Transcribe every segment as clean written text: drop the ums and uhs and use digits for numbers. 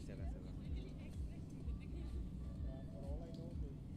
Salah. For all I know, those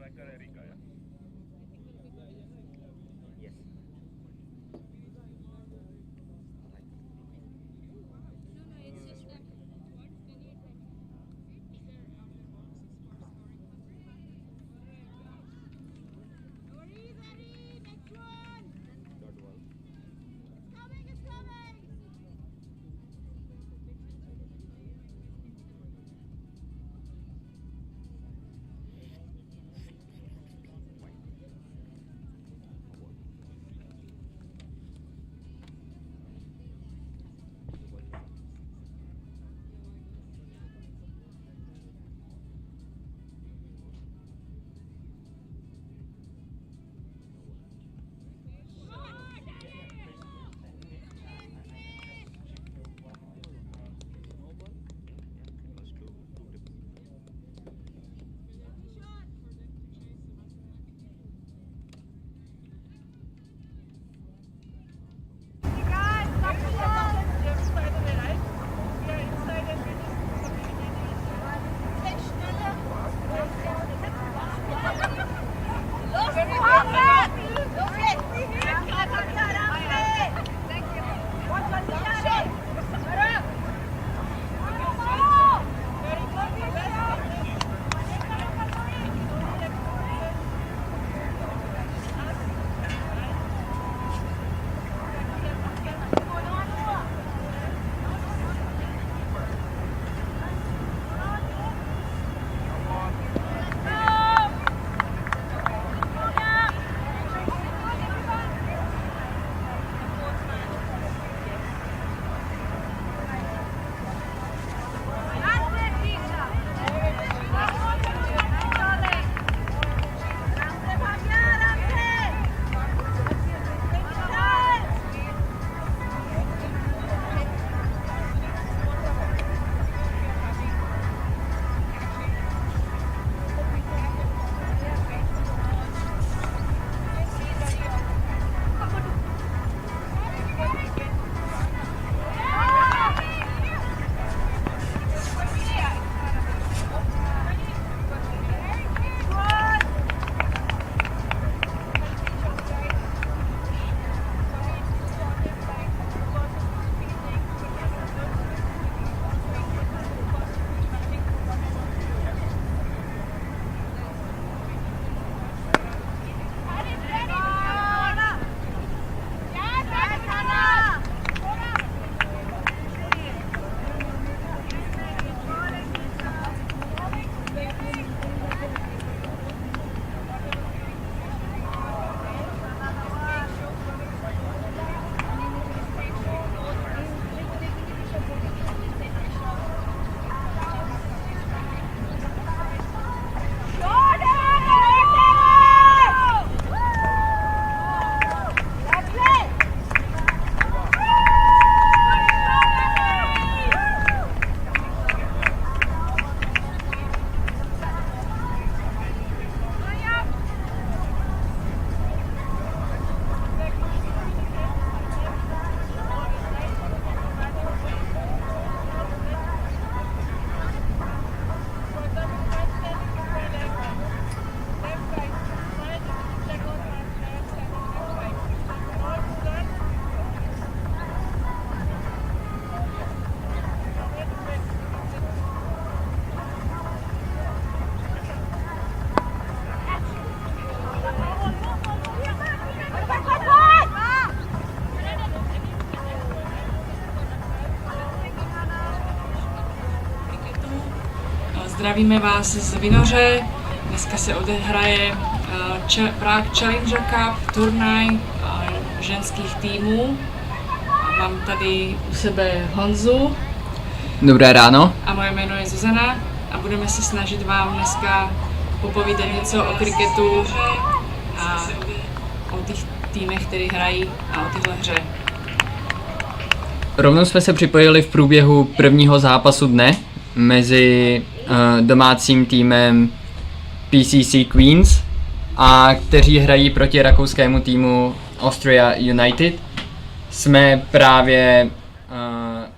Yes. Dot wall. Zdravíme vás z Vinoře. Dneska se odehraje Prague Challenger Cup, turnaj ženských týmů. A mám tady u sebe Honzu. Dobré ráno. A moje jméno je Zuzana a budeme se snažit vám dneska popovídat něco o kriketu a o těch týmech, které hrají a o téhle hře. Rovnou jsme se připojili v průběhu prvního zápasu dne mezi domácím týmem PCC Queens a kteří hrají proti rakouskému týmu Austria United. Jsme právě,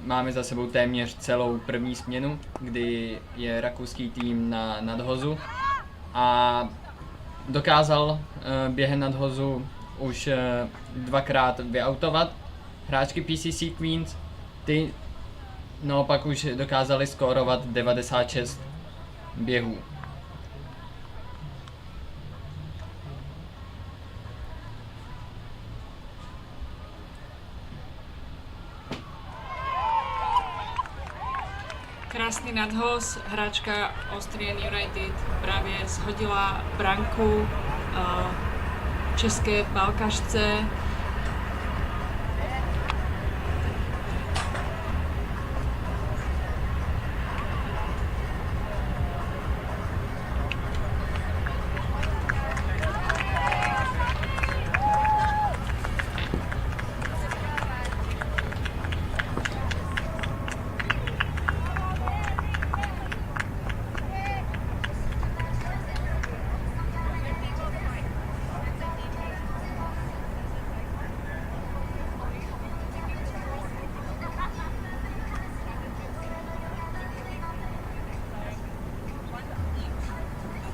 máme za sebou téměř celou první směnu, kdy je rakouský tým na nadhozu a dokázal během nadhozu už dvakrát vyautovat hráčky PCC Queens. Ty naopak už dokázali skórovat 96 běhů. Krásný nadhoz, hráčka Austrian United právě shodila branku české pálkařce.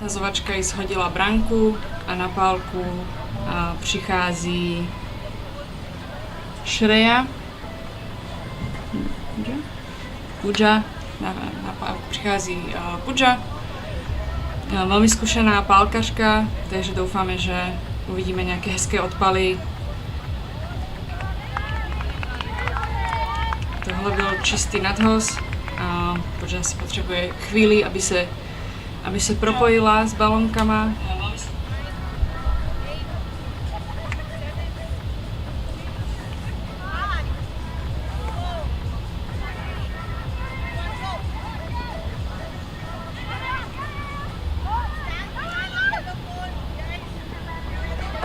Tazovačka jí shodila branku a na pálku přichází Shreya. Pooja. Na pálku přichází Pooja. Velmi zkušená pálkařka, takže doufáme, že uvidíme nějaké hezké odpaly. Tohle byl čistý nadhoz. Pooja si potřebuje chvíli, aby se propojila s balonkama.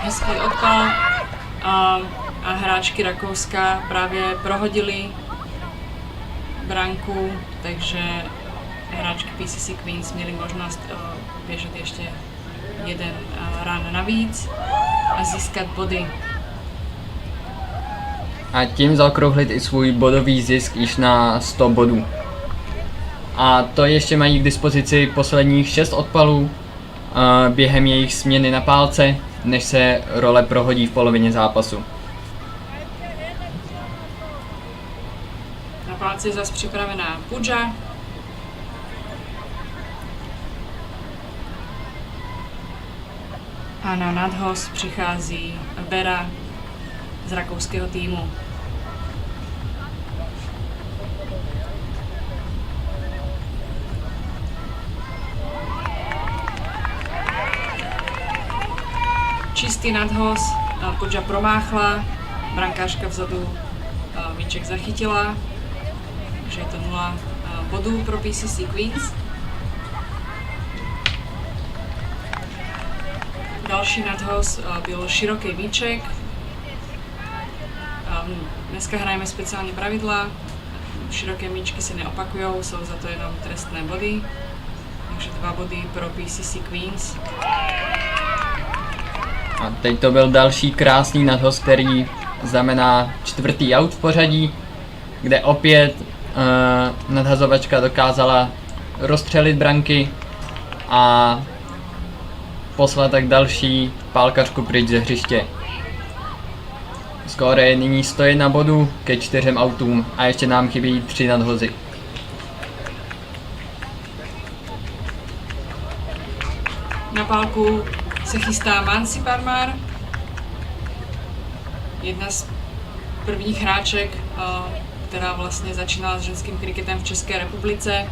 Hezký odpal a hráčky Rakouska právě prohodili branku, takže hráčky PCC Queens měly možnost běžet ještě jeden run navíc a získat body. A tím zaokrouhlit i svůj bodový zisk již na 100 bodů. A to ještě mají k dispozici posledních 6 odpalů během jejich směny na pálce, než se role prohodí v polovině zápasu. Na pálci je zase připravená Pooja. A na nadhoz přichází Vera z rakouského týmu. Čistý nadhoz, Pooja promáchla, brankářka vzadu míček zachytila, takže je to 0 bodů pro PCC Queens. Další nadhoz byl široký míček. Dneska hrajeme speciální pravidla, široké míčky se neopakujou, jsou za to jenom trestné body, takže 2 body pro PCC Queens. A teď to byl další krásný nadhoz, který znamená 4. aut v pořadí, kde opět nadhazovačka dokázala rozstřelit branky a poslat tak další pálkařku pryč ze hřiště. Skóre je nyní 101 bodů ke 4 autům a ještě nám chybí 3 nadhozy. Na pálku se chystá Mansi Parmar, jedna z prvních hráček, která vlastně začínala s ženským kriketem v České republice.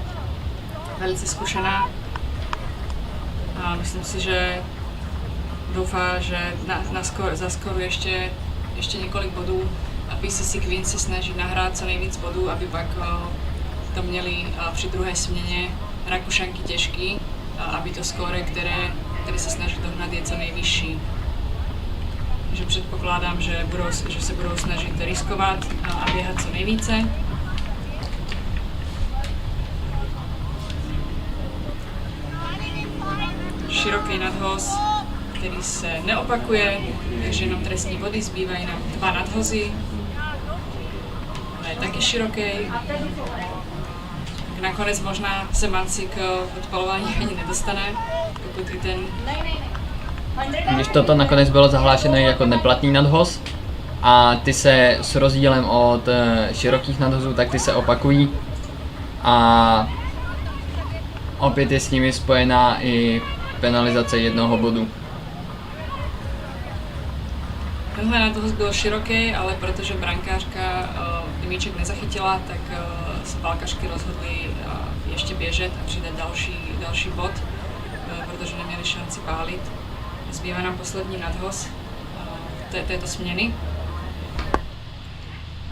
Velice zkušená. A myslím si, že doufá, že zaskoruje ještě několik bodů a PCC Queens se snaží nahrát co nejvíc bodů, aby pak to měli při druhé směně Rakušanky těžký, aby to skóre, které se snaží dohnat, je co nejvyšší. Takže předpokládám, že se budou snažit riskovat a běhat co nejvíce. Široký nadhoz, který se neopakuje, takže jenom trestní body, zbývají nám 2 nadhozy. Ale je taky široký. Nakonec možná se Mansi k odpalování ani nedostane, pokud i ten když toto nakonec bylo zahlášeno jako neplatný nadhoz a ty se s rozdílem od širokých nadhozů, tak ty se opakují a opět je s nimi spojená i penalizace 1 bodu. Tenhle nadhoz byl široký, ale protože brankářka míček nezachytila, tak se válkařky rozhodly ještě běžet a přidat další bod, protože neměli šanci pálit. Zbývá nám poslední nadhoz této směny.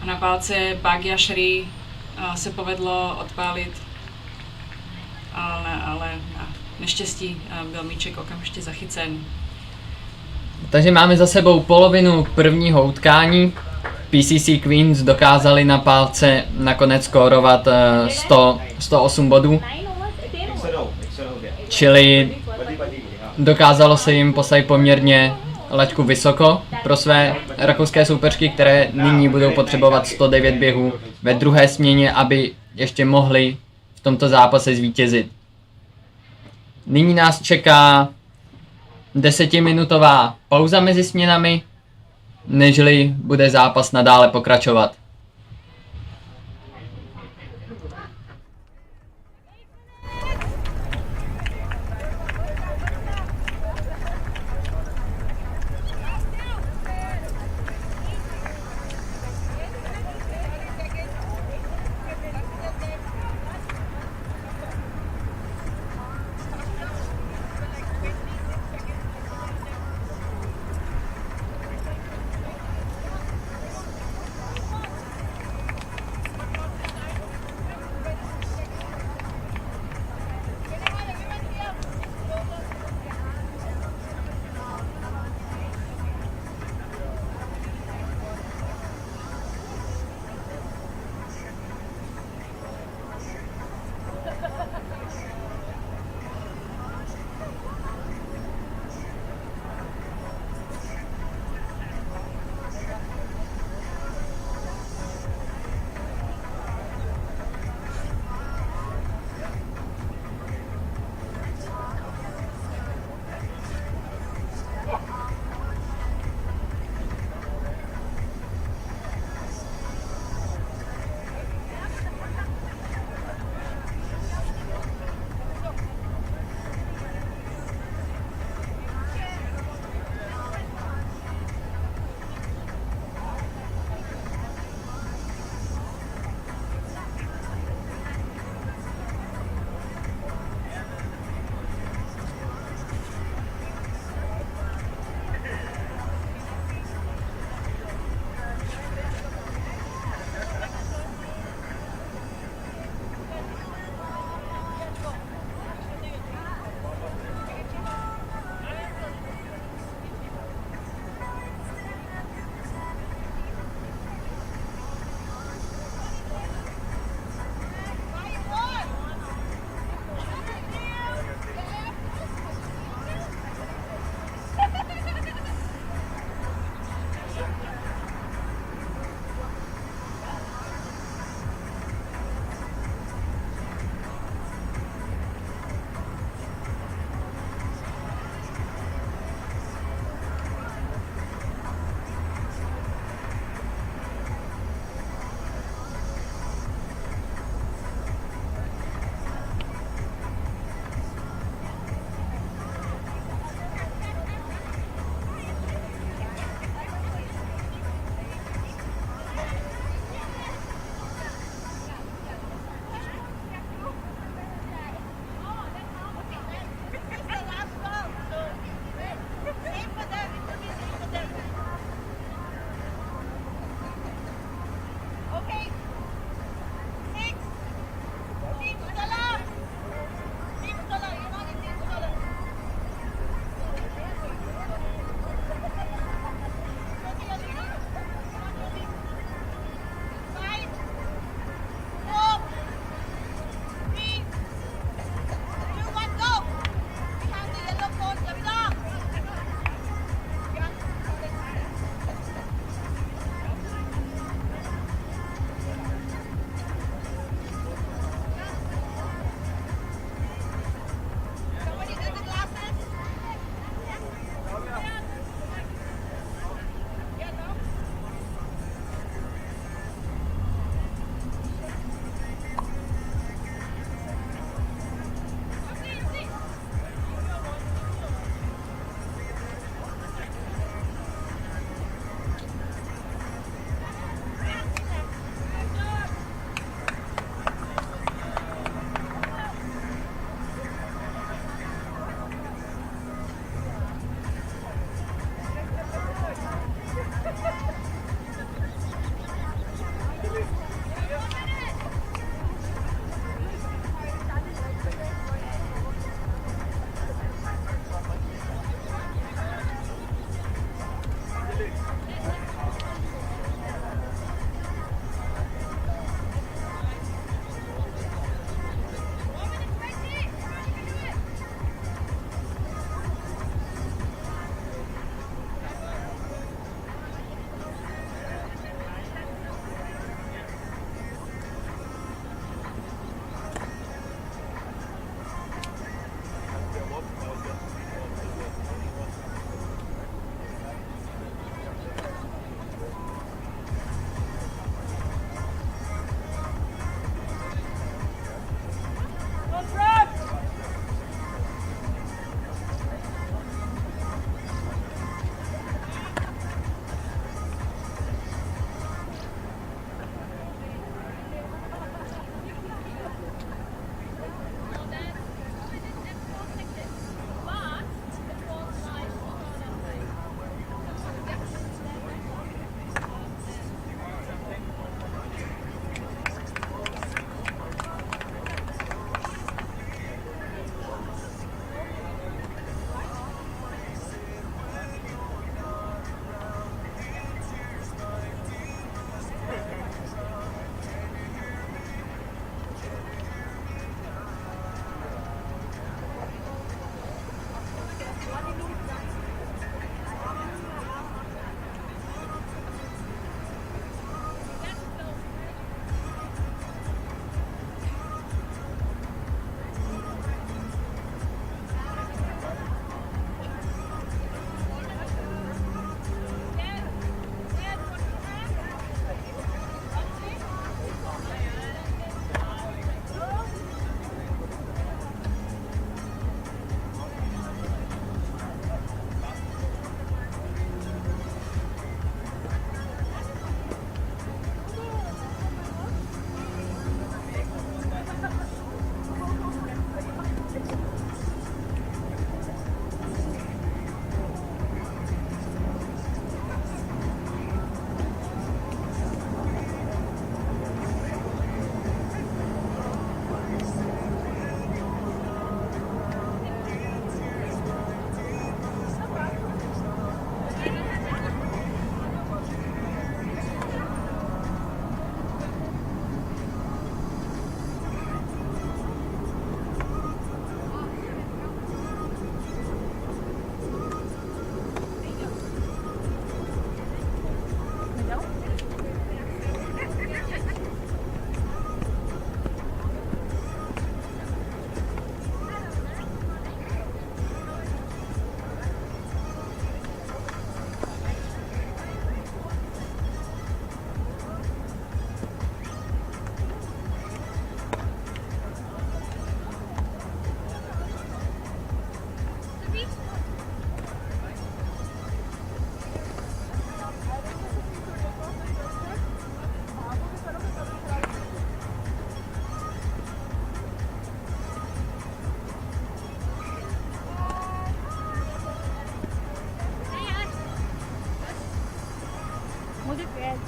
A na pálce Bagia Shri se povedlo odpálit, ale na neštěstí byl míček okamžitě zachycen. Takže máme za sebou polovinu prvního utkání. PCC Queens dokázali na pálce nakonec skórovat 108 bodů. Čili dokázalo se jim postavit poměrně laťku vysoko pro své rakouské soupeřky, které nyní budou potřebovat 109 běhů ve druhé směně, aby ještě mohli v tomto zápase zvítězit. Nyní nás čeká 10minutová pauza mezi směnami, nežli bude zápas nadále pokračovat.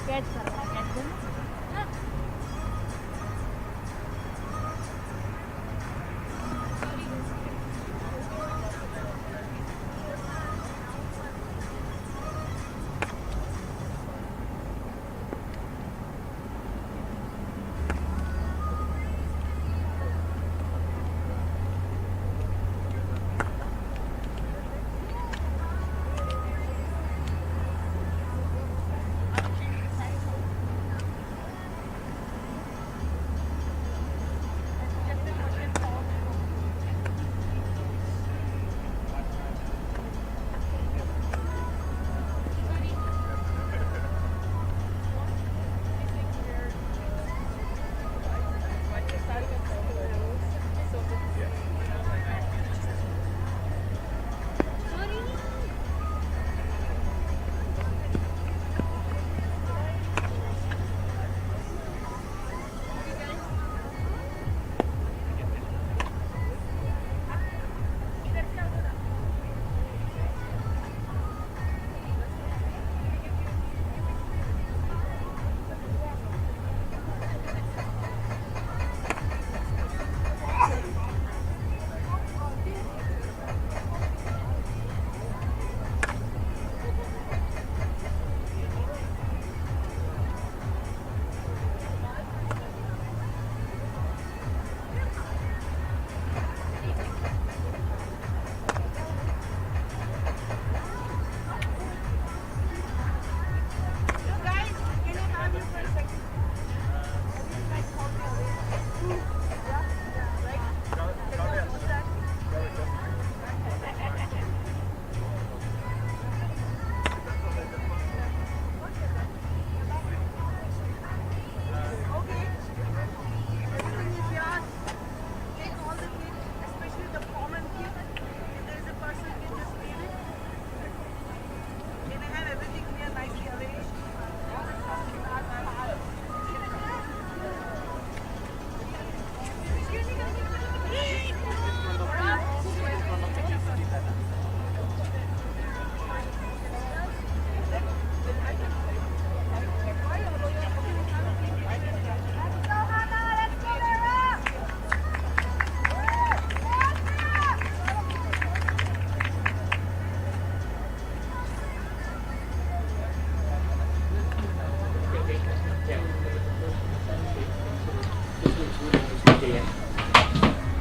Catch करना है, catch करना।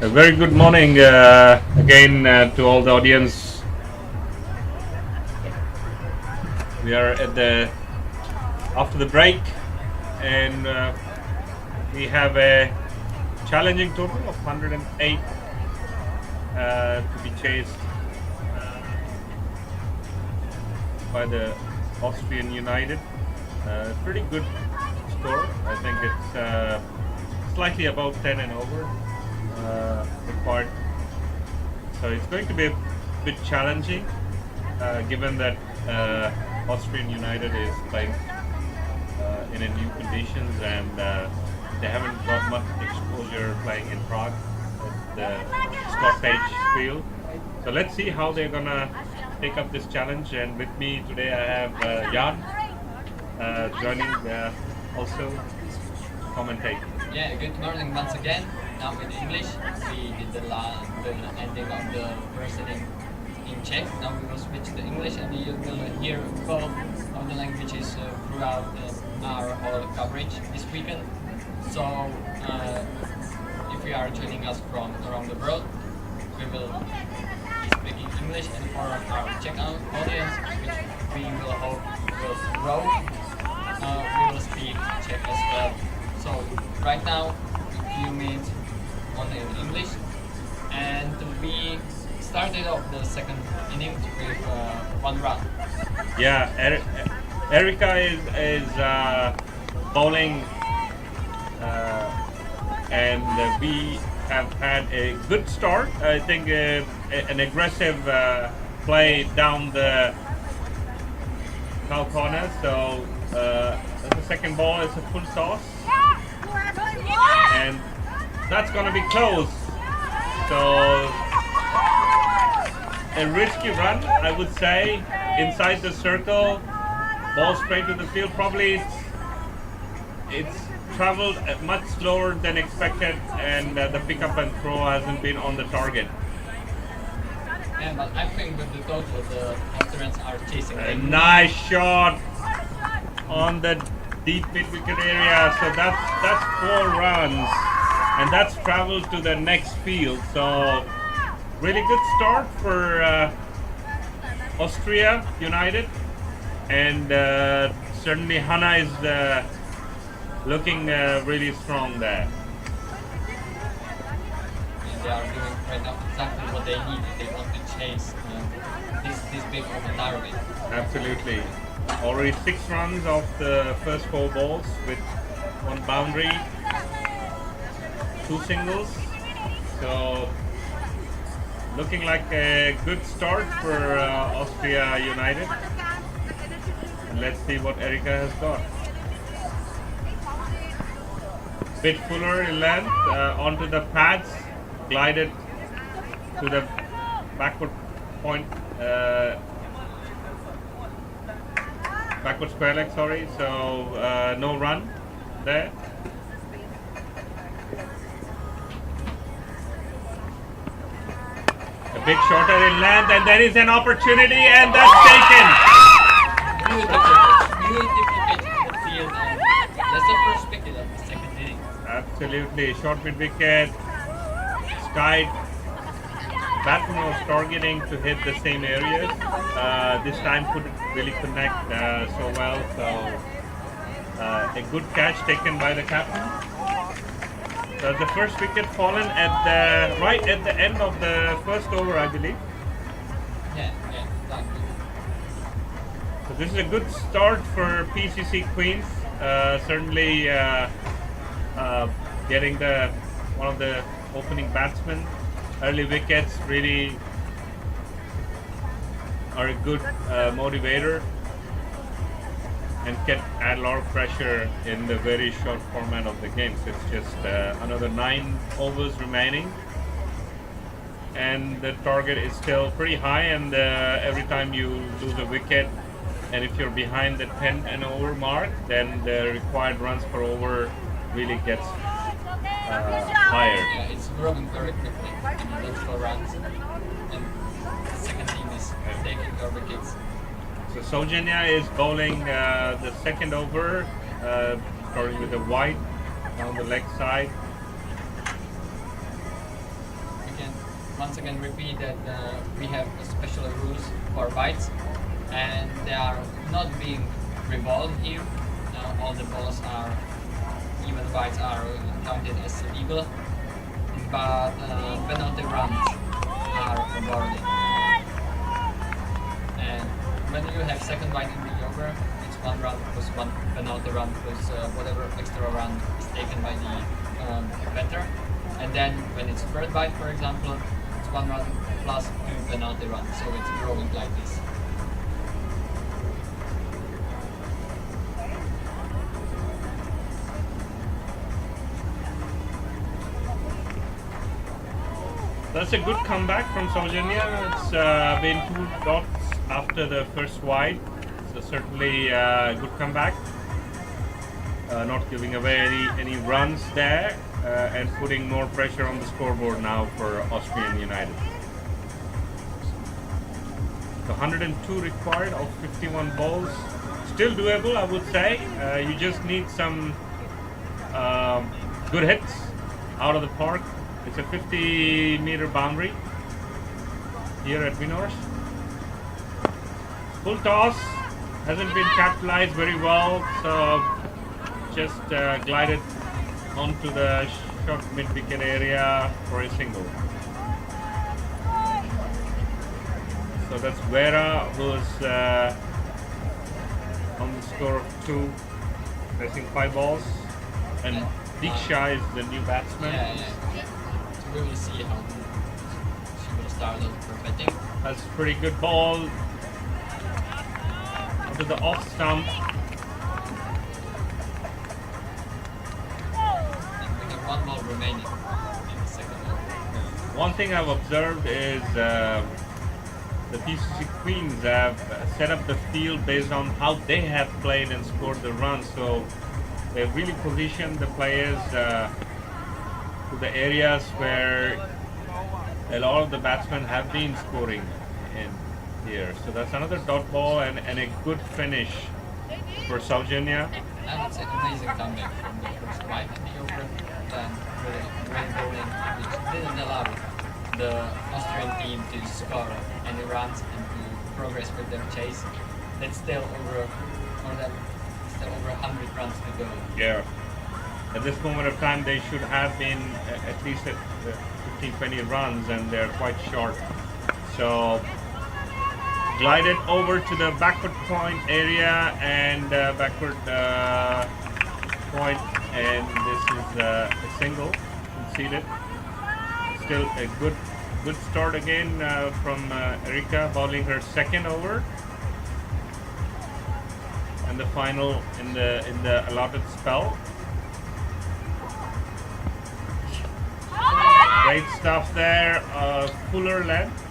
A very good morning again to all the audience. We are at the after the break, and we have a challenging total of 108 to be chased by the Austrian United. Pretty good score. I think it's slightly above 10 and over. Required. So it's going to be a bit challenging given that Austrian United is playing in a new conditions, and they haven't got much exposure playing in Prague at the Scottish field. So let's see how they're gonna take up this challenge. And with me today I have Jan joining also commentate. Yeah, good morning once again. Now in English, we did the ending of the first inning in Czech. Now we will switch to English, and you will hear both of the languages throughout our whole coverage this weekend. So if you are joining us from around the world, we will be speaking English, and for our Czech audience, which we will hope will grow, we will speak Czech as well. So right now, a few minutes only in English, and we started off the second inning with one run. Yeah, Erika is bowling, and we have had a good start. I think an aggressive play down the foul corner. So the second ball is a full toss, and that's gonna be close. So a risky run, I would say, inside the circle, ball straight to the field. Probably it's traveled much slower than expected, and the pickup and throw hasn't been on the target. Yeah, but I think with the total, the Austrians are chasing. A nice shot on the deep mid-wicket area. So that's 4 runs, and that's traveled to the next field. So really good start for Austria United, and certainly Hannah is looking really strong there. They are doing right now exactly what they need. They want to chase this big of a target. Absolutely. Already 6 runs off the first 4 balls with 1 boundary, 2 singles. So looking like a good start for Austria United. Let's see what Erika has got. Bit fuller in length, onto the pads, glided to the backward point, backward square leg, sorry, so no run there. A bit shorter in length, and there is an opportunity, and that's taken. Beautiful pitch in the field, and that's the first wicket of the second inning. Absolutely, short mid wicket, skied. Batsman was targeting to hit the same areas. This time couldn't really connect so well. So a good catch taken by the captain. So the first wicket fallen at right at the end of the first over, I believe. Yeah, exactly. So this is a good start for PCC Queens. Certainly getting one of the opening batsmen. Early wickets really are a good motivator and can add a lot of pressure in the very short format of the game. So it's just another 9 overs remaining, and the target is still pretty high, and every time you lose a wicket, and if you're behind the 10 and over mark, then the required runs per over really gets higher. Yeah, it's growing very quickly. I mean, those 4 runs, and the second team is taking their wickets. So Soljenia is bowling the second over, starting with a wide down the leg side. We can once again repeat that we have special rules for bites, and they are not being revolved here. All the balls are, even bites are counted as illegal, but penalty runs are awarded. And when you have second bite in the over, it's 1 run plus 1 penalty run plus whatever extra run is taken by the batter. And then when it's third bite, for example, it's 1 run plus 2 penalty runs. So it's growing like this. That's a good comeback from Soljenia. It's been 2 dots after the first wide, so certainly a good comeback. Not giving away any runs there, and putting more pressure on the scoreboard now for Austrian United. So 102 required of 51 balls. Still doable, I would say. You just need some good hits out of the park. It's a 50-meter boundary here at Vinors. Full toss hasn't been capitalized very well, so just glided onto the short mid-wicket area for a single. So that's Vera, who's on the score of 2, facing 5 balls, and Diksha is the new batsman. We will see how she will start out for batting. That's a pretty good ball onto the off stump. And we have 1 ball remaining in the second over. One thing I've observed is the PCC Queens have set up the field based on how they have played and scored the runs. So they really position the players to the areas where a lot of the batsmen have been scoring in here. So that's another dot ball and a good finish for Sardinia. And it's an amazing comeback from the first right in the over, then really great bowling, which didn't allow the Austrian team to score any runs and to progress with their chase. That's still over 100 runs to go. Yeah. At this moment of time, they should have been at least at 15-20 runs, and they're quite short. So glided over to the backward point area and backward point, and this is a single conceded. Still a good start again from Erika, bowling her second over, and the final in the allotted spell. Great stuff there, fuller length,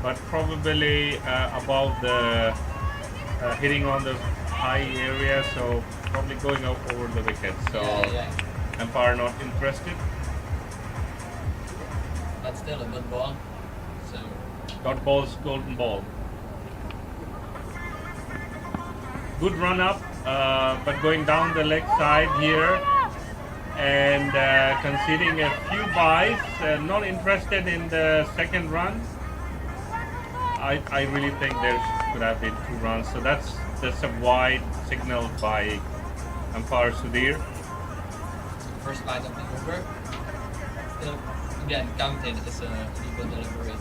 but probably above the hitting on the high area, so probably going out over the wicket. So umpire not interested. But still a good ball. So Dot ball's golden ball. Good run up, but going down the leg side here and conceding a few byes. Not interested in the second run. I really think there could have been 2 runs. So that's a wide signal by umpire Sudhir. first bite of the over. Still again counted as a legal delivery.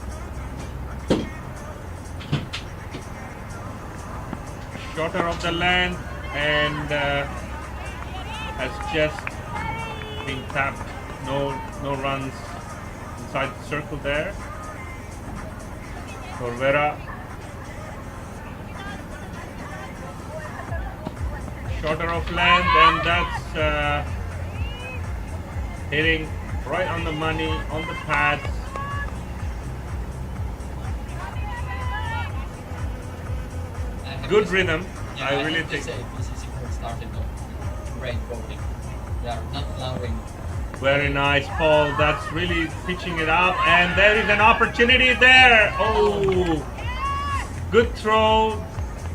Shorter of the length and has just been tapped. No runs inside the circle there. Corvera. Shorter of length, and that's hitting right on the money, on the pads. Good rhythm, I really think. PCC started off great bowling. They are not allowing. Very nice, Paul. That's really pitching it up, and there is an opportunity there. Oh, good throw,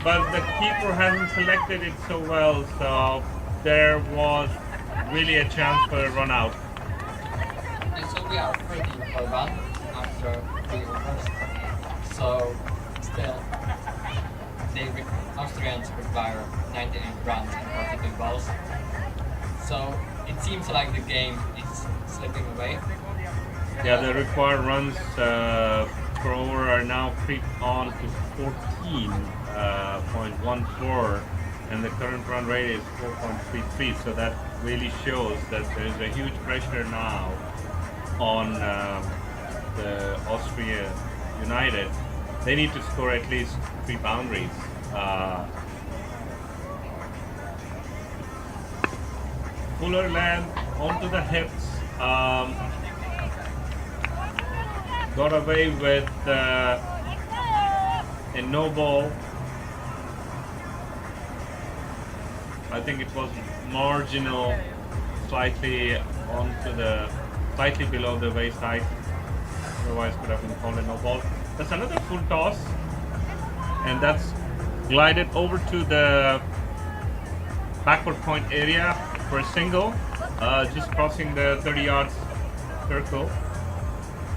but the keeper hasn't selected it so well. So there was really a chance for a run out. And so we are 13 for 1 after 3 overs. So still, Austrians require 98 runs and 42 balls. So it seems like the game is slipping away. Yeah, the required runs per over are now creeped on to 14.14, and the current run rate is 4.33. So that really shows that there is a huge pressure now on the Austria United. They need to score at least 3 boundaries. Fuller length onto the hips. Got away with a no ball. I think it was marginal, slightly below the waist height. Otherwise, could have been called a no ball. That's another full toss, and that's glided over to the backward point area for a single, just crossing the 30 yards circle.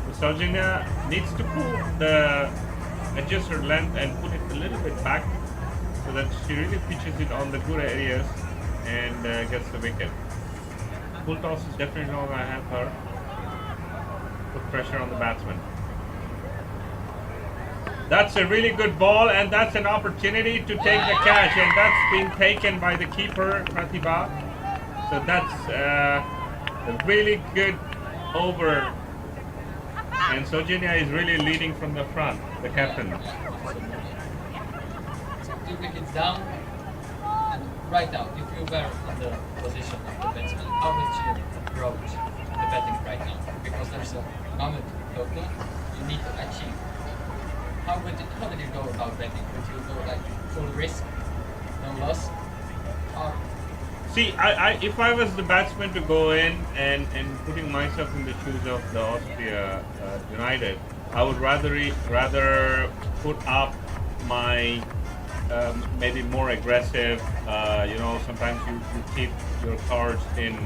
So Sardinia needs to pull adjust her length and put it a little bit back so that she really pitches it on the good areas and gets the wicket. Full toss is definitely not going to help her. Put pressure on the batsman. That's a really good ball, and that's an opportunity to take the catch, and that's been taken by the keeper, Pratibha. So that's a really good over, and Sardinia is really leading from the front, the captain. So 2 wickets down, and right now, if you were in the position of the batsman, how would you approach the batting right now? Because there's a moment total you need to achieve. How would you go about betting? Would you go like full risk, no loss, or See, if I was the batsman to go in and putting myself in the shoes of the Austria United, I would rather put up my maybe more aggressive. Sometimes you keep your cards in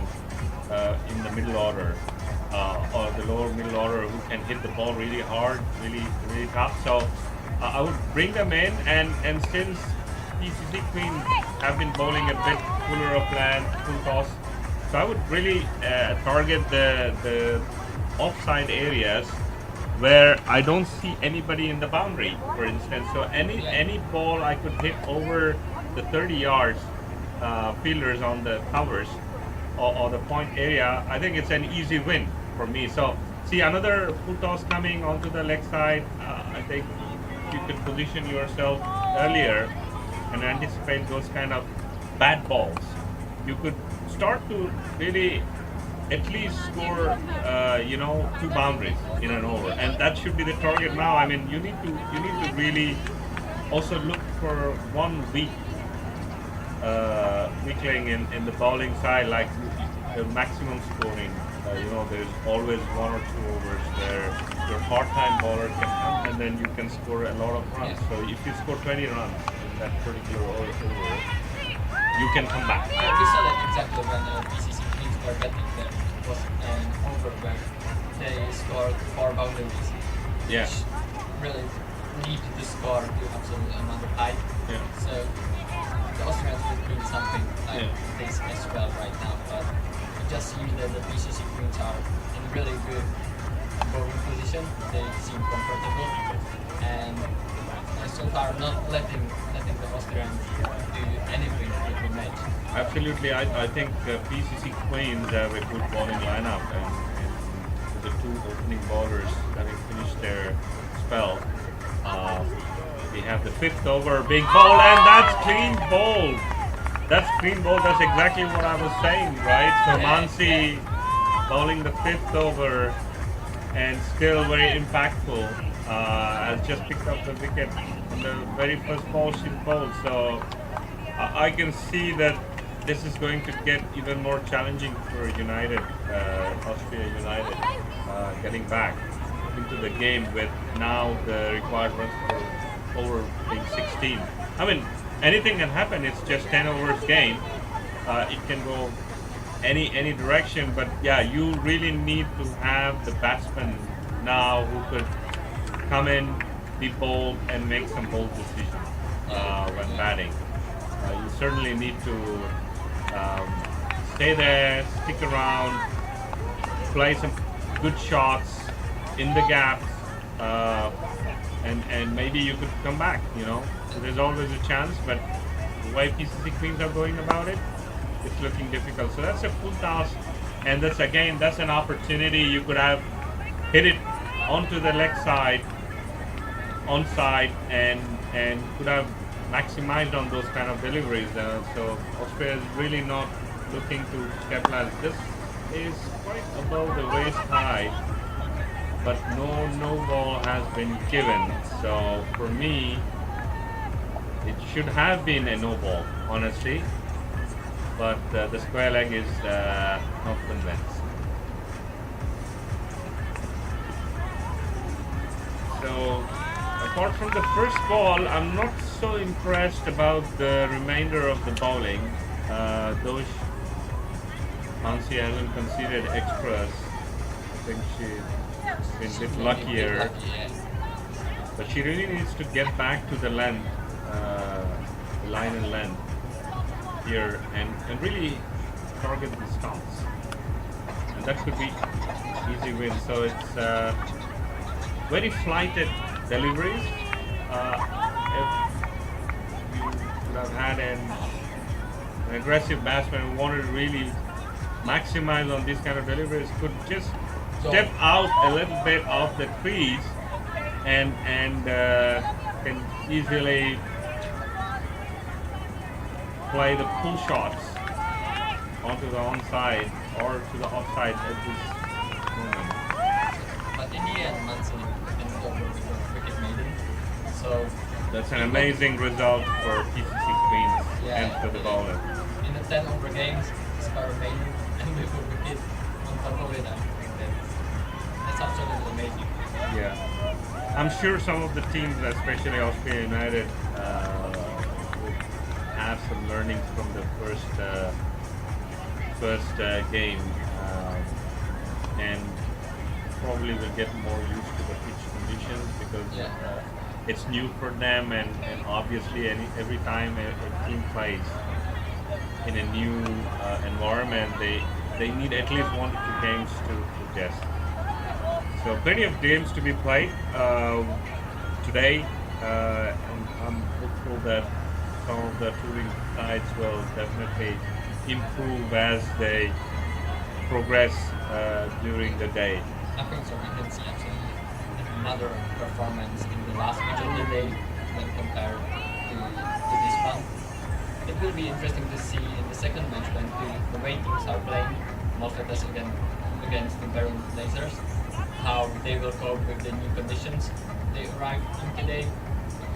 the middle order or the lower middle order who can hit the ball really hard, really tough. So I would bring them in, and since PCC Queens have been bowling a bit fuller of land, full toss, so I would really target the offside areas where I don't see anybody in the boundary, for instance. So any ball I could hit over the 30 yards, fielders on the covers or the point area, I think it's an easy win for me. So see another full toss coming onto the leg side. I think you could position yourself earlier and anticipate those kind of bad balls. You could start to really at least score, 2 boundaries in an over, and that should be the target now. I mean, you need to really also look for one weakling in the bowling side, like the maximum scoring. There's always 1 or 2 overs where your part-time bowler can come, and then you can score a lot of runs. So if you score 20 runs in that particular over, you can come back. Yeah, we saw that exactly when PCC Queens were betting that it was an over where they scored 4 boundaries, Yeah. which really needed to score to absolute amount of height. Yeah. So the Austrians would bring something like this as well right now, but it just seems that the PCC Queens are in really good bowling position. They seem comfortable, and so far not letting the Austrians do anything in the match. Absolutely, I think PCC Queens have a good bowling lineup, and the 2 opening bowlers having finished their spell. We have the 5th over being bowled, and that's clean bowled. That's clean bowled. That's exactly what I was saying, right? So Mansi bowling the 5th over and still very impactful. Has just picked up the wicket on the very first ball she bowled. So I can see that this is going to get even more challenging for United, Austria United, getting back into the game with now the required runs for over being 16. I mean, anything can happen. It's just 10 overs game. It can go any direction, but yeah, you really need to have the batsman now who could come in, be bold, and make some bold decisions when batting. You certainly need to stay there, stick around, play some good shots in the gaps, and maybe you could come back, So there's always a chance, but the way PCC Queens are going about it, it's looking difficult. So that's a full toss, and that's an opportunity. You could have hit it onto the leg side, onside, and could have maximized on those kind of deliveries. So Austria is really not looking to capitalize. This is quite above the waist high, but no ball has been given. So for me, it should have been a no ball, honestly. But the square leg is not convinced. So apart from the first ball, I'm not so impressed about the remainder of the bowling. Though Mansi hasn't conceded extras, I think she's been a bit luckier. But she really needs to get back to the length, the line and length here, and really target the stumps. And that could be easy win. So it's very flighted deliveries. If you would have had an aggressive batsman who wanted to really maximize on these kind of deliveries, could just step out a little bit off the crease and can easily play the pull shots onto the onside or to the offside at this moment. But in the end, Mansi ended up with a wicket maiden. So that's an amazing result for PCC Queens and for the bowler. In the 10 over games, score remaining, and we put the kid on top of it. I think that's absolutely amazing. Yeah, I'm sure some of the teams, especially Austria United, will have some learnings from the first game, and probably will get more used to the pitch conditions because Yeah. it's new for them, and obviously every time a team plays in a new environment, they need at least 1 to 2 games to adjust. So plenty of games to be played today, and I'm hopeful that some of the touring sides will definitely improve as they progress during the day. I think so. We can see actually another performance in the last match of the day when compared to this one. It will be interesting to see in the second match when the away teams are playing, most of us against the Baron Blazers, how they will cope with the new conditions they arrived in today.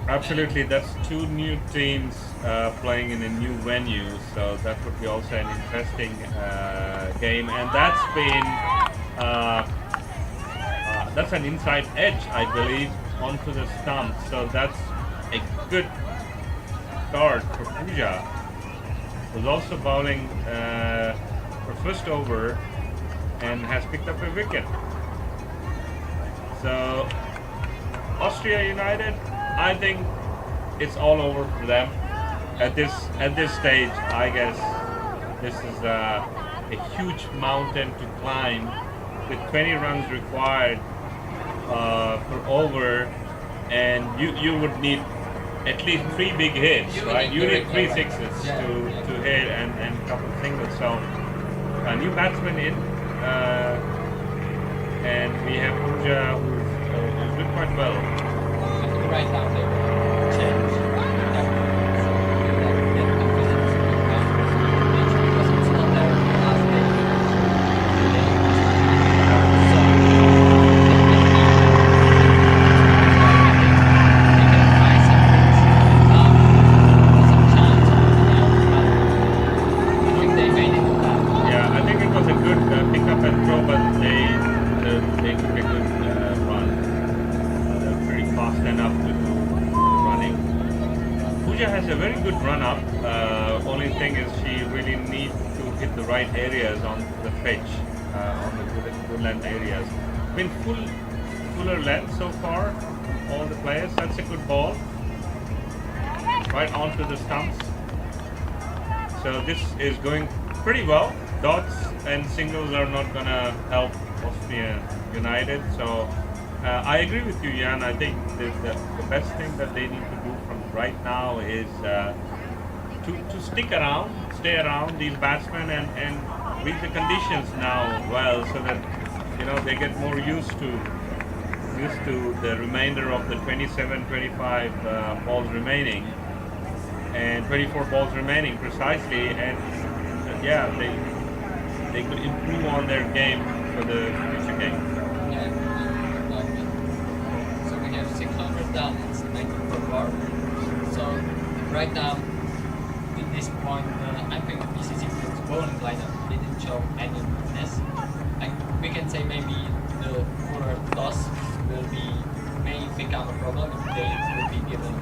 Absolutely, that's 2 new teams playing in a new venue, so that would be also an interesting game, and that's an inside edge, I believe, onto the stump. So that's a good start for Puja, who's also bowling for first over and has picked up a wicket. So Austria United, I think it's all over for them at this stage. I guess this is a huge mountain to climb with 20 runs required per over, and you would need at least 3 big hits, right? You need 3 sixes to hit and a couple of singles. So a new batsman in, and we have Puja who's doing quite well. I think right now they will change their because it's not their last day. Yeah, I think it was a good pick up and throw, but they took a good run. They're pretty fast enough to do running. Puja has a very good run up. Only thing is she really needs to hit the right areas on the pitch, on the good length areas. Been fuller length so far, all the players. That's a good ball. Right onto the stumps. So this is going pretty well. Dots and singles are not gonna help Austria United. So I agree with you, Jan. I think the best thing that they need to do from right now is to stick around, stay around these batsmen and read the conditions now well, so that they get more used to the remainder of the 27, 25 balls remaining, and 24 balls remaining precisely, and yeah, they could improve on their game for the future game. Yeah, exactly. So we have 600 down, it's 19 per bar. So right now, at this point, I think BCC Group's bowling lineup didn't show any weakness. We can say maybe the poorer toss may become a problem if they will be given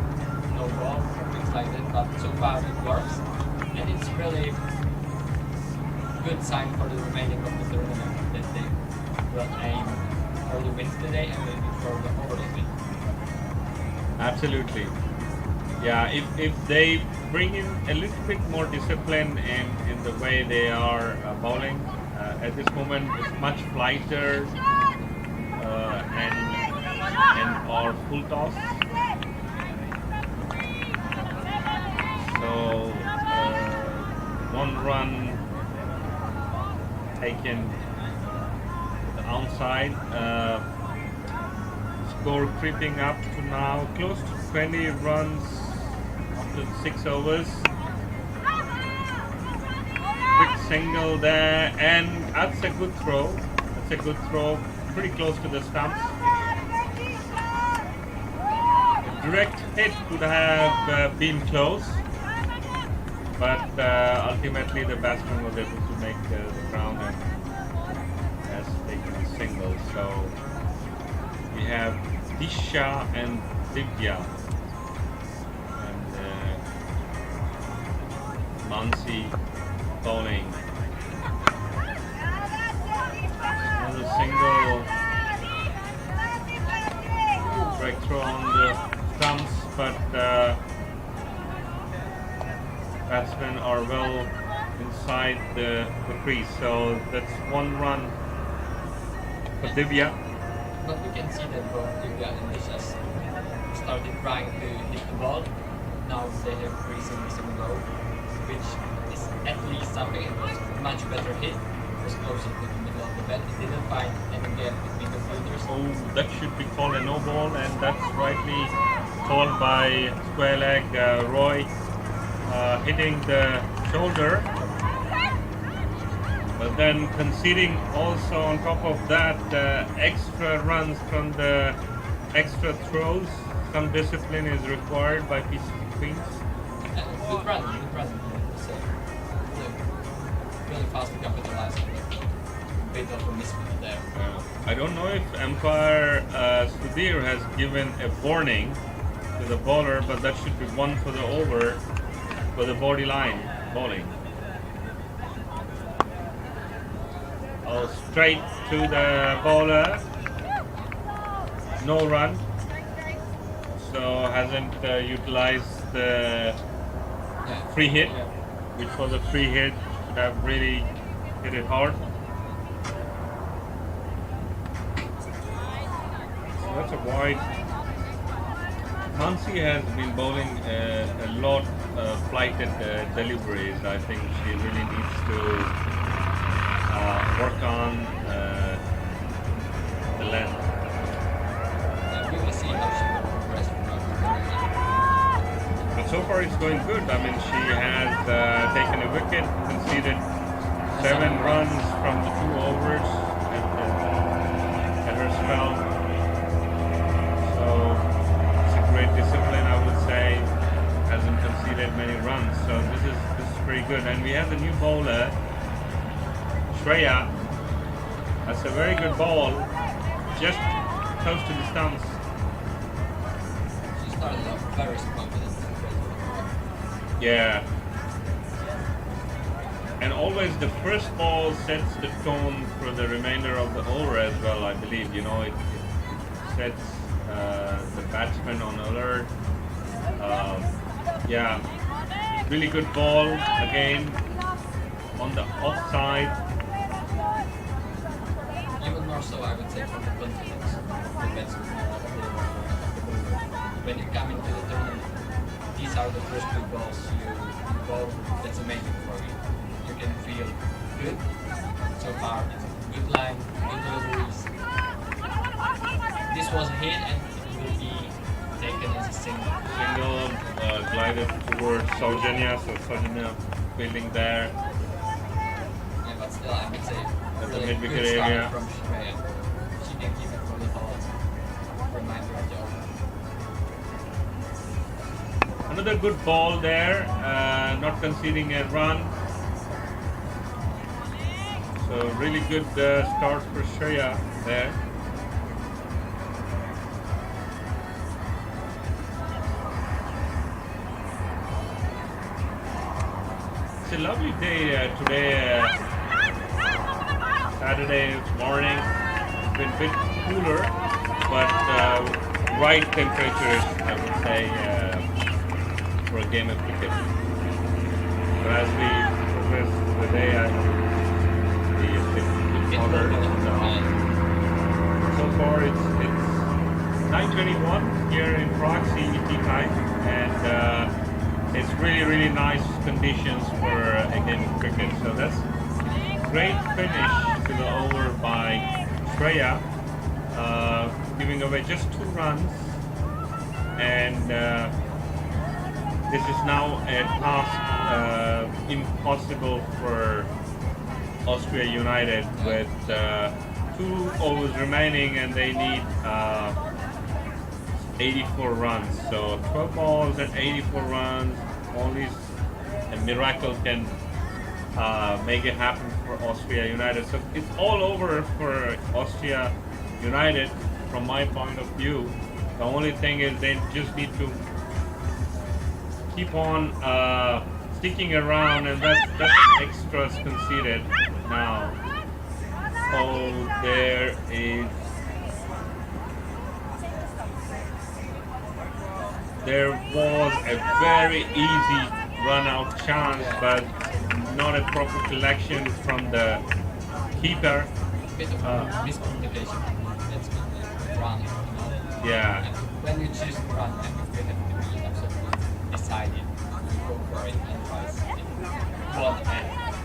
no ball or things like that, but so far it works, and it's really good sign for the remaining of the tournament that they will aim for the wins today and maybe for the overall win. Absolutely. Yeah, if they bring in a little bit more discipline in the way they are bowling, at this moment it's much lighter and or full toss. So 1 run taken the outside. Score creeping up to now close to 20 runs after 6 overs. Quick single there, and that's a good throw. That's a good throw, pretty close to the stumps. A direct hit could have been close. but ultimately the batsman was able to make the ground and has taken a single. So we have Disha and Divya, and Mansi bowling. Another single, breakthrough on the stumps, but batsmen are well inside the crease, so that's 1 run for Divya. But we can see that both Divya and Disha started trying to hit the ball. Now they have creasing missing low, which is at least something. It was much better hit. It was closer to the middle of the bat. It didn't find any gap between the fielders. Oh, that should be called a no ball, and that's rightly called by square leg Roy, hitting the shoulder. But then conceding also on top of that extra runs from the extra throws. Some discipline is required by PCC Queens. Good run. So, really fast to capitalize on a bit of a misfit there. I don't know if umpire Sudhir has given a warning to the bowler, but that should be 1 for the over for the body line bowling. Oh, straight to the bowler. No run. So hasn't utilized the free hit, which was a free hit. Should have really hit it hard. So that's a wide. Mansi has been bowling a lot of flighted deliveries. I think she really needs to work on the length. We will see how she will progress from But so far it's going good. I mean, she has taken a wicket, conceded 7 runs from the 2 overs at her spell. So it's a great discipline, I would say. Hasn't conceded many runs, so this is pretty good. And we have the new bowler, Shreya. That's a very good ball, just close to the stumps. She started off very confident. Yeah. And always the first ball sets the tone for the remainder of the over as well, I believe. You know, it sets the batsman on alert. Yeah, really good ball again on the offside. Even more so, I would say, from the confidence of the batsman. When you come into the tournament, these are the first 2 balls you bowl. That's amazing for you. You can feel good. So far, it's a good line, good deliveries. This was a hit and it will be taken as a single. Single glided towards Saujanya, so Saujanya fielding there. Yeah, but still, I would say That's really a mid-wicket good start area. from Shreya. She can keep it for the whole reminder of the over. Another good ball there, not conceding a run. So really good start for Shreya there. It's a lovely day today, Saturday morning. It's been a bit cooler, but right temperatures, I would say, for a game of cricket. But as we progress the day, I think it's hotter. So far, it's 9:21 here in Prague CET time, and it's really nice conditions for a game of cricket. So that's great finish to the over by Shreya, giving away just 2 runs, and this is now a task impossible for Austria United with 2 overs remaining, and they need 84 runs. So 12 balls and 84 runs, only a miracle can make it happen for Austria United. So it's all over for Austria United from my point of view. The only thing is they just need to keep on sticking around, and that's extras conceded now. Oh, there is. There was a very easy run-out chance, but not a proper collection from the keeper. Bit of miscommunication. That's run, you know. Yeah. And when you choose to run, I think you have to be absolutely decided to go for it and twice in one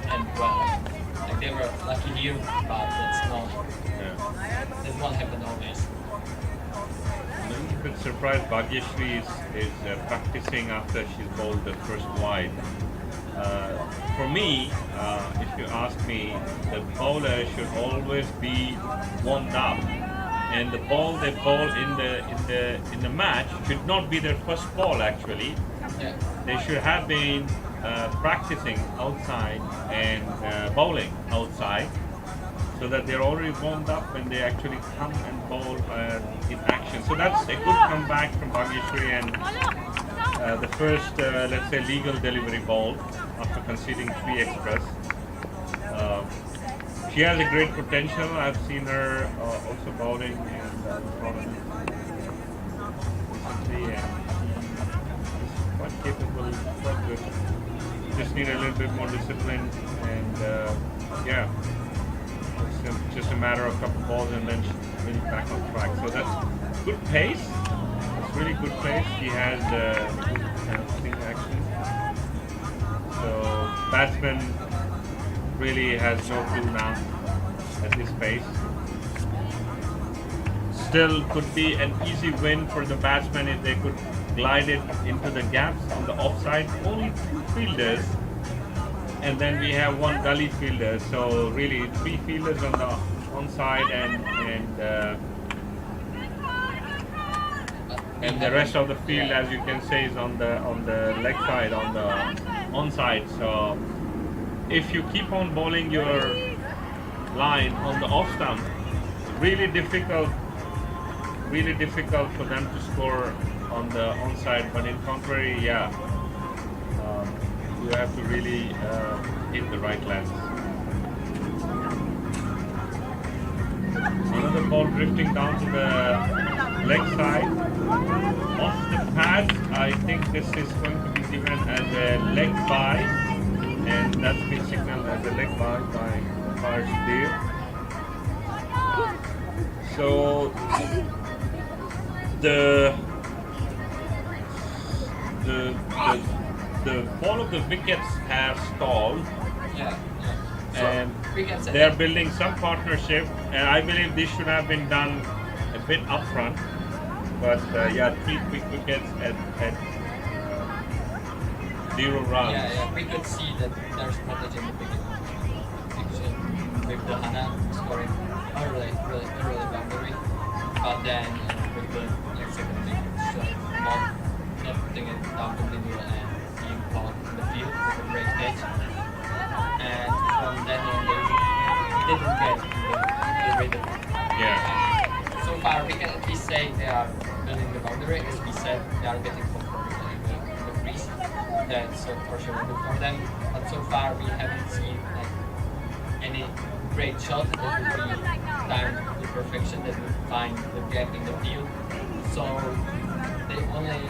and well. Like they were lucky here, but that's not. Yeah. That won't happen always. I'm a little bit surprised Bhagyashree is practicing after she's bowled the first wide. For me, if you ask me, the bowler should always be warmed up, and the ball they bowl in the match should not be their first ball. Actually, Yeah. they should have been practicing outside and bowling outside, so that they're already warmed up when they actually come and bowl in action. So that's a good comeback from Bhagyashree, and the first, let's say, legal delivery ball after conceding 3 extras. She has a great potential. I've seen her also bowling in the tournament recently, and she's quite capable, quite good. Just need a little bit more discipline, and yeah. It's just a matter of a couple balls and then she's really back on track. So that's good pace. That's really good pace. She has good kind of swing action. So batsman really has no clue now at this pace. Still could be an easy win for the batsman if they could glide it into the gaps on the offside. Only 2 fielders. And then we have 1 gully fielder, so really 3 fielders on the onside and the rest of the field, as you can say, is on the leg side, on the onside. So if you keep on bowling your line on the off stump, really difficult for them to score on the onside. But in contrary, yeah. You have to really hit the right length. Another ball drifting down to the leg side. Off the pads, I think this is going to be given as a leg bye, and that's been signaled as a leg bye by Harsh Dev. So the ball of the wickets have stalled, Yeah. So and we can say they are building some partnership, and I believe this should have been done a bit upfront. But yeah, 3 quick wickets at 0 runs. Yeah, we could see that their strategy in the beginning with the Hana scoring really early boundary, but then with the second wicket, not putting it down to the middle and being caught in the field with a break pitch. And from then on, we didn't get the rhythm. Yeah. So far, we can at least say they are building the boundary. As we said, they are getting comfortable in the crease. That's for sure good for them. But so far, we haven't seen like any great shot that would be timed to perfection, that would find the gap in the field. So they only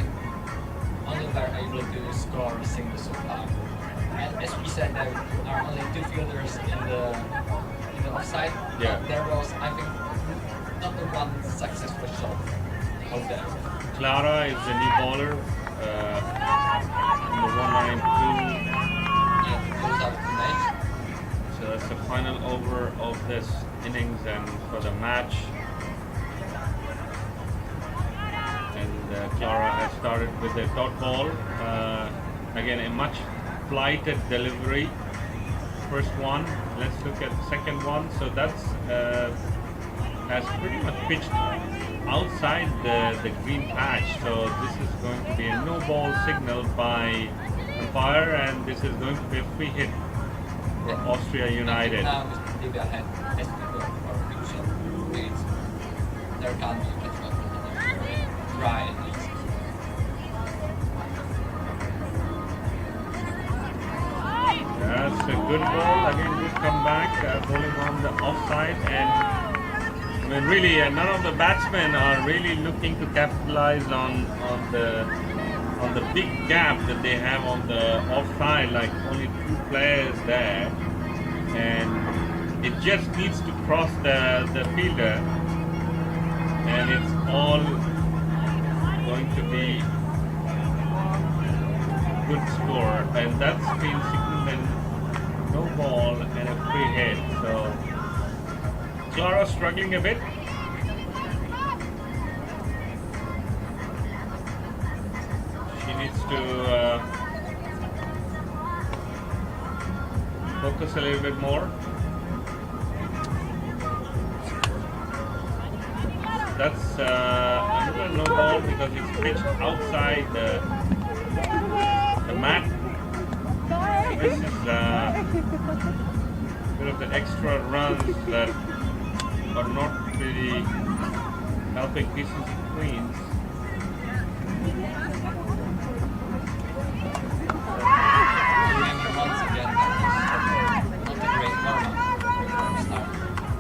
were able to score a single so far. And as we said, there are only 2 fielders in the offside. Yeah. But there was, I think, not the one successful shot of them. Clara is the new bowler, number 192. Yeah, close out the match. So that's the final over of this innings and for the match. And Clara has started with the dot ball. Again, a much flighted delivery. First one. Let's look at the second one. So that's has pretty much pitched outside the green patch. So this is going to be a no ball signal by fire, and this is going to be a free hit for Austria United. Now Mr. Divya has to go for crucial ways. There can't be much of a try at least. That's a good ball. Again, good comeback, bowling on the offside, and I mean, really, none of the batsmen are really looking to capitalize on the big gap that they have on the offside. Like only 2 players there, and it just needs to cross the fielder, and it's all going to be good score, and that's been signaled no ball and a free hit. So Clara struggling a bit. She needs to focus a little bit more. That's another no ball because it's pitched outside the mat. This is a bit of the extra runs that are not really helping PCC Queens. Remember once again that was not a great warm-up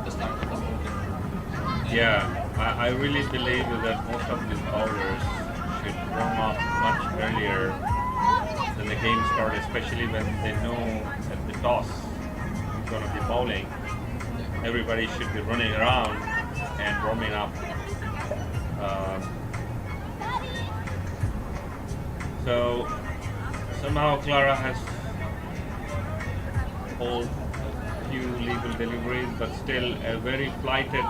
the start of the bowling. Yeah, I really believe that most of these bowlers should warm up much earlier than the game starts, especially when they know that the toss is going to be bowling. Everybody should be running around and warming up. So somehow Clara has pulled a few legal deliveries, but still a very flighted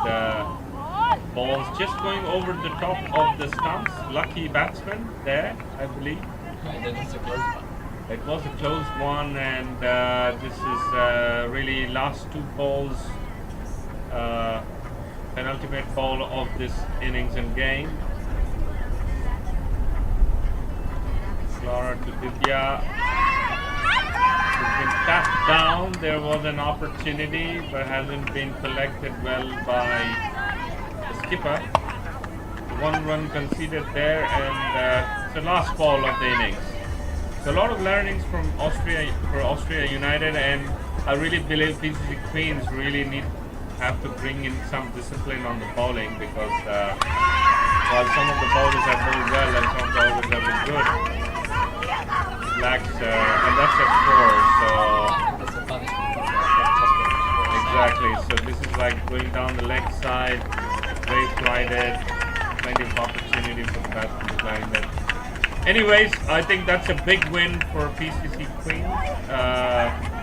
balls just going over the top of the stumps. Lucky batsman there, I believe. And then it's a close one. It was a close one, and this is really last 2 balls, penultimate ball of this innings and game. Clara to Divya. It's been tapped down. There was an opportunity, but hasn't been collected well by the skipper. 1 run conceded there, and it's the last ball of the innings. So a lot of learnings from Austria United, and I really believe PCC Queens really have to bring in some discipline on the bowling, because while some of the bowlers have bowled well and some bowlers have been good, it lacks, and that's a score. So That's a punishment. exactly. So this is like going down the leg side, very flighted, plenty of opportunity for the batsman to climb that. Anyways, I think that's a big win for PCC Queens.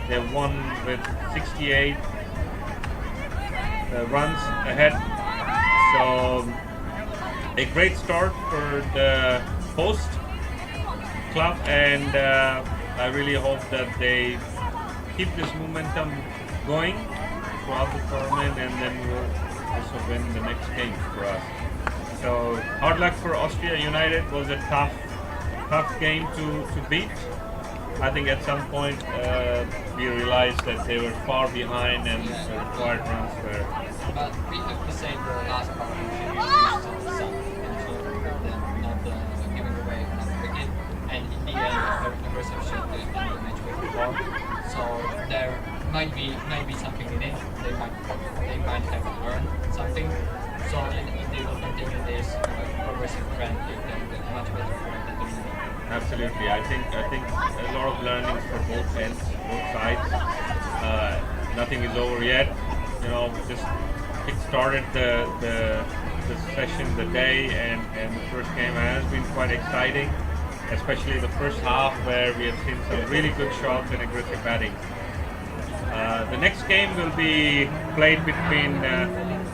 They won with 68 runs ahead. So a great start for the host club, and I really hope that they keep this momentum going throughout the tournament, and then we'll also win the next game for us. So hard luck for Austria United. Was a tough game to beat. I think at some point we realized that they were far behind, and the required runs were. But we have to say the last part should be used to the sun, and not giving away another wicket. And in the end, very aggressive shot in the match before. So there might be something in it. They might have learned something. So if they will continue this progressive trend, they can get much better for the tournament. Absolutely, I think a lot of learnings for both ends, both sides. Nothing is over yet. You know, just kick-started the session, the day, and the first game has been quite exciting, especially the first half where we have seen some really good shots and aggressive batting. The next game will be played between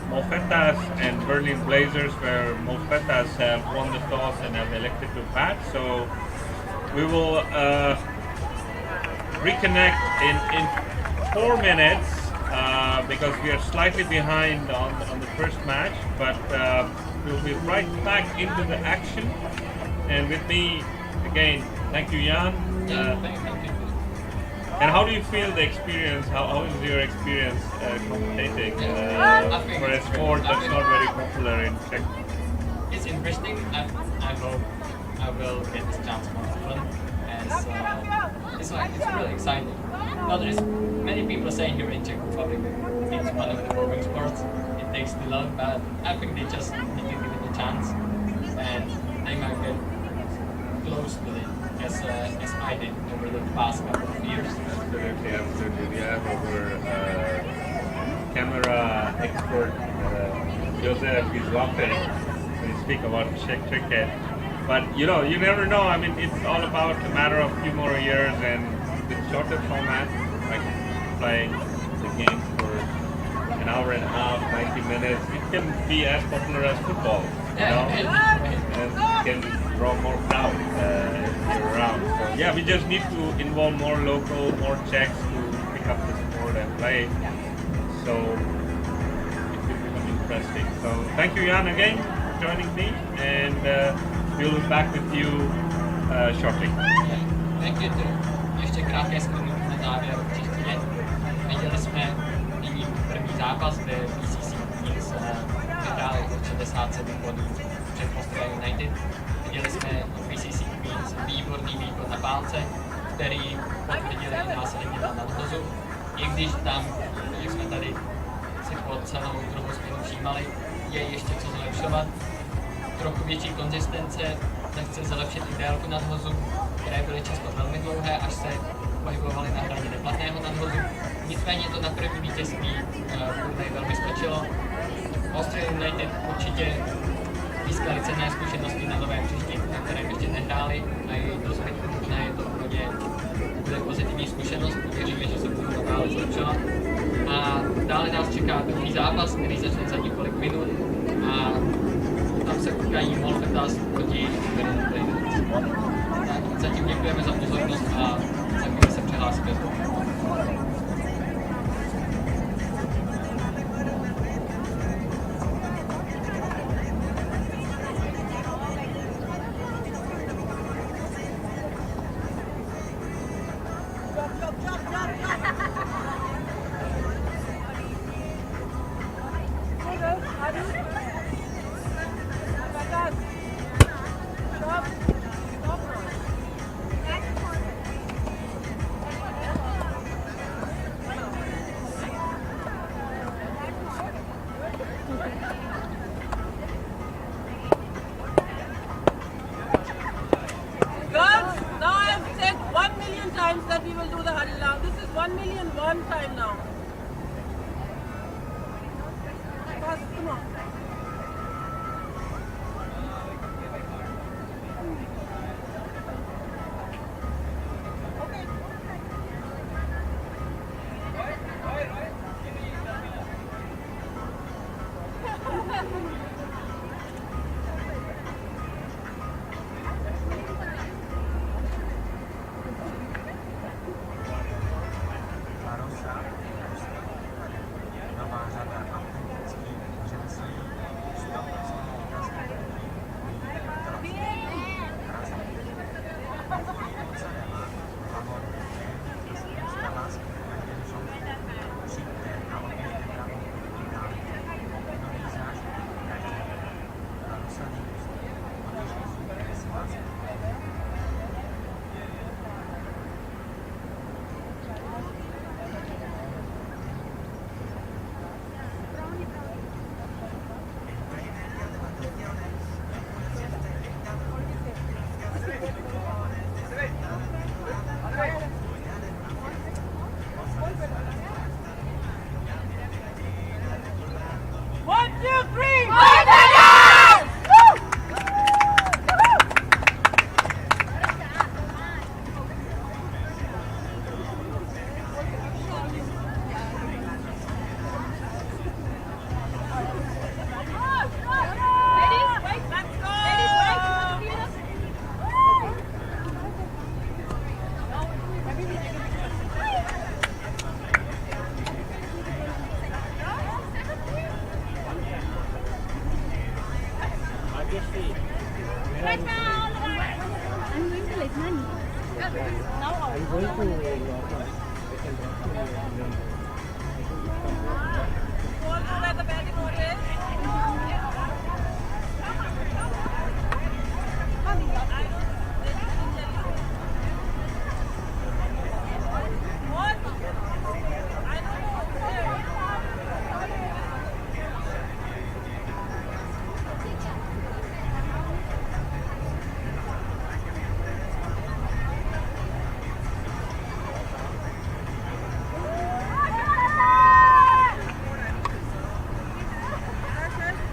Mofetas and Berlin Blazers, where Mofetas have won the toss and have elected to bat. So we will reconnect in 4 minutes because we are slightly behind on the first match, but we'll be right back into the action. And with me again, Thank you, Jan. Thank you. And how do you feel the experience? How is your experience commentating for a sport that's not very popular in Czech? It's interesting. I hope I will get this chance more often. And it's really exciting. Now there's many people saying here in Czech Republic it's one of the boring sports. It takes too long, but I think they just need to give it a chance, and they might get close to it as I did over the past couple of years. Absolutely. We have our camera expert Joseph is laughing when you speak about Czech cricket. But you never know. I mean, it's all about a matter of few more years, and with shorter format, like playing the game for an hour and a half, 90 minutes, it can be as popular as football. And can draw more crowd around. So yeah, we just need to involve more local, more Czechs to pick up the sport and play. So it will become interesting. So thank you, Jan, again for joining me, and we'll be back with you shortly. Thank you too. Ještě krátké shrnutí na závěr určitě. Viděli jsme nyní první zápas, kde PCC Innings vyhráli o 67 bodů před Australian United. Viděli jsme PCC Queens výborný výkon na pálce, který potvrdili i následně na nadhozu. I když tam, jak jsme tady si po celou druhou směnu všímali, je ještě co zlepšovat. Trochu větší konzistence, nechce zlepšit i délku nadhozu, které byly často velmi dlouhé, až se pohybovaly na hraně neplatného nadhozu. Nicméně to na první vítězství turnaj velmi stačilo. Australian United určitě získali cenné zkušenosti na novém hřišti, na kterém ještě nehráli, a je to zbytku možná, je to pro ně bude pozitivní zkušenost, věříme, že se budou nadále zlepšovat. A dále nás čeká druhý zápas, který začne za několik minut, a tam se utkají Molfetas proti Innings. Zatím děkujeme za pozornost a za chvíli se přihlásíme znovu. That we will do the huddle now. This is 1,000,001 time now. Fast, come on. I'm going to London. I can drop you in London. You all know where the batting order is? What? I don't know.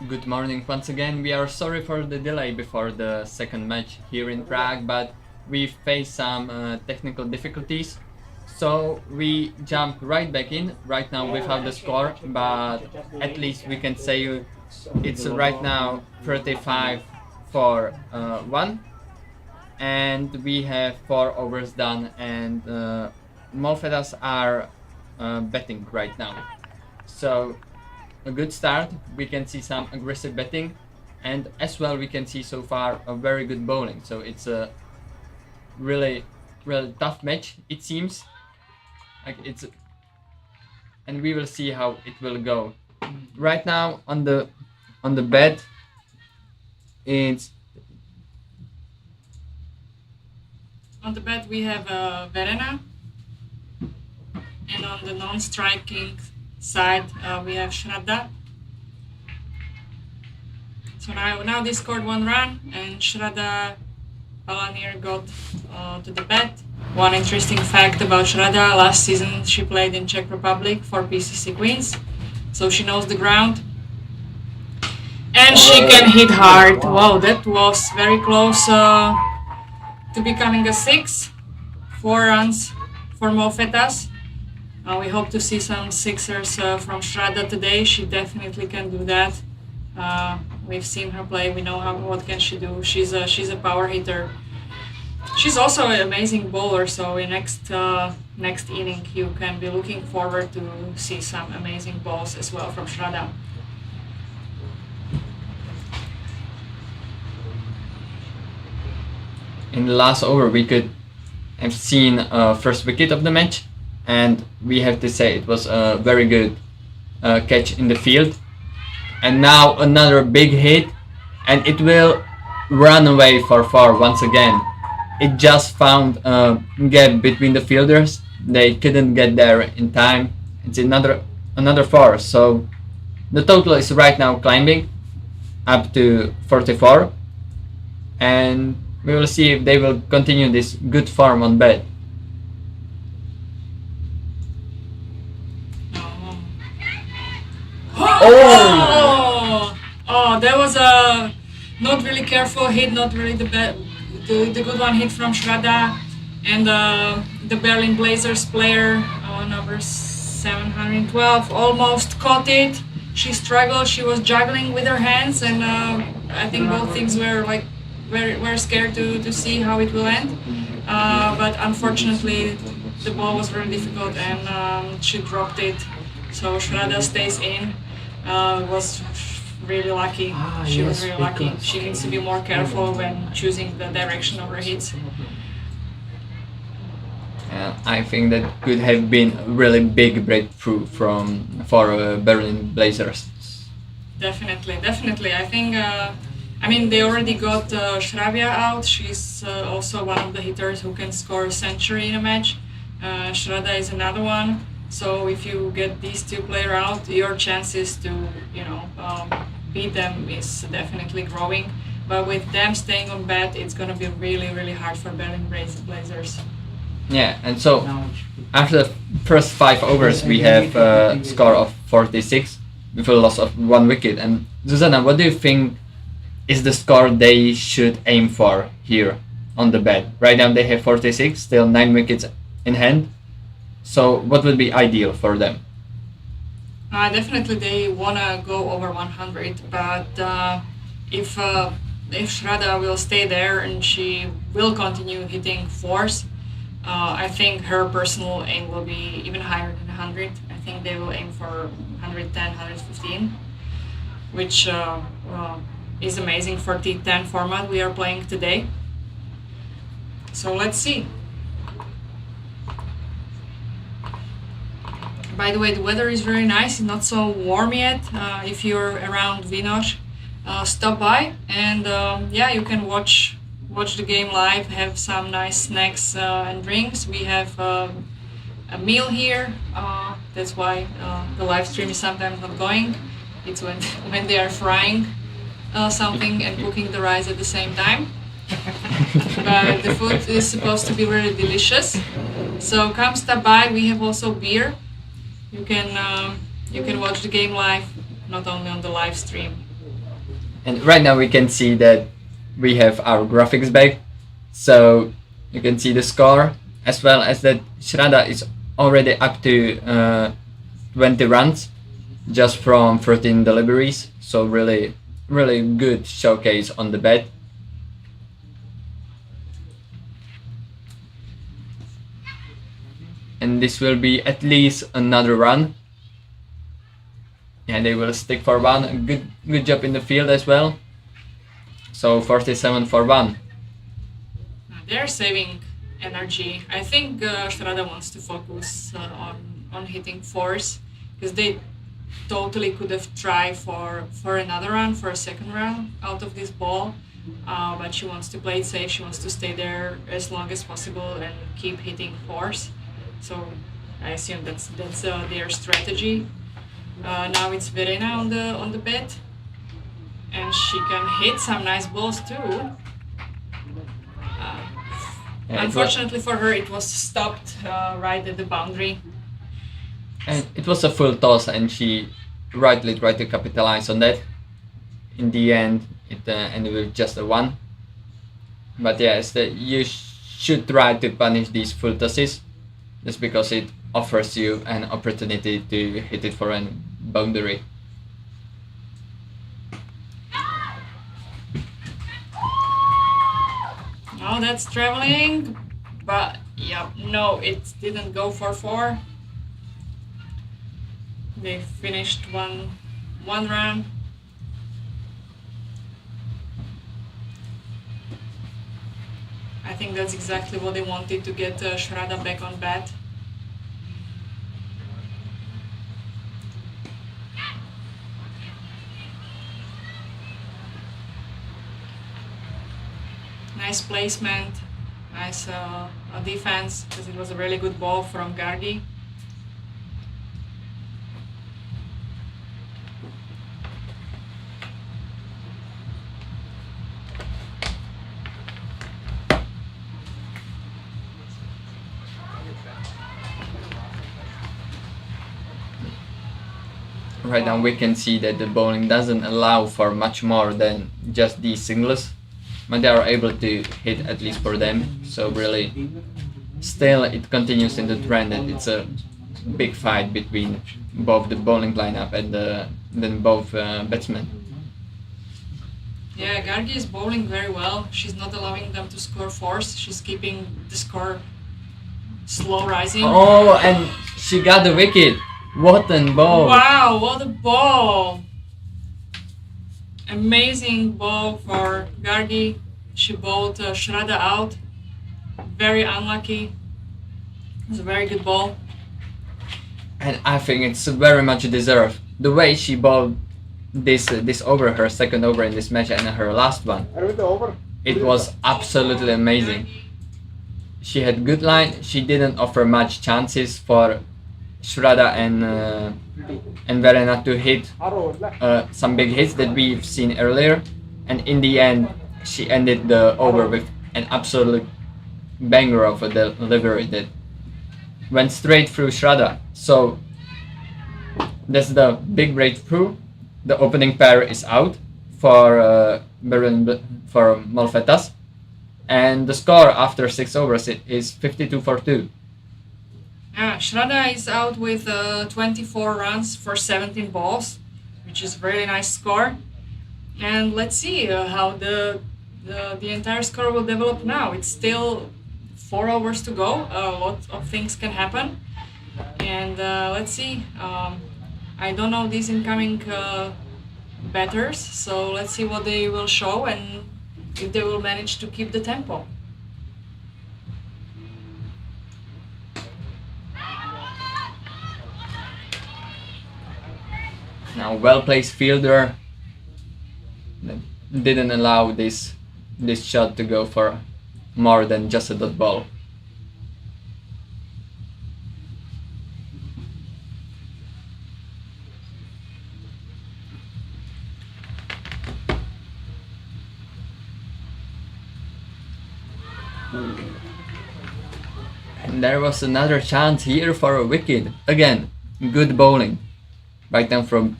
Good morning once again. We are sorry for the delay before the second match here in Prague, but we faced some technical difficulties. So we jump right back in, right now without the score, but at least we can say it's right now 35 for 1. And we have 4 overs done, and Malfetas are betting right now. So a good start. We can see some aggressive betting, and as well we can see so far a very good bowling. So it's a really tough match, it seems. And we will see how it will go. Right now on the bed, it's On the bed we have Verena, and on the non-striking side we have Shraddha. So now they scored 1 run, and Shraddha Palanir got to the bed. One interesting fact about Shraddha: last season she played in Czech Republic for PCC Queens, so she knows the ground. And she can hit hard. Wow, that was very close to becoming a 6. 4 runs for Malfetas. We hope to see some sixers from Shraddha today. She definitely can do that. We've seen her play. We know what can she do. She's a power hitter. She's also an amazing bowler. So in next inning, you can be looking forward to see some amazing balls as well from Shraddha. in the last over we could have seen first wicket of the match, and we have to say it was a very good catch in the field. And now another big hit, and it will run away for 4 once again. It just found a gap between the fielders. They couldn't get there in time. It's another 4. So the total is right now climbing up to 44, and we will see if they will continue this good form on bed. Oh, that was a not really careful hit, not really the good one hit from Shraddha, and the Berlin Blazers player, number 712, almost caught it. She struggled. She was juggling with her hands, and I think both things were like we're scared to see how it will end. But unfortunately, the ball was very difficult, and she dropped it. So Shraddha stays in. Was really lucky. She was really lucky. She needs to be more careful when choosing the direction of her hits. I think that could have been a really big breakthrough for Berlin Blazers. Definitely. I think. I mean, they already got Shravia out. She's also one of the hitters who can score a century in a match. Shraddha is another one. So if you get these 2 players out, your chances to beat them is definitely growing. But with them staying on bat, it's gonna be really hard for Berlin Blazers. Yeah, and so after the first 5 overs, we have a score of 46 with a loss of 1 wicket. And Zuzana, what do you think is the score they should aim for here on the bed? Right now they have 46, still 9 wickets in hand. So what would be ideal for them? Definitely they wanna go over 100, but if Shraddha will stay there and she will continue hitting 4s, I think her personal aim will be even higher than 100. I think they will aim for 110, 115, which is amazing for T10 format we are playing today. So let's see. By the way, the weather is very nice. It's not so warm yet. If you're around Vinoř, stop by, and yeah, you can watch the game live. Have some nice snacks and drinks. We have a meal here. That's why the live stream is sometimes not going. It's when they are frying something and cooking the rice at the same time. But the food is supposed to be very delicious. So come stop by. We have also beer. You can watch the game live, not only on the live stream. And right now we can see that we have our graphics back, so you can see the score as well as that Shraddha is already up to 20 runs just from 13 deliveries, so really good showcase on the bat. And this will be at least another run. Yeah, they will stick for one. Good job in the field as well. So 47 for 1. They're saving energy. I think Shraddha wants to focus on hitting fours, because they totally could have tried for another run, for a second run out of this ball, but she wants to play it safe. She wants to stay there as long as possible and keep hitting fours. So I assume that's their strategy. Now it's Verena on the bat, and she can hit some nice balls too. Unfortunately for her, it was stopped right at the boundary. And it was a full toss, and she rightly tried to capitalize on that. In the end, it ended with just a 1. But yes, you should try to punish these full tosses, just because it offers you an opportunity to hit it for a boundary. Oh, that's traveling, but yeah, no, it didn't go for 4. They finished one run. I think that's exactly what they wanted, to get Shraddha back on bat. Nice placement, nice defense, because it was a really good ball from Gargi. Right now we can see that the bowling doesn't allow for much more than just these singles, but they are able to hit at least for them. So really, still it continues in the trend that it's a big fight between both the bowling lineup and then both batsmen. Yeah, Gargi is bowling very well. She's not allowing them to score fours. She's keeping the score slow rising. Oh, and she got the wicket. What a ball! Wow, what a ball! Amazing ball for Gargi. She bowled Shraddha out. Very unlucky. It was a very good ball. And I think it's very much deserved. The way she bowled this over, her second over in this match, and her last one, it was absolutely amazing. She had good line. She didn't offer much chances for Shraddha and Verena to hit some big hits that we've seen earlier, and in the end she ended the over with an absolute banger of a delivery that went straight through Shraddha. So that's the big breakthrough. The opening pair is out for Malfetas, and the score after 6 overs is 52 for 2. Yeah, Shraddha is out with 24 runs for 17 balls, which is a really nice score. And let's see how the entire score will develop now. It's still 4 overs to go. A lot of things can happen. And let's see. I don't know these incoming batters, so let's see what they will show and if they will manage to keep the tempo. Now, well-placed fielder didn't allow this shot to go for more than just a dot ball. And there was another chance here for a wicket. Again, good bowling. Right down from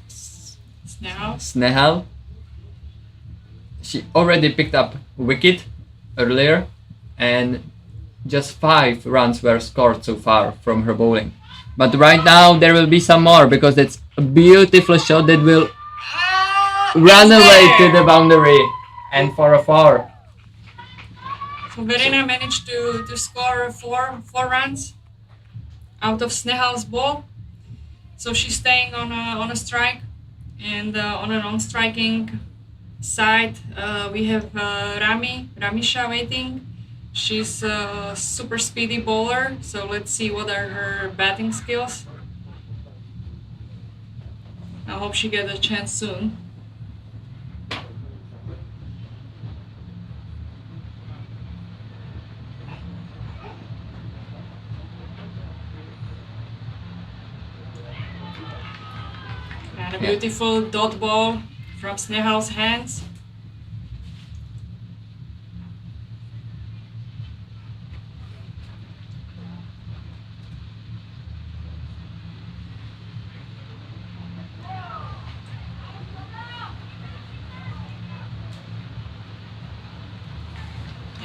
Now, Snehal. she already picked up wicket earlier, and just 5 runs were scored so far from her bowling. But right now there will be some more, because it's a beautiful shot that will run away to the boundary and for a 4. So Verena managed to score four runs out of Snehal's ball. So she's staying on a strike, and on a non-striking side we have Ramisha waiting. She's a super speedy bowler, so let's see what are her batting skills. I hope she gets a chance soon. And a beautiful dot ball from Snehal's hands.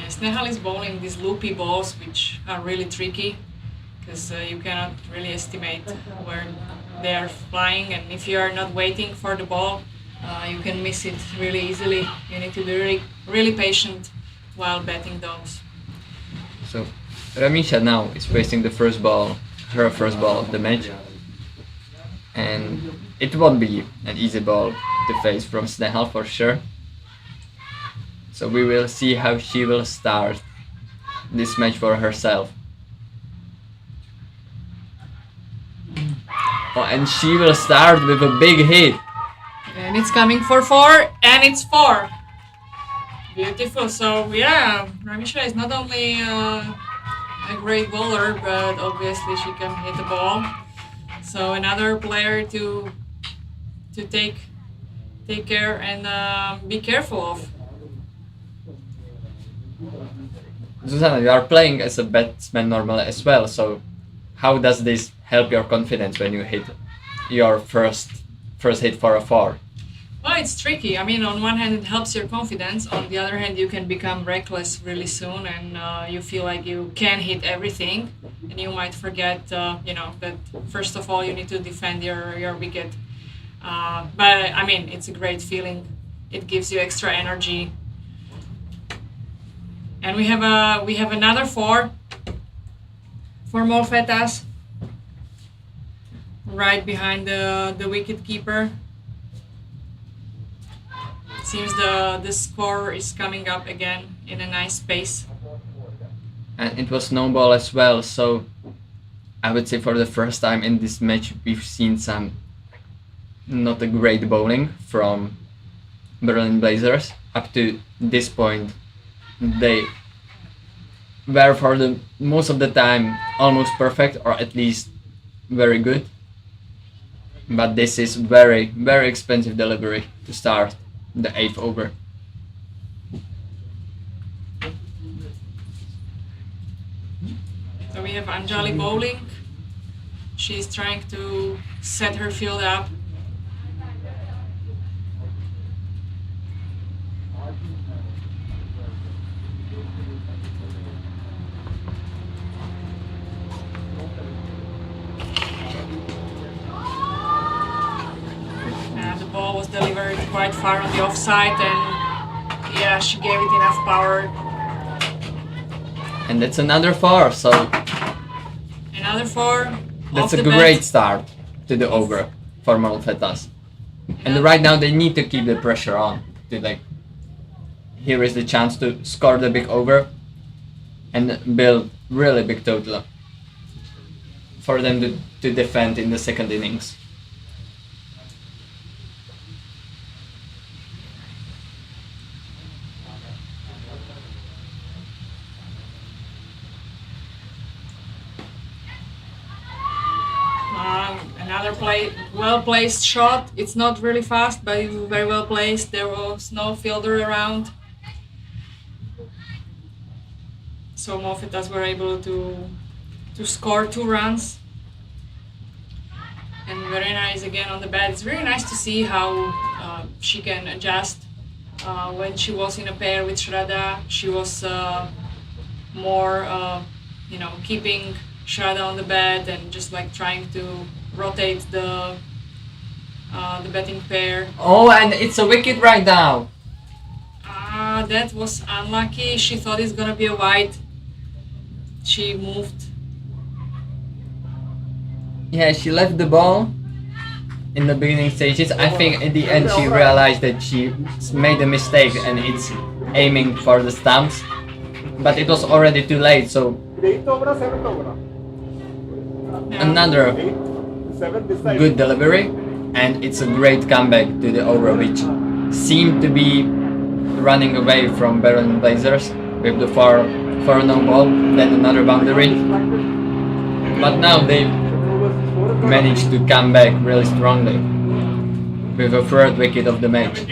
Snehal is bowling these loopy balls, which are really tricky because you cannot really estimate where they are flying, and if you are not waiting for the ball, you can miss it really easily. You need to be really patient while batting those. So Ramisha now is facing the first ball, her first ball of the match, and it won't be an easy ball to face from Snehal for sure. So we will see how she will start this match for herself. Oh, and she will start with a big hit. And it's coming for 4, and it's 4. Beautiful. So yeah, Ramisha is not only a great bowler, but obviously she can hit the ball. So another player to take care and be careful of. Zuzana, you are playing as a batsman normally as well, so how does this help your confidence when you hit your first hit for a 4? Well, it's tricky. I mean, on one hand it helps your confidence, on the other hand you can become reckless really soon, and you feel like you can hit everything, and you might forget that first of all you need to defend your wicket. But I mean, it's a great feeling. It gives you extra energy. And we have another 4 for Molfetas, right behind the wicket keeper. Seems the score is coming up again in a nice pace. And it was no ball as well, so I would say for the first time in this match we've seen some not a great bowling from Berlin Blazers. Up to this point they were for the most of the time almost perfect, or at least very good. But this is very, very expensive delivery to start the 8th over. So we have Anjali bowling. She's trying to set her field up. The ball was delivered quite far on the offside, and yeah, she gave it enough power. And that's another 4, so Another 4. that's a great start to the over for Molfetas. And right now they need to keep the pressure on. Here is the chance to score the big over and build really big total for them to defend in the second innings. Well-placed shot. It's not really fast, but it's very well placed. There was no fielder around, so Molfetas were able to score 2 runs. And Verena is again on the bat. It's really nice to see how she can adjust when she was in a pair with Shraddha, she was more, keeping Shraddha on the bed and just like trying to rotate the betting pair. Oh, and it's a wicket right now. That was unlucky. She thought it's gonna be a wide. She moved. Yeah, she left the ball in the beginning stages. I think in the end she realized that she made a mistake and it's aiming for the stumps. But it was already too late, so Eighth over or seventh over? another Seventh this side. good delivery, and it's a great comeback to the over, which seemed to be running away from Baron Blazers with the far no ball, then another boundary. But now they managed to come back really strongly with a third wicket of the match.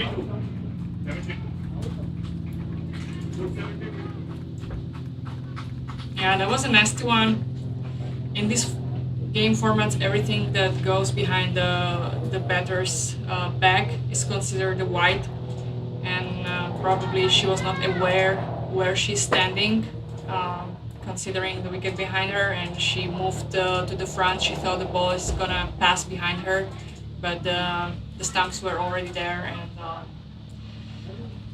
Yeah, that was a nasty one. In this game formats, everything that goes behind the batter's back is considered a wide, and probably she was not aware where she's standing, considering the wicket behind her, and she moved to the front. She thought the ball is gonna pass behind her, but the stumps were already there, and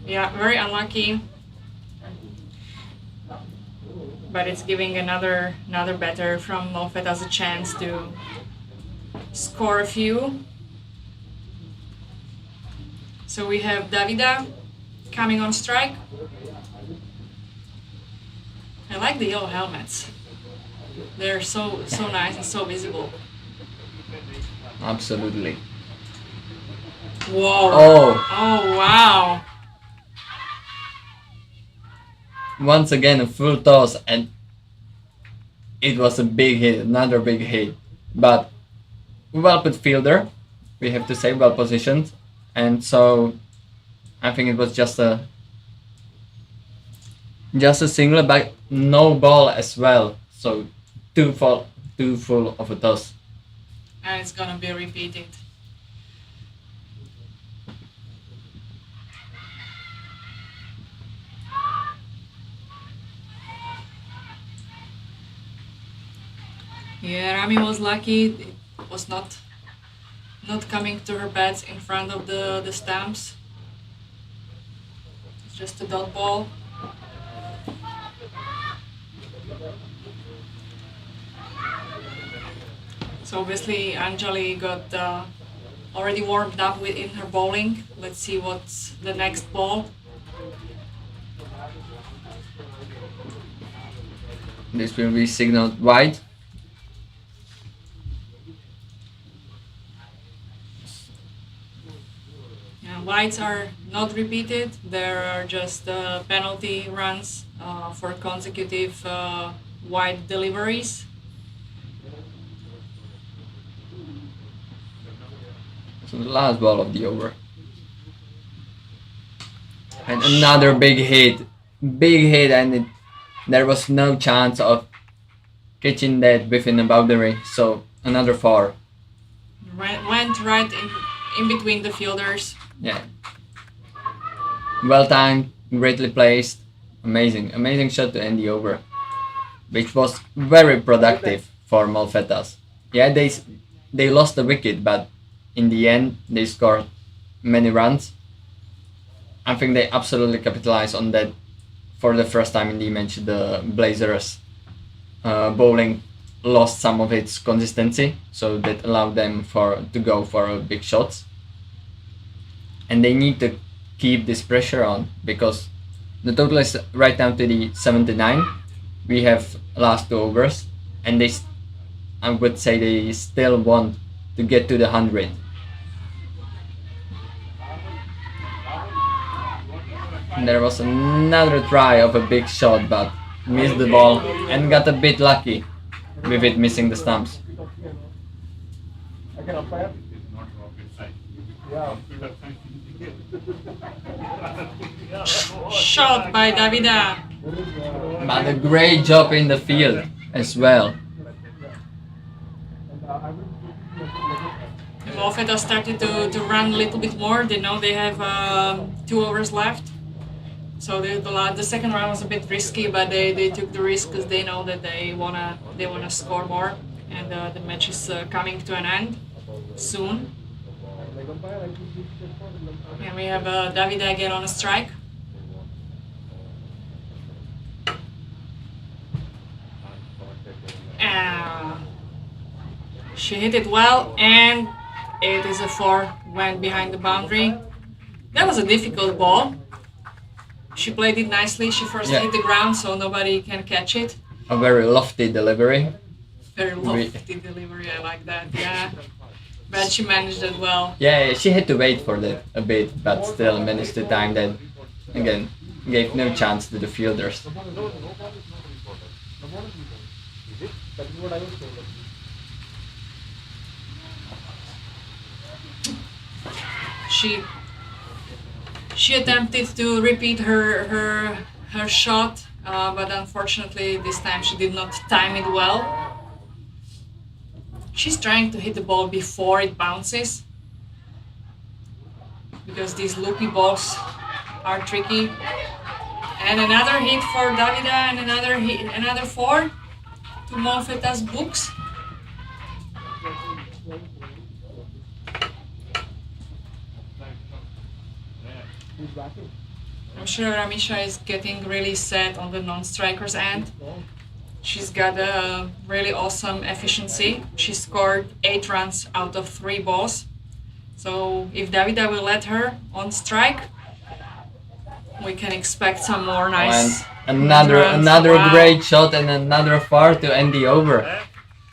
yeah, very unlucky. But it's giving another batter from Malfetas a chance to score a few. So we have Davida coming on strike. I like the yellow helmets. They're so nice and so visible. Absolutely. Whoa. Oh. Wow. Once again a full toss, and it was a big hit, another big hit. But well put fielder, we have to say, well positioned. And so I think it was just a single, but no ball as well. So too full of a toss. And it's gonna be repeated. Yeah, Rami was lucky. It was not coming to her bats in front of the stumps. It's just a dot ball. So obviously Anjali got already warmed up in her bowling. Let's see what's the next ball. This will be signaled wide. Wides are not repeated. There are just penalty runs for consecutive wide deliveries. So the last ball of the over. And another big hit, and there was no chance of catching that within the boundary. So another 4. Went right in between the fielders. Yeah. Well timed, greatly placed, amazing shot to end the over, which was very productive for Malfetas. Yeah, they lost the wicket, but in the end they scored many runs. I think they absolutely capitalized on that. For the first time in the match, the Blazers bowling lost some of its consistency, so that allowed them to go for big shots. And they need to keep this pressure on, because the total is right down to the 79. We have last 2 overs, and I would say they still want to get to the 100. And there was another try of a big shot, but missed the ball and got a bit lucky with it missing the stumps. I can umpire. Yeah. Shot by Davida. But a great job in the field as well. Molfetta started to run a little bit more. They know they have 2 overs left. So the second round was a bit risky, but they took the risk because they know that they wanna score more, and the match is coming to an end soon. And we have Davida again on a strike. She hit it well, and it is a 4, went behind the boundary. That was a difficult ball. She played it nicely. She first hit the ground, so nobody can catch it. A very lofty delivery. Very lofty delivery, I like that, yeah. But she managed it well. Yeah, she had to wait for that a bit, but still managed to time that. Again, gave no chance to the fielders. She attempted to repeat her shot, but unfortunately this time she did not time it well. She's trying to hit the ball before it bounces, because these loopy balls are tricky. And another hit for Davida, and another 4 to Molfetta's books. I'm sure Ramisha is getting really sad on the non-striker's end. She's got a really awesome efficiency. She scored 8 runs out of 3 balls. So if Davida will let her on strike, we can expect some more nice. And another runs. Wow. great shot and another 4 to end the over.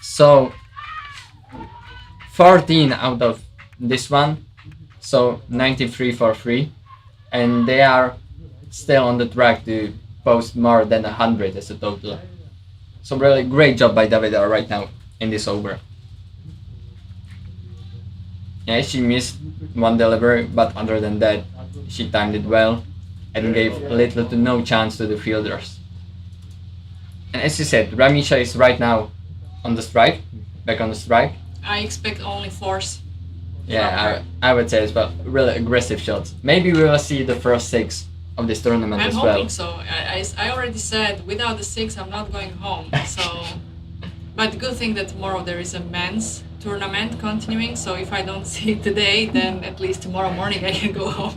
So 14 out of this one. So 93 for 3. And they are still on the track to post more than 100 as a total. So really great job by Davida right now in this over. Yeah, she missed 1 delivery, but other than that, she timed it well and gave little to no chance to the fielders. And as you said, Ramisha is right now on the strike, back on the strike. I expect only 4s. Yeah, I would say as well. Really aggressive shots. Maybe we will see the first 6 of this tournament I'm as well. hoping so. I already said without the 6 I'm not going home. So, but the good thing that tomorrow there is a men's tournament continuing. So if I don't see it today, then at least tomorrow morning I can go home.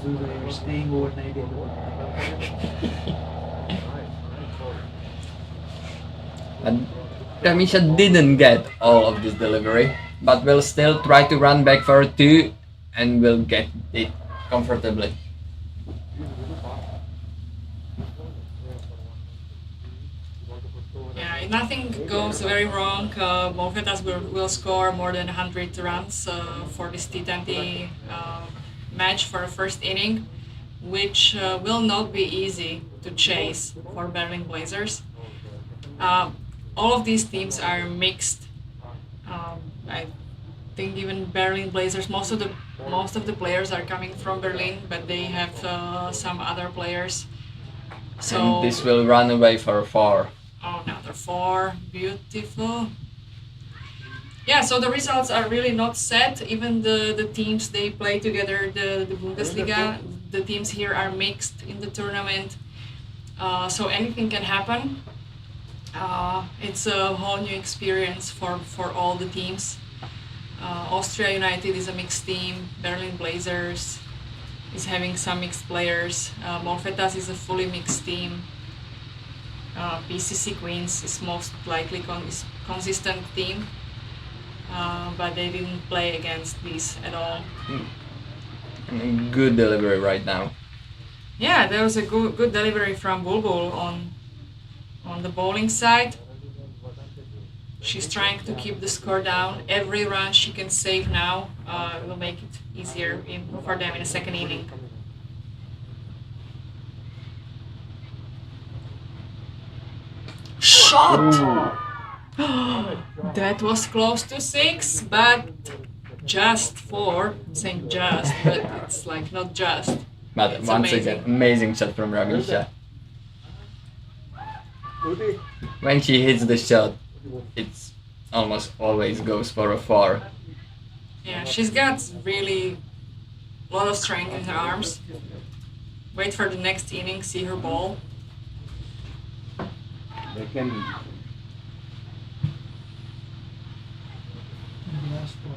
We're staying overnight in And Ramisha didn't get all of this delivery, but will still try to run back for 2 and will get it comfortably. Yeah, if nothing goes very wrong, Molfettas will score more than 100 runs for this T20 match for the first inning, which will not be easy to chase for Berlin Blazers. All of these teams are mixed. I think even Berlin Blazers, most of the players are coming from Berlin, but they have some other players. So And this will run away for 4. oh, another 4, beautiful. Yeah, so the results are really not set. Even the teams they play together, the Bundesliga, the teams here are mixed in the tournament. So anything can happen. It's a whole new experience for all the teams. Austria United is a mixed team. Berlin Blazers is having some mixed players. Molfettas is a fully mixed team. PCC Queens is most likely consistent team, but they didn't play against these at all. And good delivery right now. Yeah, there was a good delivery from Bulbul on the bowling side. She's trying to keep the score down. Every run she can save now will make it easier for them in the second inning. Shot! That was close to 6, but just 4. I'm saying just, but it's like not just. But It's once amazing. again, amazing shot from Ramisha. When she hits the shot, it's almost always goes for a 4. Yeah, she's got really a lot of strength in her arms. Wait for the next inning, see her ball. They can. Last one.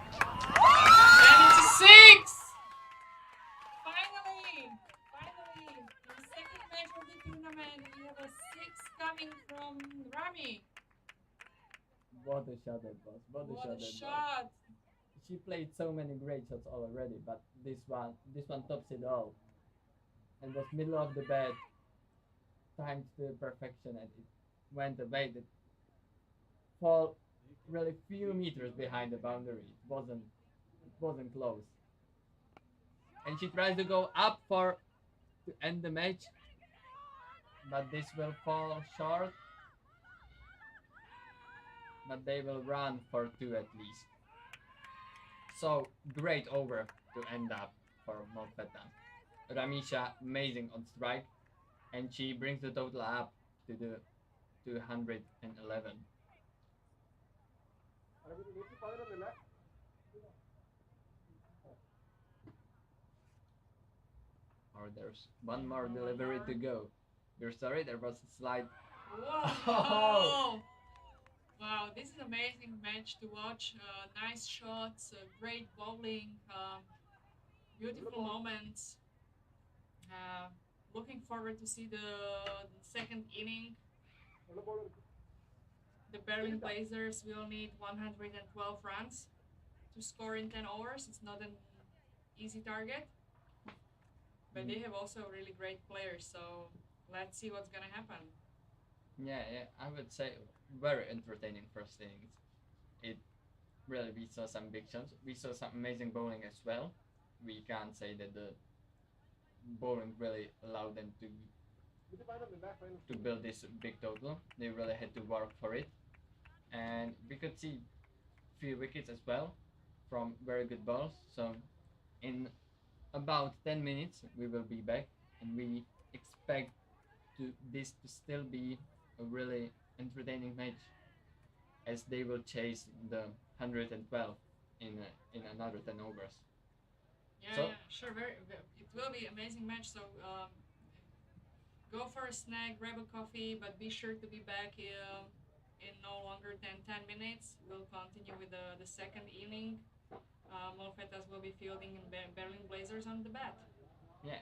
And it's a 6! Finally! Finally! In the second match of the tournament, we have a 6 coming from Rami. What a shot that was. What a What shot a that was. shot! She played so many great shots already, but this one tops it all. And was middle of the bat, timed to perfection, and it went away. The fall really few meters behind the boundary. It wasn't close. And she tries to go up for to end the match, but this will fall short. But they will run for 2 at least. So great over to end up for Molfetta. Ramisha amazing on strike, and she brings the total up to the 211. Or there's one more delivery to go. You're sorry, there was a slide. Whoa! Wow, this is an amazing match to watch. Nice shots, great bowling, beautiful moments. Looking forward to see the second inning. The Berlin Blazers will need 112 runs to score in 10 overs. It's not an easy target, but they have also really great players. So let's see what's gonna happen. Yeah, I would say very entertaining first innings. It really, we saw some big shots. We saw some amazing bowling as well. We can't say that the bowling really allowed them to build this big total. They really had to work for it, and we could see few wickets as well from very good balls. So in about 10 minutes we will be back, and we expect this to still be a really entertaining match, as they will chase the 112 in another 10 overs. Yeah, So- yeah, sure. It will be amazing match. So go for a snack, grab a coffee, but be sure to be back in no longer than 10 minutes. We'll continue with the second inning. Molfetas will be fielding in Berlin Blazers on the bat. Yeah.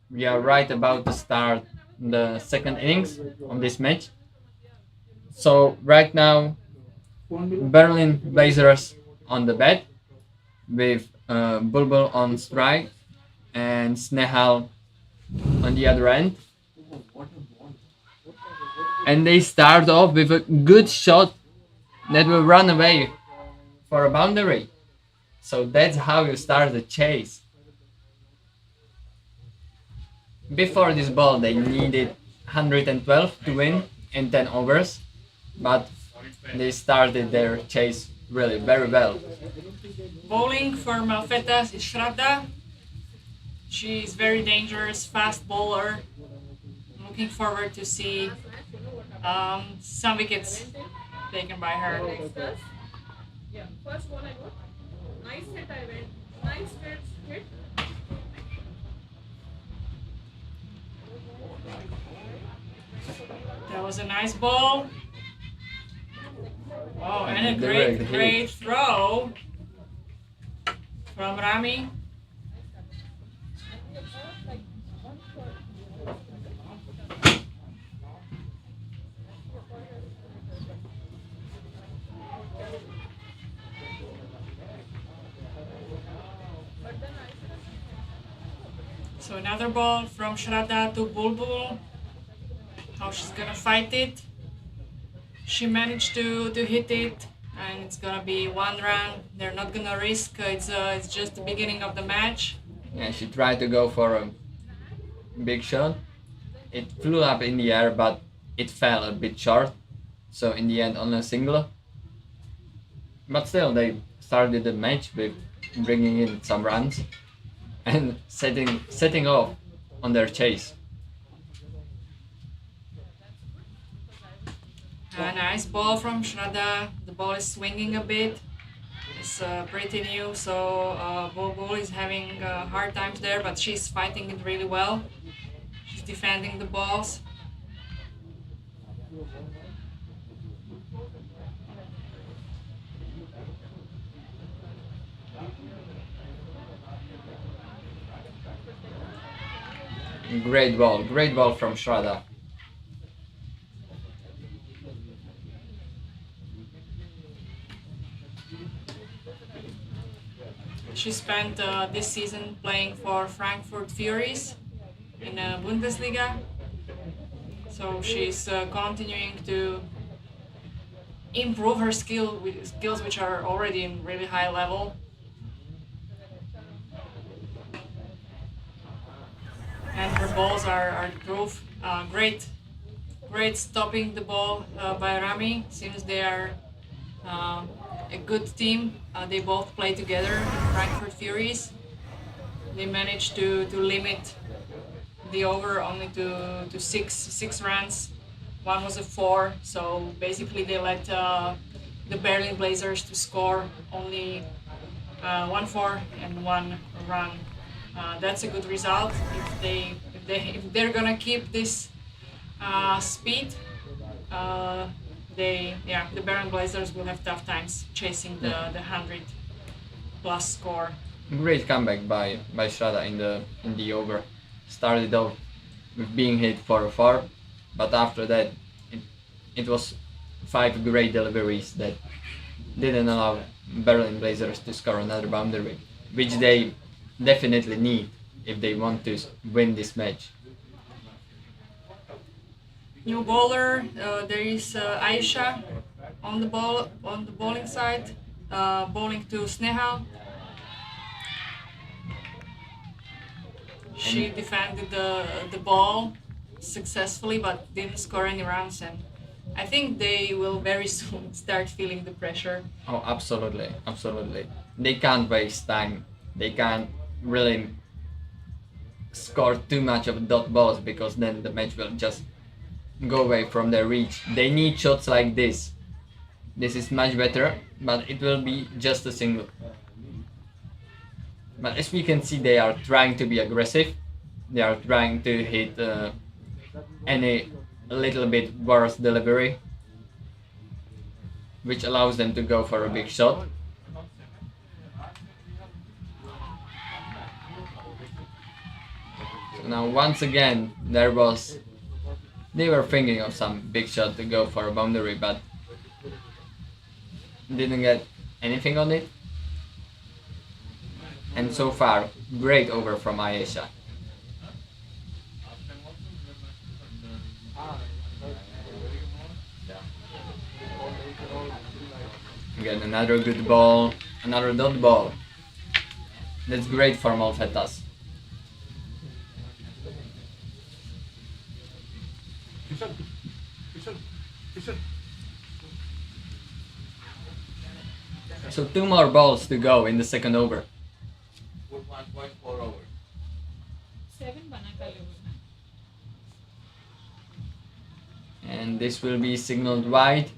we are right about to start the second innings of this match. So right now, Berlin Blazers on the bat with Bulbul on strike and Snehal on the other end. And they start off with a good shot that will run away for a boundary. So that's how you start the chase. Before this ball, they needed 112 to win in 10 overs, but they started their chase really very well. Bowling for Malfetas is Shraddha. She is very dangerous, fast bowler. I'm looking forward to see some wickets taken by her. Yeah, first ball I got. Nice hit I went. Nice hit. That was a nice ball. Oh, and a Direct hit. great throw from Rami. So another ball from Shraddha to Bulbul. How she's gonna fight it. She managed to hit it, and it's gonna be 1 run. They're not gonna risk. It's just the beginning of the match. Yeah, she tried to go for a big shot. It flew up in the air, but it fell a bit short. So in the end, only a single. But still, they started the match with bringing in some runs and setting off on their chase. A nice ball from Shraddha. The ball is swinging a bit. It's pretty new, so Bulbul is having hard times there, but she's fighting it really well. She's defending the balls. Great ball from Shraddha. She spent this season playing for Frankfurt Furies in Bundesliga. So she's continuing to improve her skills which are already in really high level. And her balls are proof. Great stopping the ball by Rami. Seems they are a good team. They both play together in Frankfurt Furies. They managed to limit the over only to six runs. One was a 4, so basically they let the Berlin Blazers to score only 1 4 and 1 run. That's a good result. If they're gonna keep this speed, the Berlin Blazers will have tough times chasing the 100+ score. Great comeback by Shraddha in the over. Started off with being hit for a 4, but after that it was 5 great deliveries that didn't allow Berlin Blazers to score another boundary, which they definitely need if they want to win this match. New bowler, there is Aisha on the bowling side, bowling to Snehal. She defended the ball successfully but didn't score any runs, and I think they will very soon start feeling the pressure. Oh, absolutely. They can't waste time. They can't really score too much of dot balls because then the match will just go away from their reach. They need shots like this. This is much better, but it will be just a single. But as we can see, they are trying to be aggressive. They are trying to hit any little bit worse delivery, which allows them to go for a big shot. So now once again they were thinking of some big shot to go for a boundary, but didn't get anything on it. And so far, great over from Ayesha. Again, another good ball, another dot ball. That's great for Malfetas. So 2 more balls to go in the second over. 1.4 over. 7 bana kali over. And this will be signaled wide.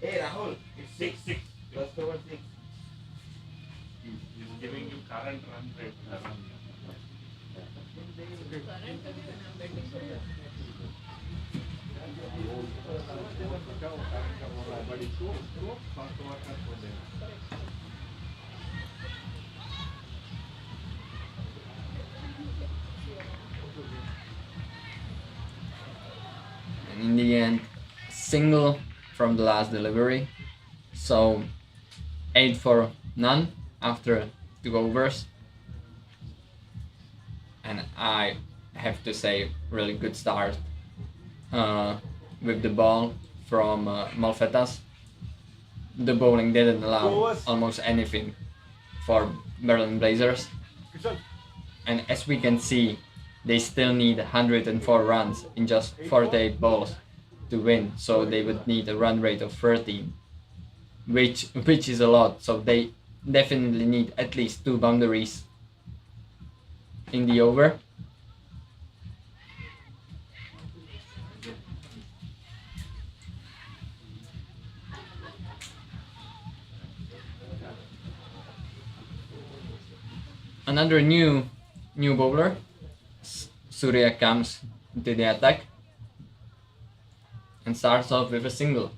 Hey Rahul, it's 6-6. First over 6. He's giving you current run rate. And in the end, single from the last delivery. So 8 for none after 2 overs. And I have to say, really good start with the ball from Malfetas. The bowling didn't allow almost anything for Berlin Blazers. And as we can see, they still need 104 runs in just 48 balls to win, so they would need a run rate of 13, which is a lot. So they definitely need at least 2 boundaries in the over. Another new bowler, Surya, comes into the attack and starts off with a single.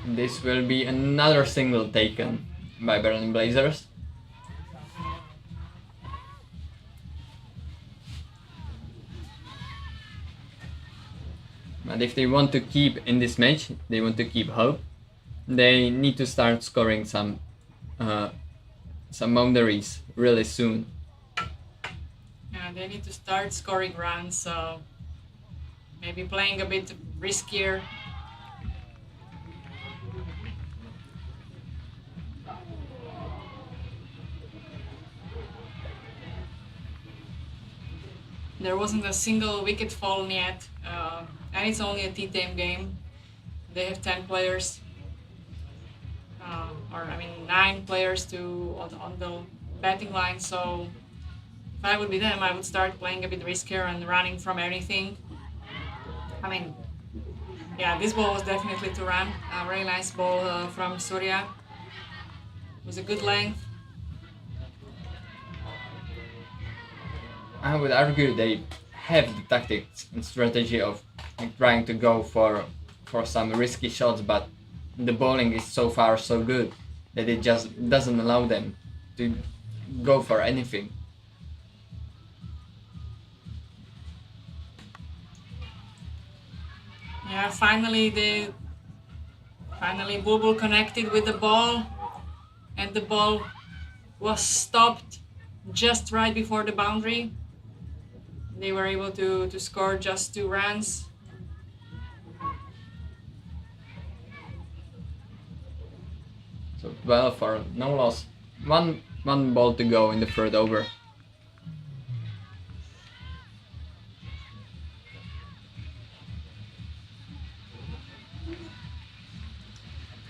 This will be another single taken by Berlin Blazers. But if they want to keep in this match, they want to keep hope, they need to start scoring some boundaries really soon. Yeah, they need to start scoring runs, so maybe playing a bit riskier. There wasn't a single wicket fallen yet, and it's only a T-Time game. They have 10 players, 9 players on the batting line. So if I would be them, I would start playing a bit riskier and running from anything. Yeah, this ball was definitely to run. A very nice ball from Surya. It was a good length. I would argue they have the tactics and strategy of trying to go for some risky shots, but the bowling is so far so good that it just doesn't allow them to go for anything. Yeah, finally Bulbul connected with the ball, and the ball was stopped just right before the boundary. They were able to score just 2 runs. So 12 for no loss. One ball to go in the third over.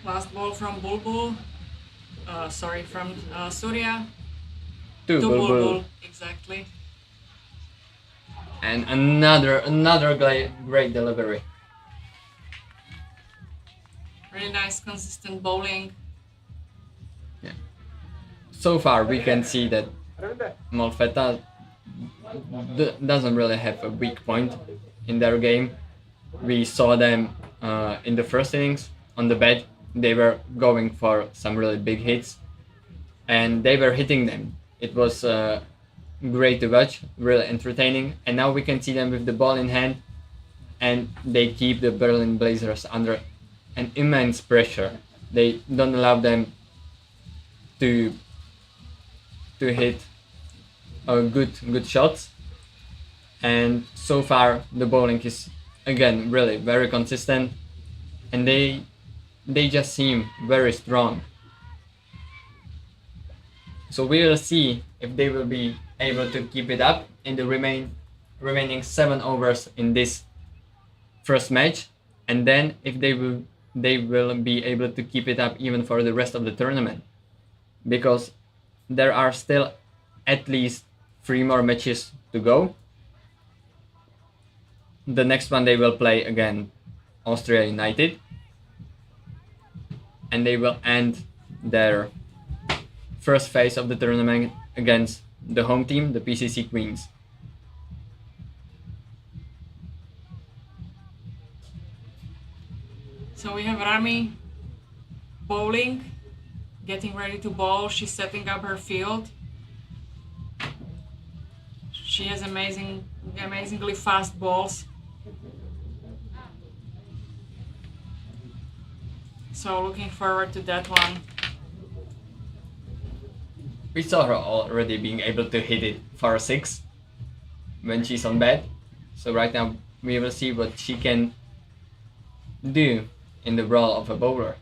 Last ball from Bulbul. From Surya. To Bulbul. Exactly. And another great delivery. Really nice, consistent bowling. So far, we can see that Molfetta doesn't really have a weak point in their game. We saw them in the first innings on the bat. They were going for some really big hits, and they were hitting them. It was great to watch, really entertaining. And now we can see them with the ball in hand, and they keep the Berlin Blazers under an immense pressure. They don't allow them to hit good shots. And so far the bowling is again really very consistent, and they just seem very strong. So we will see if they will be able to keep it up in the remaining 7 overs in this first match, and then if they will be able to keep it up even for the rest of the tournament, because there are still at least 3 more matches to go. The next one they will play again Austria United, and they will end their first phase of the tournament against the home team, the PCC Queens. So we have Rami bowling, getting ready to bowl. She's setting up her field. She has amazingly fast balls. So looking forward to that one. We saw her already being able to hit it for a 6 when she's on bat. So right now we will see what she can do in the role of a bowler.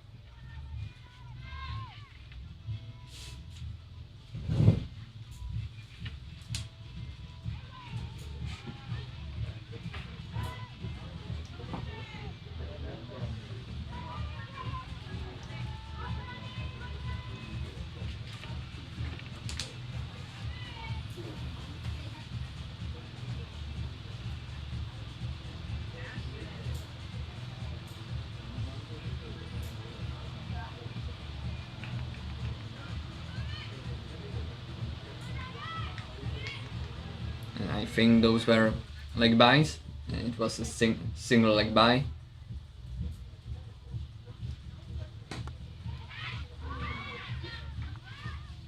I think those were leg buys. It was a single leg buy.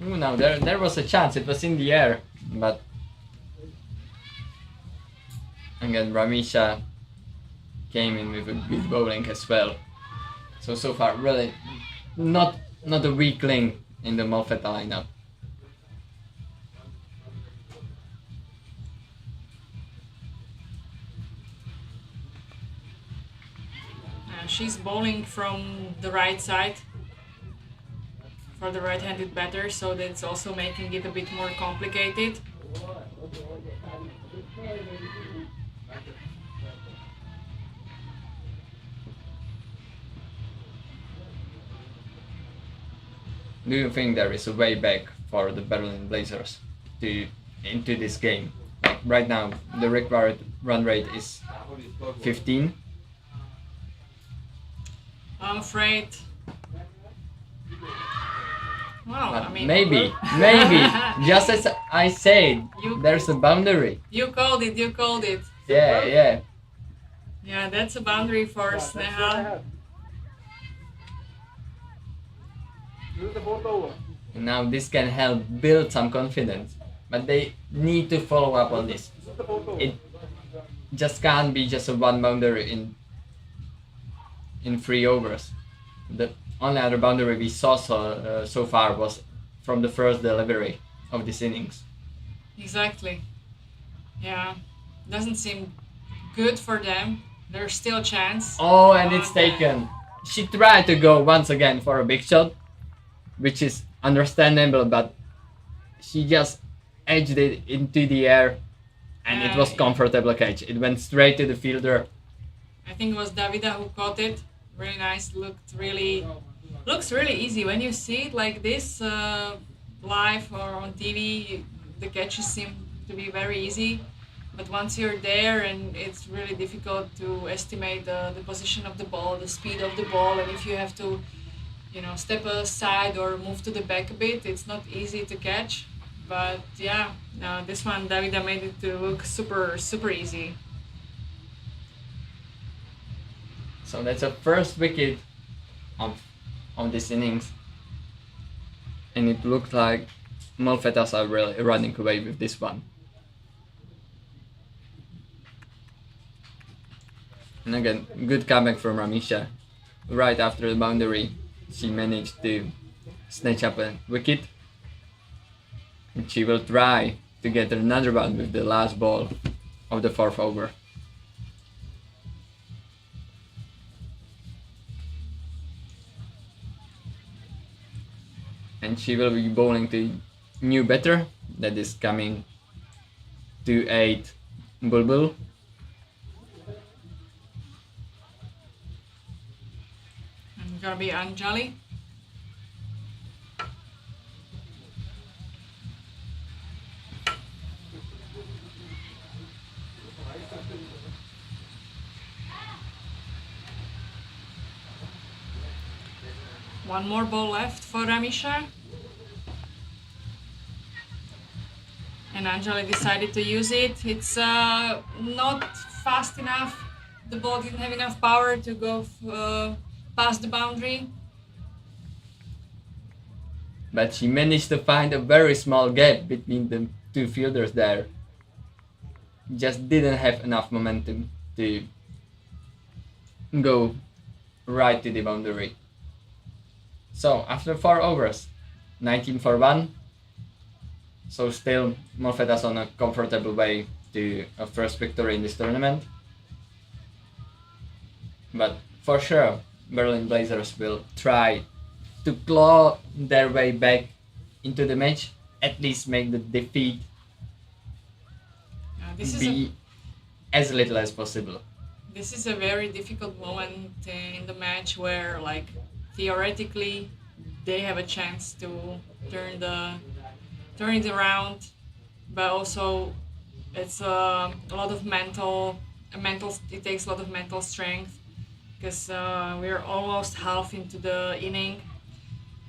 Ooh, now there was a chance. It was in the air, but again Ramisha came in with a good bowling as well. So far really not a weak link in the Molfetta lineup. She's bowling from the right side for the right-handed batter, so that's also making it a bit more complicated. Do you think there is a way back for the Berlin Blazers into this game? Like right now, the required run rate is 15. I'm afraid. Well, But I mean, maybe, just as I said, there's a boundary. You called it. Yeah. Yeah, that's a boundary for Sneha. And now this can help build some confidence, but they need to follow up on this. It just can't be just a one boundary in 3 overs. The only other boundary we saw so far was from the first delivery of this innings. Exactly. Yeah, doesn't seem good for them. There's still a chance. Oh, and it's taken. She tried to go once again for a big shot, which is understandable, but she just edged it into the air, and it was comfortable catch. It went straight to the fielder. I think it was Davida who caught it. Really nice. Looks really easy when you see it like this live or on TV. The catches seem to be very easy. but once you're there, and it's really difficult to estimate the position of the ball, the speed of the ball, and if you have to, step aside or move to the back a bit, it's not easy to catch. But yeah, this one Davida made it to look super, super easy. So that's a first wicket of this innings, and it looked like Malfetas are really running away with this one. And again, good comeback from Ramisha. Right after the boundary, she managed to snatch up a wicket, and she will try to get another one with the last ball of the 4th over. And she will be bowling to new batter that is coming to 8 Bulbul. And gonna be Anjali. One more ball left for Ramisha. And Anjali decided to use it. It's not fast enough. The ball didn't have enough power to go past the boundary. But she managed to find a very small gap between the two fielders there. Just didn't have enough momentum to go right to the boundary. So after 4 overs, 19 for 1. So still Malfetas on a comfortable way to a first victory in this tournament. But for sure, Berlin Blazers will try to claw their way back into the match, at least make the defeat be as little as possible. This is a very difficult moment in the match where, like, theoretically they have a chance to turn it around, but also it's a lot of mental. It takes a lot of mental strength, because we're almost half into the inning,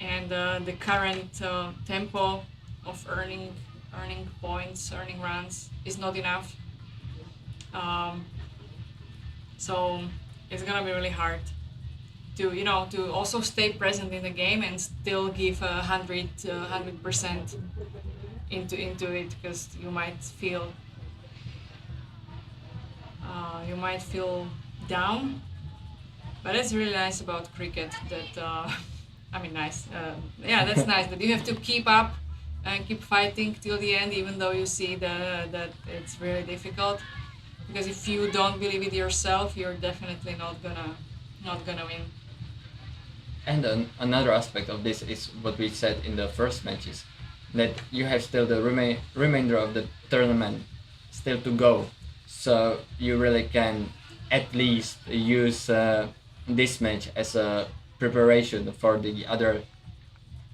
and the current tempo of earning points, earning runs is not enough. So it's gonna be really hard to also stay present in the game and still give 100% into it, because you might feel down. But it's really nice about cricket that nice. That's nice that you have to keep up and keep fighting till the end, even though you see that it's really difficult. Because if you don't believe it yourself, you're definitely not gonna win. And another aspect of this is what we said in the first matches, that you have still the remainder of the tournament still to go. So you really can at least use this match as a preparation for the other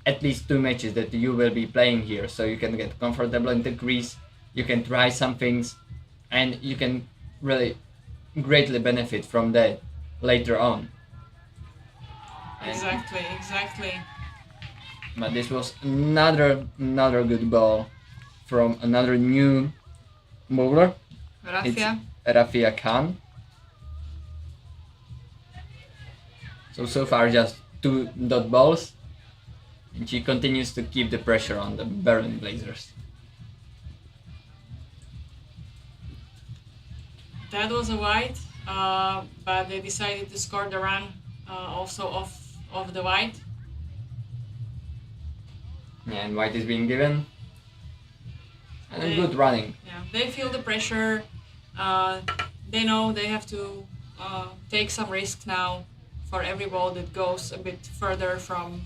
at least 2 matches that you will be playing here. So you can get comfortable in the crease, you can try some things, and you can really greatly benefit from that later on. Exactly. But this was another good ball from another new bowler. Rafia. It's Rafia Khan. So far just 2 dot balls, and she continues to keep the pressure on the Berlin Blazers. That was a wide, but they decided to score the run also off the wide. Yeah, and white is being given. And good running. Yeah, they feel the pressure. They know they have to take some risk now for every ball that goes a bit further from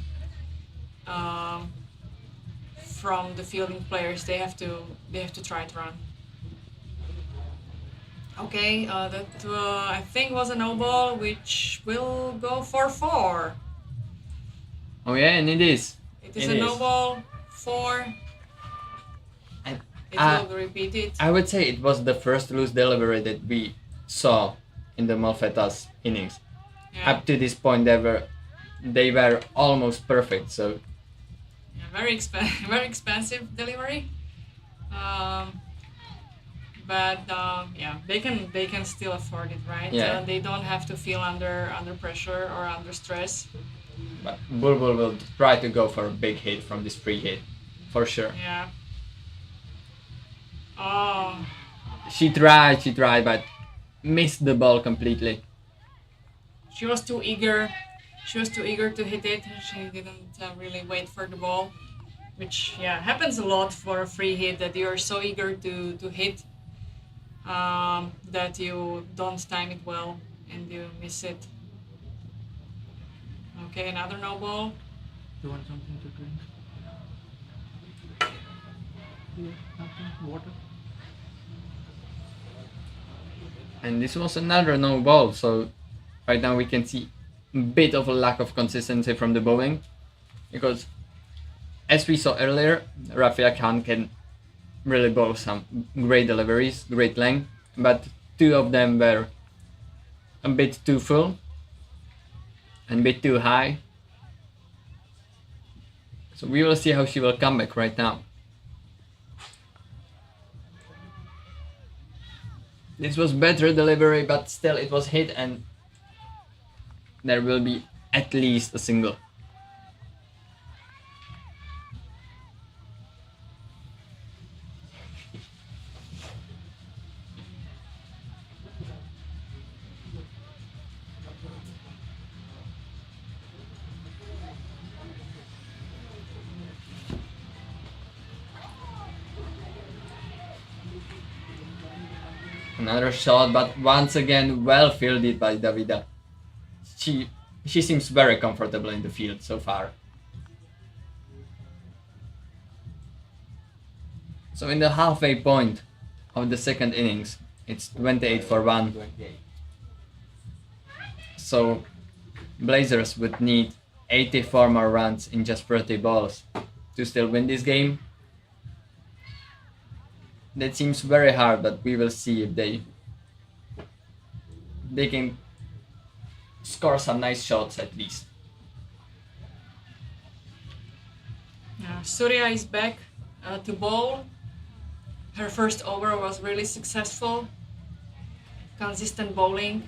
the fielding players. They have to try to run. Okay, that I think was a no ball, which will go for 4. Oh yeah, and it is. It is a no ball, 4. And it will be repeated. I would say it was the first loose delivery that we saw in the Malfetas innings. Yeah. Up to this point, they were almost perfect. So Yeah, very very expensive delivery. But yeah, they can still afford it, right? Yeah. They don't have to feel under pressure or under stress. but Bulbul will try to go for a big hit from this free hit, for sure. Yeah. Oh, She tried, but missed the ball completely. she was too eager. She was too eager to hit it. She didn't really wait for the ball, which yeah happens a lot for a free hit, that you're so eager to hit that you don't time it well and you miss it. Okay, another no ball. You want something to drink? Yeah, nothing. Water. And this was another no ball. So right now we can see a bit of a lack of consistency from the bowling, because as we saw earlier, Rafiq Khan can really bowl some great deliveries, great length, but two of them were a bit too full and a bit too high. So we will see how she will come back right now. This was better delivery, but still it was hit, and there will be at least a single. Another shot, but once again well fielded by Davida. She seems very comfortable in the field so far. So in the halfway point of the second innings, it's 28 for 1. So Blazers would need 84 more runs in just 30 balls to still win this game. That seems very hard, but we will see if they can score some nice shots at least. Surya is back to bowl. Her first over was really successful. Consistent bowling.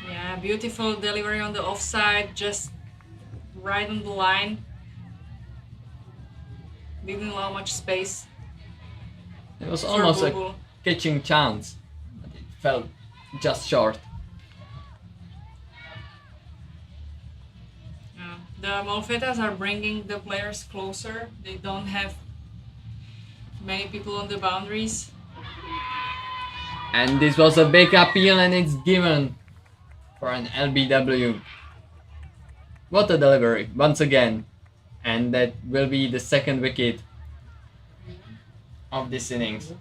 Yeah, beautiful delivery on the offside, just right on the line. Didn't allow much space. It was for almost a Bulbul. catching chance, but it fell just short. The Malfetas are bringing the players closer. They don't have many people on the boundaries. And this was a big appeal, and it's given for an LBW. What a delivery, once again. And that will be the second wicket of this innings.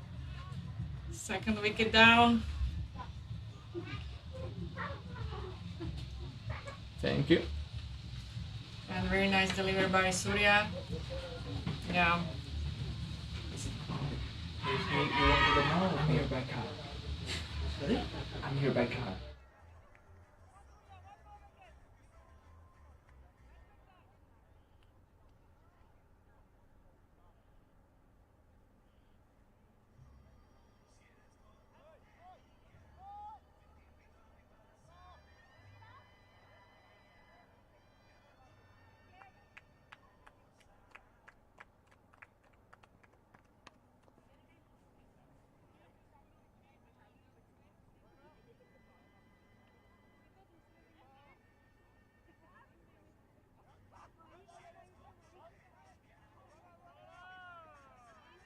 Second wicket down. Thank you. And very nice delivery by Surya. Yeah. You want to go now? I'm here by car. Sorry? I'm here by car.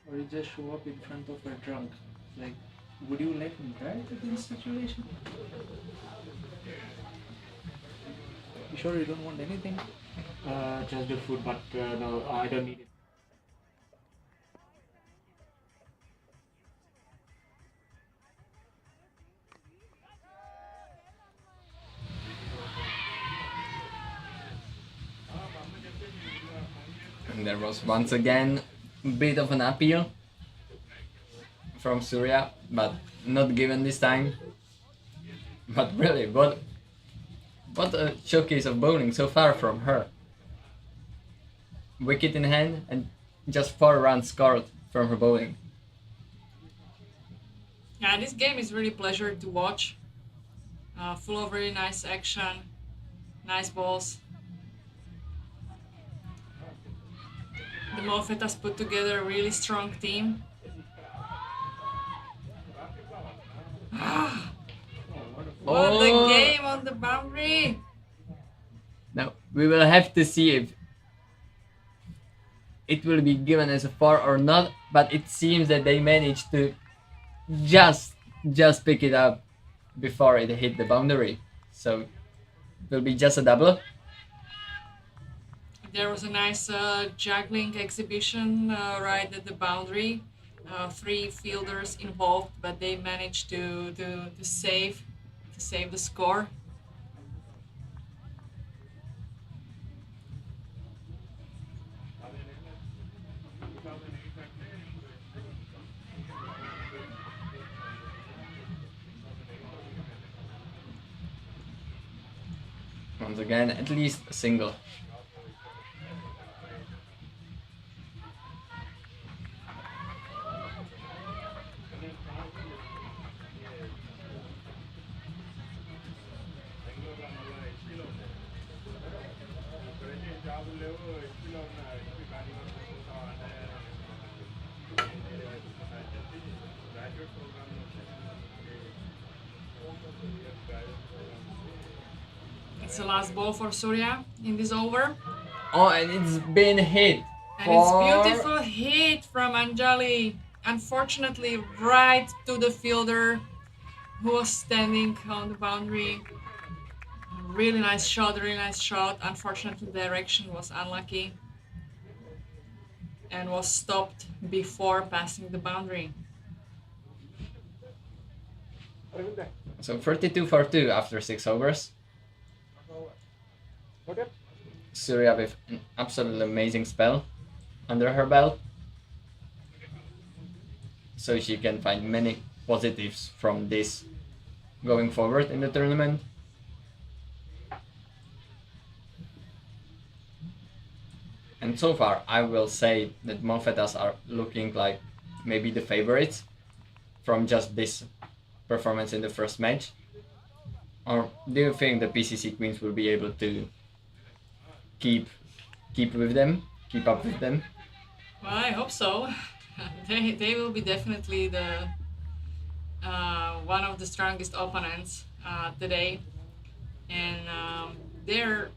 Or you just show up in front of a drunk. Like, would you let him drive in this situation? You sure you don't want anything? Just the food, but no, I don't need it. there was once again a bit of an appeal from Surya, but not given this time. But really, what a showcase of bowling so far from her. Wicket in hand and just 4 runs scored from her bowling. Yeah, this game is really pleasure to watch. Full of really nice action, nice balls. The Molfettas put together a really strong team. What a game on the boundary! Now we will have to see if it will be given as a 4 or not, but it seems that they managed to just pick it up before it hit the boundary. So it will be just a double. There was a nice juggling exhibition right at the boundary. 3 fielders involved, but they managed to save the score. Once again, at least a single. It's the last ball for Surya in this over. Oh, and it's been hit. And it's beautiful hit from Anjali. Unfortunately, right to the fielder who was standing on the boundary. Really nice shot, really nice shot. Unfortunately, the direction was unlucky and was stopped before passing the boundary. So 32 for 2 after 6 overs. Surya with an absolutely amazing spell under her belt. So she can find many positives from this going forward in the tournament. And so far, I will say that Molfettas are looking like maybe the favorites from just this performance in the first match. Or do you think the PCC Queens will be able to keep up with them? Well, I hope so. They will be definitely the one of the strongest opponents today, and there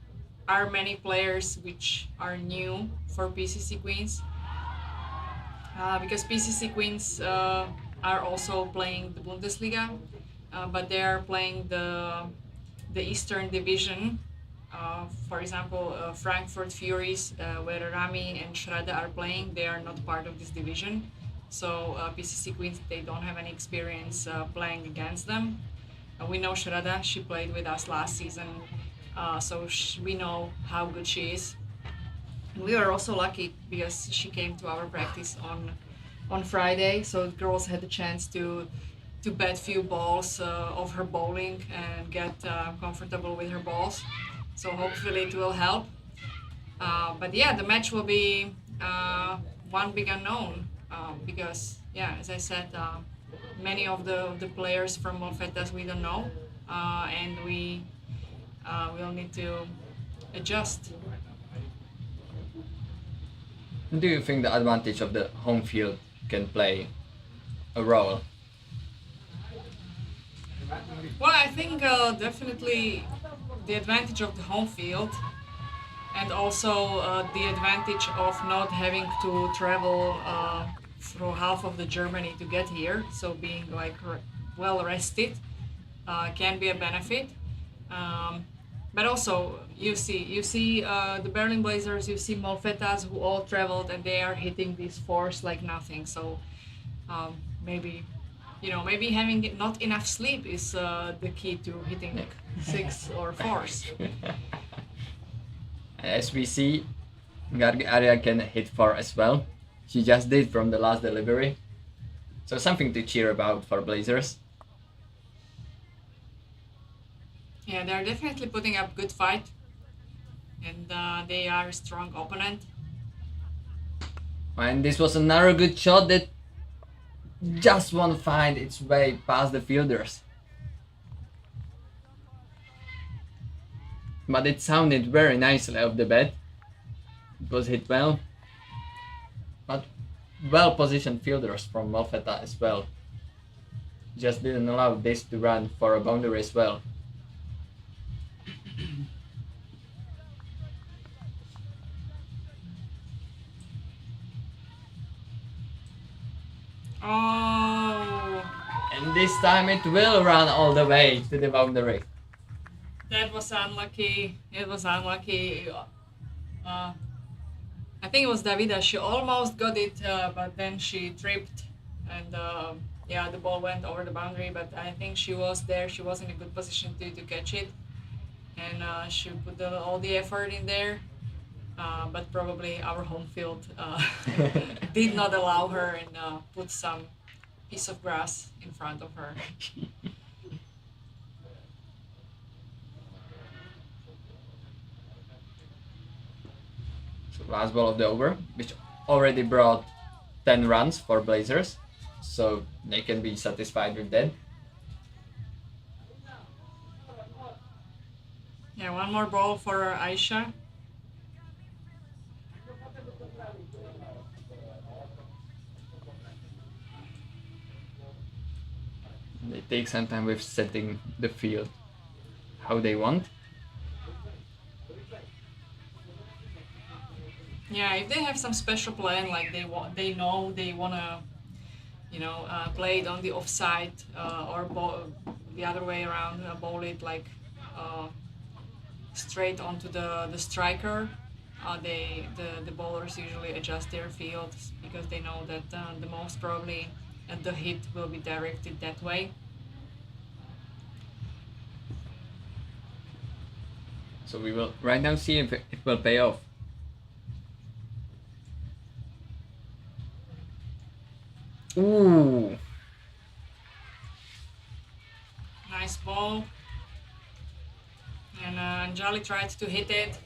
are many players which are new for PCC Queens because PCC Queens are also playing the Bundesliga, but they are playing the Eastern Division. For example, Frankfurt Furies, where Rami and Shraddha are playing, they are not part of this division. So PCC Queens, they don't have any experience playing against them. We know Shraddha, she played with us last season, so we know how good she is. And we were also lucky because she came to our practice on Friday, so the girls had the chance to bat few balls of her bowling and get comfortable with her balls. So hopefully it will help. But yeah, the match will be one big unknown because, yeah, as I said, many of the players from Molfettas we don't know, and we will need to adjust. Do you think the advantage of the home field can play a role? Well, I think definitely the advantage of the home field and also the advantage of not having to travel through half of the Germany to get here, so being like well rested can be a benefit. But also you see the Berlin Blazers, you see Molfettas who all traveled and they are hitting these fours like nothing. So maybe having not enough sleep is the key to hitting 6 or 4s. As we see, Arya can hit far as well. She just did from the last delivery. So something to cheer about for Blazers. Yeah, they're definitely putting up good fight, and they are a strong opponent. And this was another good shot that just won't find its way past the fielders. But it sounded very nicely off the bat. It was hit well. But well positioned fielders from Malfetta as well. Just didn't allow this to run for a boundary as well. Oh, And this time it will run all the way to the boundary. that was unlucky. It was unlucky. I think it was Davida. She almost got it, but then she tripped, and yeah, the ball went over the boundary. But I think she was there. She was in a good position to catch it, and she put all the effort in there. But probably our home field did not allow her and put some piece of grass in front of her. So last ball of the over, which already brought 10 runs for Blazers. So they can be satisfied with that. Yeah, one more ball for Aisha. They take some time with setting the field how they want. Yeah, if they have some special plan, like they know they wanna, play it on the offside or the other way around, bowl it like straight onto the striker. The bowlers usually adjust their fields because they know that the most probably the hit will be directed that way. So we will right now see if it will pay off. Ooh. Nice ball. And Anjali tried to hit it,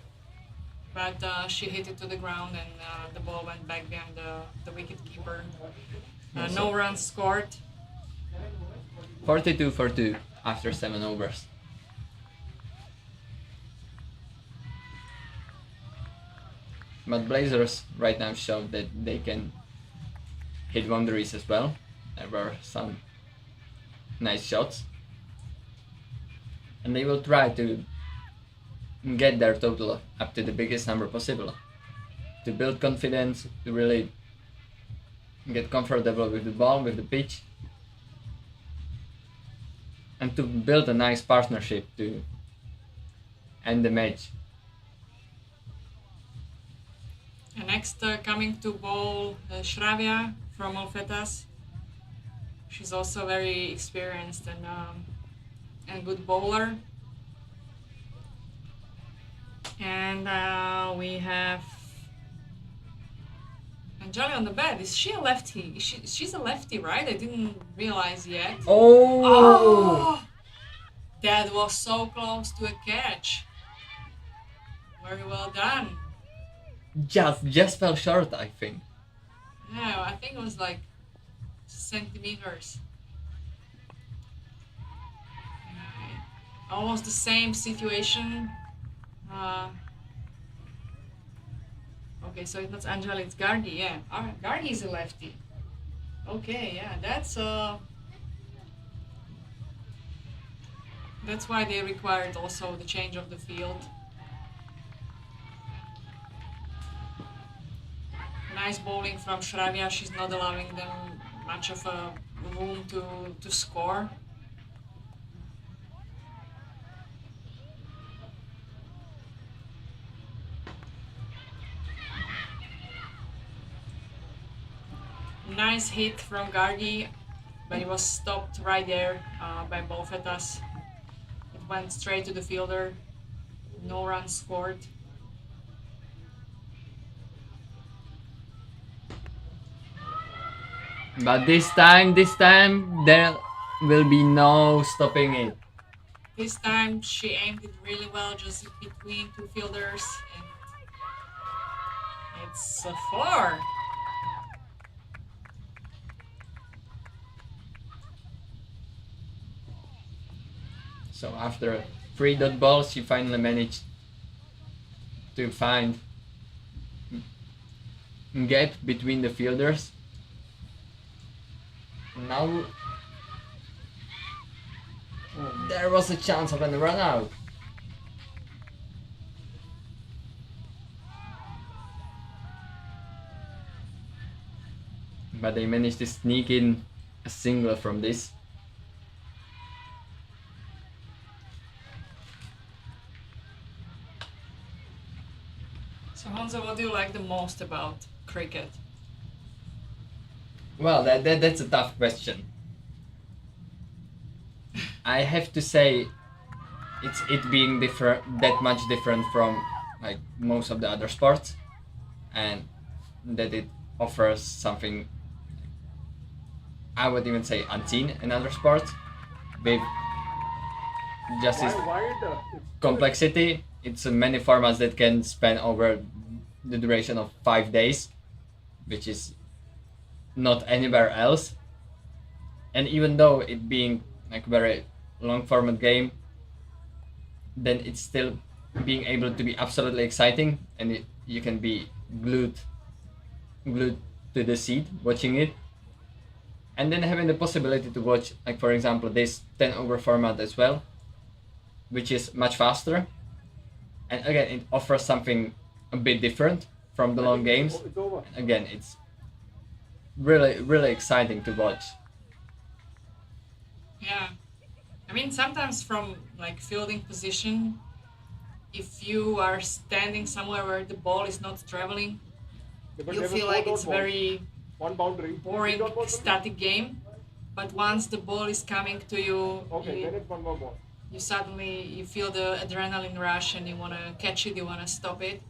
but she hit it to the ground, and the ball went back behind the wicket keeper. No runs scored. 42 for 2 after 7 overs. But Blazers right now show that they can hit boundaries as well. There were some nice shots. And they will try to get their total up to the biggest number possible. To build confidence, to really get comfortable with the ball, with the pitch. And to build a nice partnership to end the match. And next coming to bowl Shravya from Alfetas. She's also very experienced and good bowler. And we have Anjali on the bat. Is she a lefty? She's a lefty, right? I didn't realize yet. Oh! That was so close to a catch. Very well done. Just fell short, I think. No, I think it was like centimeters. Almost the same situation. Okay, so it's not Anjali, it's Gargi, yeah. Gargi is a lefty. Okay, yeah, that's why they required also the change of the field. Nice bowling from Shravya. She's not allowing them much of a room to score. Nice hit from Gargi, but it was stopped right there by Bolfetas. It went straight to the fielder. No runs scored. But this time, there will be no stopping it. This time she aimed it really well, just between two fielders, and it's a 4. So after 3 dot balls, she finally managed to find gap between the fielders. Now there was a chance of a run out. But they managed to sneak in a single from this. So Hansa, what do you like the most about cricket? Well, that's a tough question. I have to say, it's it being different, that much different from like most of the other sports, and that it offers something I would even say unseen in other sports, with just its complexity. It's many formats that can span over the duration of 5 days, which is not anywhere else. And even though it being like very long format game, then it's still being able to be absolutely exciting, and you can be glued to the seat watching it. And then having the possibility to watch, like for example, this 10 over format as well, which is much faster, and again it offers something a bit different from the long games. Again, it's really exciting to watch. Yeah, I mean sometimes from like fielding position, if you are standing somewhere where the ball is not traveling, you feel like it's very boring, static game. But once the ball is coming to you, you suddenly you feel the adrenaline rush and you want to catch it, you want to stop it.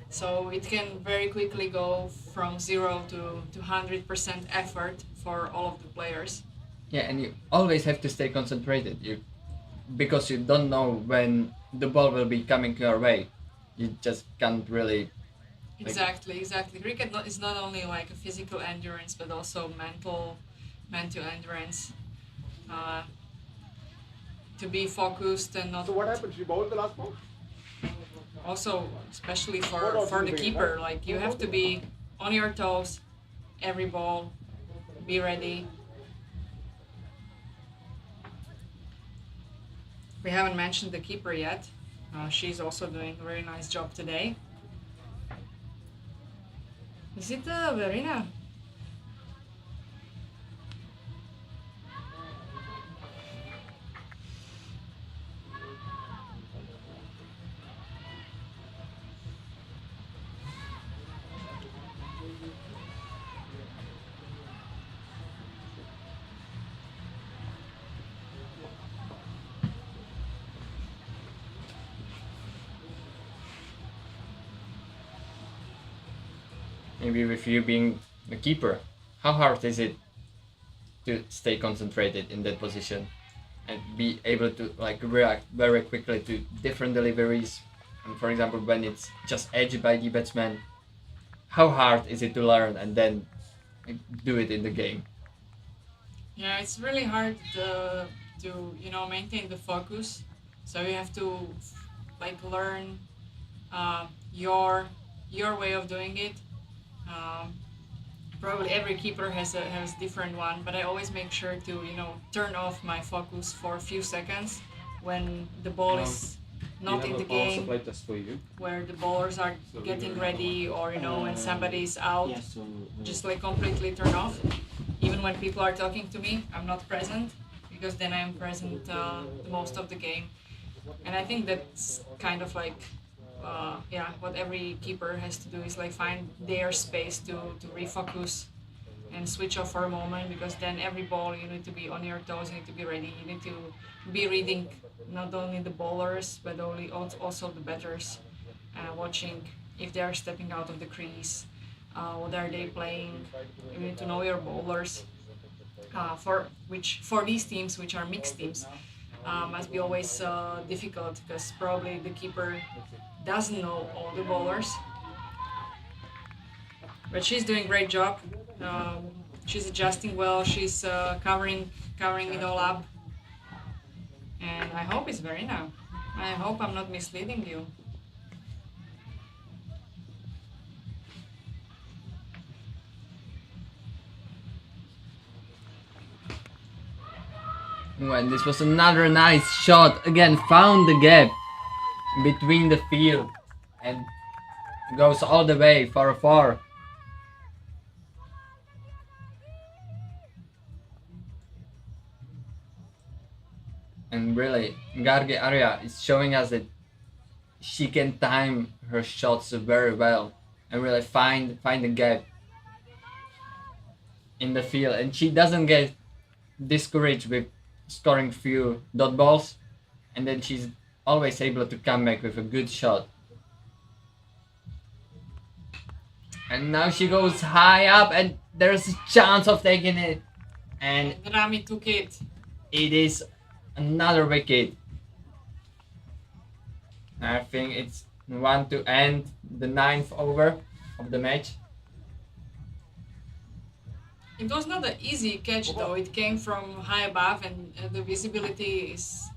So it can very quickly go from 0 to 100% effort for all of the players. Yeah, and you always have to stay concentrated. Because you don't know when the ball will be coming your way. You just can't really. Exactly. Cricket is not only like a physical endurance, but also mental endurance. To be focused and not. So what happened? She bowled the last ball? Also, especially for the keeper, like you have to be on your toes, every ball, be ready. We haven't mentioned the keeper yet. She's also doing a very nice job today. Is it Verena? Maybe with you being the keeper, how hard is it to stay concentrated in that position and be able to like react very quickly to different deliveries? And for example, when it's just edged by the batsman, how hard is it to learn and then like, do it in the game? Yeah, it's really hard to maintain the focus. So you have to like learn your way of doing it. Probably every keeper has different one, but I always make sure to turn off my focus for a few seconds when the ball is not in the game, where the bowlers are getting ready, or when somebody's out, just like completely turn off. Even when people are talking to me, I'm not present, because then I am present the most of the game. And I think that's kind of like what every keeper has to do is like find their space to refocus and switch off for a moment, because then every ball you need to be on your toes, you need to be ready, you need to be reading not only the bowlers but also the batters, watching if they are stepping out of the crease, what are they playing. You need to know your bowlers. For these teams, which are mixed teams, must be always difficult because probably the keeper doesn't know all the bowlers. But she's doing a great job. She's adjusting well. She's covering it all up, and I hope it's Verena. I hope I'm not misleading you. Well, this was another nice shot. Again, found the gap between the field and goes all the way for a 4. And really, Gargi Arya is showing us that she can time her shots very well and really find the gap in the field, and she doesn't get discouraged with scoring few dot balls, and then she's always able to come back with a good shot. And now she goes high up, and there's a chance of taking it, and Rami took it. it is another wicket. I think it's one to end the 9th over of the match. It was not an easy catch though. It came from high above, and the visibility is,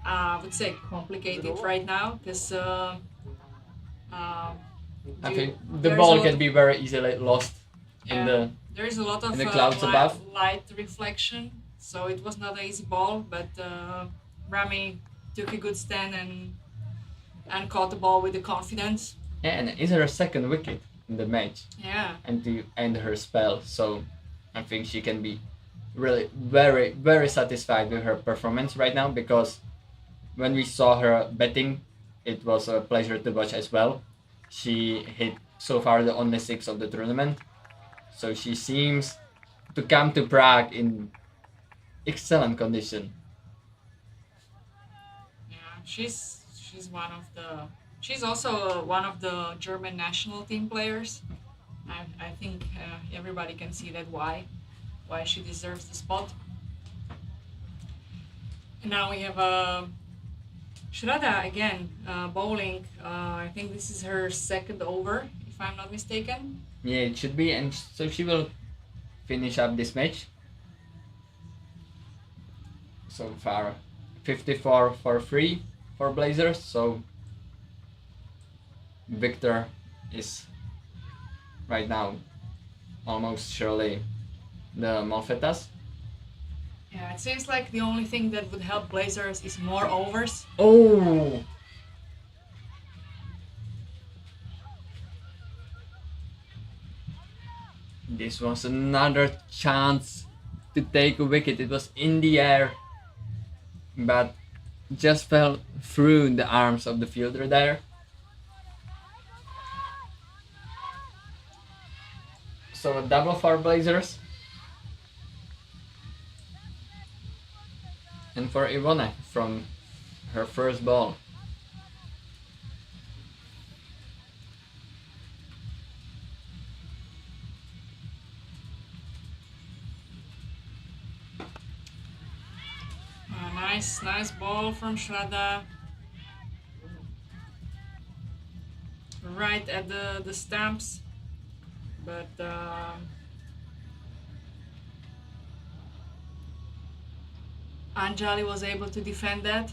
I would say, complicated right now because I think the ball can be very easily lost in the. There is a lot of in the clouds above. light reflection, so it was not an easy ball. But Rami took a good stand and caught the ball with the confidence. Yeah, and it's her second wicket in the match. Yeah. And to end her spell, so I think she can be really very, very satisfied with her performance right now, because when we saw her batting, it was a pleasure to watch as well. She hit so far the only 6 of the tournament, so she seems to come to Prague in excellent condition. Yeah, she's also one of the German national team players. I think everybody can see that why she deserves the spot. And now we have Shraddha again bowling. I think this is her second over, if I'm not mistaken. Yeah, it should be, and so she will finish up this match. So far, 54 for 3 for Blazers. So Victor is right now almost surely the Malfetas. Yeah, it seems like the only thing that would help Blazers is more overs. Oh! This was another chance to take a wicket. It was in the air, but just fell through the arms of the fielder there. So a double for Blazers. And for Ivone from her first ball. Nice ball from Shraddha. Right at the stumps. But Anjali was able to defend that.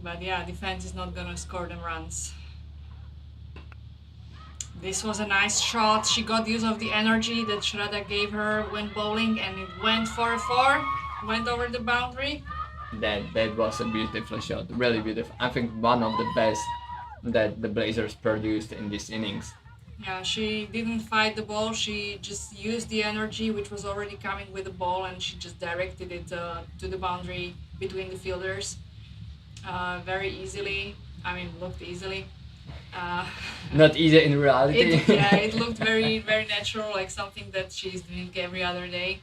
But yeah, defense is not gonna score them runs. This was a nice shot. She got use of the energy that Shraddha gave her when bowling, and it went for a 4. Went over the boundary. That was a beautiful shot, really beautiful. I think one of the best that the Blazers produced in this innings. Yeah, she didn't fight the ball. She just used the energy which was already coming with the ball, and she just directed it to the boundary between the fielders very easily. I mean, looked easily. Not easy in reality. It looked very, very natural, like something that she's doing every other day.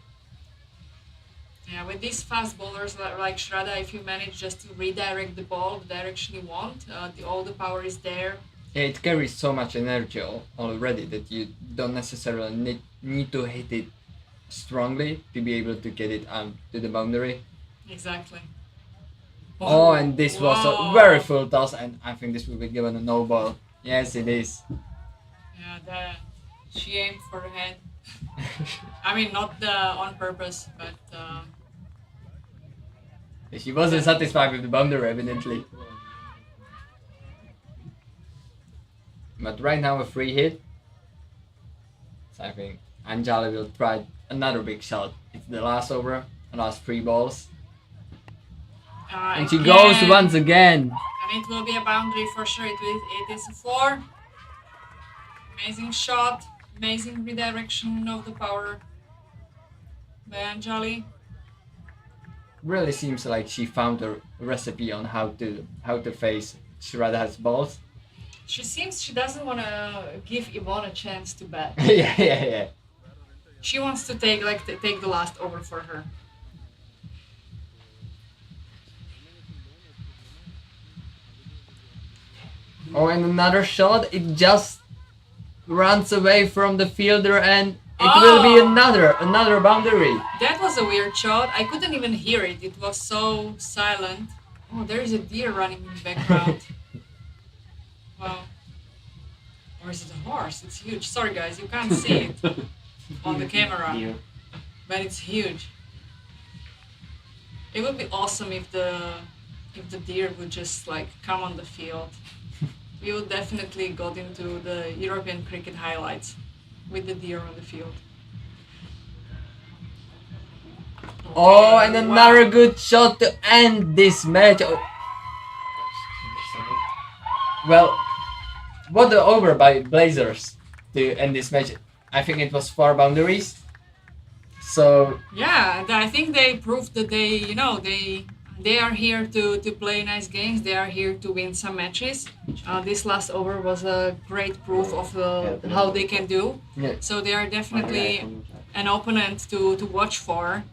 Yeah, with these fast bowlers like Shraddha, if you manage just to redirect the ball the direction you want, all the power is there. it carries so much energy already that you don't necessarily need to hit it strongly to be able to get it to the boundary. Exactly. Oh, and this was a Wow. very full toss, and I think this will be given a no ball. Yes, it is. Yeah, she aimed for the head. I mean, not on purpose, but She wasn't satisfied with the boundary, evidently. But right now, a free hit. So I think Anjali will try another big shot. It's the last over, last 3 balls. And she goes again. once again. And it will be a boundary for sure. It is a 4. Amazing shot. Amazing redirection of the power by Anjali. Really seems like she found a recipe on how to face Shraddha's balls. She seems she doesn't want to give Yvonne a chance to bat. yeah. She wants to take the last over for her. Oh, and another shot. It just runs away from the fielder, and it will be another boundary. That was a weird shot. I couldn't even hear it. It was so silent. Oh, there is a deer running in the background. Wow. Or is it a horse? It's huge. Sorry guys, you can't see it on the camera. Deer. But it's huge. It would be awesome if the deer would just like come on the field. We would definitely got into the European cricket highlights with the deer on the field. Oh, and Okay, another wow. good shot to end this match. Oh. Well, what the over by Blazers to end this match? I think it was 4 boundaries. So Yeah, I think they proved that they are here to play nice games. They are here to win some matches. This last over was a great proof of how they can do. yeah. So they are definitely an opponent to watch for.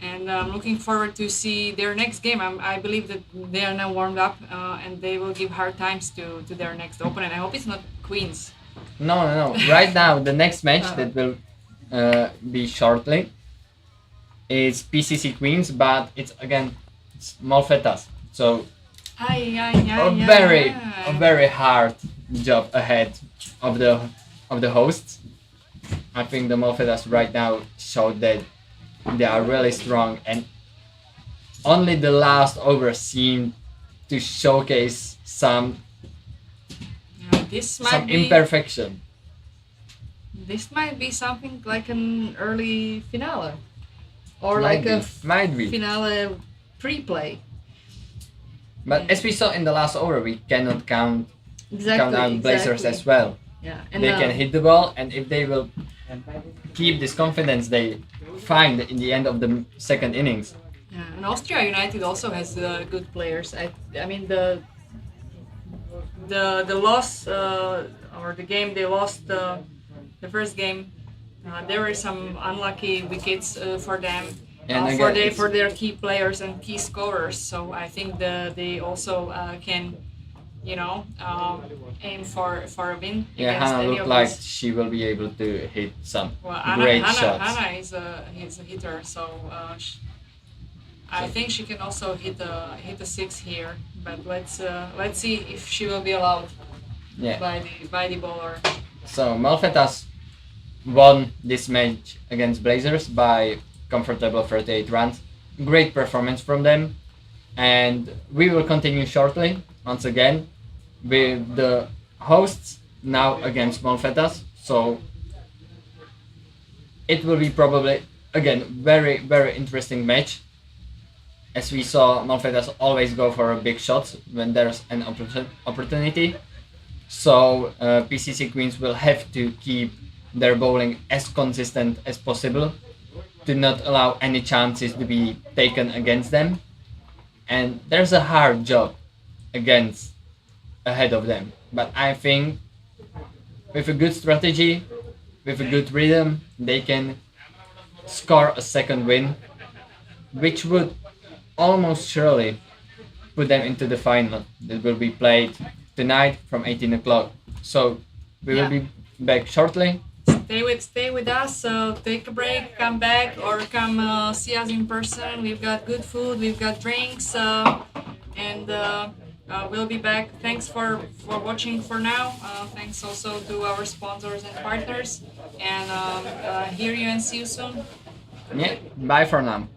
And I'm looking forward to see their next game. I believe that they are now warmed up and they will give hard times to their next opponent. I hope it's not Queens. No. Right now, the next match that will be shortly is PCC Queens, but it's Malfetas. So a very hard job ahead of the hosts. I think the Malfetas right now showed that they are really strong, and only the last over seemed to showcase some This might be imperfection. This might be something like an early finale, or Might like a might be. finale pre-play. But as we saw in the last over, we cannot count out Blazers exactly. as well. Yeah, and They can hit the ball, and if they will keep this confidence they find in the end of the second innings. Yeah, and Austria United also has good players. I mean the loss or the game they lost the first game. There were some unlucky wickets for them. And for again, for their key players and key scorers. So I think they also can, aim for a win. Yeah, against Hannah any looked of like these. she will be able to hit some Well, great Hannah, shots. Hannah is a hitter, so I think she can also hit a 6 here. But let's see if she will be allowed Yeah. by the bowler. So Malfetas won this match against Blazers by comfortable 38 runs. Great performance from them, and we will continue shortly once again with the hosts now against Malfetas. So it will be probably again very interesting match. As we saw, Malfetas always go for a big shots when there's an opportunity. So PCC Queens will have to keep their bowling as consistent as possible to not allow any chances to be taken against them. And there's a hard job ahead of them. But I think with a good strategy, with a good rhythm, they can score a second win, which would almost surely put them into the final that will be played tonight from 18 o'clock. So we will Yeah. be back shortly. Stay with us. Take a break, come back, or come see us in person. We've got good food, we've got drinks, and we'll be back. Thanks for watching for now. Thanks also to our sponsors and partners. And hear you and see you soon. Yeah, bye for now.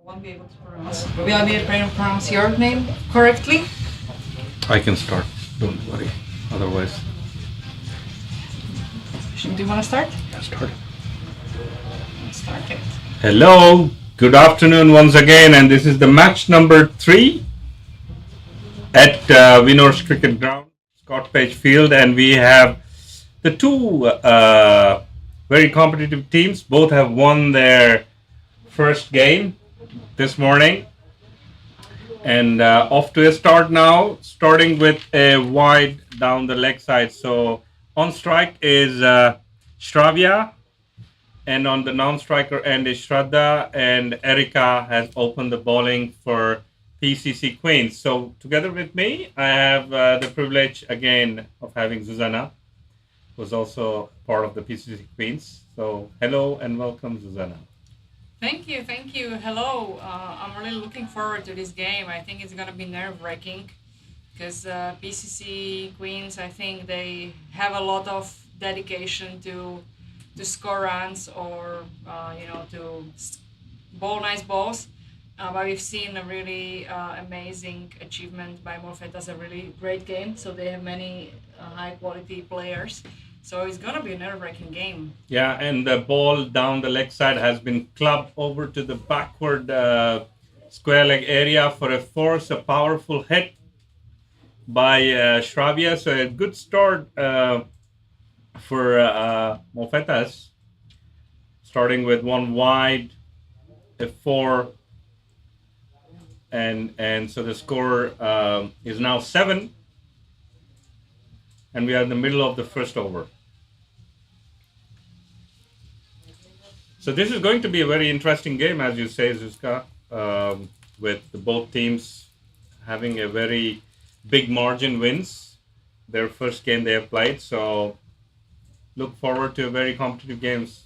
won't be able to pronounce. Will I be able to pronounce your name correctly? I can start. Don't worry. Otherwise, Do you want to start? start. Let's start it. Hello. Good afternoon once again, and this is the match number 3 at Winners Cricket Ground, Scott Page Field, and we have the two very competitive teams. Both have won their first game this morning, and off to a start now, starting with a wide down the leg side. So on strike is Shravya, and on the non-striker end is Shraddha, and Erika has opened the bowling for PCC Queens. So together with me, I have the privilege again of having Zuzana, who's also part of the PCC Queens. So hello and welcome, Zuzana. Thank you. Hello. I'm really looking forward to this game. I think it's going to be nerve-wracking because PCC Queens, I think they have a lot of dedication to score runs or to bowl nice balls. But we've seen a really amazing achievement by Morfetta's, a really great game. So they have many high-quality players. So it's going to be a nerve-wracking game. Yeah, and the ball down the leg side has been clubbed over to the backward square leg area for a force, a powerful hit by Shravya. So a good start for Morfetta's, starting with one wide, a 4, and so the score is now 7, and we are in the middle of the first over. So this is going to be a very interesting game, as you say, Zuzka, with both teams having a very big margin wins, their first game they have played. So look forward to very competitive games.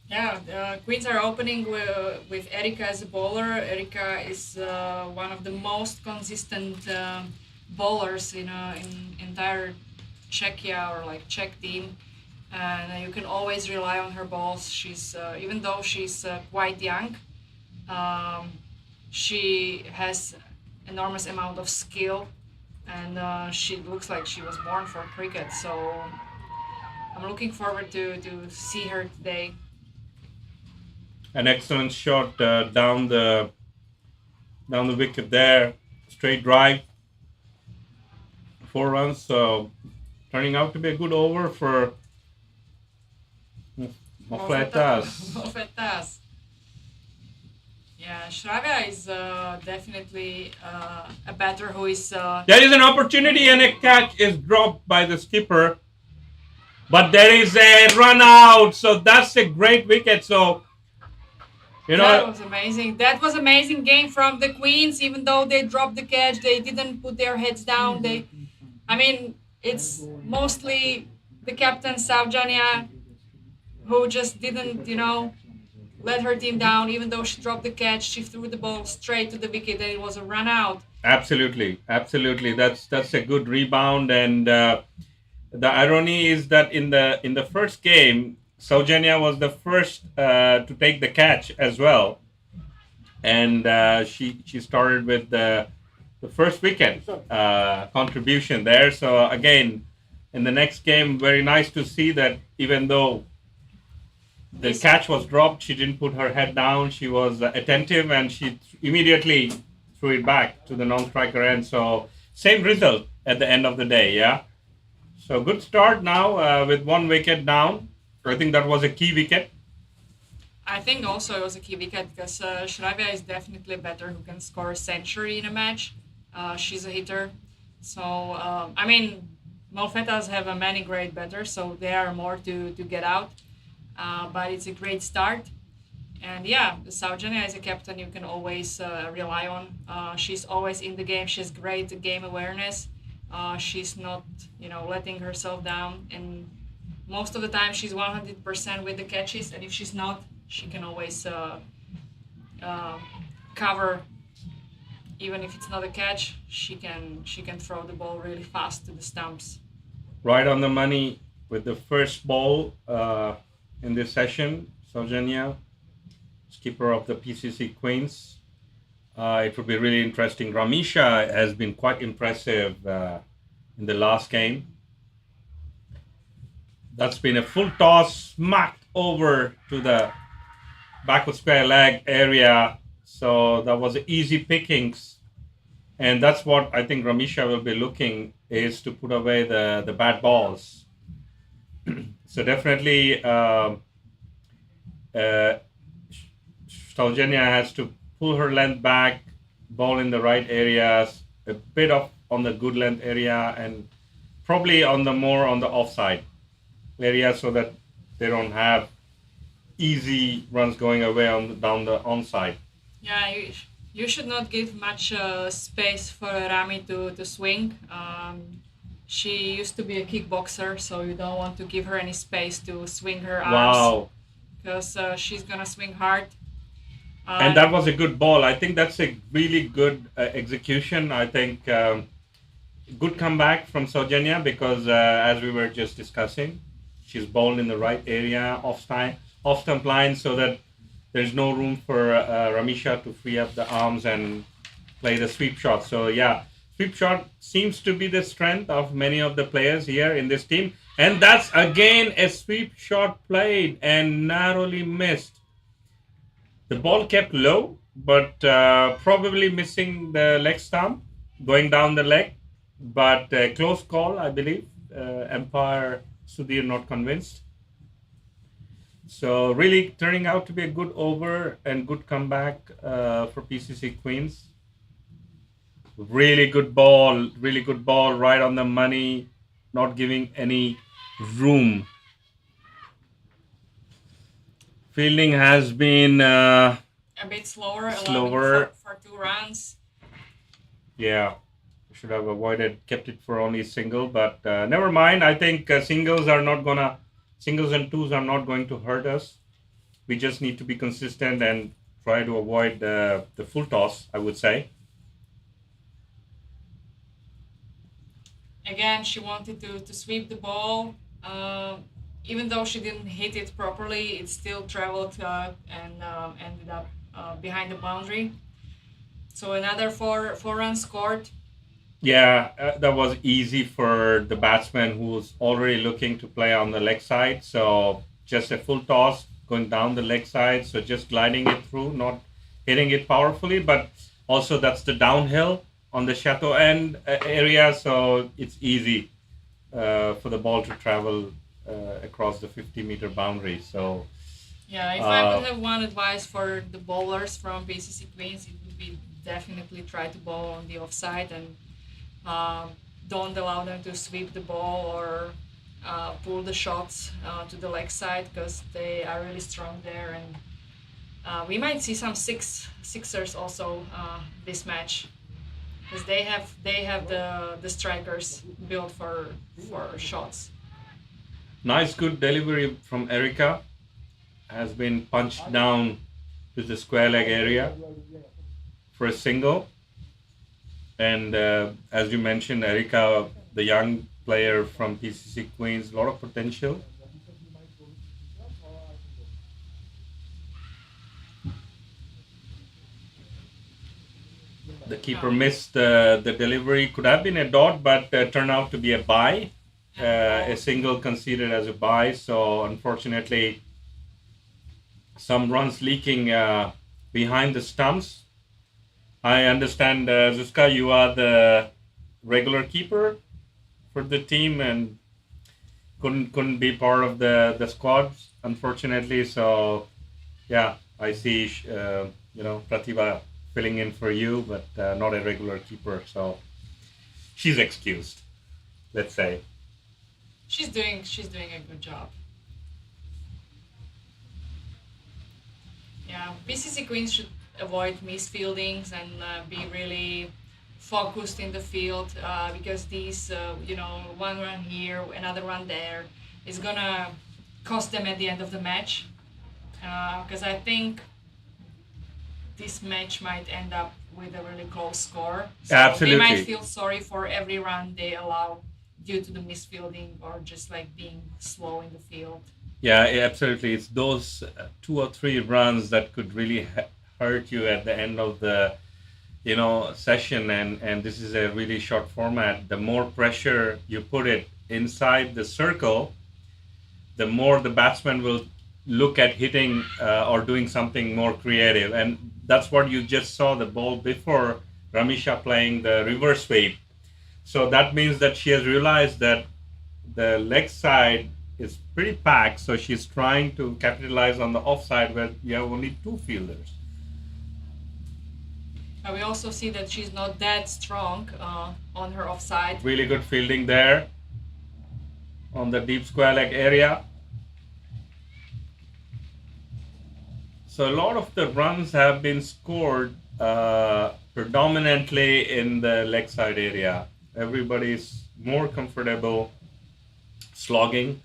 Yeah, Queens are opening with Erika as a bowler. Erika is one of the most consistent bowlers in entire Czechia or like Czech team, and you can always rely on her balls. She's even though she's quite young, she has enormous amount of skill, and she looks like she was born for cricket. So I'm looking forward to see her today. An excellent shot down the wicket there, straight drive, 4 runs. So turning out to be a good over for Morfetta's. Yeah, Shravya is definitely a batter who is. There is an opportunity and a catch is dropped by the skipper, but there is a run out. So that's a great wicket. So. That was amazing. That was amazing game from the Queens. Even though they dropped the catch, they didn't put their heads down. It's mostly the captain Savjania who just didn't, let her team down. Even though she dropped the catch, she threw the ball straight to the wicket, and it was a run out. Absolutely. That's a good rebound. And the irony is that in the first game, Saujanya was the first to take the catch as well, and she started with the first wicket contribution there. So again, in the next game, very nice to see that even though the catch was dropped, she didn't put her head down. She was attentive, and she immediately threw it back to the non-striker end. So same result at the end of the day. Yeah. So good start now with 1 wicket down. I think that was a key wicket. I think also it was a key wicket because Shravya is definitely a batter who can score a century in a match. She's a hitter. So, Morfetta's have many great batters, so there are more to get out. But it's a great start. And yeah, Saujanya as a captain you can always rely on. She's always in the game. She has great game awareness. She's not, letting herself down. And most of the time she's 100% with the catches, and if she's not, she can always cover. Even if it's not a catch, she can throw the ball really fast to the stumps. Right on the money with the first ball in this session, Saujanya. skipper of the PCC Queens. It would be really interesting. Ramisha has been quite impressive in the last game. That's been a full toss, smacked over to the backward square leg area. So that was easy pickings. And that's what I think Ramisha will be looking, is to put away the bad balls. So definitely Stalgenia has to pull her length back, ball in the right areas, a bit of on the good length area, and probably on the more on the offside area, so that they don't have easy runs going away down the onside. Yeah, you should not give much space for Rami to swing. She used to be a kickboxer, so you don't want to give her any space to swing her arms. Wow. Because she's gonna swing hard. And that was a good ball. I think that's a really good execution. I think good comeback from Sojanya, because as we were just discussing, she's bowled in the right area, off stump line, so that there's no room for Ramisha to free up the arms and play the sweep shot. So yeah, sweep shot seems to be the strength of many of the players here in this team. And that's again a sweep shot played and narrowly missed. The ball kept low, but probably missing the leg stump, going down the leg. But close call, I believe. Umpire Sudhir not convinced. So really turning out to be a good over and good comeback for PCC Queens. Really good ball, right on the money, not giving any room. Fielding has been a bit slower. For 2 runs. Yeah, should have kept it for only a single, but never mind. I think singles and twos are not going to hurt us. We just need to be consistent and try to avoid the full toss, I would say. Again, she wanted to sweep the ball. Even though she didn't hit it properly, it still traveled and ended up behind the boundary. So another four runs scored. Yeah, that was easy for the batsman who was already looking to play on the leg side. So just a full toss going down the leg side. So just gliding it through, not hitting it powerfully, but also that's the downhill on the chateau end area. So it's easy for the ball to travel across the 50-meter boundary. So yeah, if I would have one advice for the bowlers from PCC Queens, it would be definitely try to bowl on the offside and don't allow them to sweep the ball or pull the shots to the leg side, because they are really strong there, and we might see some sixers also this match, because they have the strikers built for shots. Nice, good delivery from Erica. Has been punched down to the square leg area for a single. And as you mentioned, Erica, the young player from PCC Queens, a lot of potential. The keeper missed the delivery. Could have been a dot, but turned out to be a bye. A single considered as a bye. So unfortunately, some runs leaking behind the stumps. I understand, Zuzka, you are the regular keeper for the team and couldn't be part of the squad, unfortunately. So, yeah, I see, Pratibha filling in for you, but not a regular keeper. So she's excused, let's say. She's doing a good job. Yeah, PCC Queens should avoid misfieldings and be really focused in the field, because these, one run here, another run there, is gonna cost them at the end of the match. Because I think this match might end up with a really close score. So Absolutely. They might feel sorry for every run they allow due to the misfielding or just like being slow in the field. Yeah, absolutely. It's those 2 or 3 runs that could really hurt you at the end of the session, and this is a really short format. The more pressure you put it inside the circle, the more the batsman will look at hitting or doing something more creative, and that's what you just saw the ball before Ramisha playing the reverse sweep. So that means that she has realized that the leg side is pretty packed, so she's trying to capitalize on the offside where you have only 2 fielders. We also see that she's not that strong on her offside. Really good fielding there on the deep square leg area. So a lot of the runs have been scored predominantly in the leg side area. Everybody's more comfortable slogging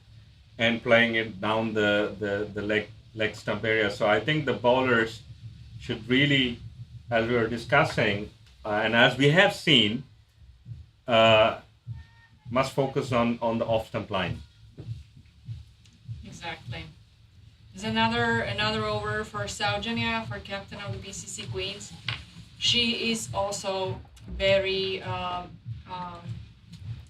and playing it down the leg stump area. So I think the bowlers should really, as we were discussing, and as we have seen, must focus on the off stump line. Exactly. There's another over for Saujanya, for captain of the BCC Queens. She is also very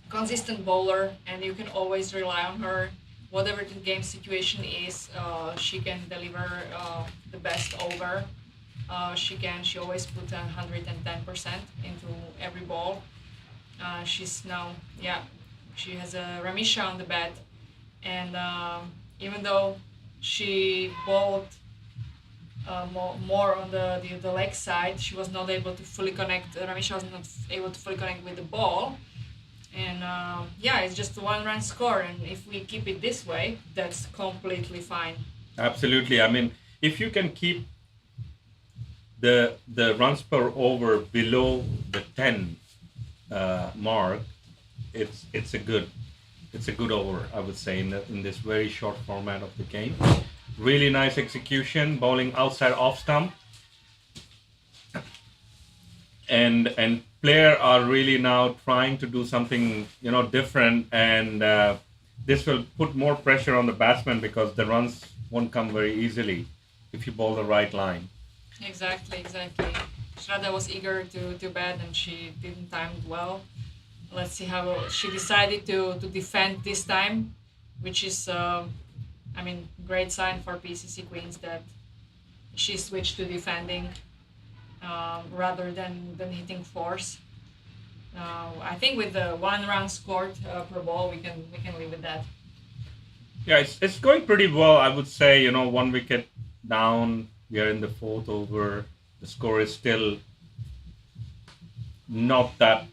consistent bowler, and you can always rely on her. Whatever the game situation is, she can deliver the best over. She always put 110% into every ball. She's now, she has a Ramisha on the bat, and even though she bowled more on the leg side, she was not able to fully connect. Ramisha was not able to fully connect with the ball, and it's just a 1-run score. And if we keep it this way, that's completely fine. Absolutely. I mean, if you can keep the runs per over below the 10 mark, it's a good over, I would say, in this very short format of the game. Really nice execution, bowling outside off stump, and player are really now trying to do something different, and this will put more pressure on the batsman because the runs won't come very easily if you bowl the right line. Exactly. Shraddha was eager to bat, and she didn't time it well. Let's see how she decided to defend this time, which is, great sign for PCC Queens that she switched to defending rather than hitting force. I think with the 1 run scored per ball, we can live with that. Yeah, it's going pretty well, I would say. 1 wicket down. We are in the 4th over. The score is still not that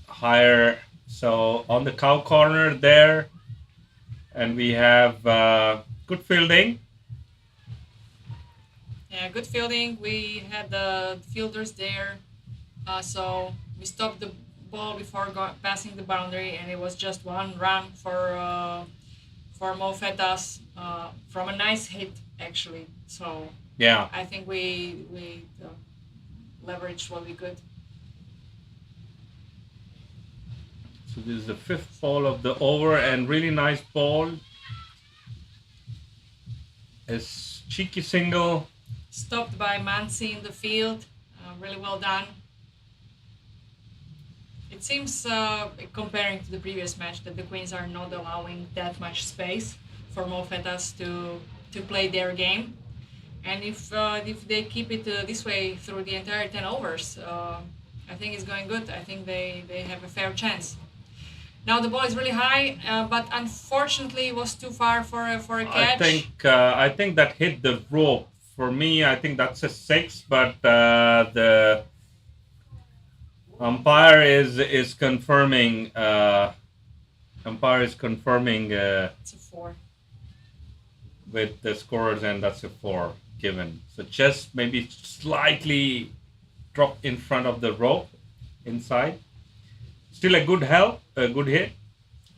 higher. So on the cow corner there, and we have good fielding. Yeah, good fielding. We had the fielders there, so we stopped the ball before passing the boundary, and it was just 1 run for Mo Fetas from a nice hit, actually. So Yeah. I think we leveraged what we could. So this is the 5th ball of the over, and really nice ball. A cheeky single. Stopped by Mansi in the field. Really well done. It seems, comparing to the previous match, that the Queens are not allowing that much space for Mo Fetas to play their game. And if they keep it this way through the entire 10 overs, I think it's going good. I think they have a fair chance. Now the ball is really high, but unfortunately it was too far for a catch. I think that hit the rope. For me, I think that's a 6, but the umpire is confirming. It's a 4 with the scorers, and that's a 4 given. So just maybe slightly drop in front of the rope inside. Still a good hit.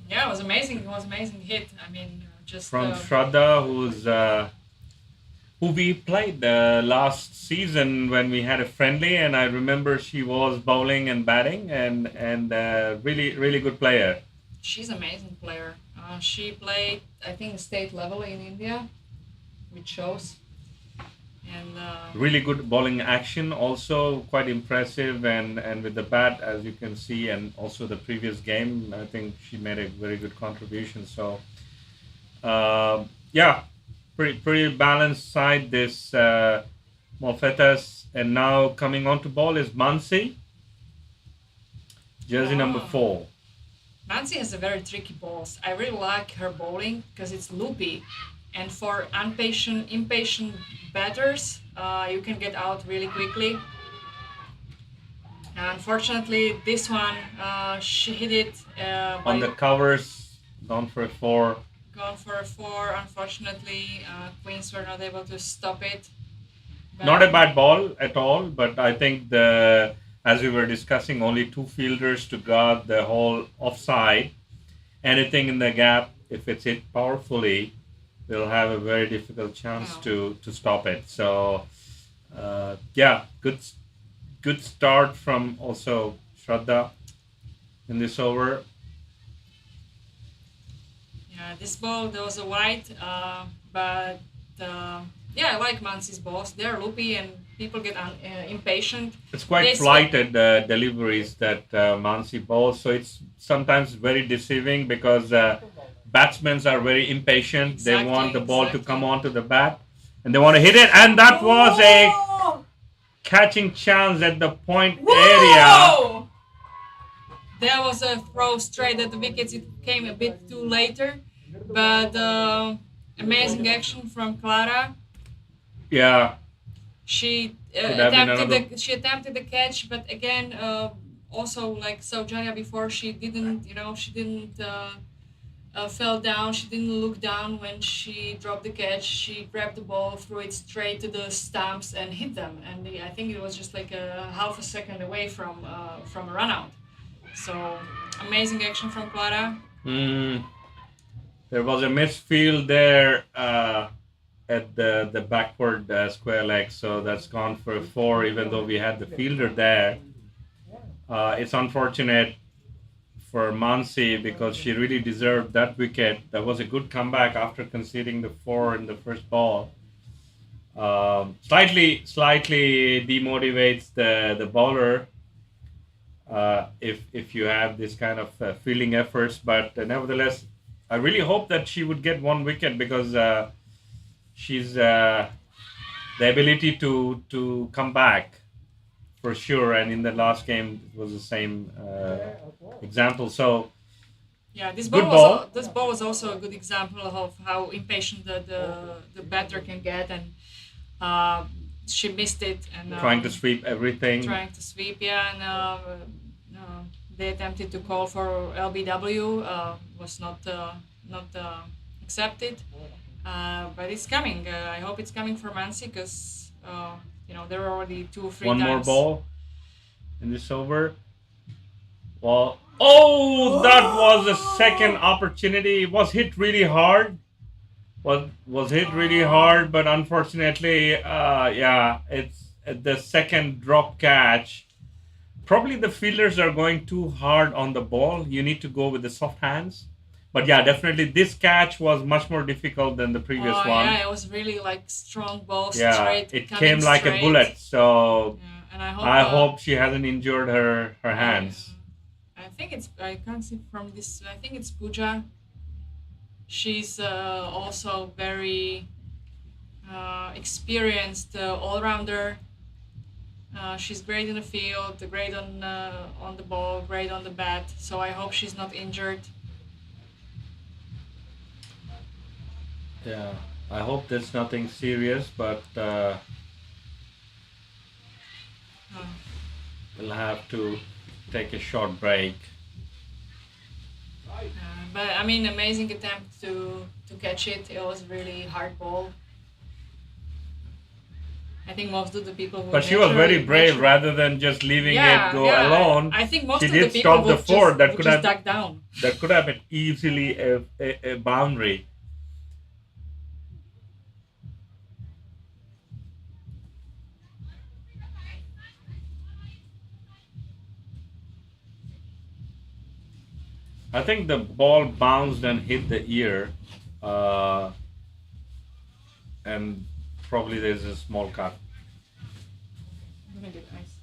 Yeah, it was amazing. It was an amazing hit. I mean, just from Shraddha, who we played last season when we had a friendly, and I remember she was bowling and batting, and really good player. She's an amazing player. She played, I think, state level in India, which shows. And Really good bowling action, also quite impressive, and with the bat, as you can see, and also the previous game, I think she made a very good contribution. So, yeah, pretty balanced side this Morfetas, and now coming on to ball is Mansi, jersey number Wow. 4. Nancy has a very tricky balls. I really like her bowling because it's loopy, and for impatient batters, you can get out really quickly. Unfortunately, this one, she hit it On the covers, gone for a 4. gone for a 4. Unfortunately, Queens were not able to stop it. Not a bad ball at all, but I think as we were discussing, only 2 fielders to guard the whole offside. Anything in the gap, if it's hit powerfully, they'll have a very difficult chance to stop it. So, yeah, good start from also Shraddha in this over. Yeah, this ball there was a wide, but yeah, I like Mansi's balls. They're loopy and people get impatient. It's quite They flighted deliveries that Mansi bowls, so it's sometimes very deceiving because batsmen are very impatient. They want the ball to come onto the bat and they want to hit it, and that was a catching chance at the point area. Whoa! There was a throw straight at the wickets. It came a bit too later, but amazing action from Clara. Yeah, She Could have been another- she attempted the catch, but again, also like Saujanya before, she didn't fell down. She didn't look down when she dropped the catch. She grabbed the ball, threw it straight to the stumps, and hit them. And I think it was just like a half a second away from a run out. So amazing action from Clara. There was a misfield there at the backward square leg, so that's gone for a 4, even though we had the fielder there. It's unfortunate for Mansi because she really deserved that wicket. That was a good comeback after conceding the 4 in the first ball. Slightly demotivates the bowler if you have this kind of fielding efforts, but nevertheless, I really hope that she would get 1 wicket because she's the ability to come back for sure, and in the last game it was the same example. So Yeah, Good ball. this ball was also a good example of how impatient the batter can get, and she missed it and trying to sweep everything. trying to sweep. Yeah, and they attempted to call for LBW, was not accepted. But it's coming. I hope it's coming for Mansi because there are already 2 or 3 One times. more ball in this over. Well, oh, that was a second opportunity. It was hit really hard. Was hit really hard, but unfortunately, yeah, it's the second drop catch. Probably the fielders are going too hard on the ball. You need to go with the soft hands. But yeah, definitely this catch was much more difficult than the previous one. Yeah, it was really like strong ball, Yeah, straight. it coming came like a straight. bullet. So Yeah, and I hope she hasn't injured her hands. I think it's. I can't see from this. I think it's Pooja. She's also very experienced all-rounder. She's great in the field, great on the ball, great on the bat. So I hope she's not injured. Yeah, I hope there's nothing serious, but we'll have to take a short break. But I mean, amazing attempt to catch it. It was really hard ball. I think most of the people would But she was very brave naturally- rather than just leaving it go yeah. alone. I think most She of did the people stop the would 4. just, That would could just have duck down. that could have been easily a boundary. I think the ball bounced and hit the ear, uh, and probably there's a small cut. Gonna get ice.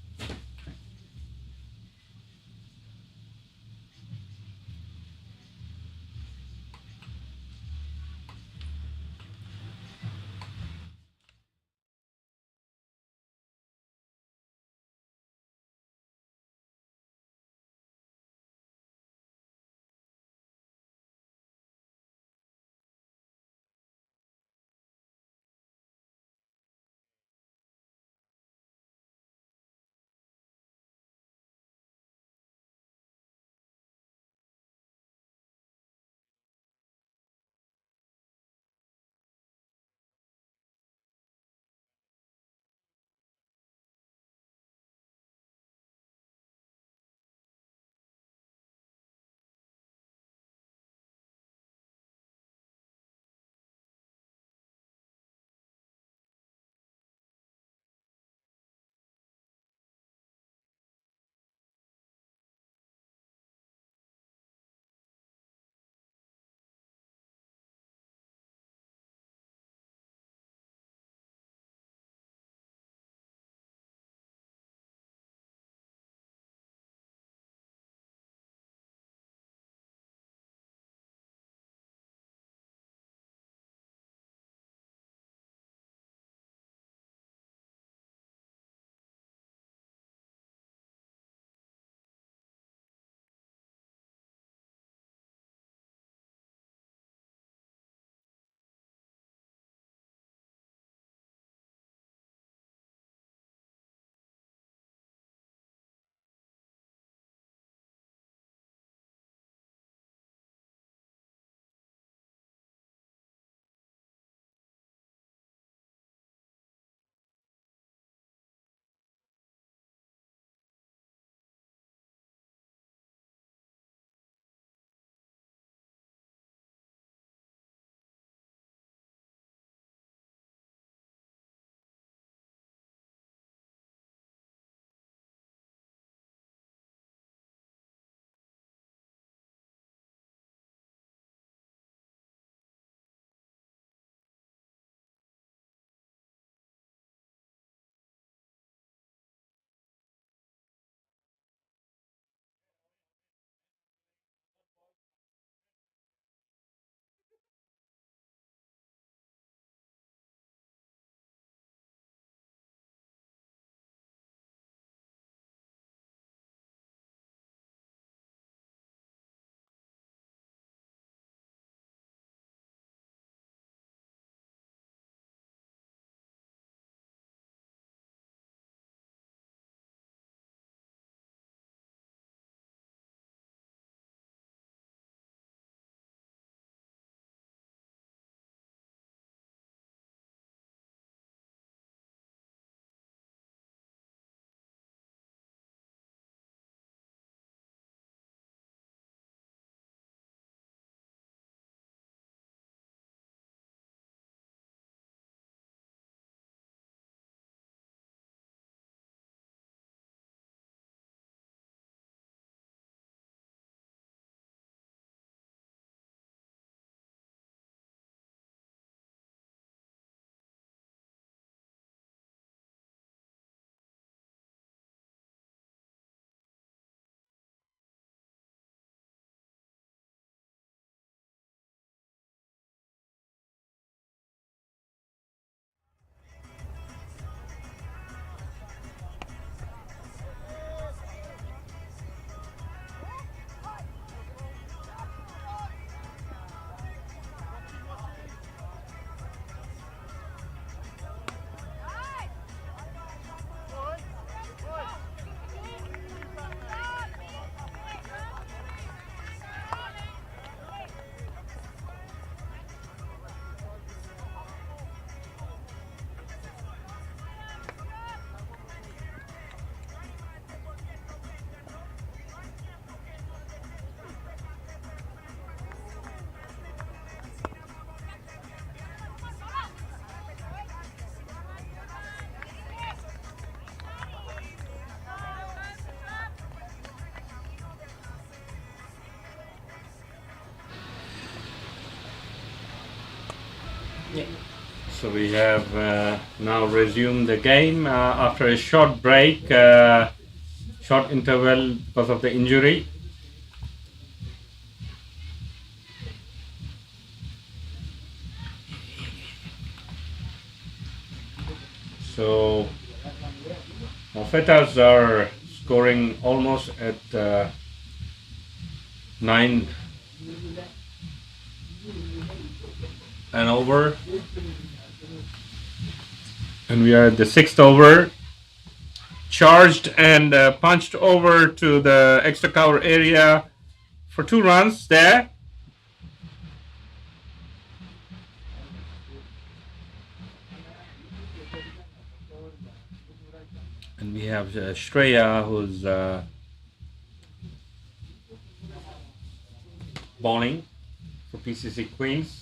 So we have now resumed the game after a short break, short interval because of the injury. So Fetas are scoring almost at 9 and over, and we are at the 6th over. Charged and punched over to the extra cover area for 2 runs there. And we have Shreya, who's bowling for PCC Queens.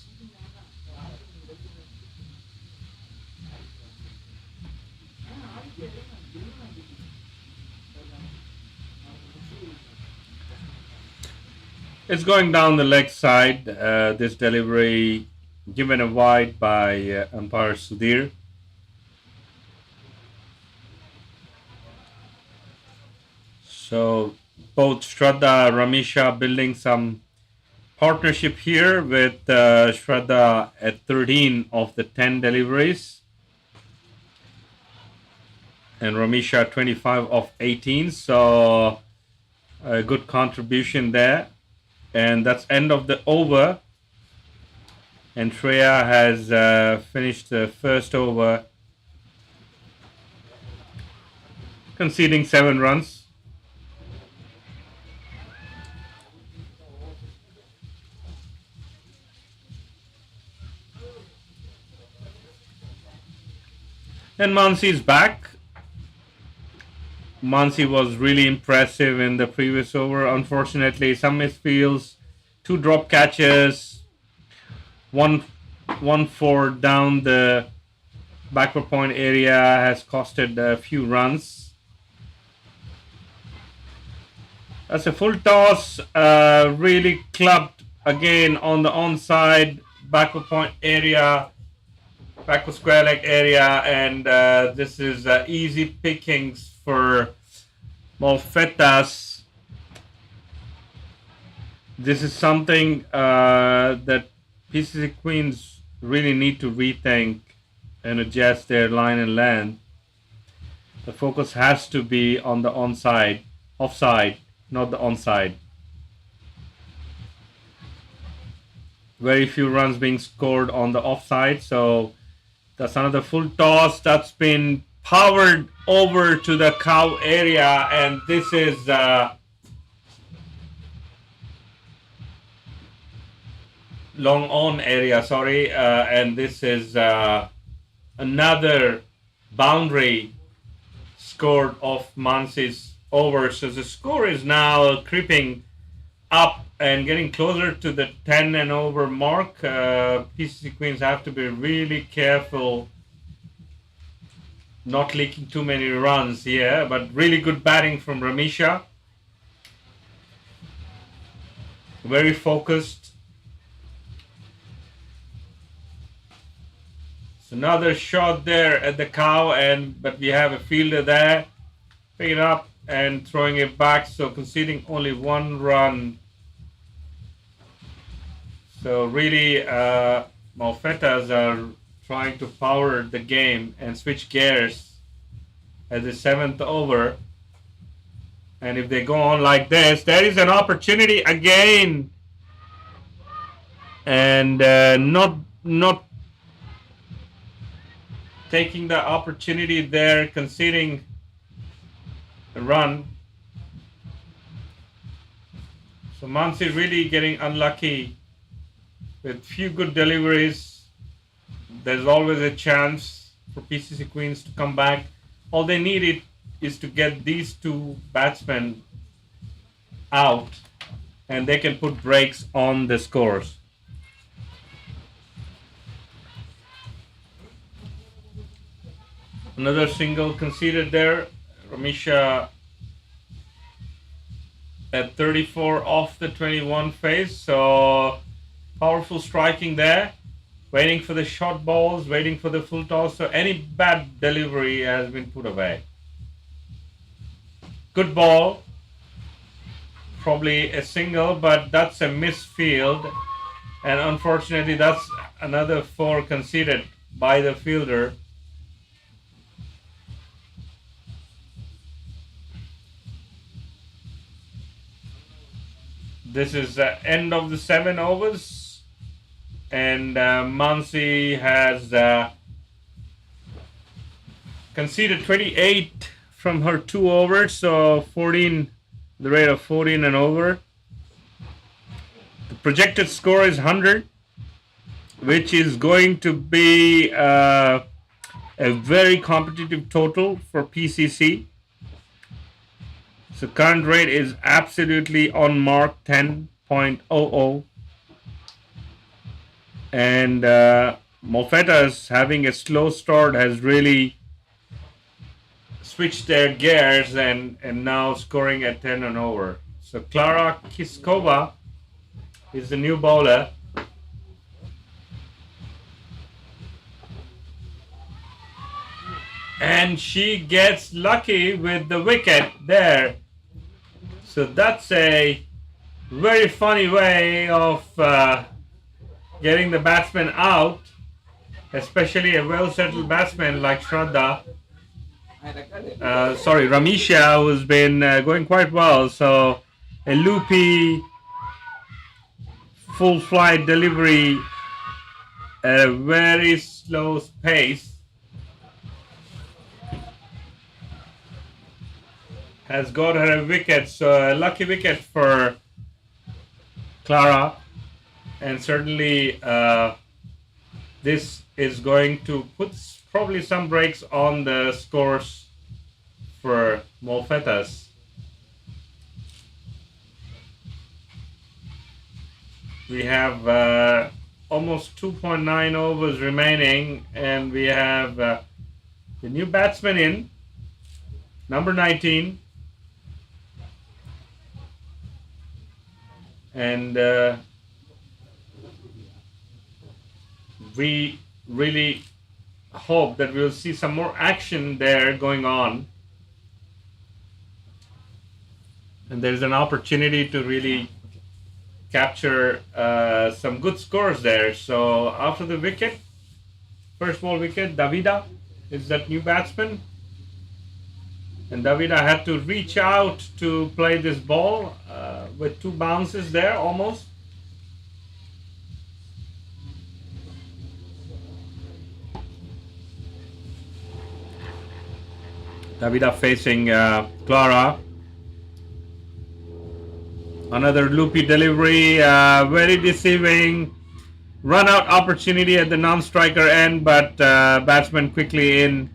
It's going down the leg side. This delivery given a wide by umpire Sudhir. So both Shraddha, Ramisha building some partnership here with Shraddha at 13 of the 10 deliveries and Ramisha 25 of 18. So a good contribution there. And that's end of the over. And Shreya has finished the first over, conceding 7 runs. And Mansi is back. Mansi was really impressive in the previous over. Unfortunately, some misfields, 2 drop catches, one for down the backward point area has costed a few runs. That's a full toss, really clubbed again on the onside backward point area, backward square leg area, and this is easy pickings for Malfetas. This is something that PCC Queens really need to rethink and adjust their line and length. The focus has to be on the offside, not the onside. Very few runs being scored on the offside, so that's another full toss that's been powered over to the cow area, and this is long on area, sorry, and this is another boundary scored off Mansi's over. So the score is now creeping up and getting closer to the 10 and over mark. PCC Queens have to be really careful not leaking too many runs here, but really good batting from Ramisha. Very focused. So another shot there at the cow, but we have a fielder there picking it up and throwing it back, so conceding only 1 run. So really Malfetas are trying to power the game and switch gears at the 7th over. And if they go on like this, there is an opportunity again, and not taking the opportunity there, conceding a run. So Mansi really getting unlucky with few good deliveries. There's always a chance for PCC Queens to come back. All they needed is to get these 2 batsmen out, and they can put brakes on the scores. Another single conceded there. Ramisha at 34 off the 21 phase, so powerful striking there. waiting for the short balls, waiting for the full toss. So any bad delivery has been put away. Good ball. Probably a single, but that's a misfield. And unfortunately, that's another 4 conceded by the fielder. This is the end of the 7 overs. And Mansi has conceded 28 from her 2 overs. So 14, the rate of 14 and over. The projected score is 100, which is going to be a very competitive total for PCC. So current rate is absolutely on mark, 10.00. And Molfetta's having a slow start has really switched their gears and now scoring at 10 and over. So Klara Kiskova is the new bowler. And she gets lucky with the wicket there. So that's a very funny way of getting the batsman out, especially a well-settled batsman like Shraddha. Ramisha, who's been going quite well. So a loopy, full flight delivery at a very slow pace has got her a wicket. So a lucky wicket for Klara, and certainly this is going to put probably some breaks on the scores for Molfettas. We have almost 2.9 overs remaining, and we have the new batsman in, number 19. And we really hope that we'll see some more action there going on. And there's an opportunity to really capture some good scores there. So after the wicket, first ball wicket, Davida is that new batsman. And Davida had to reach out to play this ball with 2 bounces there almost. Davida facing Klara. Another loopy delivery, very deceiving. Run out opportunity at the non-striker end, but batsman quickly in.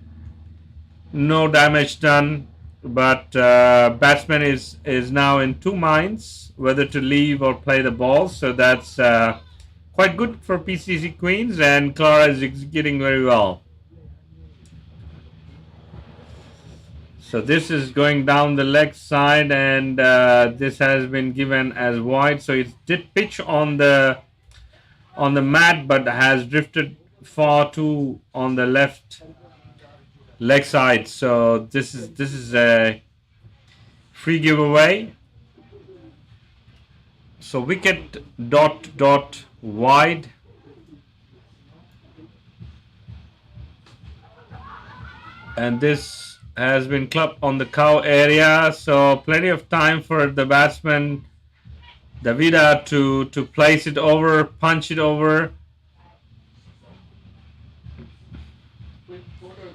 No damage done, but batsman is now in 2 minds whether to leave or play the ball. So that's quite good for PCC Queens, and Klara is executing very well. So this is going down the leg side, and this has been given as wide. So it did pitch on the mat, but has drifted far too on the left leg side. So this is a free giveaway. So wicket dot wide. And this has been clubbed on the cow area, so plenty of time for the batsman Davida to place it over, punch it over.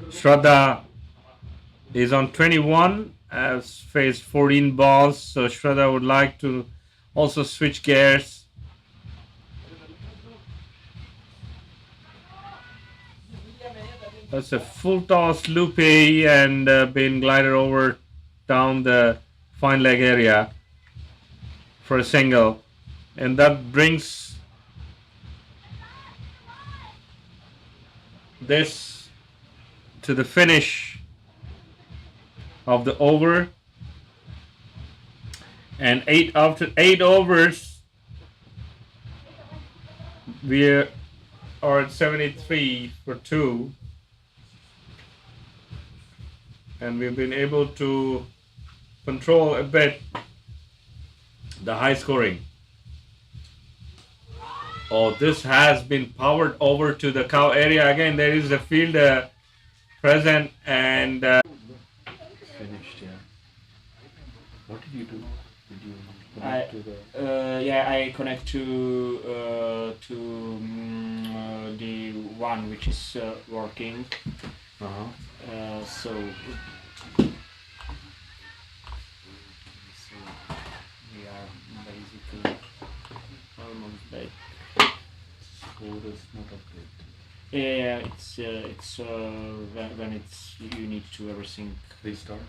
Shraddha is on 21, has faced 14 balls, so Shraddha would like to also switch gears. That's a full toss loopy and been glided over down the fine leg area for a single. And that brings this to the finish of the over. And after 8 overs, we're are at 73 for 2. And we've been able to control a bit the high scoring. Oh, this has been powered over to the cow area. Again, there is a field present and Finished, yeah. What did you do? Did you I connect to the... yeah, I connect to the one which is working. Uh-huh. So We are basically almost back. score is not upgrade. Yeah, it's when it's you need to everything Restart,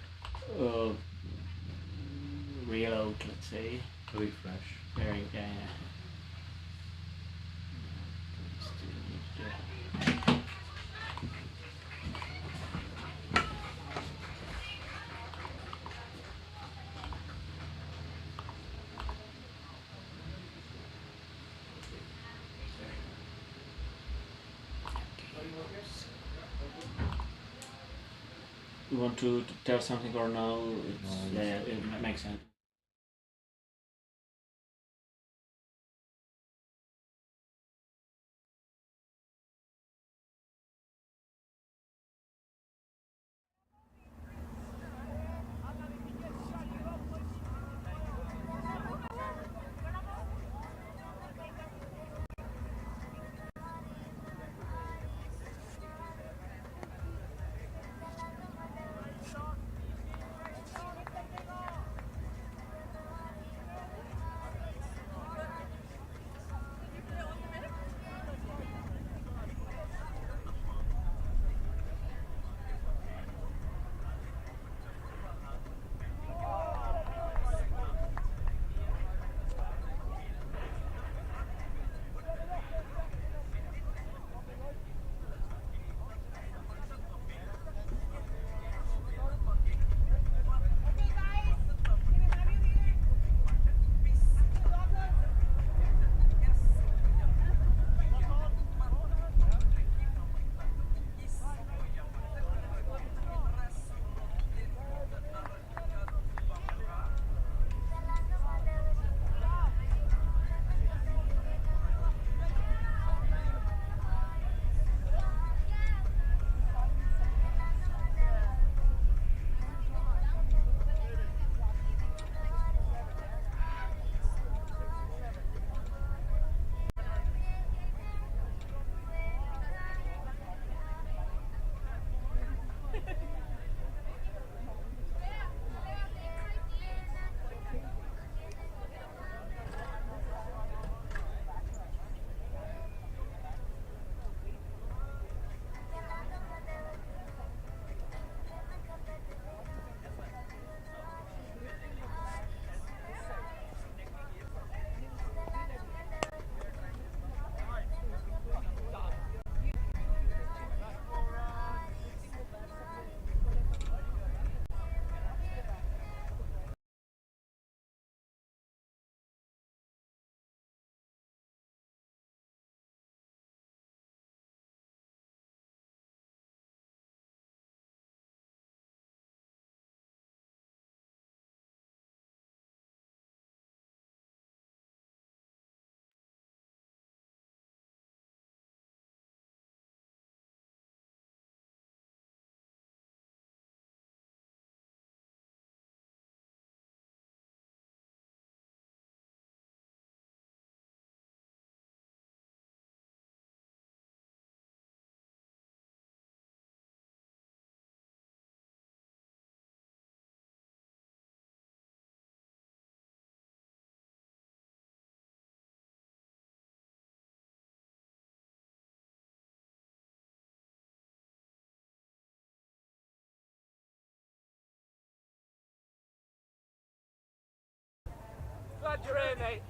reload, let's say. refresh. Very yeah. Still need You want to tell something or no? It's, yeah, it makes sense. Glad you're here, mate.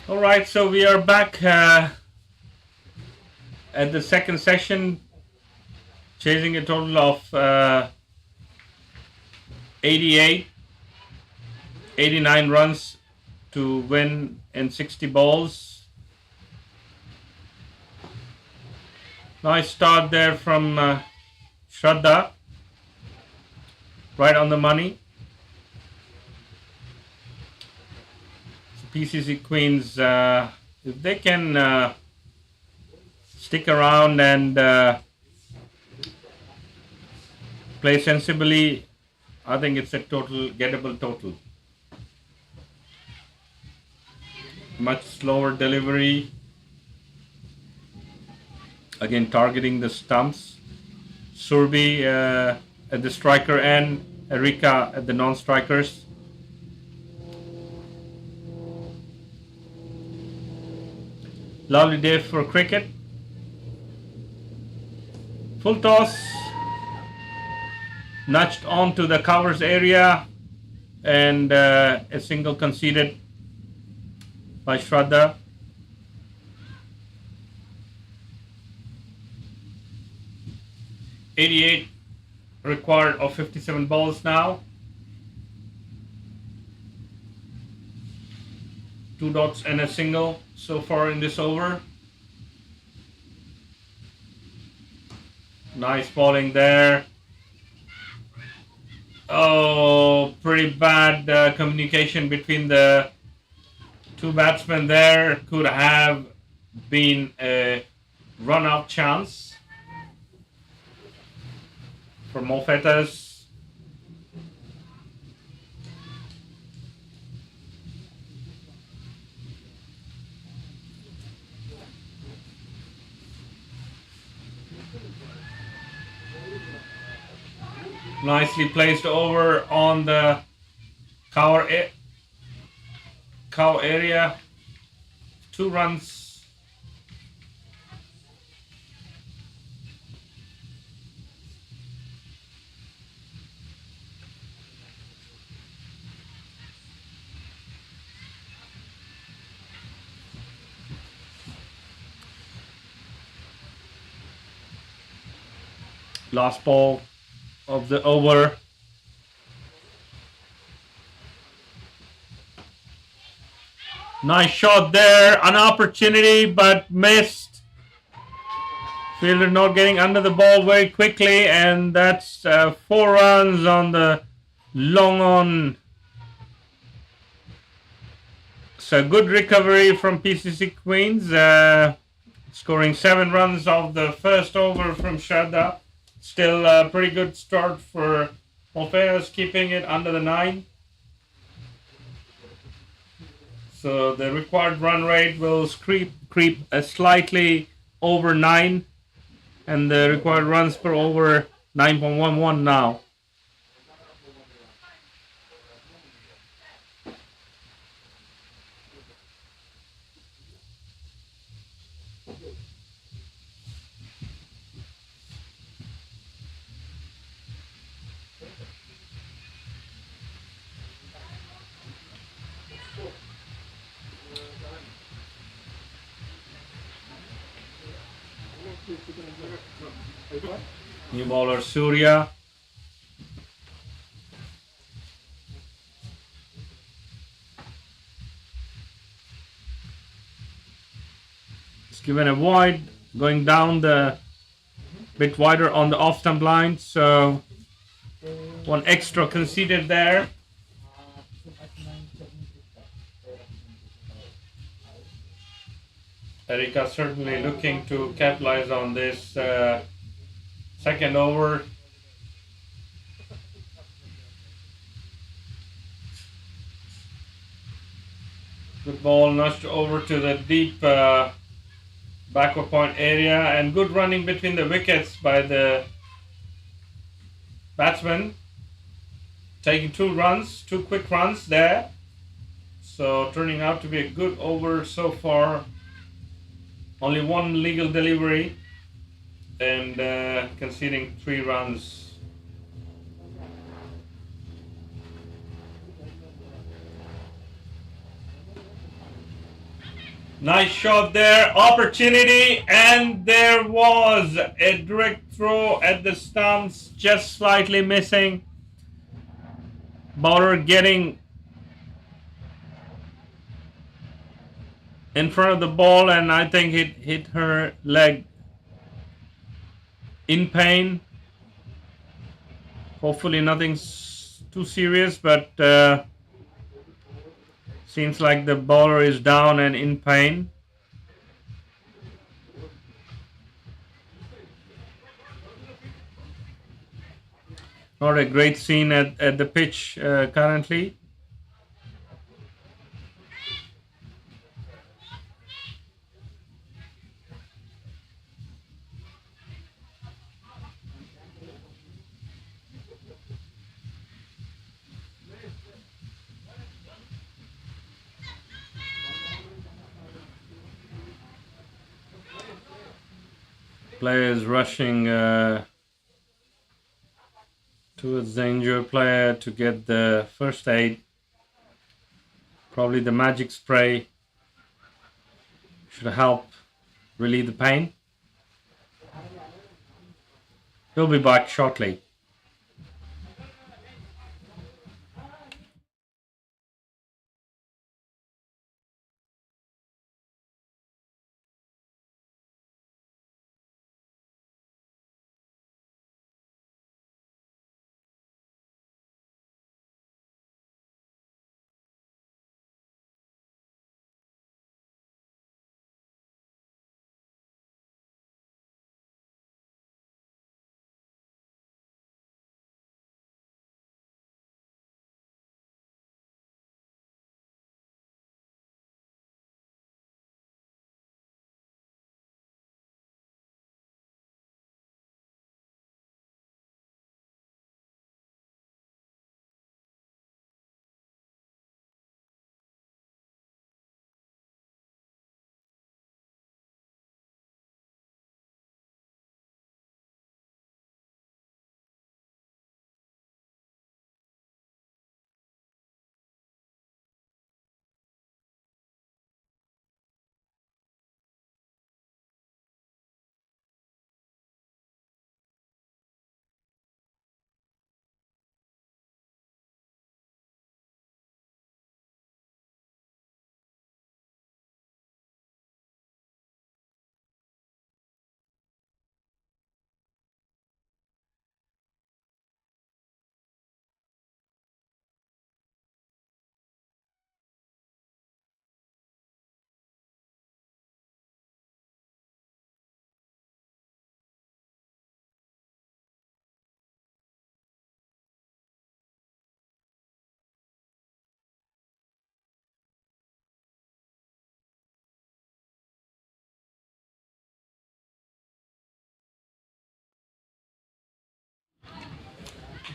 All right, so we are back at the second session, chasing a total of 88, 89 runs to win in 60 balls. Nice start there from Shraddha, right on the money. PCC Queens, if they can stick around and play sensibly, I think it's a total gettable total. Much slower delivery. Again, targeting the stumps. Surbi at the striker end, Erika at the non-strikers. Lovely day for cricket. Full toss. Nudged onto the covers area, and a single conceded by Shraddha. .88 required of 57 balls now. 2 dots and a single so far in this over. Nice bowling there. Oh, pretty bad communication between the two batsmen there. Could have been a run-out chance for Mofetas. Nicely placed over on the cow area. 2 runs. Last ball of the over. Nice shot there, an opportunity but missed. Fielder not getting under the ball very quickly, and that's 4 runs on the long on. So good recovery from PCC Queens, scoring 7 runs off the first over from Shraddha. Still a pretty good start for Mofetas, keeping it under the 9. So the required run rate will creep slightly over 9, and the required runs per over 9.11 now. New bowler Surya. It's given a wide, going down the bit wider on the off stump line, so 1 extra conceded there. Erika certainly looking to capitalize on this second over. Good ball nudged over to the deep backward point area, and good running between the wickets by the batsman. Taking 2 runs, 2 quick runs there. So turning out to be a good over so far. Only 1 legal delivery, and conceding 3 runs. Nice shot there, opportunity, and there was a direct throw at the stumps, just slightly missing. Bowler getting in front of the ball, and I think it hit her leg. In pain. Hopefully nothing too serious, but seems like the bowler is down and in pain. Not a great scene at the pitch currently. Players rushing towards the injured player to get the first aid. Probably the magic spray should help relieve the pain. He'll be back shortly.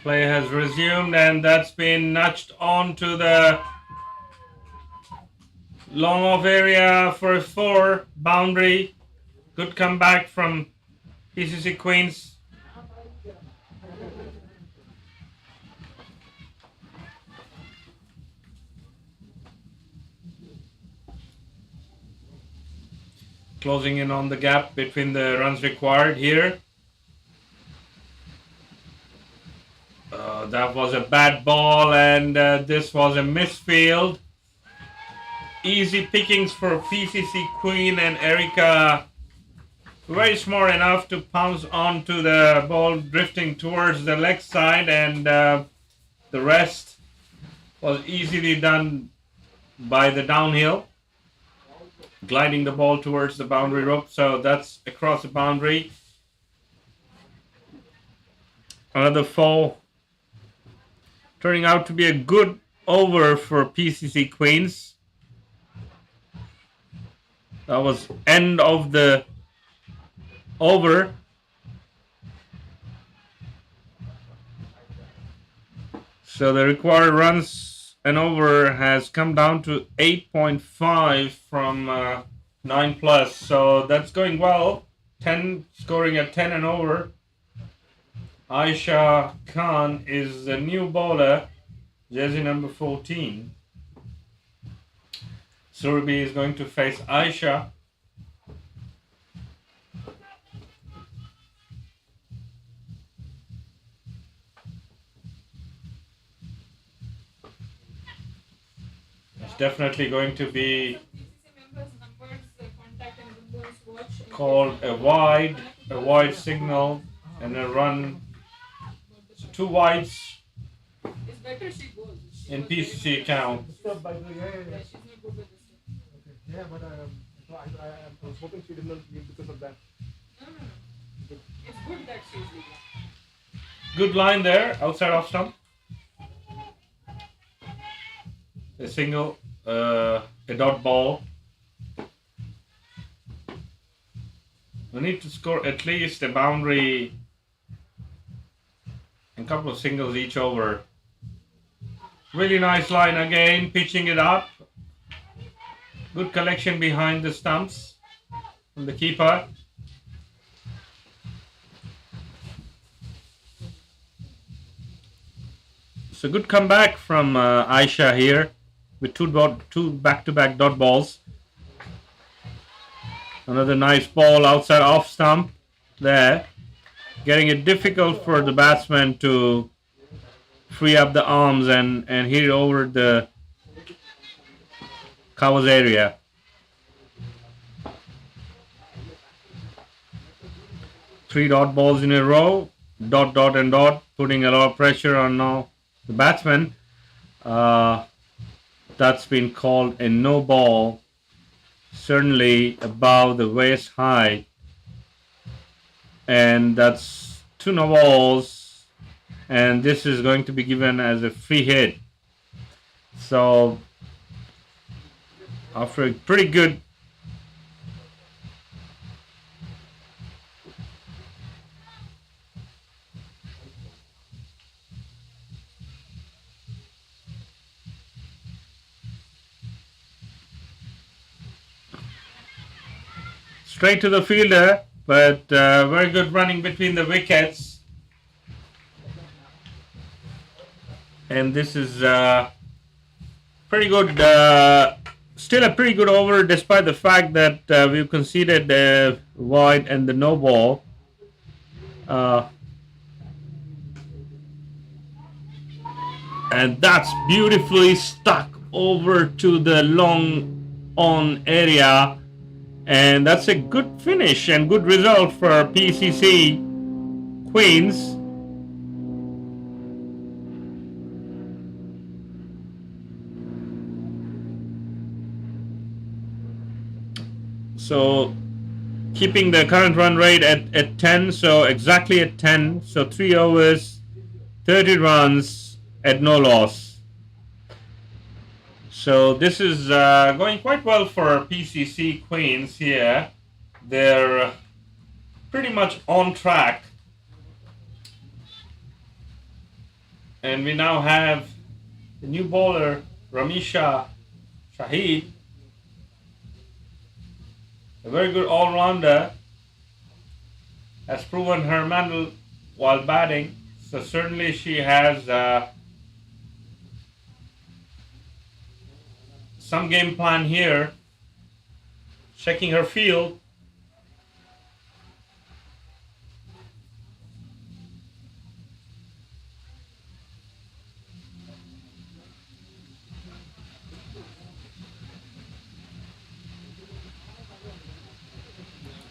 Play has resumed, and that's been nudged onto the long off area for a 4 boundary. Good comeback from PCC Queens. Closing in on the gap between the runs required here. That was a bad ball, and this was a misfield. Easy pickings for PCC Queen, and Erica very smart enough to pounce onto the ball drifting towards the leg side, and the rest was easily done by the downhill, gliding the ball towards the boundary rope. So that's across the boundary. Another 4. Turning out to be a good over for PCC Queens. That was end of the over. So the required runs and over has come down to 8.5 from 9 plus. So that's going well. 10 scoring at 10 and over. Aisha Khan is the new bowler, jersey number 14. Surbi is going to face Aisha. It's definitely going to be called a wide signal, and a run. So 2 wides It's better she goes. in PCC count. She's not good with this. Yeah, but I was hoping she did not leave because of that. No. It's good that she's leaving. Good line there, outside off stump. A single, a dot ball. We need to score at least a boundary and a couple of singles each over. Really nice line again, pitching it up. Good collection behind the stumps from the keeper. So good comeback from Aisha here with two back-to-back dot balls. Another nice ball outside off stump there. Getting it difficult for the batsman to free up the arms and hit it over the covers area. Three dot balls in a row. Dot, dot and dot. Putting a lot of pressure on now the batsman. That's been called a no ball. Certainly above the waist height, and that's 2 no balls, and this is going to be given as a free hit. So after a pretty good straight to the fielder, but very good running between the wickets. And this is pretty good, still a pretty good over despite the fact that we've conceded the wide and the no ball. And that's beautifully stuck over to the long on area. And that's a good finish and good result for PCC Queens. So keeping the current run rate at 10, so exactly at 10. So 3 overs, 30 runs at no loss. So this is going quite well for PCC Queens here. They're pretty much on track. And we now have the new bowler, Ramisha Shahid. A very good all-rounder. Has proven her mettle while batting. So certainly she has some game plan here, checking her field.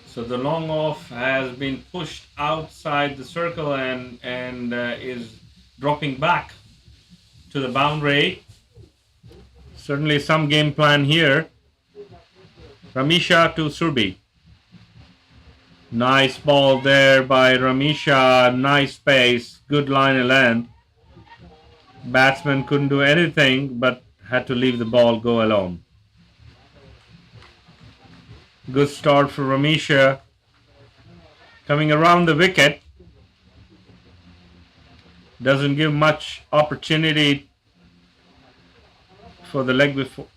So the long off has been pushed outside the circle and is dropping back to the boundary. Certainly some game plan here. Ramisha to Surbi. Nice ball there by Ramisha. Nice pace. Good line and length. Batsman couldn't do anything but had to leave the ball go alone. Good start for Ramisha. Coming around the wicket. Doesn't give much opportunity for the leg before.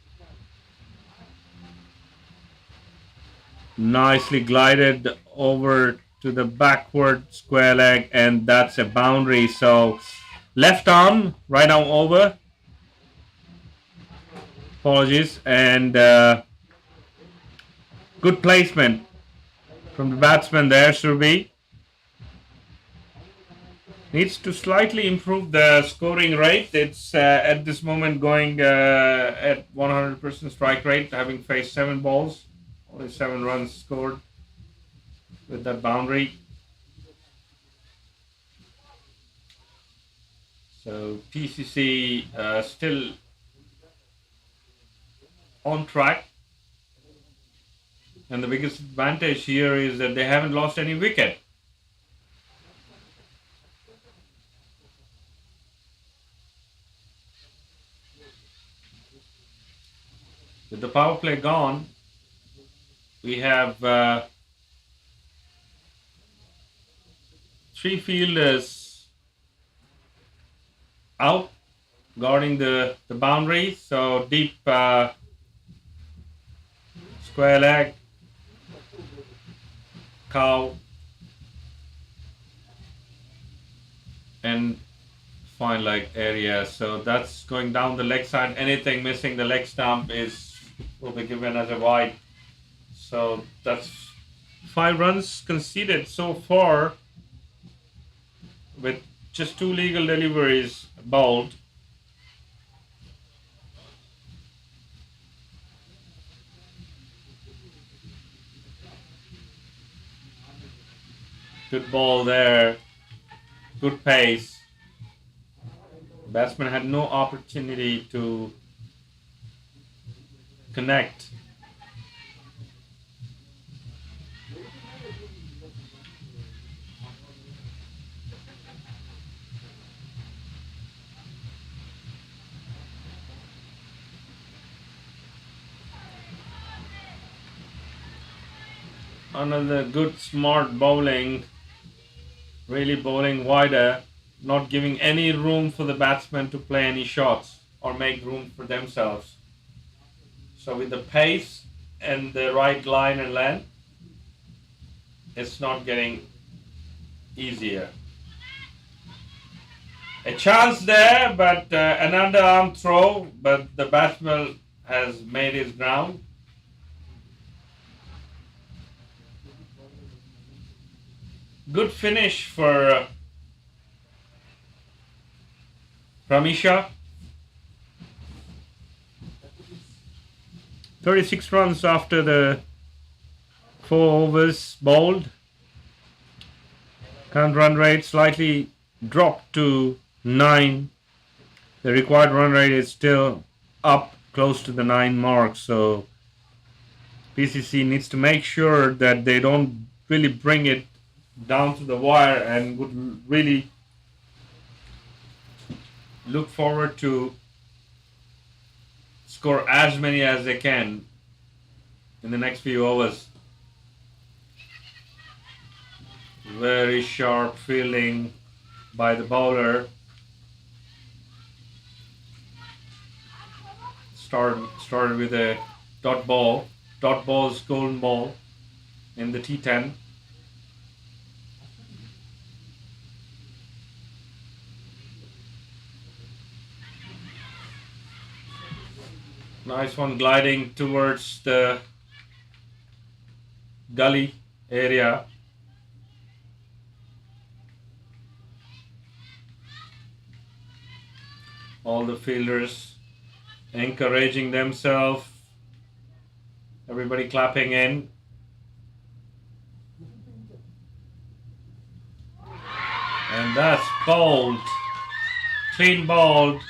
Nicely glided over to the backward square leg, and that's a boundary. So left arm, right arm over. Apologies. And good placement from the batsman there, Surbi. Needs to slightly improve the scoring rate. It's at this moment going at 100% strike rate, having faced 7 balls, only 7 runs scored with that boundary. So PCC still on track, and the biggest advantage here is that they haven't lost any wicket. With the power play gone, we have 3 fielders out guarding the boundary. So deep square leg, cow, and fine leg area. So that's going down the leg side. Anything missing the leg stump will be given as a wide. So that's 5 runs conceded so far, with just 2 legal deliveries bowled. Good ball there, good pace. Batsman had no opportunity to connect. Another good smart bowling, really bowling wider, not giving any room for the batsmen to play any shots or make room for themselves. So with the pace and the right line and length, it's not getting easier. A chance there, but an underarm throw, but the batsman has made his ground. Good finish for Ramisha. 36 runs after the 4 overs bowled. Current run rate slightly dropped to 9. The required run rate is still up close to the 9 mark. So PCC needs to make sure that they don't really bring it down to the wire, and would really look forward to score as many as they can in the next few overs. Very sharp fielding by the bowler. Started with a dot ball. Dot ball is golden ball in the T10. Nice one gliding towards the gully area. All the fielders encouraging themselves. Everybody clapping in. And that's bowled. Clean bowled.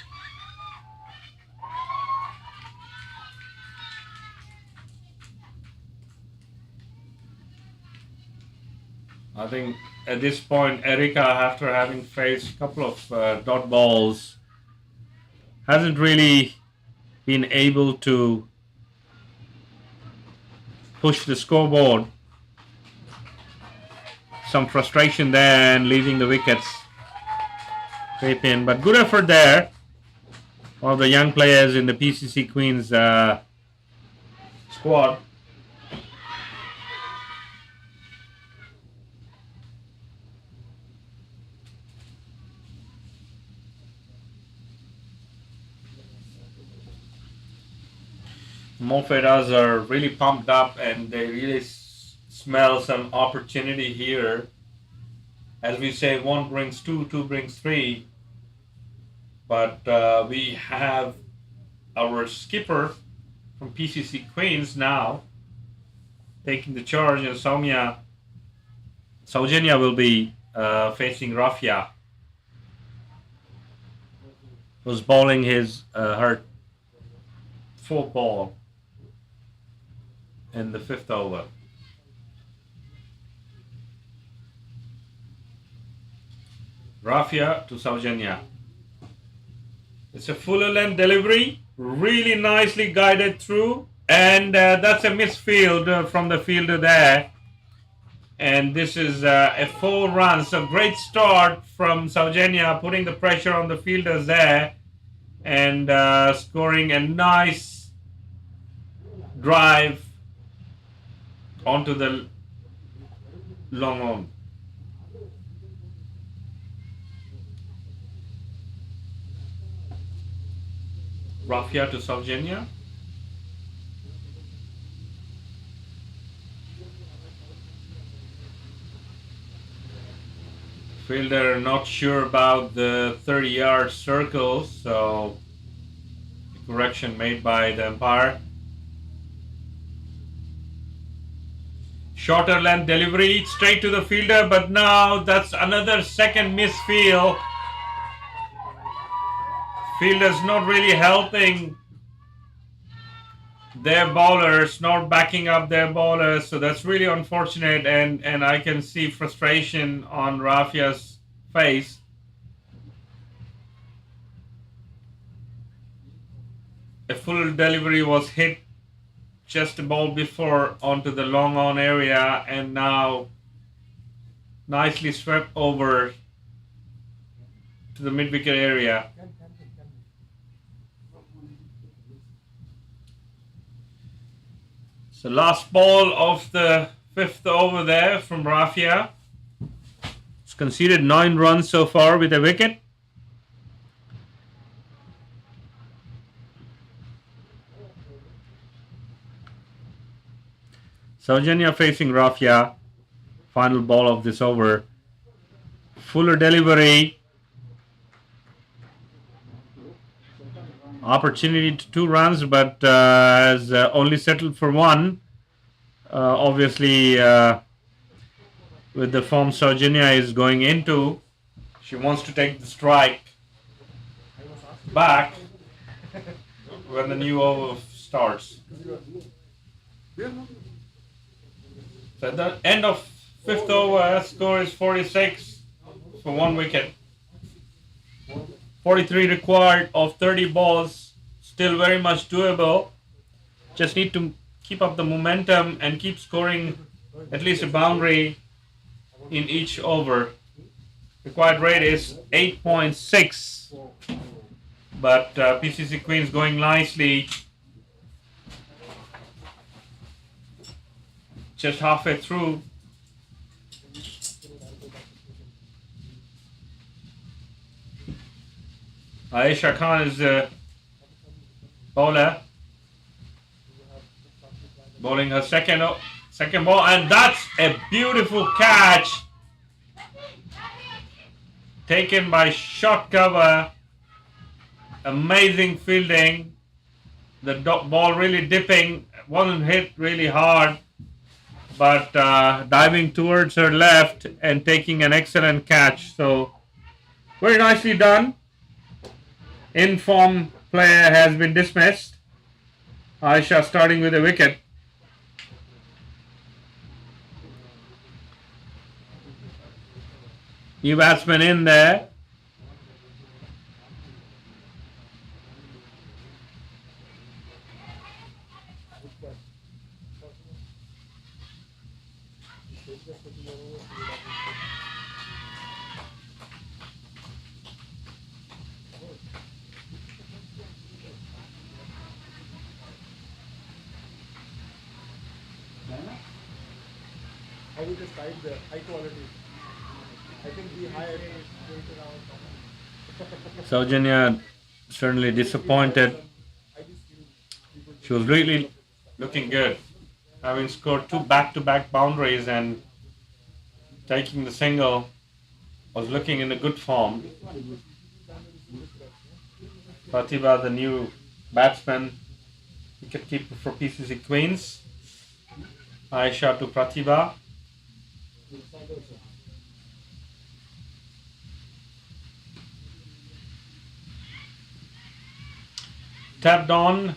I think at this point, Erika, after having faced a couple of dot balls, hasn't really been able to push the scoreboard. Some frustration there and leaving the wickets creep in. But good effort there. One of the young players in the PCC Queens squad. Monferraz are really pumped up and they really smell some opportunity here. As we say, one brings two, two brings three. But we have our skipper from PCC Queens now taking the charge, and Saugenia will be facing Rafia, who's bowling her fourth ball in the 5th over. Rafia to Saugenia. It's a fuller length delivery, really nicely guided through, and that's a misfield from the fielder there. And this is a 4 runs, so great start from Saugenia, putting the pressure on the fielders there and scoring a nice drive onto the long on. Rafia to Saugenia. Fielder not sure about the 30-yard circle, so correction made by the umpire. Shorter length delivery straight to the fielder, but now that's another second misfield. Fielders not really helping their bowlers, not backing up their bowlers, so that's really unfortunate, and I can see frustration on Rafia's face. A full delivery was hit just a ball before onto the long on area, and now nicely swept over to the mid-wicket area. The last ball of the 5th over there from Rafia. It's conceded 9 runs so far with a wicket. Saugenia facing Rafia. Final ball of this over. Fuller delivery. Opportunity to 2 runs, but has only settled for 1. Obviously, with the form Saugenia is going into, she wants to take the strike back when the new over starts. So at the end of 5th over, score is 46 for 1 wicket. 43 required of 30 balls, still very much doable. Just need to keep up the momentum and keep scoring at least a boundary in each over. Required rate is 8.6, but PCC Queens going nicely. Just halfway through. Aisha Khan is the bowler, bowling her second ball, and that's a beautiful catch taken by short cover. Amazing fielding. The ball really dipping, wasn't hit really hard, but diving towards her left and taking an excellent catch. So very nicely done. In-form player has been dismissed. Aisha starting with a wicket. New batsman in there. How we decide the high quality? I think the high is going to Saugenia certainly disappointed. She was really looking good. Having scored 2 back-to-back boundaries and taking the single, was looking in a good form. Pratibha, the new batsman, wicketkeeper for PCC Queens. Aisha to Pratibha. Tapped on.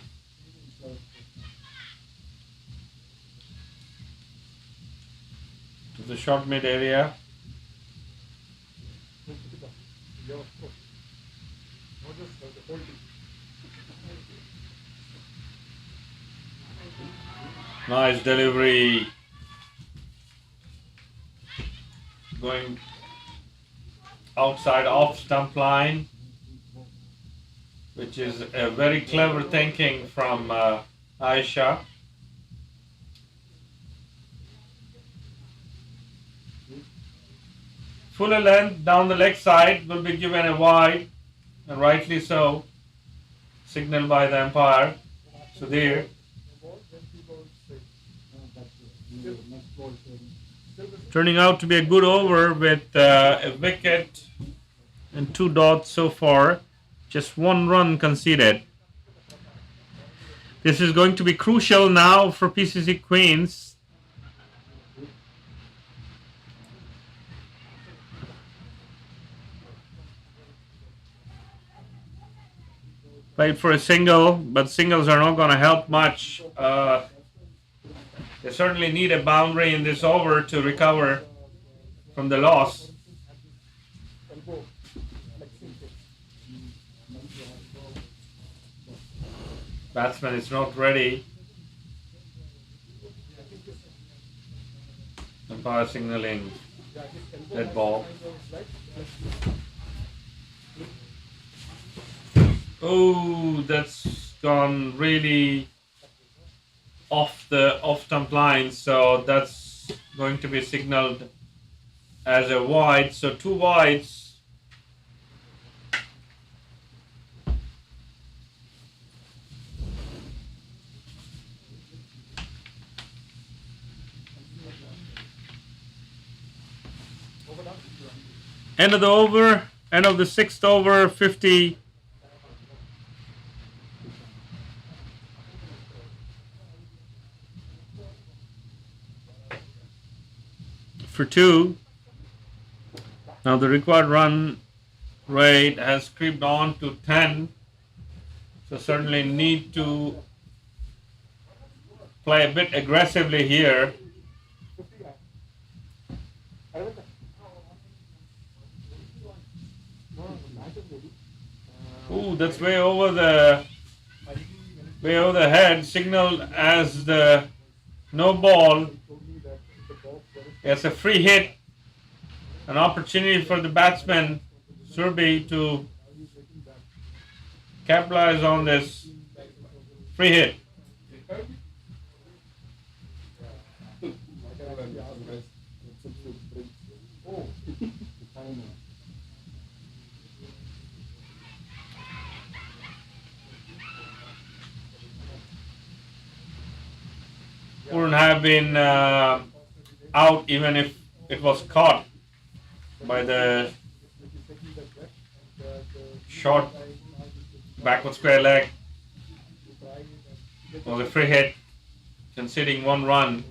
To the short mid area. Nice delivery. Going outside off stump line, which is a very clever thinking from Aisha. Fuller length down the leg side will be given a wide, and rightly so, signaled by the umpire. Sudhir. Turning out to be a good over with a wicket and 2 dots so far. Just 1 run conceded. This is going to be crucial now for PCC Queens. Played for a single, but singles are not going to help much. They certainly need a boundary in this over to recover from the loss. Batsman is not ready. Umpire signaling dead ball. Oh, that's gone really off the stump line, so that's going to be signaled as a wide. So 2 wides. End of the over, end of the 6th over, 50. For 2. Now the required run rate has creeped on to 10. So certainly need to play a bit aggressively here. Ooh, that's way over the head, signaled as the no ball. It's a free hit, an opportunity for the batsman Surbi to capitalize on this free hit. Wouldn't have been out even if it was caught by the short backward square leg. Was a free hit, conceding 1 run.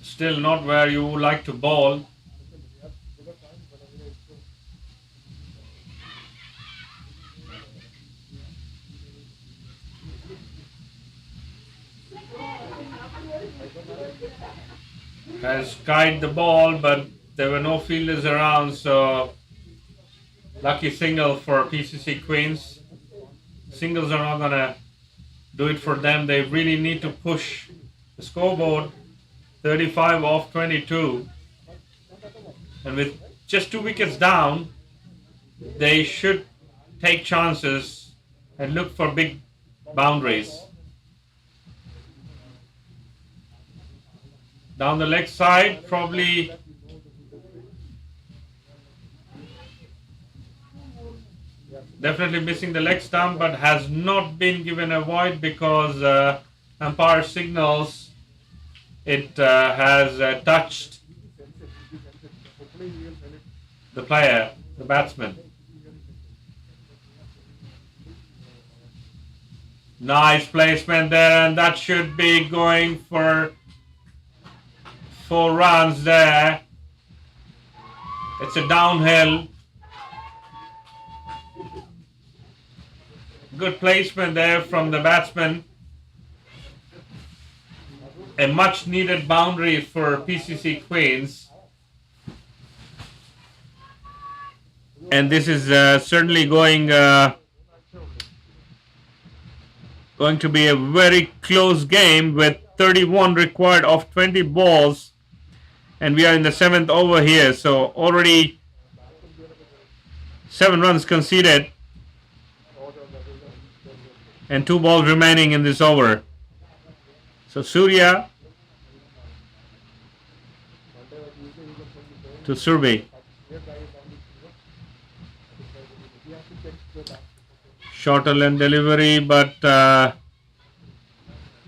Still not where you would like to bowl. Has skied the ball, but there were no fielders around, so lucky single for PCC Queens. Singles are not going to do it for them. They really need to push the scoreboard. 35 off 22. And with just 2 wickets down, they should take chances and look for big boundaries. Down the leg side, probably Definitely missing the leg stump, but has not been given a void because umpire signals it has touched the player, the batsman. Nice placement there, and that should be going for 4 runs there. It's a downhill. Good placement there from the batsman. A much needed boundary for PCC Queens. And this is certainly going to be a very close game with 31 required of 20 balls. And we are in the 7th over here. So already 7 runs conceded. And 2 balls remaining in this over. So Surya to Surbi. Shorter length delivery, but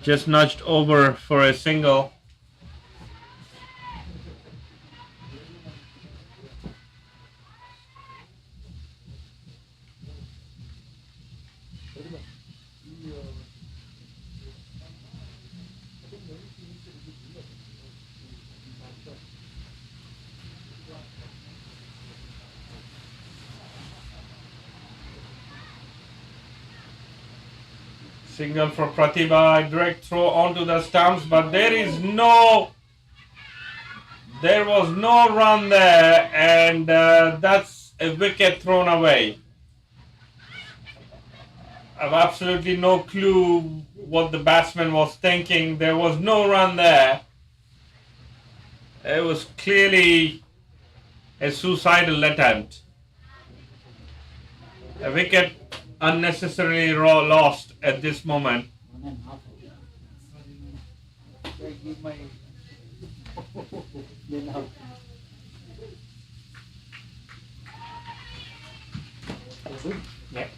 just nudged over for a single. Single for Pratibha, direct throw onto the stumps, but there was no run there, and that's a wicket thrown away. I've absolutely no clue what the batsman was thinking. There was no run there. It was clearly a suicidal attempt. A wicket unnecessarily lost at this moment. Yeah.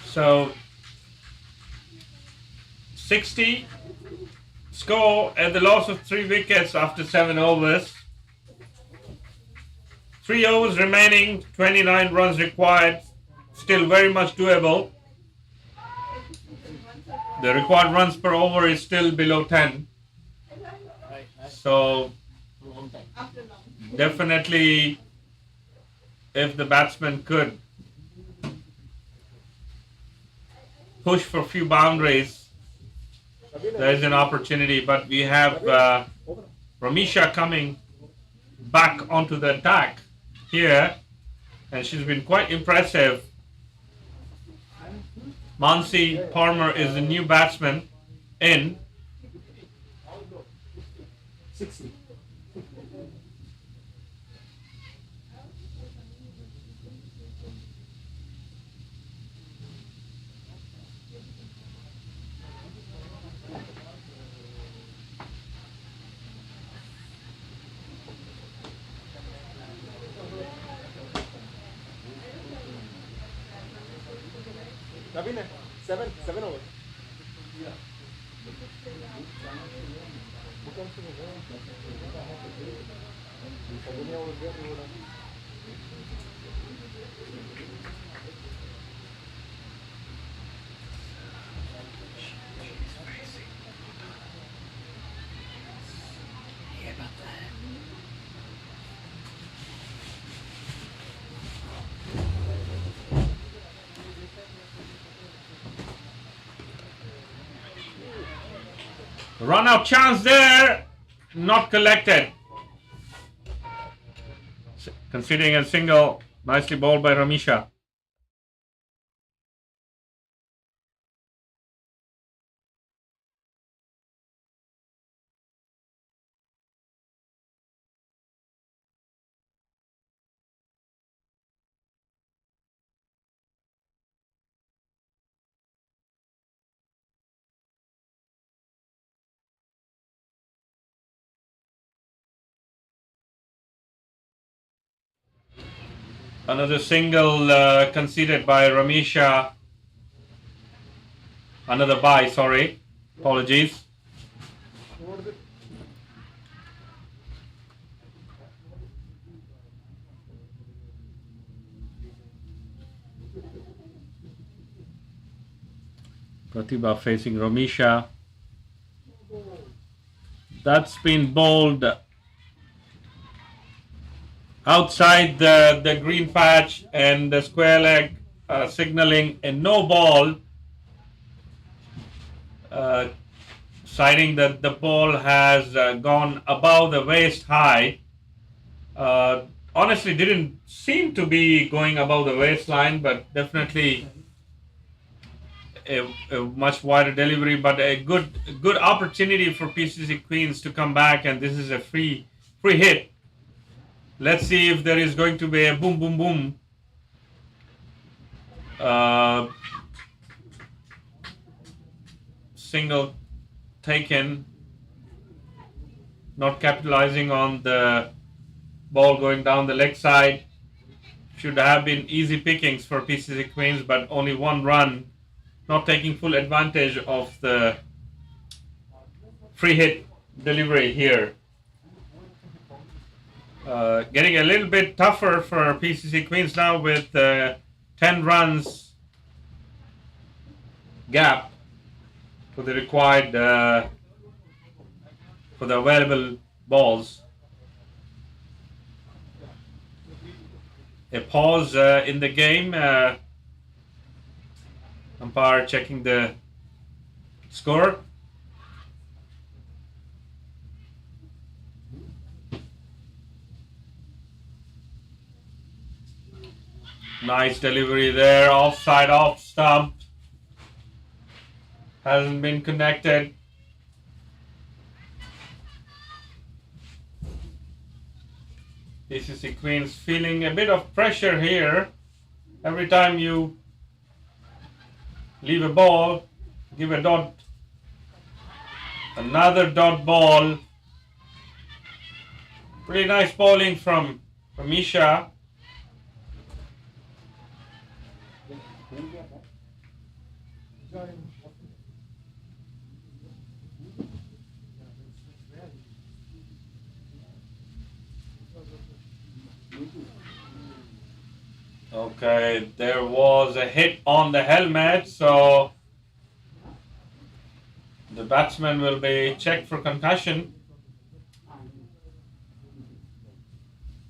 So 60 score at the loss of 3 wickets after 7 overs. 3 overs remaining, 29 runs required, still very much doable. The required runs per over is still below 10. So definitely if the batsman could push for a few boundaries, there is an opportunity, but we have Ramisha coming back onto the attack here, and she's been quite impressive. Mansi Parmar is the new batsman in. 60. Naveen, 7 over. Run out chance there, not collected. Conceding a single, nicely bowled by Ramisha. Another single conceded by Ramisha. Another bye, sorry. Apologies. Pratibha facing Ramisha. That's been bowled outside the green patch, and the square leg signaling a no ball, citing that the ball has gone above the waist high. Honestly, didn't seem to be going above the waistline, but definitely a much wider delivery, but a good opportunity for PCC Queens to come back, and this is a free hit. Let's see if there is going to be a boom boom boom. Single taken, not capitalizing on the ball going down the leg side. Should have been easy pickings for PCC Queens, but only one run, not taking full advantage of the free hit delivery here. Getting a little bit tougher for PCC Queens now with 10 runs gap for the required for the available balls. A pause in the game. Umpire checking the score. Nice delivery there, offside, off stump. Hasn't been connected. PCC Queens feeling a bit of pressure here. Every time you leave a ball, give a dot. Another dot ball. Pretty nice bowling from Misha. Okay, there was a hit on the helmet, so the batsman will be checked for concussion.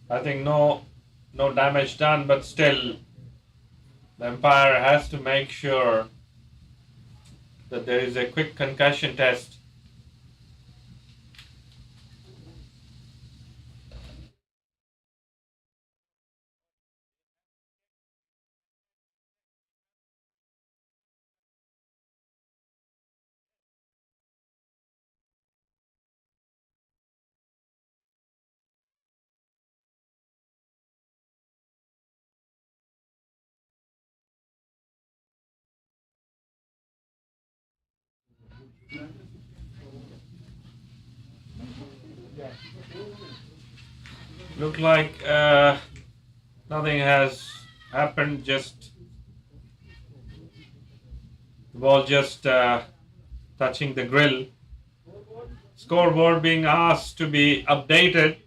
I think no damage done, but still the umpire has to make sure that there is a quick concussion test. Look like nothing has happened, just the ball just touching the grill. Scoreboard being asked to be updated.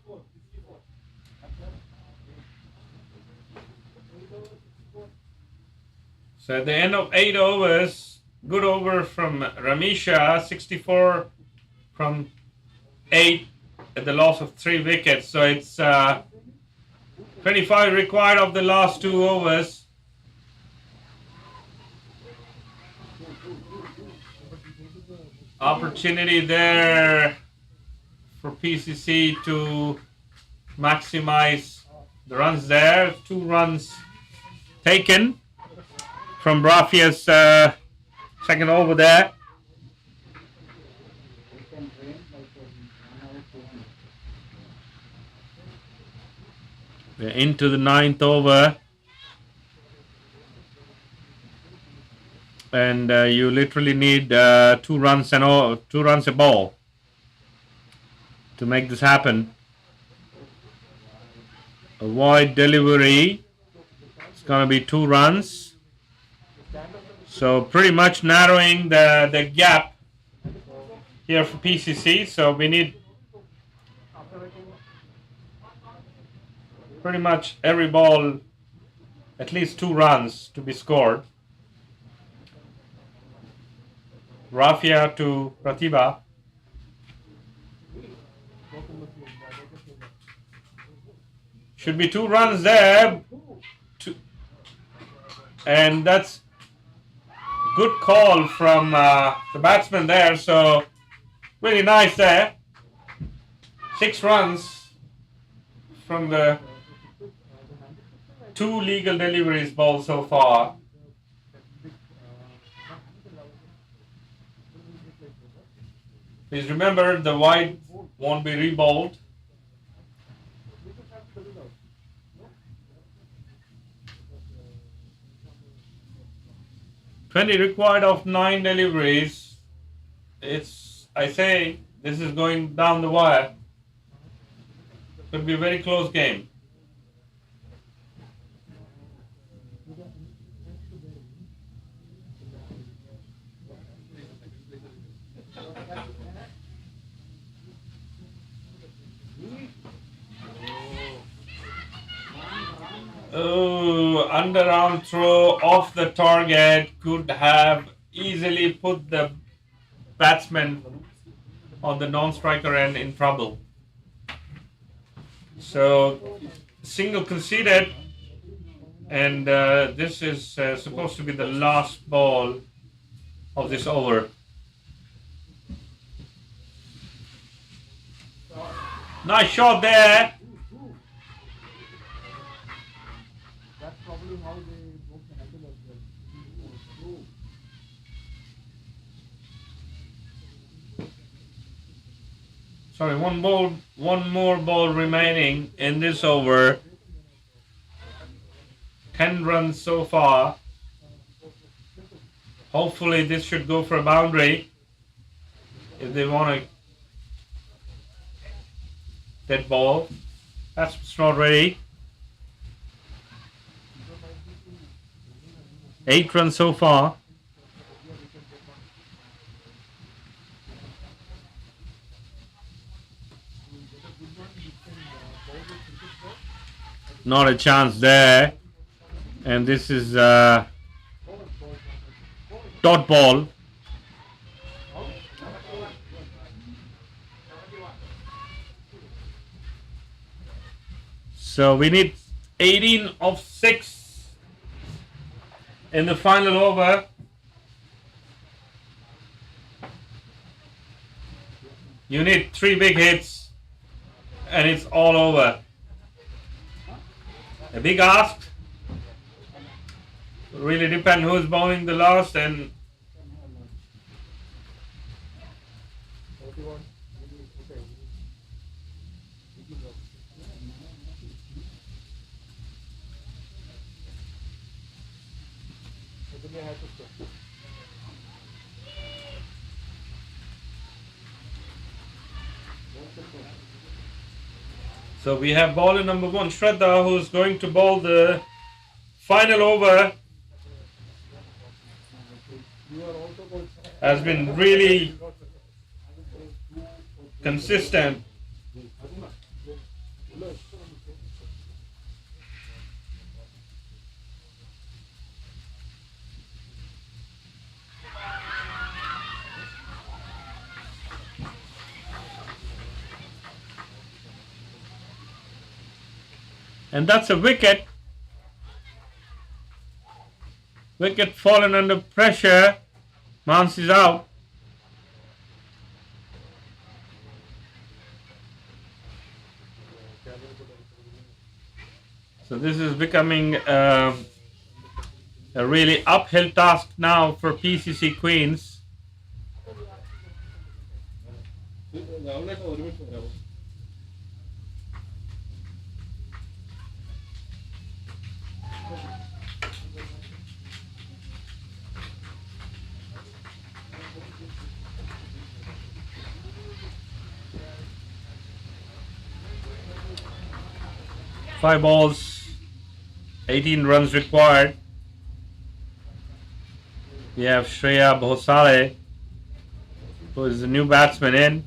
So at the end of 8 overs, good over from Ramisha, 64 from 8 at the loss of 3 wickets. So it's 25 required of the last 2 overs. Opportunity there for PCC to maximize the runs there. 2 runs taken from Rafia's second over there. We're into the 9th over, and you literally need 2 runs and 2 runs a ball to make this happen. A wide delivery gonna be 2 runs. So pretty much narrowing the gap here for PCC. So we need pretty much every ball at least 2 runs to be scored. Rafia to Pratibha. Should be 2 runs there. And that's good call from the batsman there. So really nice there. 6 runs from the 2 legal deliveries bowled so far. Please remember the wide won't be rebowled. "20 required of 9 deliveries." I say this is going down the wire. Could be a very close game. Oh, underarm throw off the target could have easily put the batsman on the non-striker end in trouble. So single conceded, and this is supposed to be the last ball of this over. Nice shot there. That's probably how they broke the handle as well. Sorry, one more ball remaining in this over. 10 runs so far. Hopefully this should go for a boundary if they want to dead ball. That's not ready. 8 runs so far. Not a chance there. And this is dot ball. So we need 18 of 6 in the final over. You need 3 big hits and it's all over. A big ask. Really depend who's bowling the last, and so we have bowler number 1, Shraddha, who's going to bowl the final over. Has been really consistent. And that's a wicket. Wicket fallen under pressure. Mans is out. So this is becoming a really uphill task now for PCC Queens. Five balls, 18 runs required. We have Shreya Bhosale, who is the new batsman in.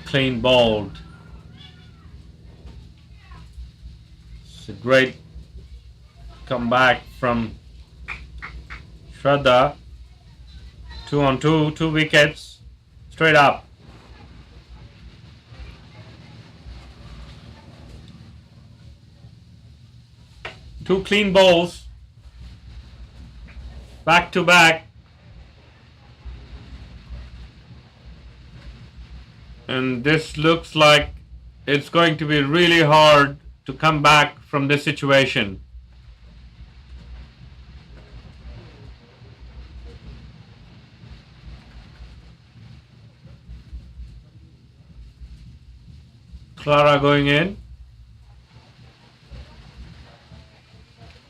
Clean bowled. It's a great comeback from Shraddha. 2 on 2, 2 wickets, straight up. Two clean bowls, back to back. And this looks like it's going to be really hard to come back from this situation. Clara going in.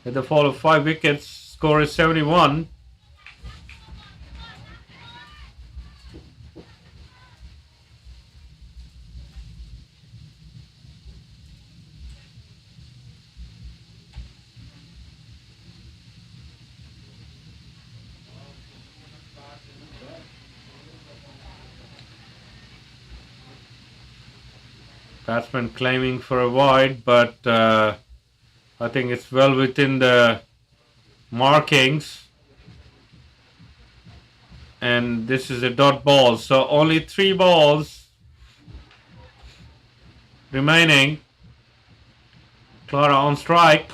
With the fall of 5 wickets, score is 71. Batsman claiming for a wide, but I think it's well within the markings. And this is a dot ball, so only 3 balls remaining. Clara on strike.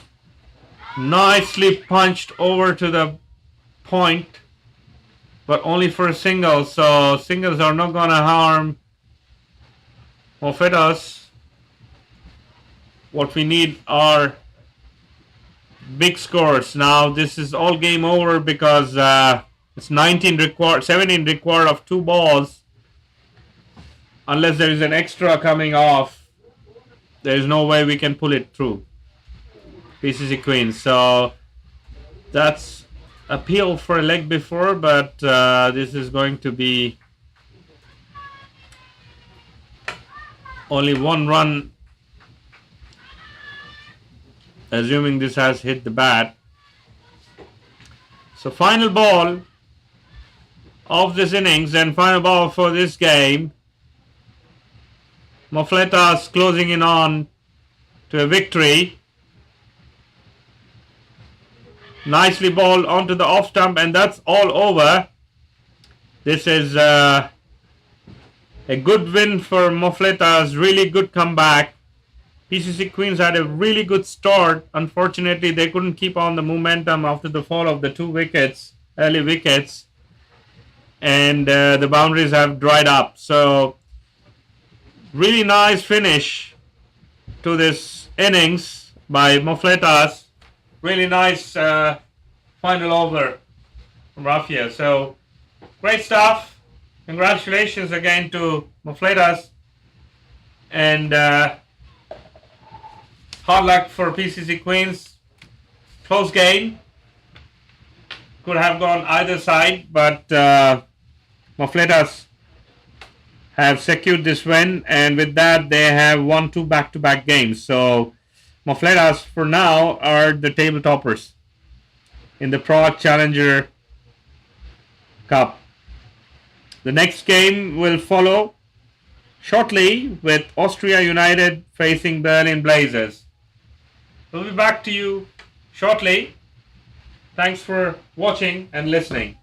Nicely punched over to the point, but only for a single, so singles are not going to harm Mofetas. What we need are big scores. Now this is all game over because it's 17 required of 2 balls. Unless there is an extra coming off, there is no way we can pull it through. PCC Queens. So that's appeal for a leg before, but this is going to be only 1 run, assuming this has hit the bat. So final ball of this innings and final ball for this game. Mofletas closing in on to a victory. Nicely balled onto the off stump, and that's all over. This is a good win for Mofletas, really good comeback. PCC Queens had a really good start. Unfortunately, they couldn't keep on the momentum after the fall of the 2 wickets, early wickets. And the boundaries have dried up. So, really nice finish to this innings by Mofletas. Really nice final over from Rafia. So, great stuff. Congratulations again to Mofletas. And hard luck for PCC Queens. Close game. Could have gone either side, but Mofletas have secured this win, and with that they have won 2 back-to-back games. So Mofletas for now are the table toppers in the Prague Challenger Cup. The next game will follow shortly with Austria United facing Berlin Blazers. We'll be back to you shortly. Thanks for watching and listening.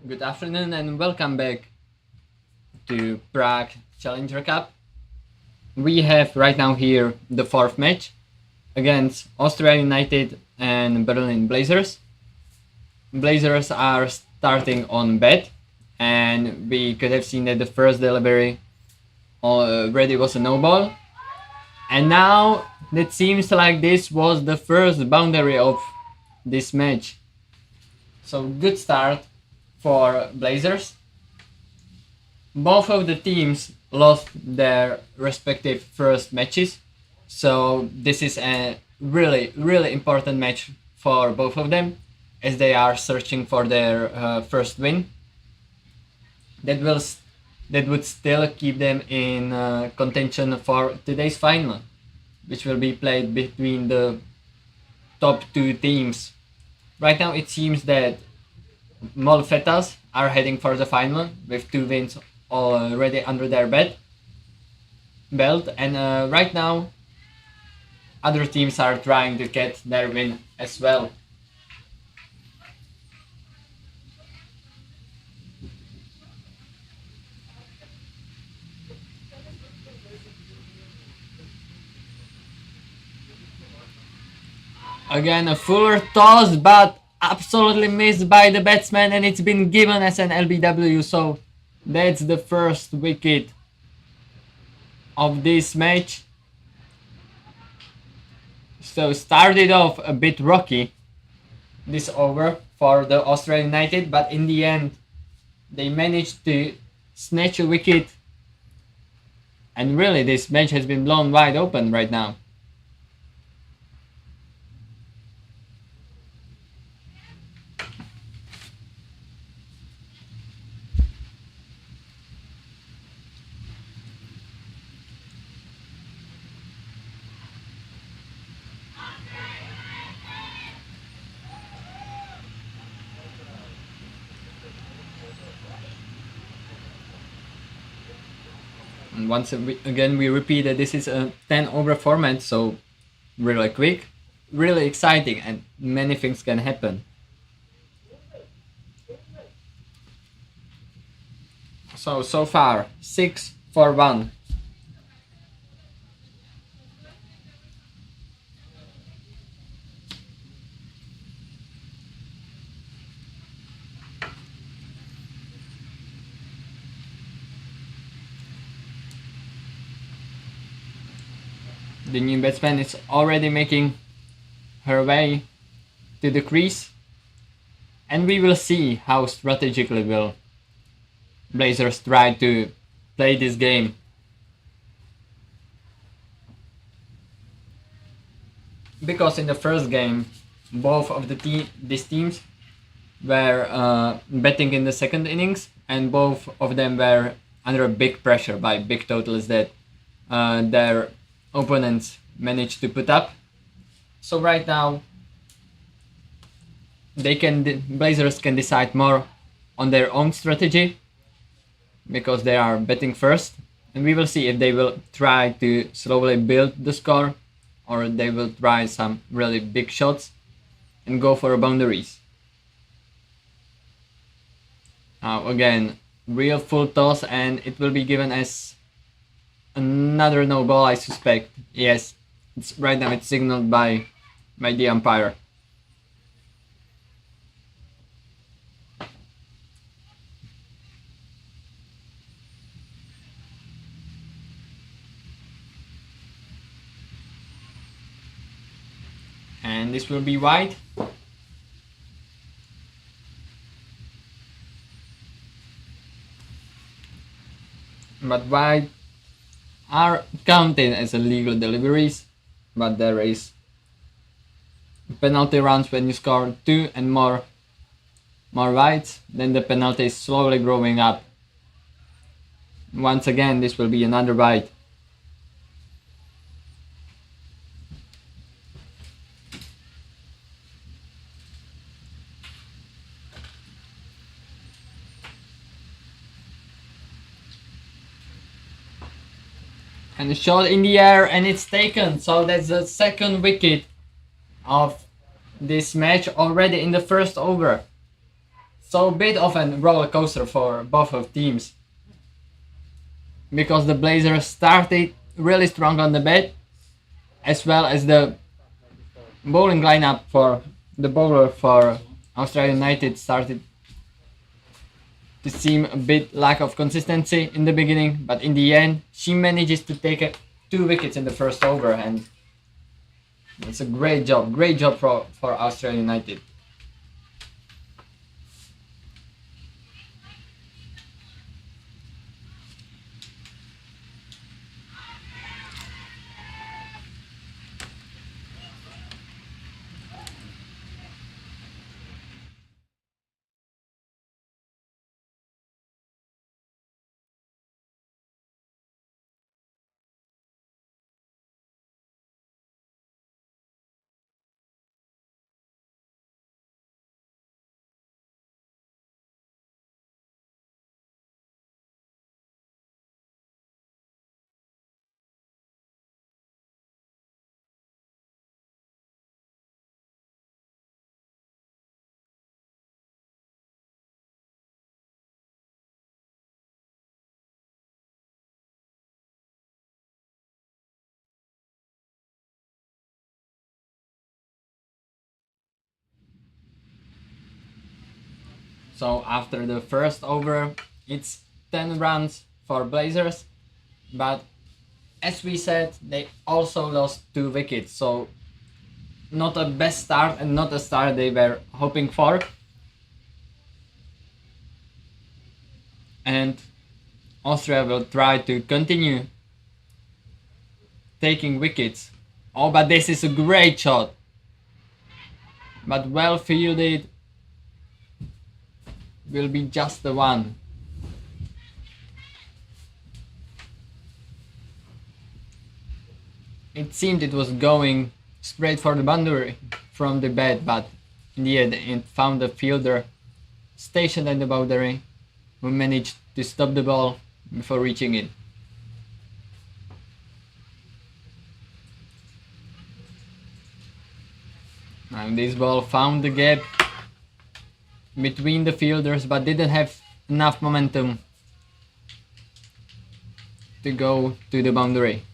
Good afternoon and welcome back to Prague Challenger Cup. We have right now here the fourth match against Austria United and Berlin Blazers. Blazers are starting on bad, and we could have seen that the first delivery already was a no ball. And now it seems like this was the first boundary of this match. So good start for Blazers. Both of the teams lost their respective first matches, so this is a really important match for both of them, as they are searching for their first win. That would still keep them in contention for today's final, which will be played between the top two teams. Right now it seems that Molfetas are heading for the final with 2 wins already under their belt, and right now other teams are trying to get their win as well. Again, a fuller toss, but absolutely missed by the batsman, and it's been given as an LBW, so that's the first wicket of this match. So started off a bit rocky this over for the Austria United, but in the end they managed to snatch a wicket, and really this match has been blown wide open right now. And once again we repeat that this is a 10 over format, so really quick, really exciting, and many things can happen. So far 6 for 1. The new batsman is already making her way to the crease, and we will see how strategically will Blazers try to play this game. Because in the first game both of these teams were betting in the second innings, and both of them were under big pressure by big totals that their opponents managed to put up. So right now Blazers can decide more on their own strategy, because they are betting first, and we will see if they will try to slowly build the score or they will try some really big shots and go for boundaries. Now again, real full toss, and it will be given as another no ball, I suspect. Yes, right now it's signaled by the umpire. And this will be wide. But wide are counted as illegal deliveries, but there is penalty rounds when you score 2 and more wides, then the penalty is slowly growing up. Once again this will be another wide. And a shot in the air, and it's taken. So that's the second wicket of this match already in the first over. So a bit of a roller coaster for both of teams. Because the Blazers started really strong on the bat, as well as the bowling lineup for the bowler for Australia United started to seem a bit lack of consistency in the beginning, but in the end she manages to take 2 wickets in the first over, and it's a great job for Australia United. So after the first over, it's 10 runs for Blazers, but as we said, they also lost 2 wickets, so not a best start and not a start they were hoping for. And Austria will try to continue taking wickets. Oh, but this is a great shot, but well fielded, will be just the one. It seemed it was going straight for the boundary from the bat, but in the end it found a fielder stationed at the boundary who managed to stop the ball before reaching it. And this ball found the gap between the fielders but didn't have enough momentum to go to the boundary.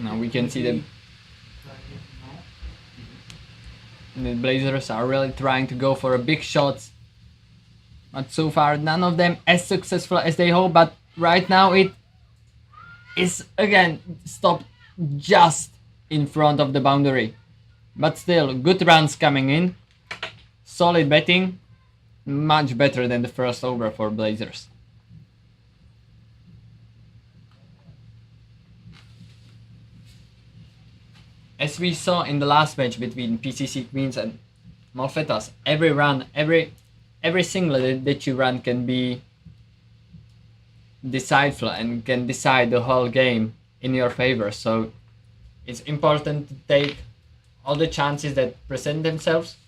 Now we can see the Blazers are really trying to go for a big shots, but so far none of them as successful as they hope. But right now it is again stopped just in front of the boundary, but still good runs coming in, solid batting, much better than the first over for Blazers. As we saw in the last match between PCC Queens and Malfetas, every run, every single that you run can be decisive and can decide the whole game in your favor. So it's important to take all the chances that present themselves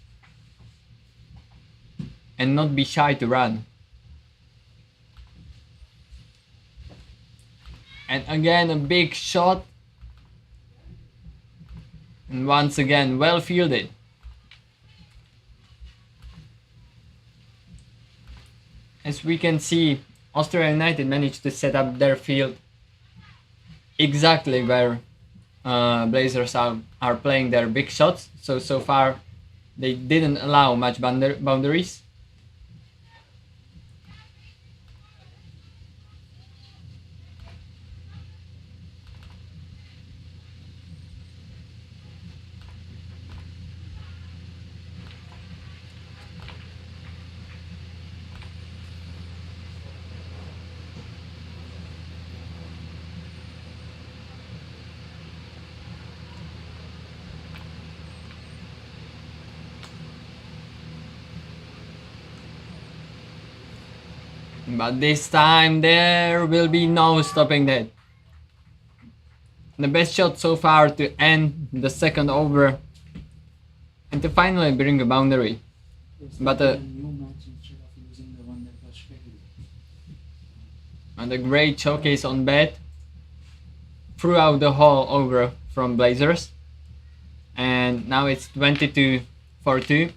and not be shy to run. And again a big shot. And once again, well fielded. As we can see, Australia United managed to set up their field exactly where Blazers are playing their big shots. So far, they didn't allow much boundaries. But this time there will be no stopping that. The best shot so far to end the second over and to finally bring a boundary. But a new match instead of using the one that was scheduled. and a great showcase on bat throughout the whole over from Blazers. And now it's 22-2.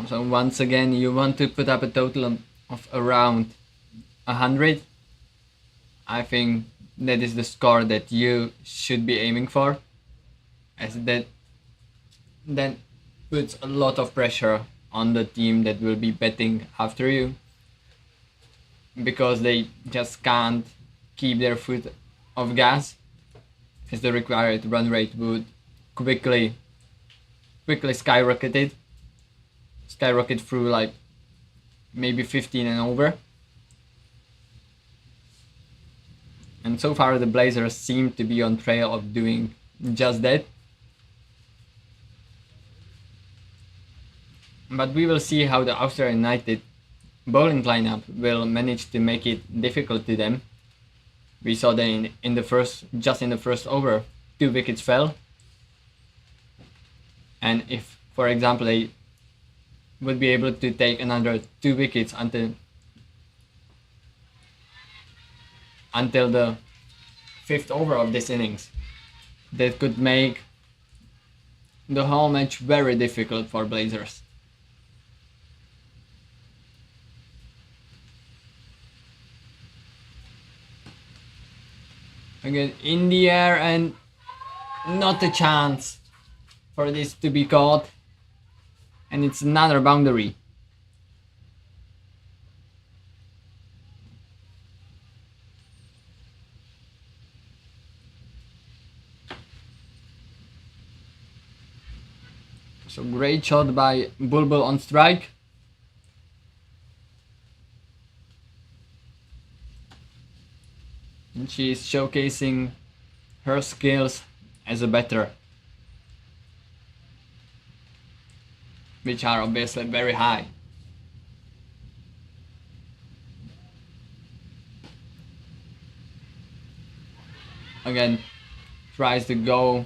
So once again, you want to put up a total of around 100. I think that is the score that you should be aiming for, as that then puts a lot of pressure on the team that will be betting after you, because they just can't keep their foot off gas, as the required run rate would quickly skyrocket through like maybe 15 and over. And so far the Blazers seem to be on trail of doing just that. But we will see how the Australia United bowling lineup will manage to make it difficult to them. We saw that in the first over, 2 wickets fell. And if, for example, they would be able to take another 2 wickets until the 5th over of this innings, that could make the whole match very difficult for Blazers. Again, in the air, and not a chance for this to be caught. And it's another boundary. So great shot by Bulbul on strike. And she is showcasing her skills as a batter, which are obviously very high. Again, tries to go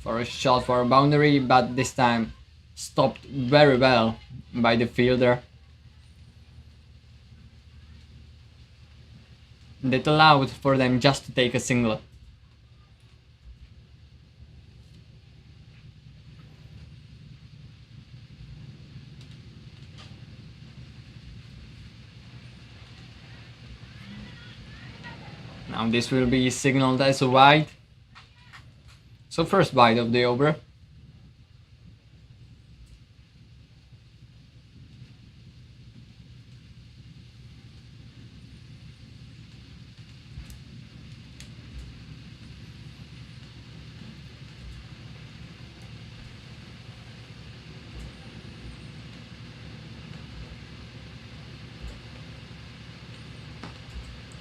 for a shot for a boundary, but this time stopped very well by the fielder. That allowed for them just to take a single. Now this will be signaled as a wide. So first wide of the over.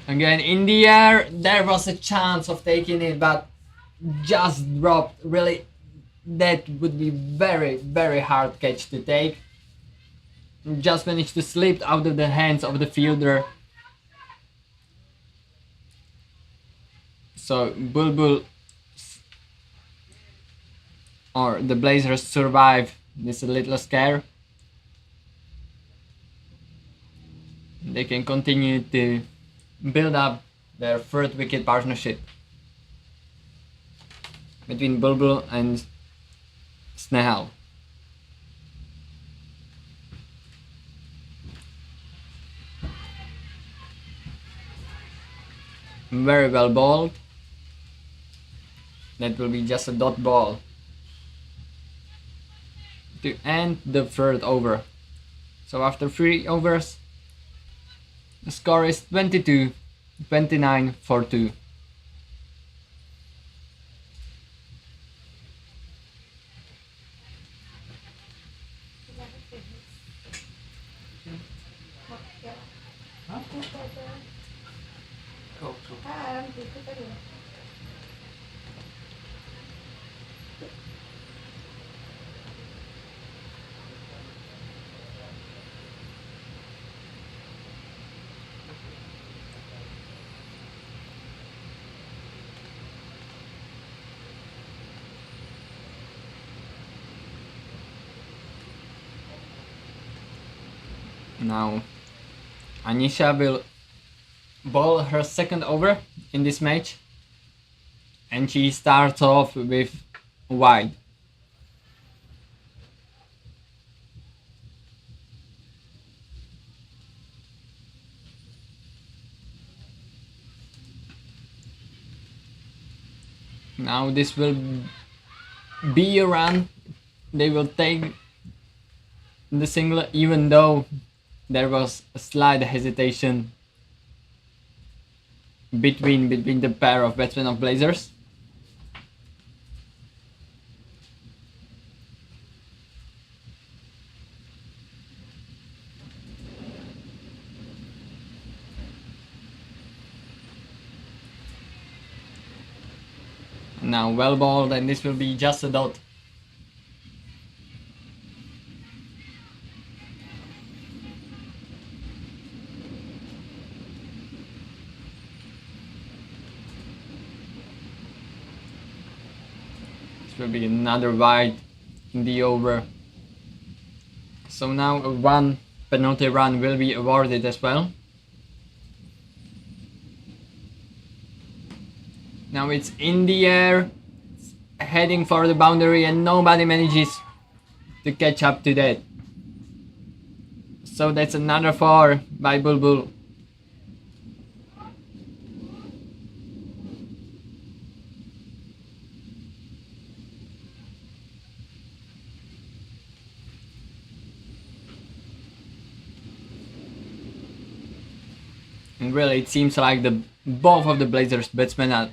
Again, in the air, there was a chance of taking it, but just dropped. Really, that would be very, very hard catch to take. Just managed to slip out of the hands of the fielder. So Bulbul, or the Blazers, survive this little scare. they can continue to build up their third wicket partnership between Bulbul and Snehal. Very well bowled. That will be just a dot ball to end the third over. So after 3 overs, the score is 29 for 2. Now Anisha will bowl her second over in this match, and she starts off with wide. Now this will be a run. They will take the single, even though there was a slight hesitation between the pair of batsmen of Blazers. Now well bowled, and this will be just a dot. This will be another wide in the over. So now a 1 penalty run will be awarded as well. Now it's in the air, heading for the boundary, and nobody manages to catch up to that. So that's another 4 by Bulbul. And really it seems like both of the Blazers batsmen are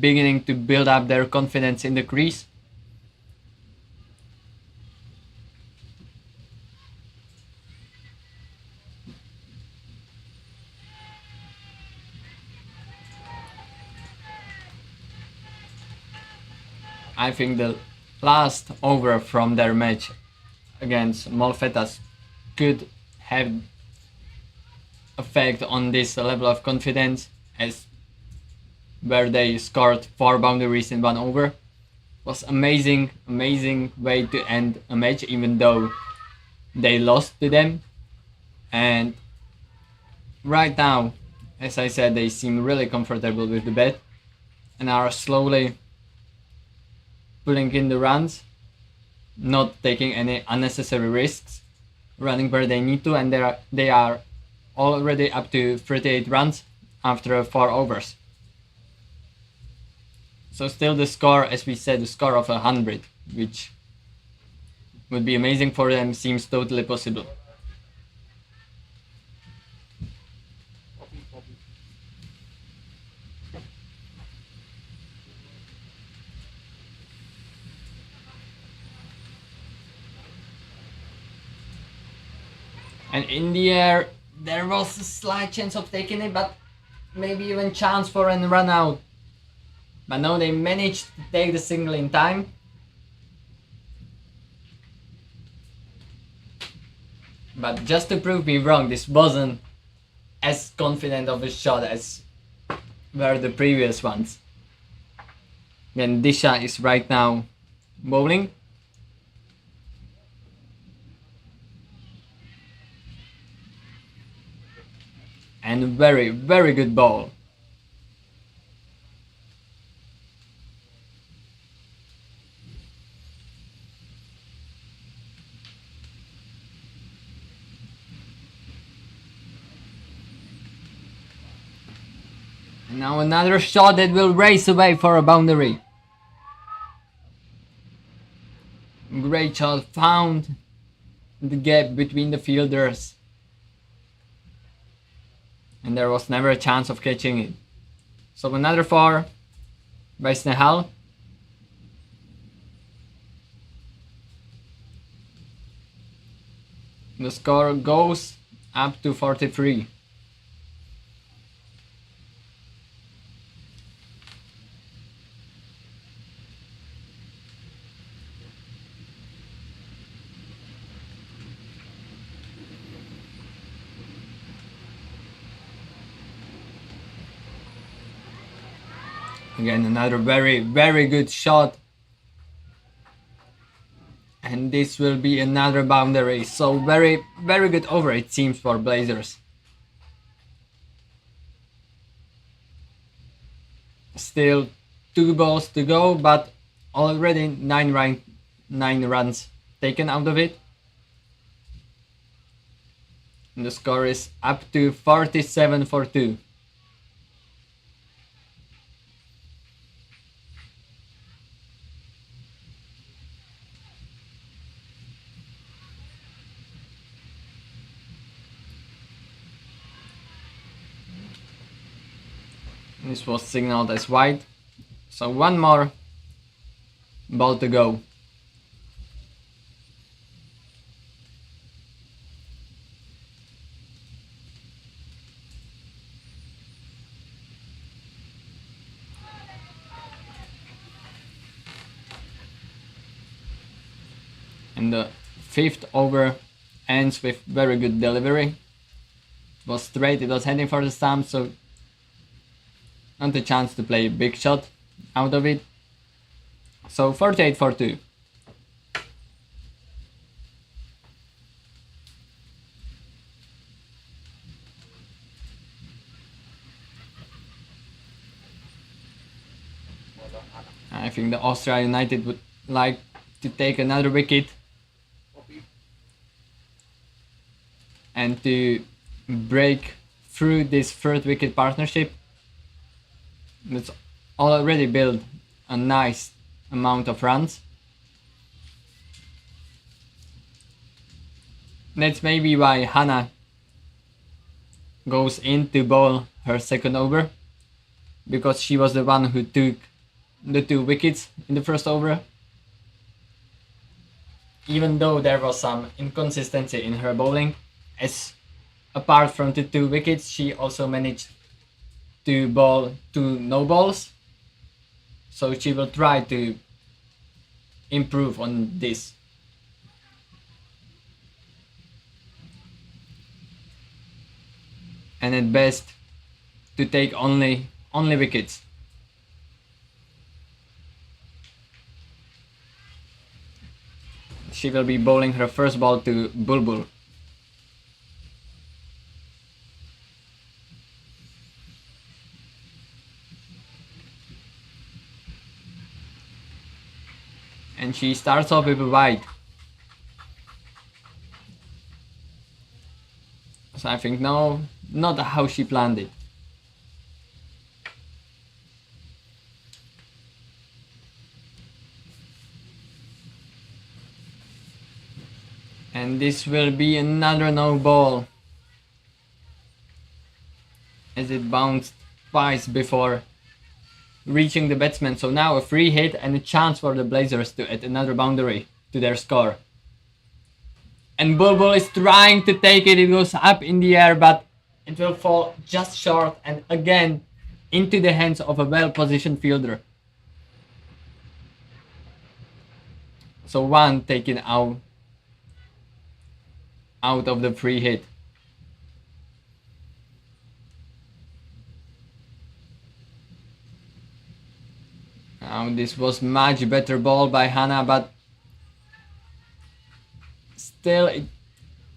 beginning to build up their confidence in the crease. I think the last over from their match against Molfetas could have effect on this level of confidence, as where they scored 4 boundaries in 1 over. Was amazing way to end a match, even though they lost to them. And right now, as I said, they seem really comfortable with the bat and are slowly pulling in the runs, not taking any unnecessary risks, running where they need to, and they are already up to 38 runs after 4 overs. So still the score, as we said, the score of 100, which would be amazing for them, seems totally possible. And in the air, there was a slight chance of taking it, but maybe even chance for a run out. But no, they managed to take the single in time. But just to prove me wrong, this wasn't as confident of a shot as were the previous ones. Again, Disha is right now bowling. and very, very good ball. And now another shot that will race away for a boundary. Great shot, found the gap between the fielders. And there was never a chance of catching it. So another 4 by Snehal. The score goes up to 43. Again, another very, very good shot. And this will be another boundary. So very, very good over it seems for Blazers. Still 2 balls to go, but already 9 runs taken out of it. And the score is up to 47 for 2. This was signaled as wide, so 1 more ball to go. And the 5th over ends with very good delivery. It was straight, it was heading for the stump, so not a chance to play a big shot out of it. So 48 for 2. I think the Austria United would like to take another wicket and to break through this 3rd wicket partnership. It's already built a nice amount of runs. That's maybe why Hannah goes in to bowl her 2nd over, because she was the one who took the 2 wickets in the 1st over. Even though there was some inconsistency in her bowling, as apart from the 2 wickets, she also managed to bowl 2 no balls, so she will try to improve on this. And at best to take only wickets. She will be bowling her first ball to Bulbul. And she starts off with a wide. So I think no, not how she planned it. And this will be another no ball, as it bounced twice before reaching the batsman. So now a free hit and a chance for the Blazers to add another boundary to their score. And Bulbul is trying to take it. It goes up in the air, but it will fall just short and again into the hands of a well-positioned fielder. So 1 taken out of the free hit. Now this was much better ball by Hannah, but still it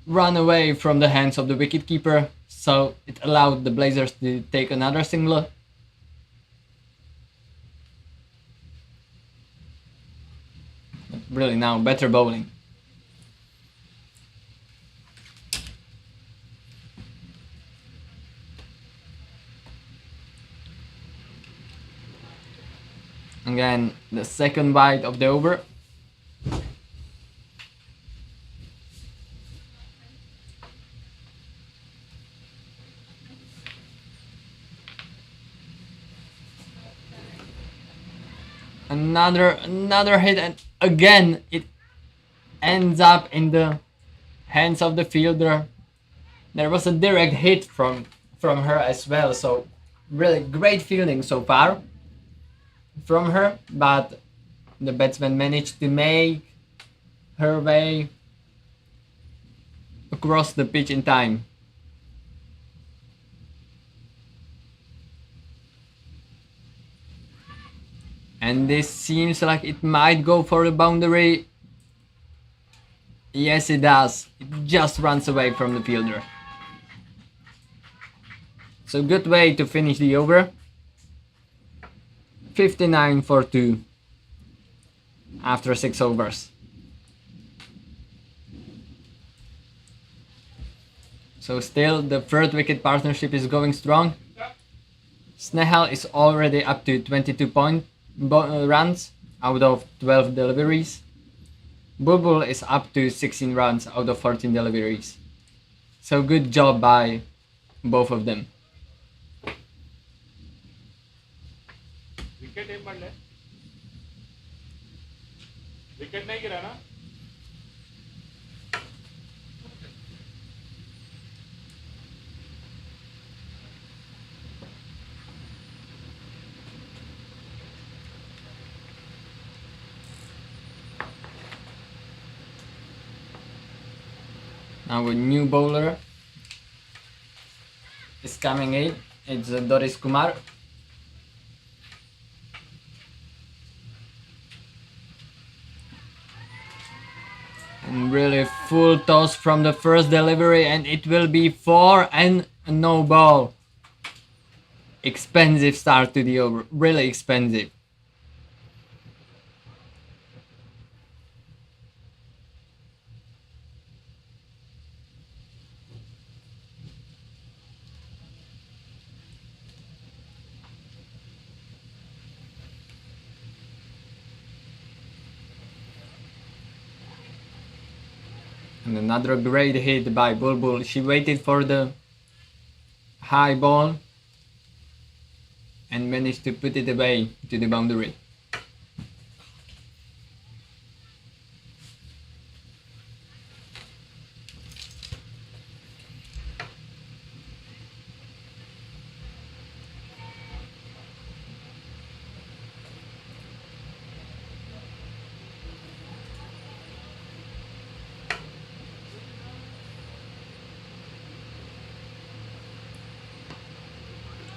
ran away from the hands of the wicketkeeper. so it allowed the Blazers to take another single. Really now better bowling. Again, the second wide of the over. Another hit, and again it ends up in the hands of the fielder. There was a direct hit from her as well, so really great fielding so far from her, but the batsman managed to make her way across the pitch in time. And this seems like it might go for the boundary. Yes, it does. It just runs away from the fielder. So good way to finish the over. 59 for 2 after 6 overs. So still the third wicket partnership is going strong. Snehal is already up to 22 runs out of 12 deliveries. Bulbul is up to 16 runs out of 14 deliveries. So good job by both of them. Wicket एक पड़ ले wicket नहीं गिरा ना Now a new bowler is coming in. It's Doris Kumar. And really full toss from the first delivery, and it will be 4 and a no ball. Expensive start to the over, really expensive. And another great hit by Bulbul. She waited for the high ball and managed to put it away to the boundary.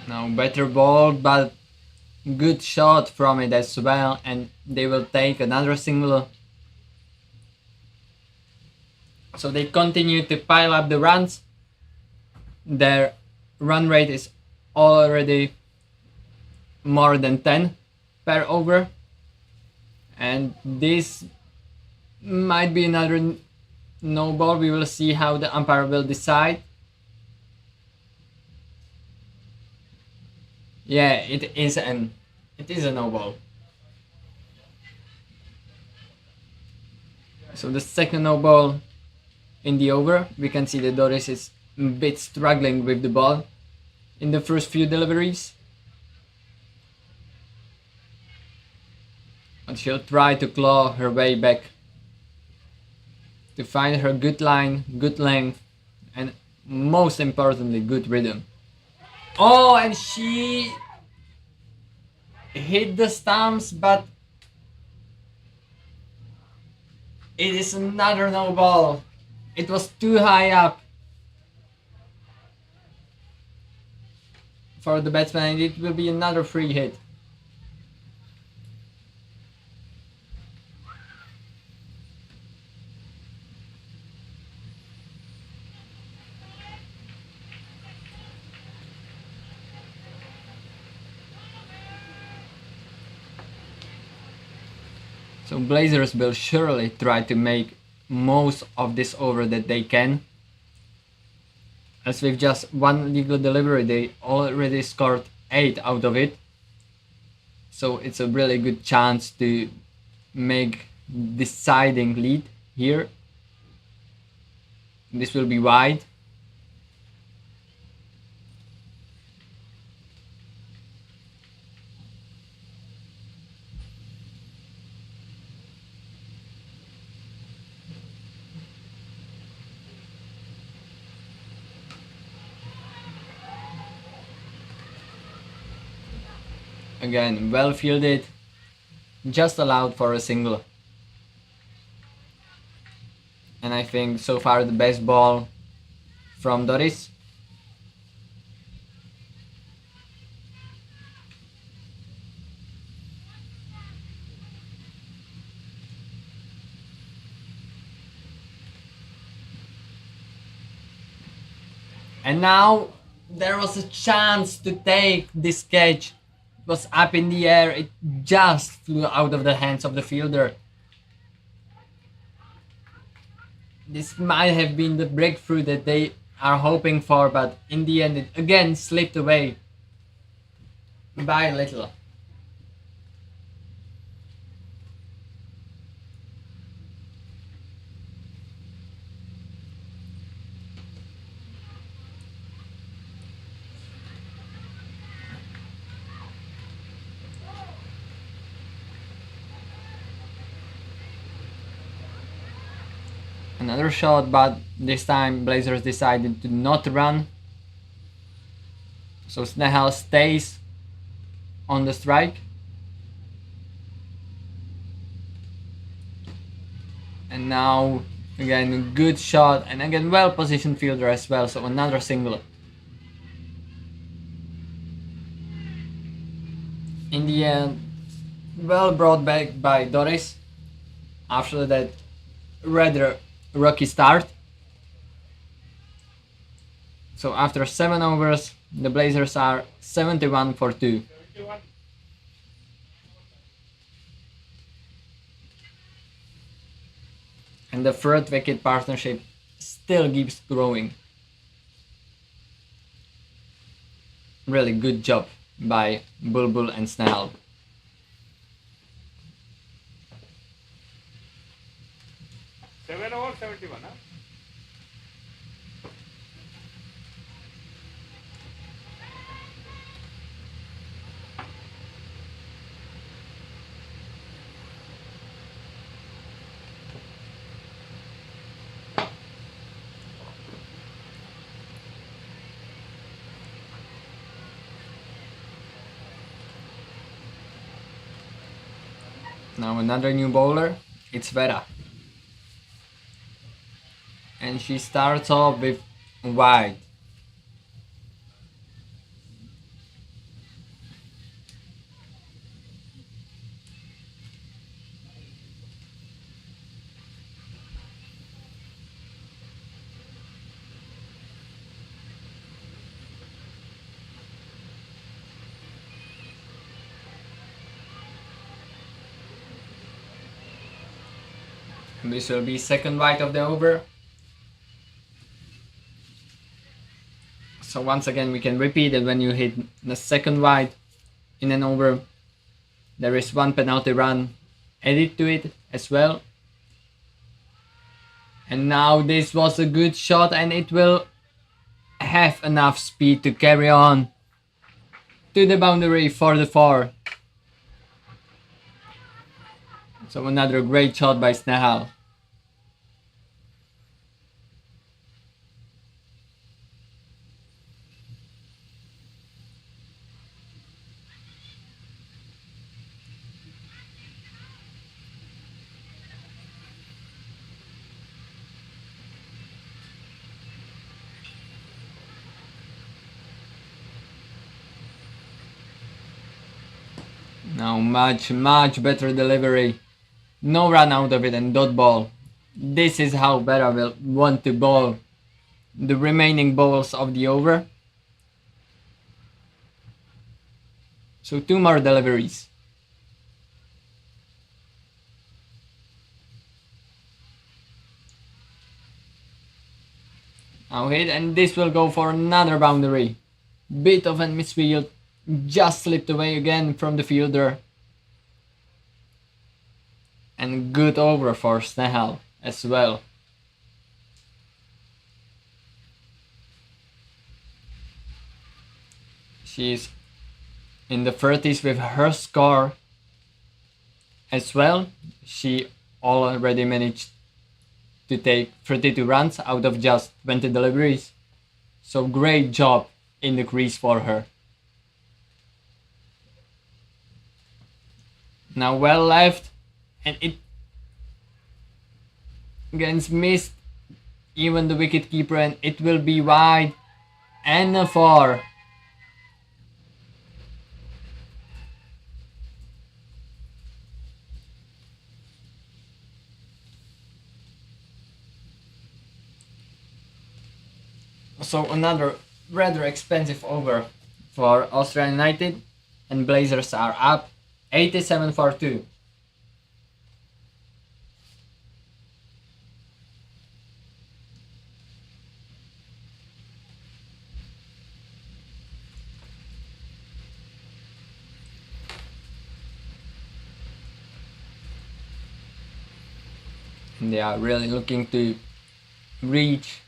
Now better ball, but good shot from it as well, and they will take another single. So they continue to pile up the runs. Their run rate is already more than 10 per over, and this might be another no ball. We will see how the umpire will decide. Yeah, it is a no ball. So the second no ball in the over. We can see that Doris is a bit struggling with the ball in the first few deliveries. But she'll try to claw her way back to find her good line, good length, and most importantly, good rhythm. Oh, and she hit the stumps, but it is another no ball. It was too high up for the batsman, and it will be another free hit. So Blazers will surely try to make most of this over that they can. As with just one legal delivery, they already scored 8 out of it. So it's a really good chance to make deciding lead here. This will be wide. Again, well fielded, just allowed for a single. And I think so far the best ball from Doris. And now there was a chance to take this catch. It was up in the air, it just flew out of the hands of the fielder. This might have been the breakthrough that they are hoping for, but in the end it again slipped away by a little. Another shot, but this time Blazers decided to not run. So Snehal stays on the strike. And now again a good shot, and again well positioned fielder as well, so another single. In the end, well brought back by Doris after that rather rocky start. So after 7 overs, the Blazers are 71 for 2. And the third wicket partnership still keeps growing. Really good job by Bulbul and Snehal. Seven over 71, huh? Now another new bowler, it's Vera. And she starts off with wide. This will be second wide of the over. So once again we can repeat that when you hit the second wide in an over, there is one penalty run added to it as well. And now this was a good shot, and it will have enough speed to carry on to the boundary for the 4. So another great shot by Snehal. Now much better delivery. No run out of it and dot ball. This is how Vera will want to bowl the remaining balls of the over. So 2 more deliveries. Now hit, and this will go for another boundary. Bit of a misfield, just slipped away again from the fielder. And good over for Snehal as well. She's in the 30s with her score as well. She already managed to take 32 runs out of just 20 deliveries. So great job in the crease for her. Now well left, and it gets missed even the wicket keeper, and it will be wide and a 4. So another rather expensive over for Australia United, and Blazers are up 87 for 2. And they are really looking to reach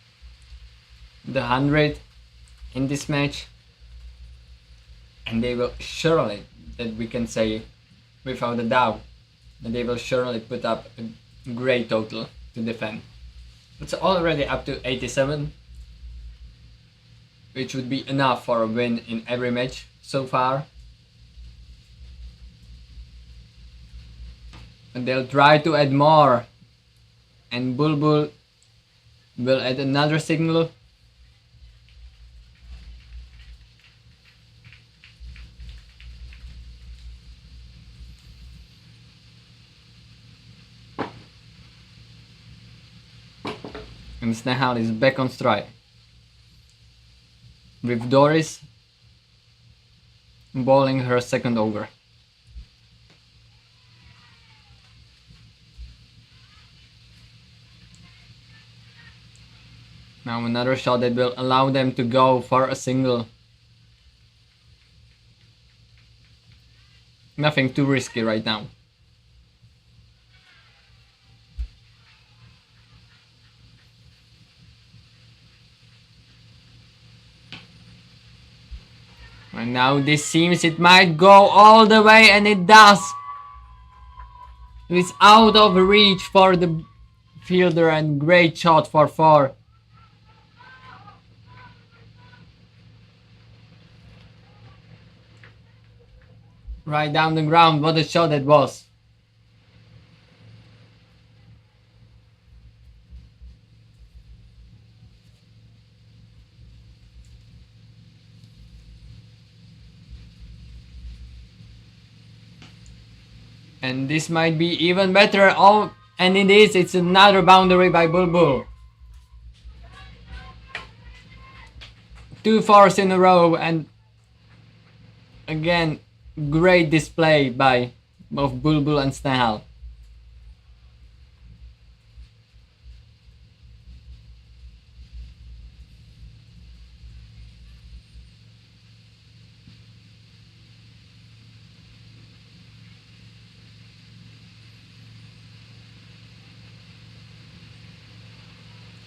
the 100 in this match, and they will surely, that we can say without a doubt, that they will surely put up a great total to defend. It's already up to 87, which would be enough for a win in every match so far. And they'll try to add more, and Bulbul will add another signal. And Snehal is back on strike, with Doris bowling her second over. Now another shot that will allow them to go for a single. Nothing too risky right now. And now this seems it might go all the way, and it does. It's out of reach for the fielder, and great shot for 4. Right down the ground, what a shot that was. And this might be even better. Oh, and it is. It's another boundary by Bulbul. 2 4s in a row, and again, great display by both Bulbul and Snehal.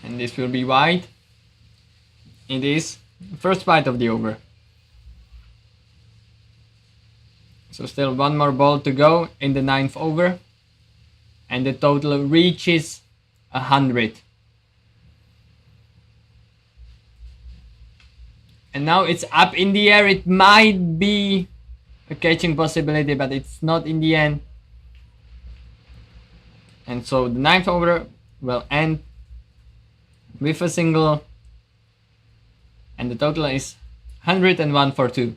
And this will be wide. It is. First bite of the over. So still one more ball to go in the 9th over. And the total reaches 100. And now it's up in the air. It might be a catching possibility, but it's not in the end. And so the 9th over will end with a single. And the total is 101 for 2.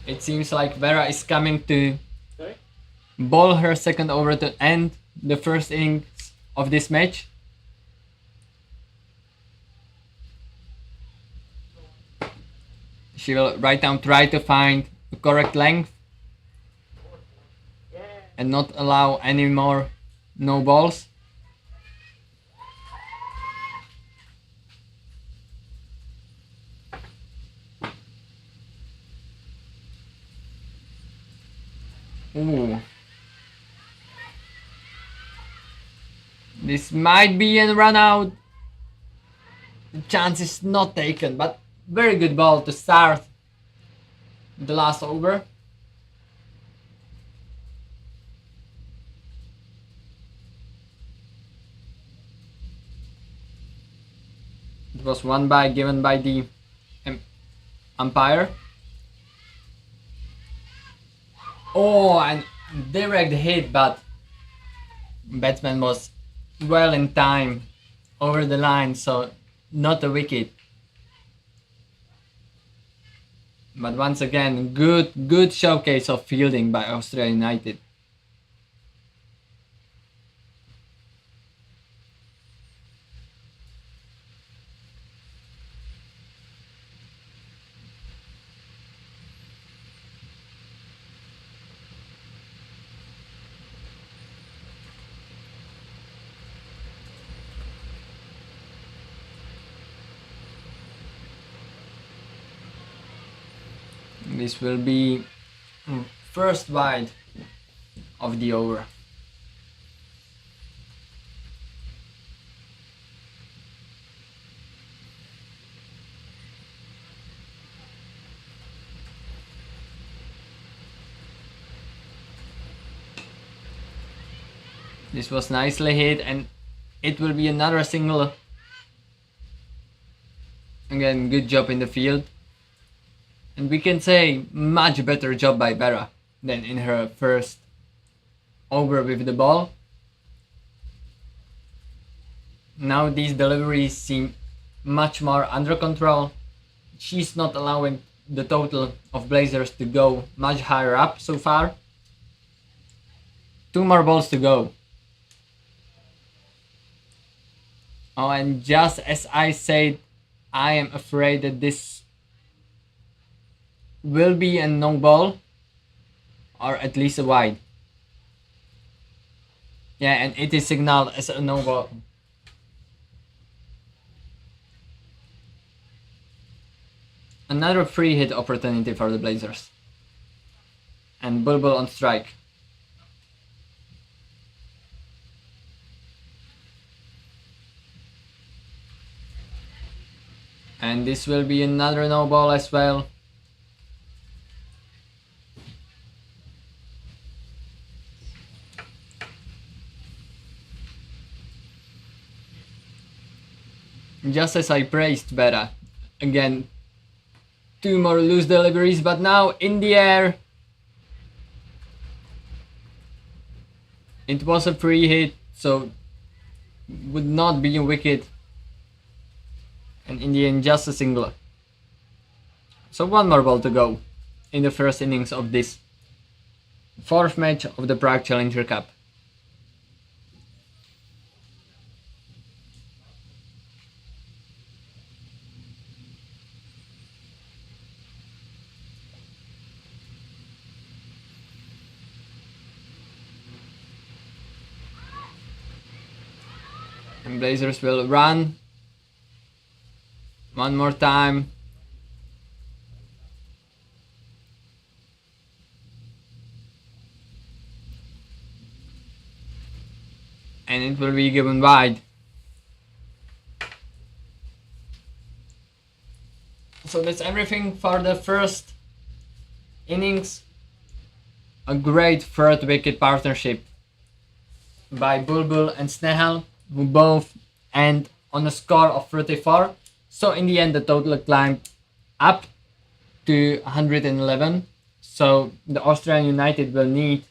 It seems like Vera is coming to bowl her second over to end the first innings of this match. She will right now try to find the correct length and not allow any more no balls. Ooh. This might be a run out. The chance is not taken, but very good ball to start the last over. It was one by given by the umpire. Oh, and direct hit, but batsman was well in time over the line, so not a wicket. But once again, good showcase of fielding by Austria United. This will be first wide of the over. This was nicely hit, and it will be another single. Again, good job in the field. And we can say much better job by Berra than in her first over with the ball. Now these deliveries seem much more under control. She's not allowing the total of Blazers to go much higher up so far. 2 more balls to go. Oh, and just as I said, I am afraid that this will be a no ball, or at least a wide. Yeah, and it is signaled as a no ball. Another free hit opportunity for the Blazers. And Bulbul on strike. And this will be another no ball as well. Just as I praised Berra. Again, 2 more loose deliveries, but now in the air. It was a free hit, so would not be a wicket. And in the end, just a single. So 1 more ball to go in the first innings of this 4th match of the Prague Challenger Cup. And Blazers will run 1 more time. And it will be given wide. So that's everything for the first innings. A great 3rd wicket partnership by Bulbul and Snehal, who both end on a score of 34. So in the end, the total climbed up to 111. So the Austrian United will need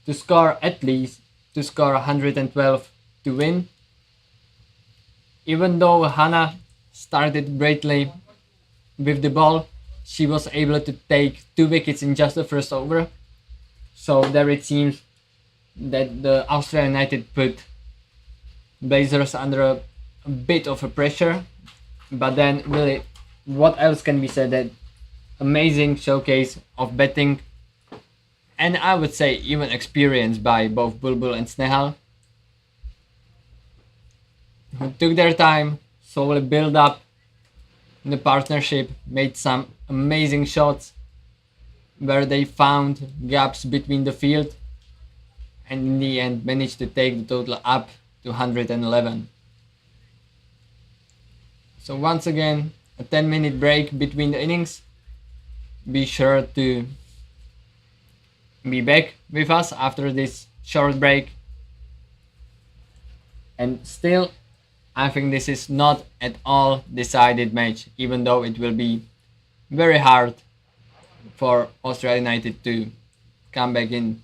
to score at least 112 to win. Even though Hannah started greatly with the ball, she was able to take 2 wickets in just the first over. So there it seems that the Austrian United put Blazers under a bit of a pressure. But then really, what else can be said that amazing showcase of betting, and I would say even experience by both Bulbul and Snehal, who took their time, slowly built up the partnership, made some amazing shots where they found gaps between the field, and in the end managed to take the total up to 111. So once again, a 10-minute break between the innings. Be sure to be back with us after this short break. And still, I think this is not at all decided match, even though it will be very hard for Australia United to come back in.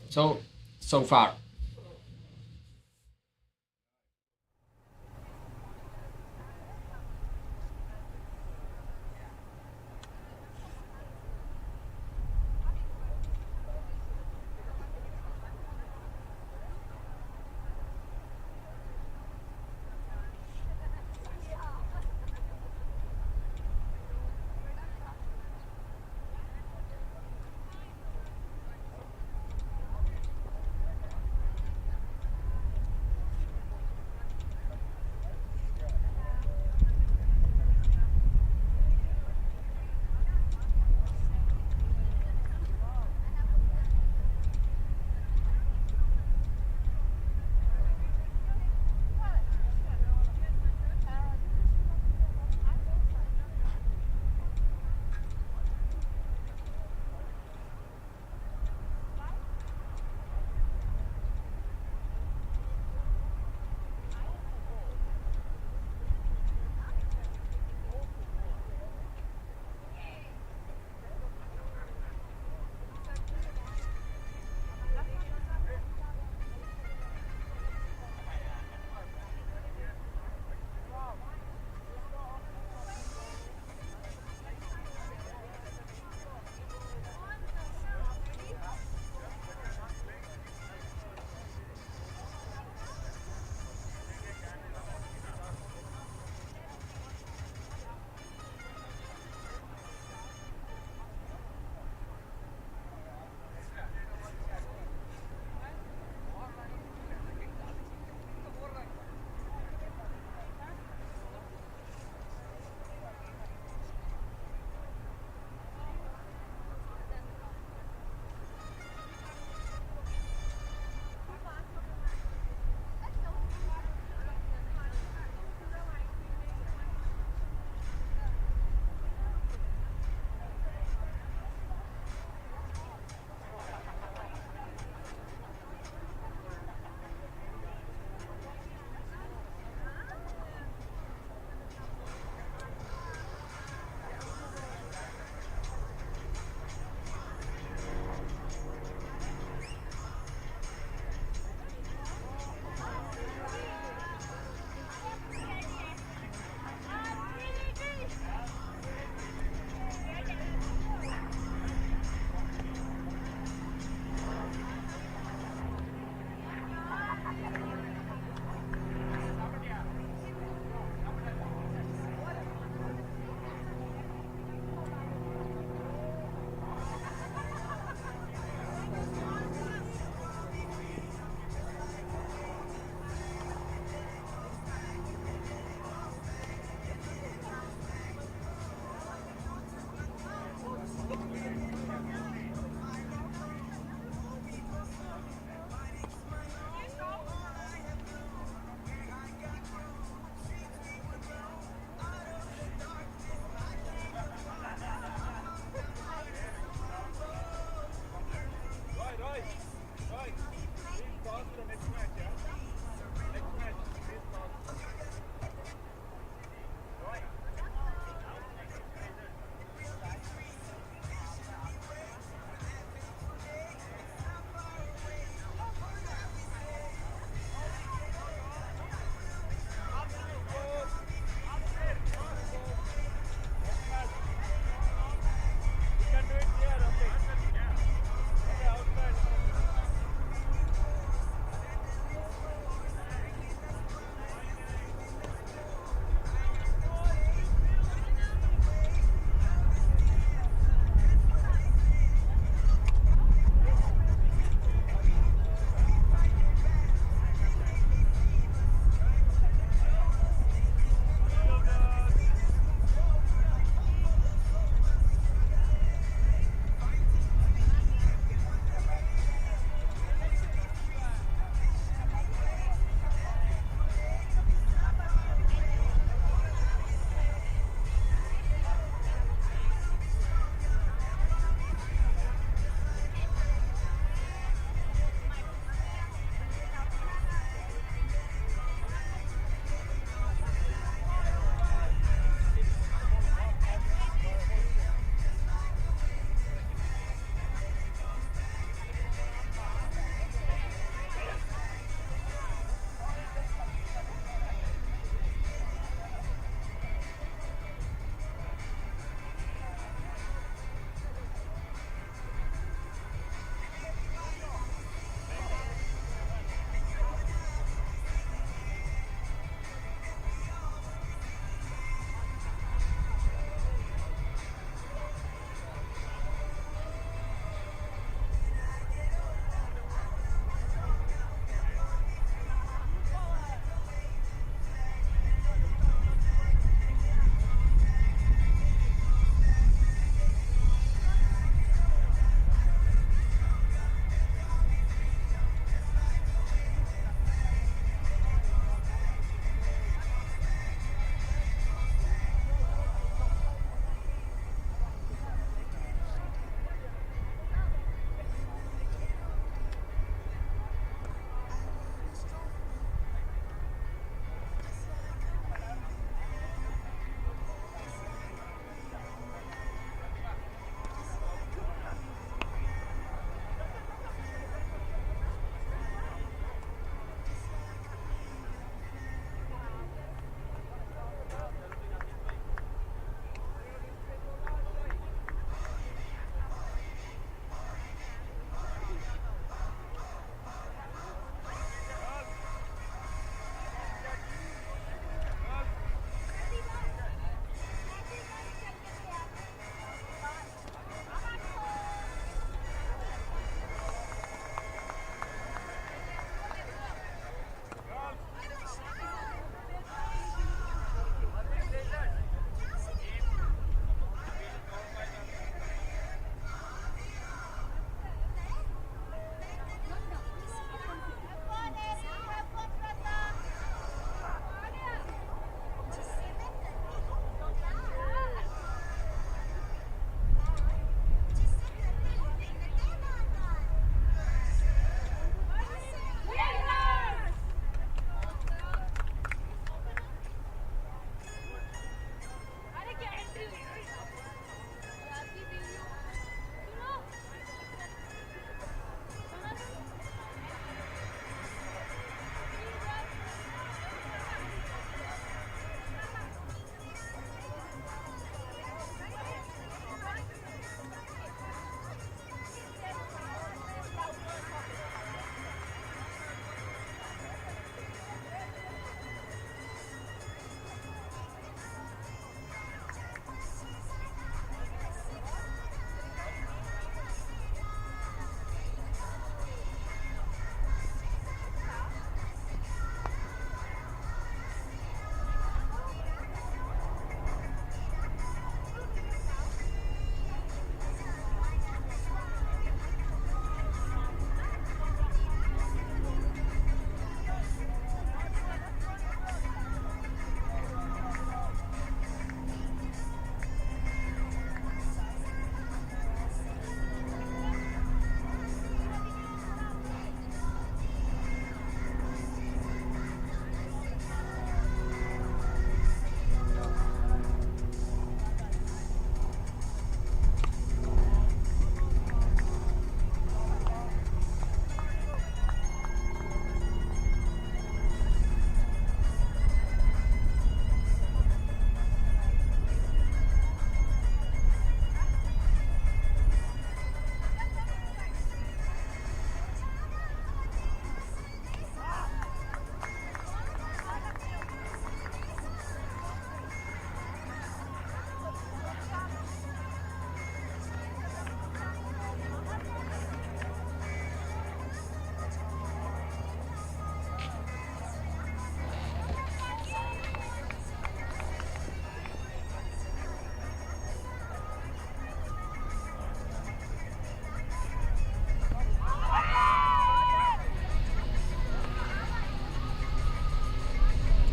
So far.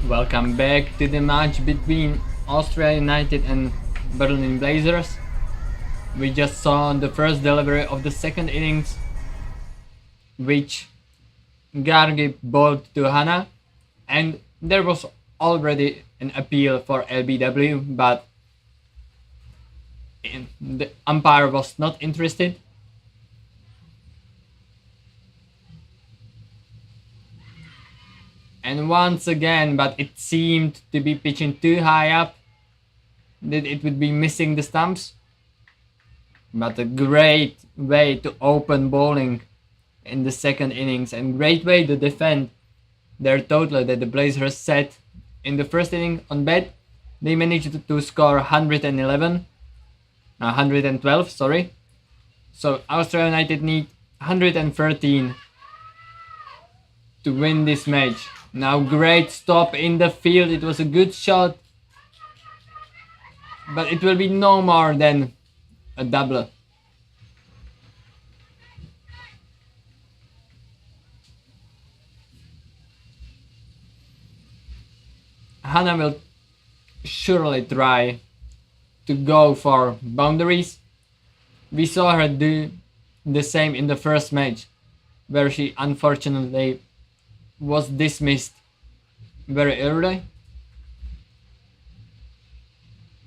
Welcome back to the match between Austria United and Berlin Blazers. We just saw the first delivery of the second innings, which Gargi bowled to Hannah, and there was already an appeal for LBW, but the umpire was not interested. And once again, but it seemed to be pitching too high up, that it would be missing the stumps. But a great way to open bowling in the second innings, and great way to defend their total that the Blazers set in the first inning on bed. They managed to score 112, sorry. So Austria United need 113 to win this match. Now great stop in the field, it was a good shot, but it will be no more than a double. Hannah will surely try to go for boundaries. We saw her do the same in the first match, where she unfortunately was dismissed very early.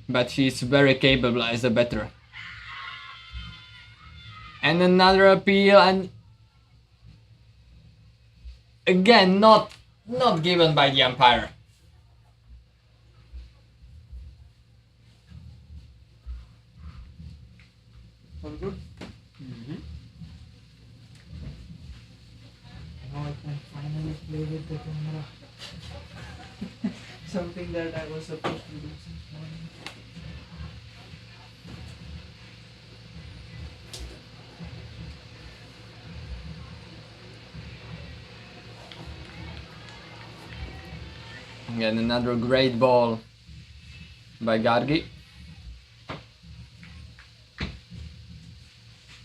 But she is very capable as a batter. And another appeal, and again not given by the umpire. All good? Now I can finally play with the camera. Something that I was supposed to do since morning. Again, another great ball by Gargi.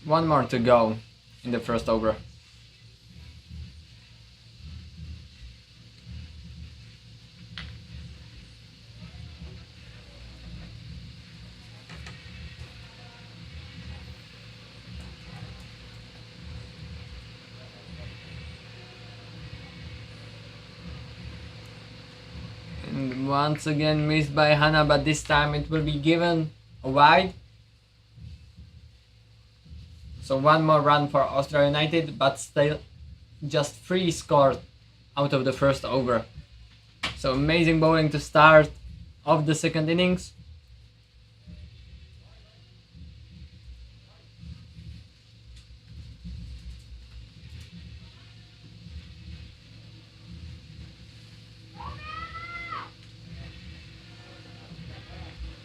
One more to go in the first over. And once again missed by Hannah, but this time it will be given a wide. So one more run for Austria United, but still just 3 scored out of the first over. So amazing bowling to start of the second innings.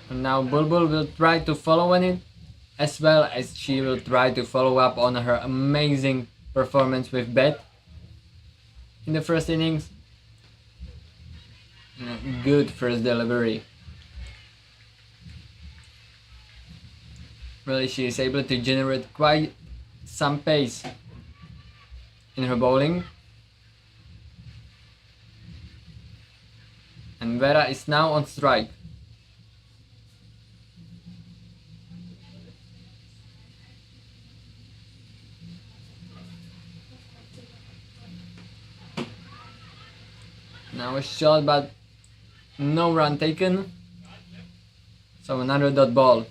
And now Bulbul will try to follow on it, as well as she will try to follow up on her amazing performance with bat in the first innings. Good first delivery. Really, she is able to generate quite some pace in her bowling. And Vera is now on strike. Now a shot, but no run taken. So another dot ball.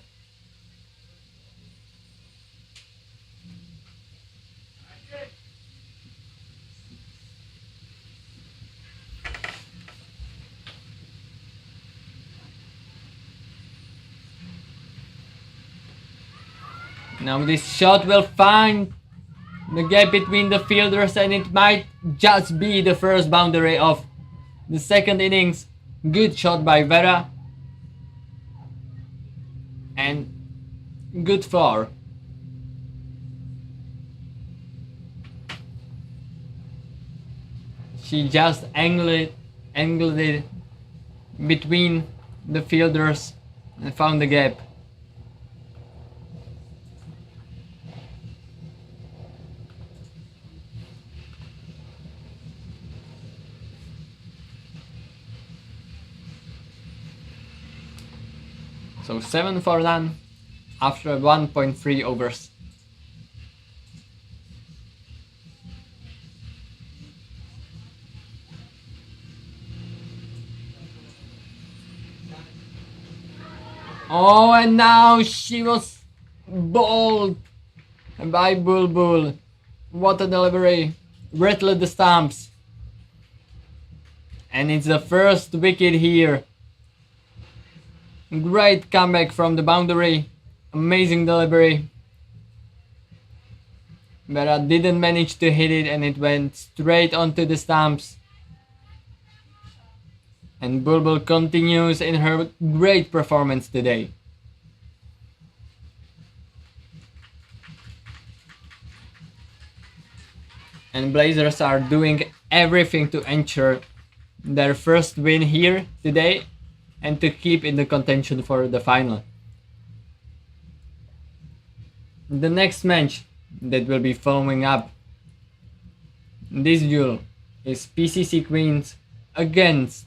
Now this shot will find the gap between the fielders, and it might just be the first boundary of the second innings. Good shot by Vera. And good four. She just angled it between the fielders and found the gap. So 7 for none after 1.3 overs. Oh, and now she was bowled by Bulbul. What a delivery. Rattled the stumps. And it's the first wicket here. Great comeback from the boundary. Amazing delivery. But I didn't manage to hit it and it went straight onto the stumps. And Bulbul continues in her great performance today. And Blazers are doing everything to ensure their first win here today and to keep in the contention for the final. The next match that will be following up this duel is PCC Queens against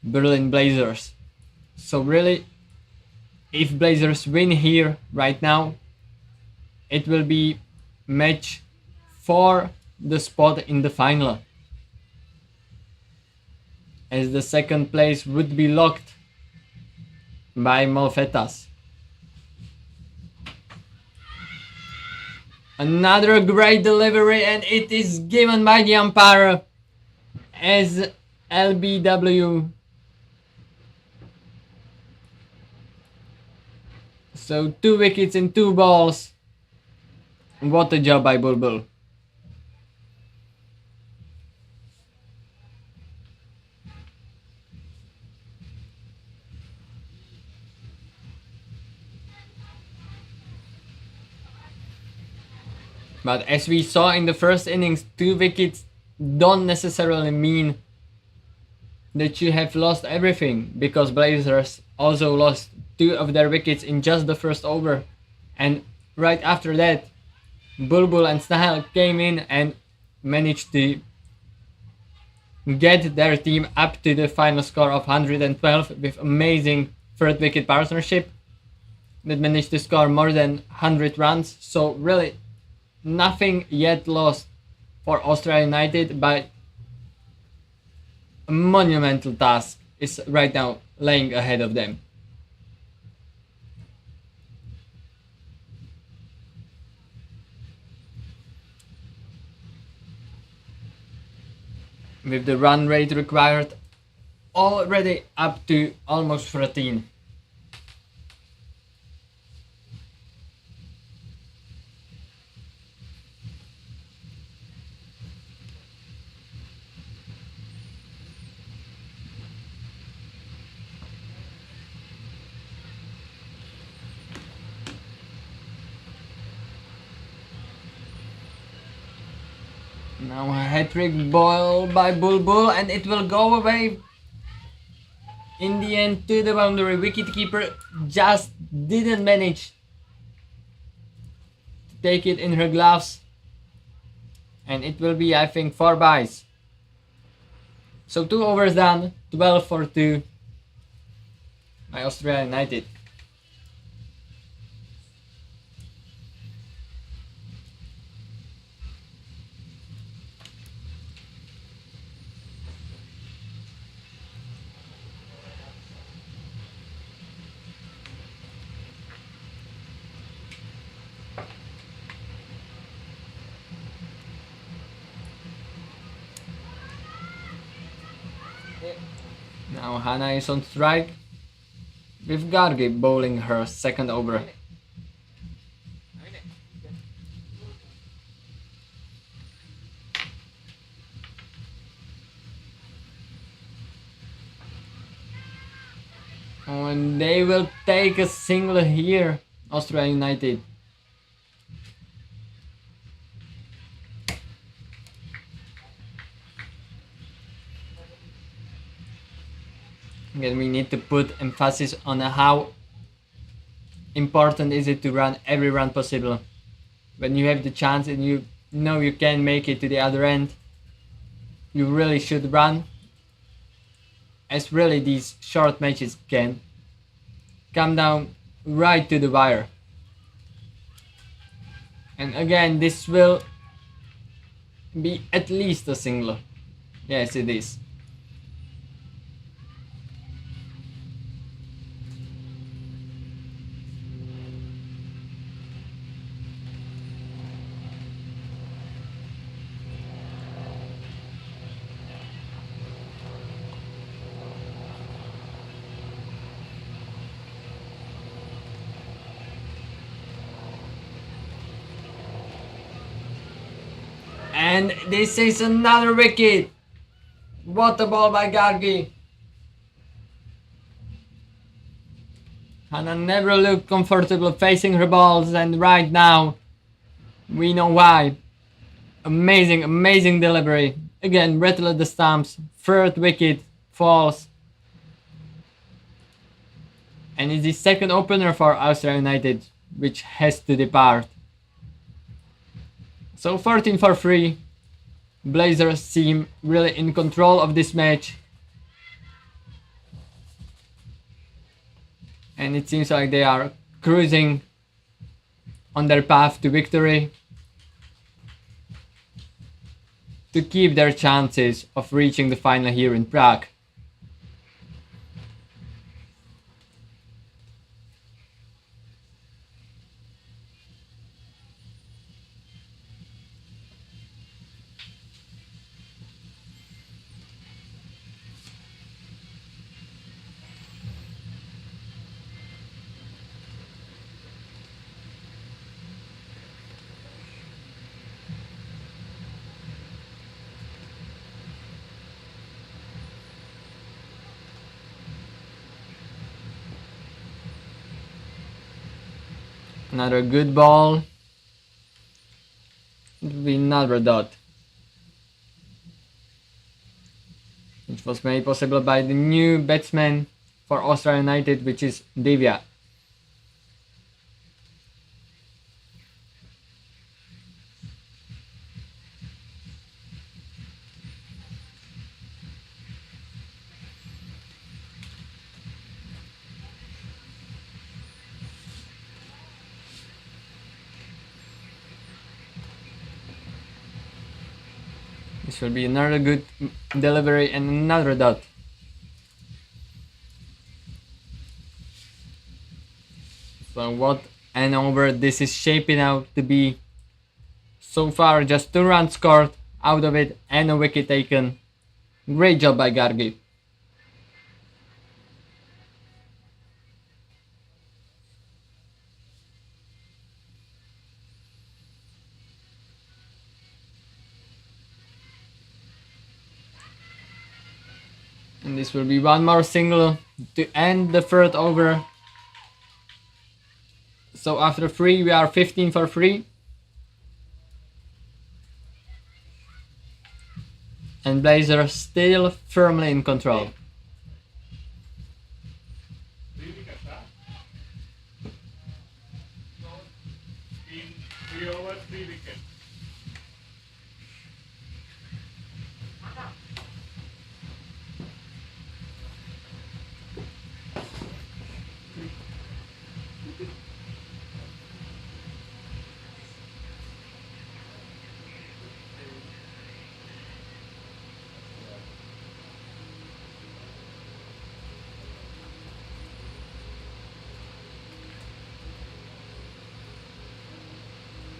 Berlin Blazers. So really, if Blazers win here right now, it will be match for the spot in the final, as the second place would be locked by Malfetas. Another great delivery and it is given by the umpire as LBW. So 2 wickets in 2 balls. What a job by Bulbul. But as we saw in the first innings, 2 wickets don't necessarily mean that you have lost everything, because Blazers also lost 2 of their wickets in just the first over, and right after that Bulbul and Snahal came in and managed to get their team up to the final score of 112 with amazing third wicket partnership that managed to score more than 100 runs. So really nothing yet lost for Australia United, but a monumental task is right now laying ahead of them. With the run rate required already up to almost 13. Now a hat-trick ball by Bulbul and it will go away in the end to the boundary. Wicketkeeper just didn't manage to take it in her gloves, and it will be, I think, 4 byes. So 2 overs done, 12 for 2 by Australia United. Now Hannah is on strike, with Gargi bowling her second over. Oh, and they will take a single here, Australia United. Again, we need to put emphasis on how important is it to run every run possible. When you have the chance and you know you can make it to the other end, you really should run, as really these short matches can. come down right to the wire. And again, this will be at least a single. Yes, it is. And this is another wicket. What a ball by Gargi. Hannah never looked comfortable facing her balls, and right now we know why. Amazing, amazing delivery. Again, rattle at the stumps. Third wicket falls. And it's the second opener for Austria United, which has to depart. So 14 for 3. Blazers seem really in control of this match. And it seems like they are cruising on their path to victory, to keep their chances of reaching the final here in Prague. Another good ball. It will be another dot. Which was made possible by the new batsman for Austria United, which is Divya. This will be another good delivery and another dot. So what an over this is shaping out to be. So far just 2 runs scored out of it and a wicket taken. Great job by Gargi. And this will be one more single to end the third over. So after 3 we are 15 for 3. And Blazers still firmly in control. 3 overs, 3 wickets.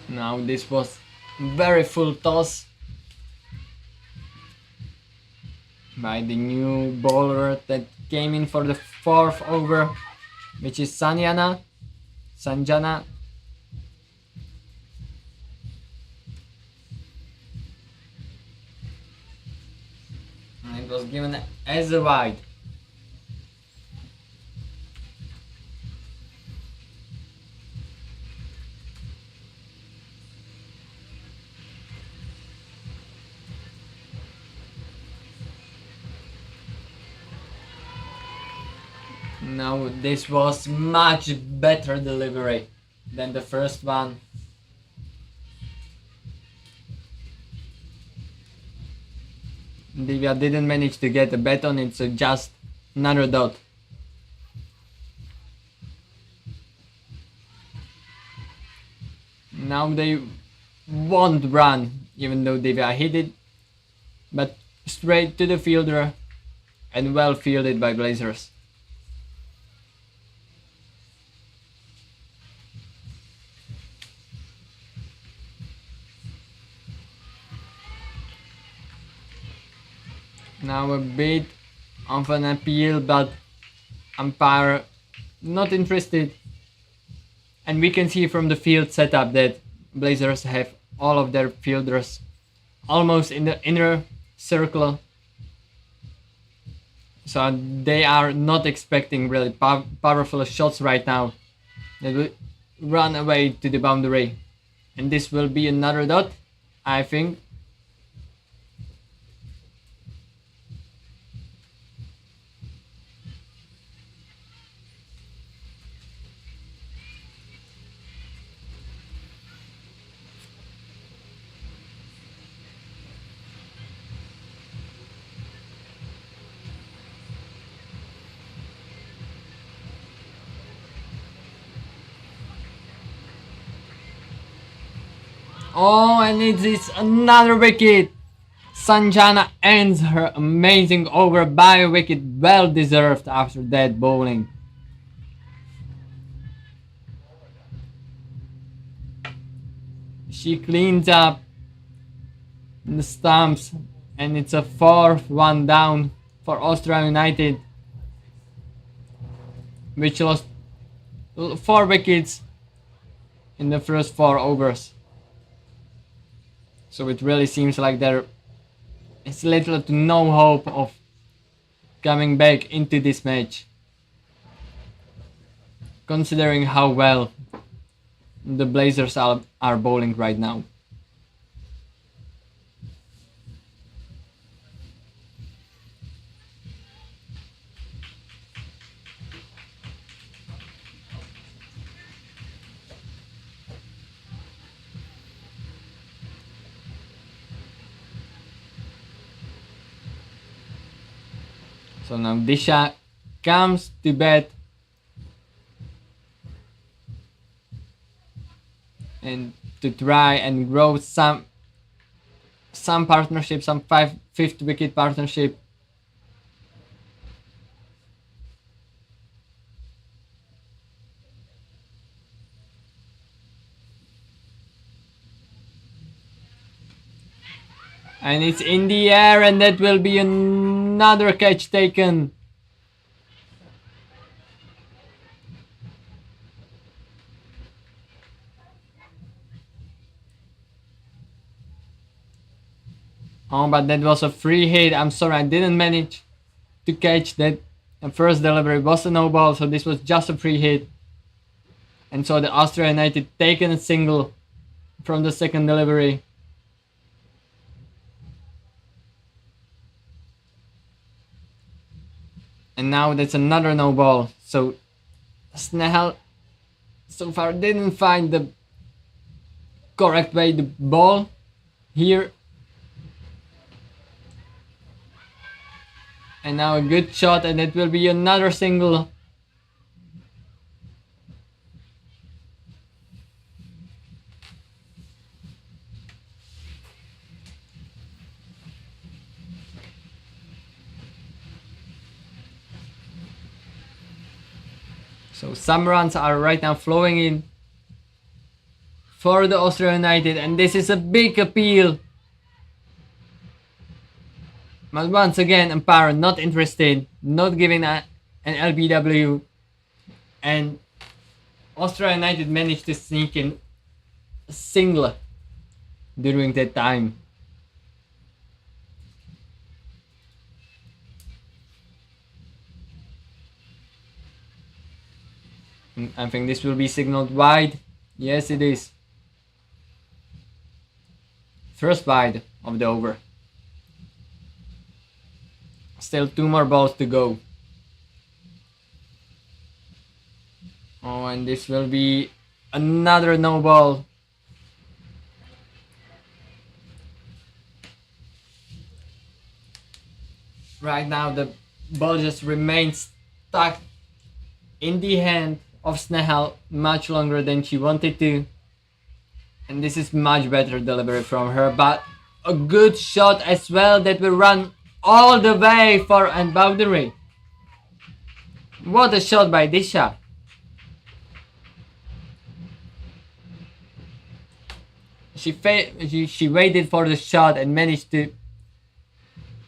Now this was very full toss by the new bowler that came in for the 4th over, which is Sanjana. And it was given as a wide. Now this was much better delivery than the first one. Divya didn't manage to get a bat on it, so just another dot. Now they won't run, even though they were hit it, but straight to the fielder and well fielded by Blazers. Now a bit of an appeal, but umpire not interested. And we can see from the field setup that Blazers have all of their fielders almost in the inner circle. So they are not expecting really powerful shots right now. They will run away to the boundary. And this will be another dot, I think. Oh, and it is another wicket. Sanjana ends her amazing over by a wicket, well deserved after that bowling. She cleans up the stumps and it's a 4-1 down for Austria United, which lost 4 wickets in the first 4 overs. So it really seems like there is little to no hope of coming back into this match, considering how well the Blazers are bowling right now. So now Disha comes to bat and to try and grow some partnership, some 5th wicket partnership. And it's in the air, and that will be another catch taken. Oh, but that was a free hit. I'm sorry, I didn't manage to catch that. The first delivery was a no ball, so this was just a free hit. And so the Austria United taken a single from the second delivery. And now that's another no ball. So Snehal so far didn't find the correct way to ball here. And now a good shot, and it will be another single. So some runs are right now flowing in for the Austria United, and this is a big appeal. But once again, umpire not interested, not giving an LBW, and Austria United managed to sneak in a single during that time. I think this will be signaled wide. Yes, it is. First wide of the over. Still 2 more balls to go. Oh, and this will be another no ball. Right now the ball just remains stuck in the hand of Snehal much longer than she wanted to. And this is much better delivery from her, but a good shot as well that will run all the way for end boundary. What a shot by Disha. She waited for the shot and managed to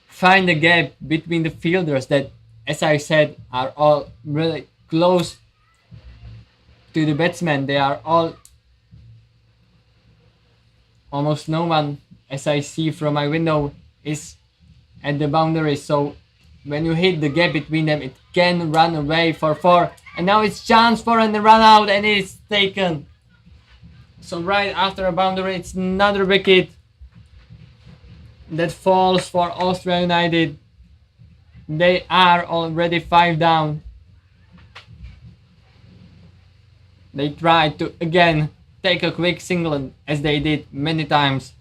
find the gap between the fielders that, as I said, are all really close to the batsman. They are all almost no one, as I see from my window, is at the boundary. So when you hit the gap between them, it can run away for 4. And now it's chance for and the run out, and it's taken. So right after a boundary, it's another wicket that falls for Austria United. They are already 5 down. They tried to again take a quick single, as they did many times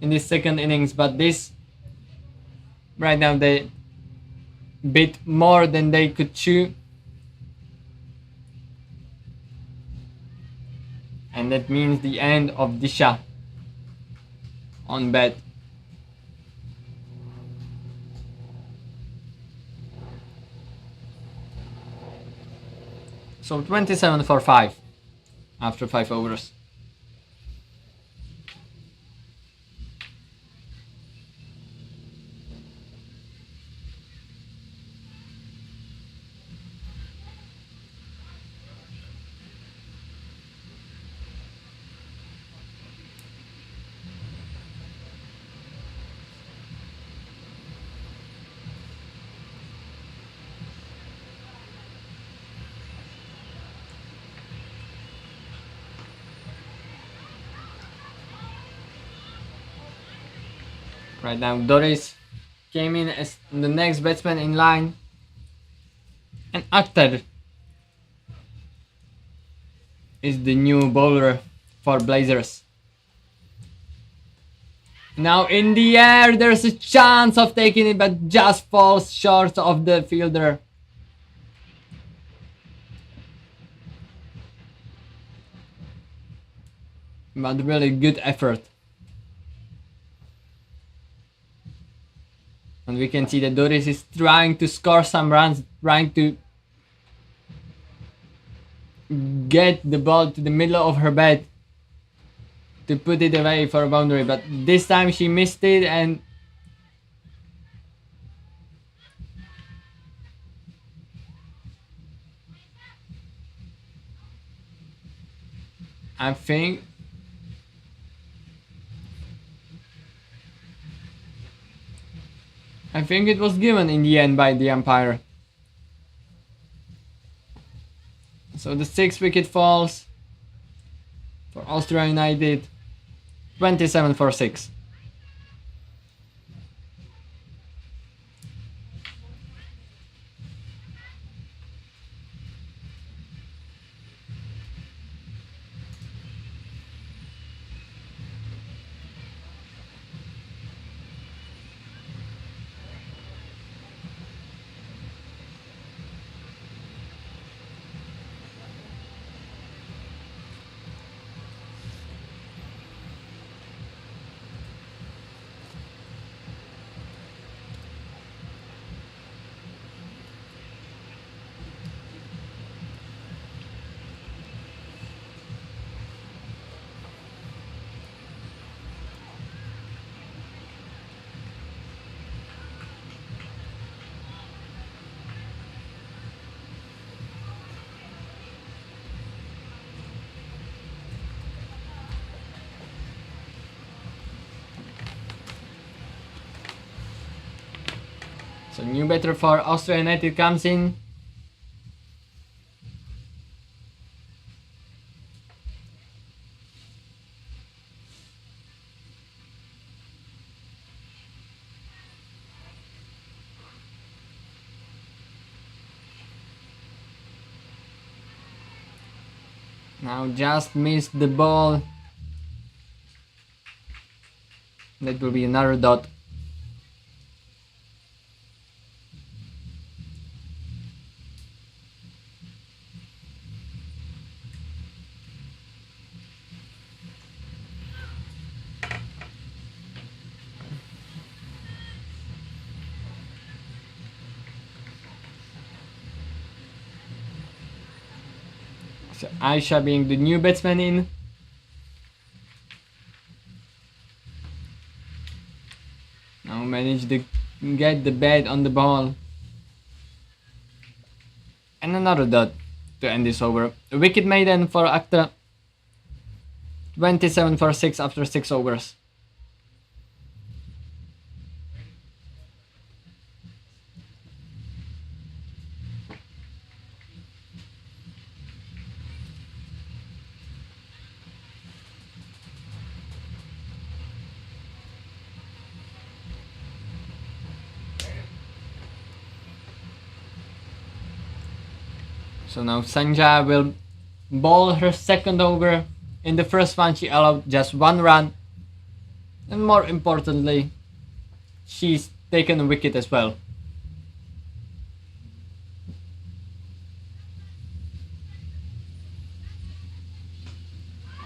in this second innings, but this right now they bit more than they could chew, and that means the end of Disha on bat. So 27 for 5 after 5 overs. Right now, Doris came in as the next batsman in line, and Akhtar is the new bowler for Blazers. Now in the air, there's a chance of taking it, but just falls short of the fielder. But really good effort. And we can see that Doris is trying to score some runs, trying to get the ball to the middle of her bat to put it away for a boundary, but this time she missed it, and I think it was given in the end by the umpire. So the 6th wicket falls for Austria United, 27 for 6. So new batter for Austria United comes in. Now just missed the ball. That will be another dot. So Aisha being the new batsman in. Now managed to get the bat on the ball. And another dot to end this over. A wicket maiden for Akhtar. 27 for 6 after 6 overs. So now Sanja will bowl her second over. In the first one she allowed just 1 run. And more importantly, she's taken a wicket as well.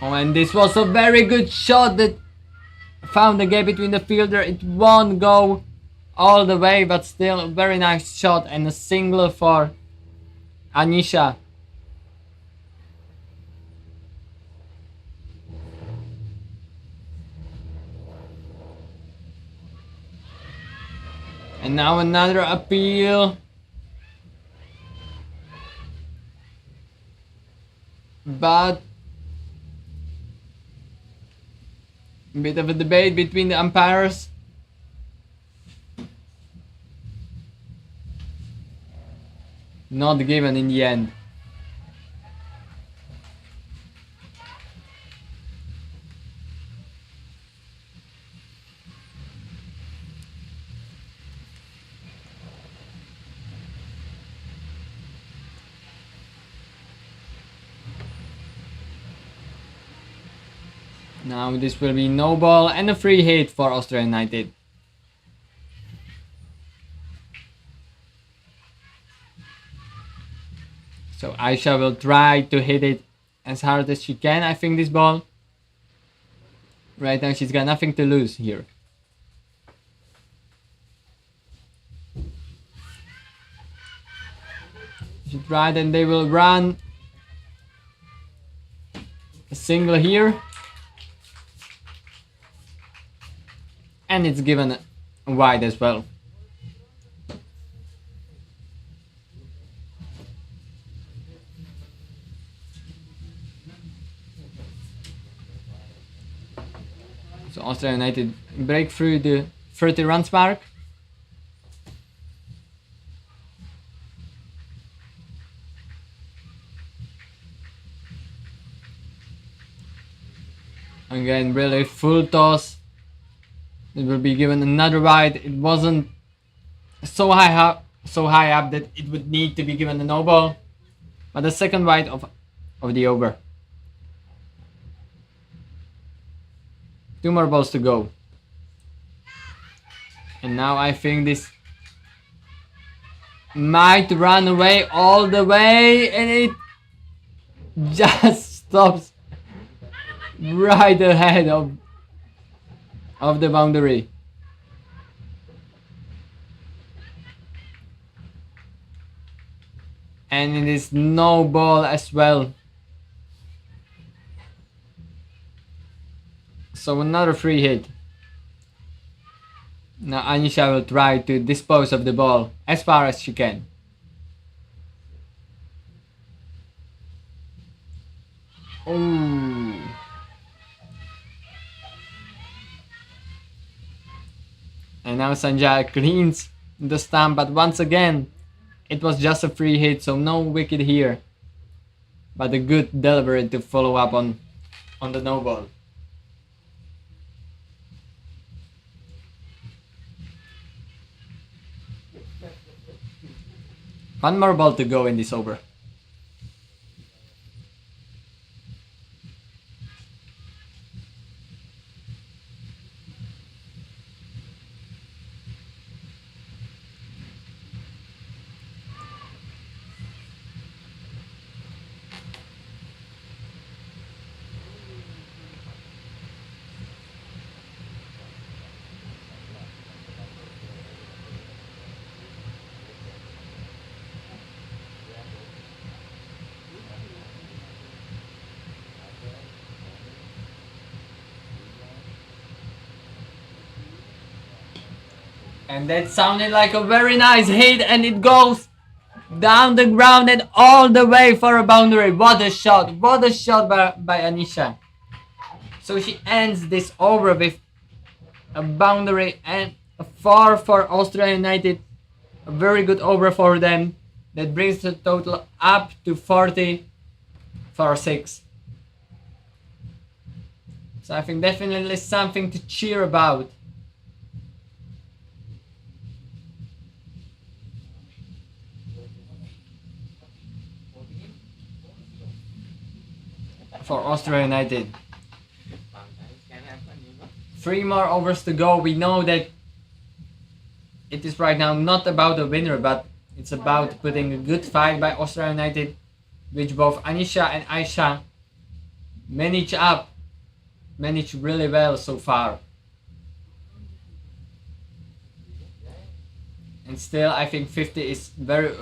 Oh, and this was a very good shot that found the gap between the fielder. It won't go all the way, but still a very nice shot and a single for Anisha. And now another appeal. But a bit of a debate between the umpires. Not given in the end. Now this will be no ball and a free hit for Austria United. So Aisha will try to hit it as hard as she can, I think, this ball. Right now she's got nothing to lose here. She tried and they will run. A single here. And it's given wide as well. So Austria United break through the 30 runs mark. Again, really full toss. It will be given another wide. It wasn't so high up that it would need to be given a no ball, but the second wide of the over. 2 more balls to go. And now I think this might run away all the way, and it just stops right ahead of the boundary. And it is no ball as well. So another free hit. Now Anisha will try to dispose of the ball as far as she can. Oh. And now Sanjay cleans the stump, but once again it was just a free hit, so no wicket here. But a good delivery to follow up on the no ball. One more ball to go in this over. And that sounded like a very nice hit, and it goes down the ground and all the way for a boundary. What a shot! What a shot by Anisha. So she ends this over with a boundary and a 4 for Austria United. A very good over for them. That brings the total up to 40 for 6. So I think definitely something to cheer about. For Austria United. 3 more overs to go. We know that it is right now not about a winner, but it's about putting a good fight by Austria United, which both Anisha and Aisha manage really well so far. And still, I think 50 is very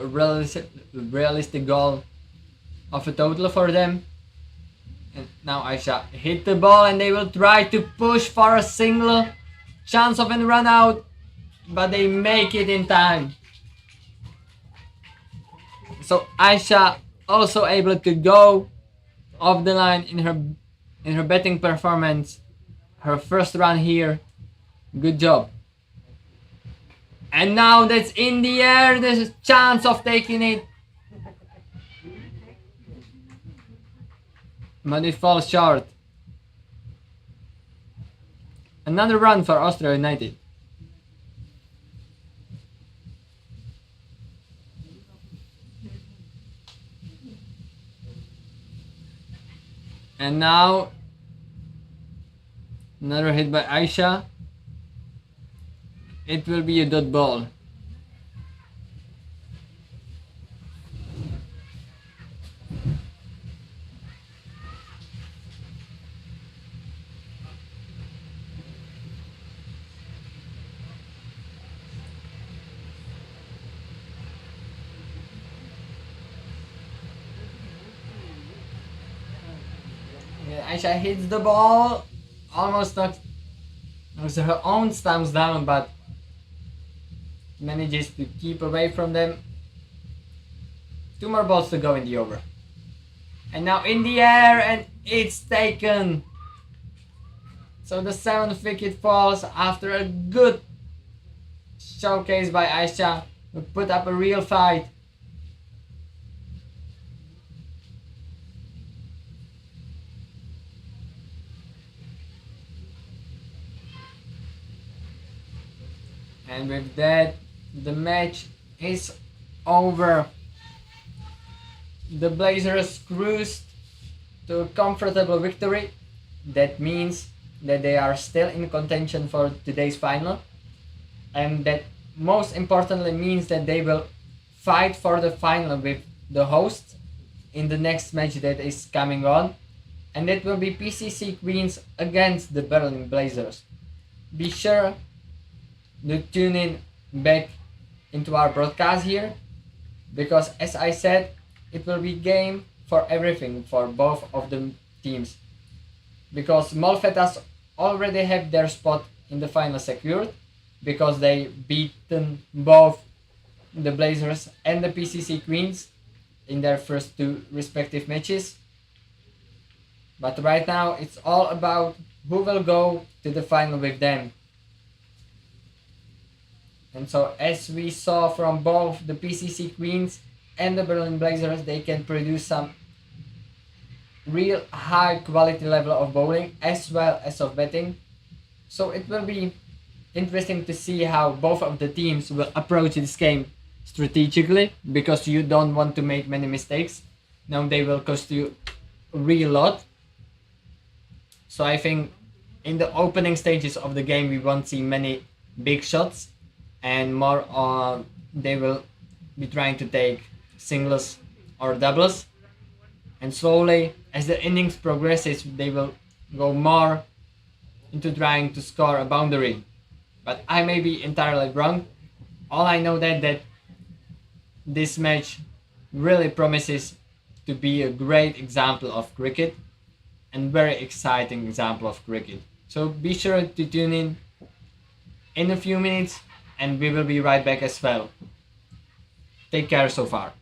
realistic goal of a total for them. And now Aisha hit the ball, and they will try to push for a single chance of a run out, but they make it in time. So Aisha also able to go off the line in her betting performance. Her first run here. Good job. And now that's in the air. There's a chance of taking it. But it falls short. Another run for Austria United. And now another hit by Aisha. It will be a dot ball. Aisha hits the ball, almost knocks her own stumps down, but manages to keep away from them. 2 more balls to go in the over. And now in the air, and it's taken. So the 7th wicket falls after a good showcase by Aisha, who put up a real fight. And with that, the match is over. The Blazers cruised to a comfortable victory. That means that they are still in contention for today's final. And that most importantly means that they will fight for the final with the host in the next match that is coming on. And that will be PCC Queens against the Berlin Blazers. Be sure to tune in back into our broadcast here, because as I said, it will be game for everything for both of the teams, because Molfetas already have their spot in the final secured because they beaten both the Blazers and the PCC Queens in their first 2 respective matches. But right now it's all about who will go to the final with them. And so as we saw from both the PCC Queens and the Berlin Blazers, they can produce some real high quality level of bowling as well as of betting. So it will be interesting to see how both of the teams will approach this game strategically, because you don't want to make many mistakes. Now they will cost you a real lot. So I think in the opening stages of the game we won't see many big shots, and more they will be trying to take singles or doubles, and slowly as the innings progresses they will go more into trying to score a boundary. But I may be entirely wrong. All I know that this match really promises to be a great example of cricket and very exciting example of cricket. So be sure to tune in a few minutes and we will be right back as well. Take care so far.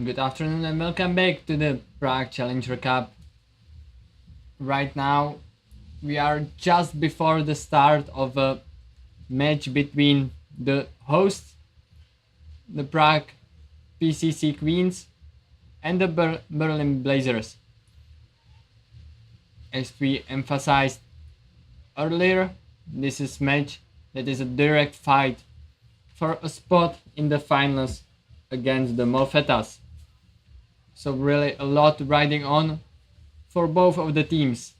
Good afternoon and welcome back to the Prague Challenger Cup. Right now we are just before the start of a match between the hosts, the Prague PCC Queens, and the Berlin Blazers. As we emphasized earlier, this is a match that is a direct fight for a spot in the finals against the Molfettas. So really a lot riding on for both of the teams.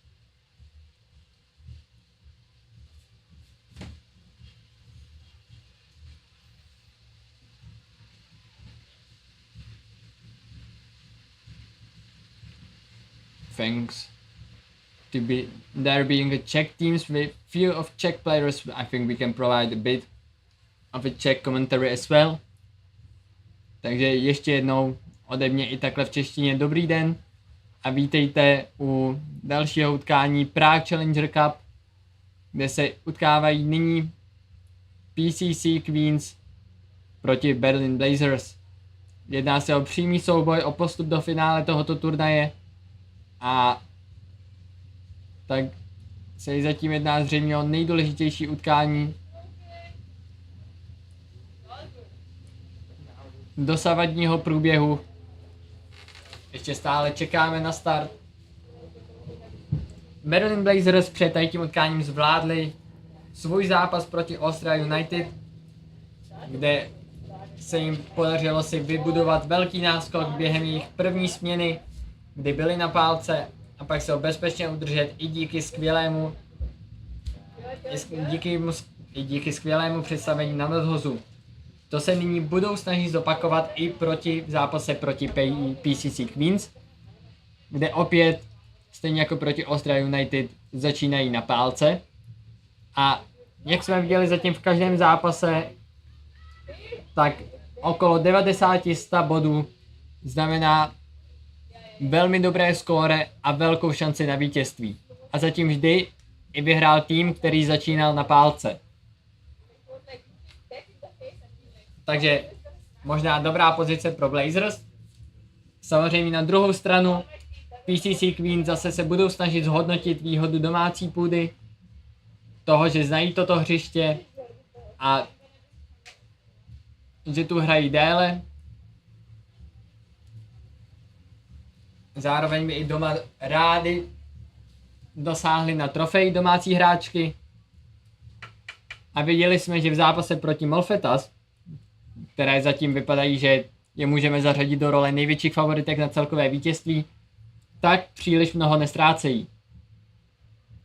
Thanks to there being a Czech teams with few of Czech players, I think we can provide a bit of a Czech commentary as well. Takže ještě jednou ode mě i takhle v češtině dobrý den a vítejte u dalšího utkání Prague Challenger Cup, kde se utkávají nyní PCC Queens proti Berlin Blazers. Jedná se o přímý souboj o postup do finále tohoto turnaje a tak se zatím jedná zřejmě o nejdůležitější utkání dosavadního průběhu. Ještě stále čekáme na start. Berlin Blazers před tím utkáním zvládli svůj zápas proti Austria United, kde se jim podařilo si vybudovat velký náskok během jejich první směny, kdy byli na pálce a pak se ho bezpečně udržet i díky skvělému představení na nadhozu. To se nyní budou snažit zopakovat i v zápase proti PCC Queens, kde opět, stejně jako proti Austria United, začínají na pálce. A jak jsme viděli zatím v každém zápase, tak okolo 90-100 bodů znamená velmi dobré skóre a velkou šanci na vítězství. A zatím vždy i vyhrál tým, který začínal na pálce. Takže možná dobrá pozice pro Blazers. Samozřejmě na druhou stranu PCC Queens zase se budou snažit zhodnotit výhodu domácí půdy, toho, že znají toto hřiště a že tu hrají déle. Zároveň by i doma rádi dosáhli na trofej domácí hráčky. A viděli jsme, že v zápase proti Molfettas, které zatím vypadají, že je můžeme zařadit do role největších favoritek na celkové vítězství, tak příliš mnoho nestrácejí.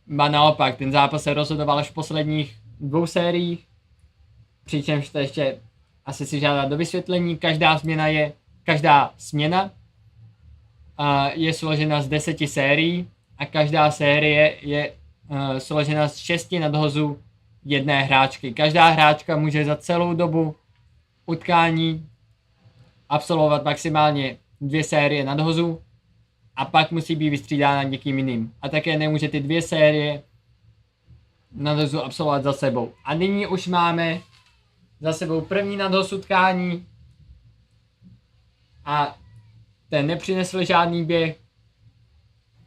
Ba naopak, ten zápas se rozhodoval až v posledních 2 sériích, přičemž to ještě asi si žádá do vysvětlení. Každá směna je složena z 10 sérií a každá série je složena z 6 nadhozů jedné hráčky. Každá hráčka může za celou dobu utkání absolvovat maximálně 2 série nadhozů a pak musí být vystřídána někým jiným. A také nemůže ty 2 série nadhozů absolvovat za sebou. A nyní už máme za sebou první nadhoz utkání a ten nepřinesl žádný běh,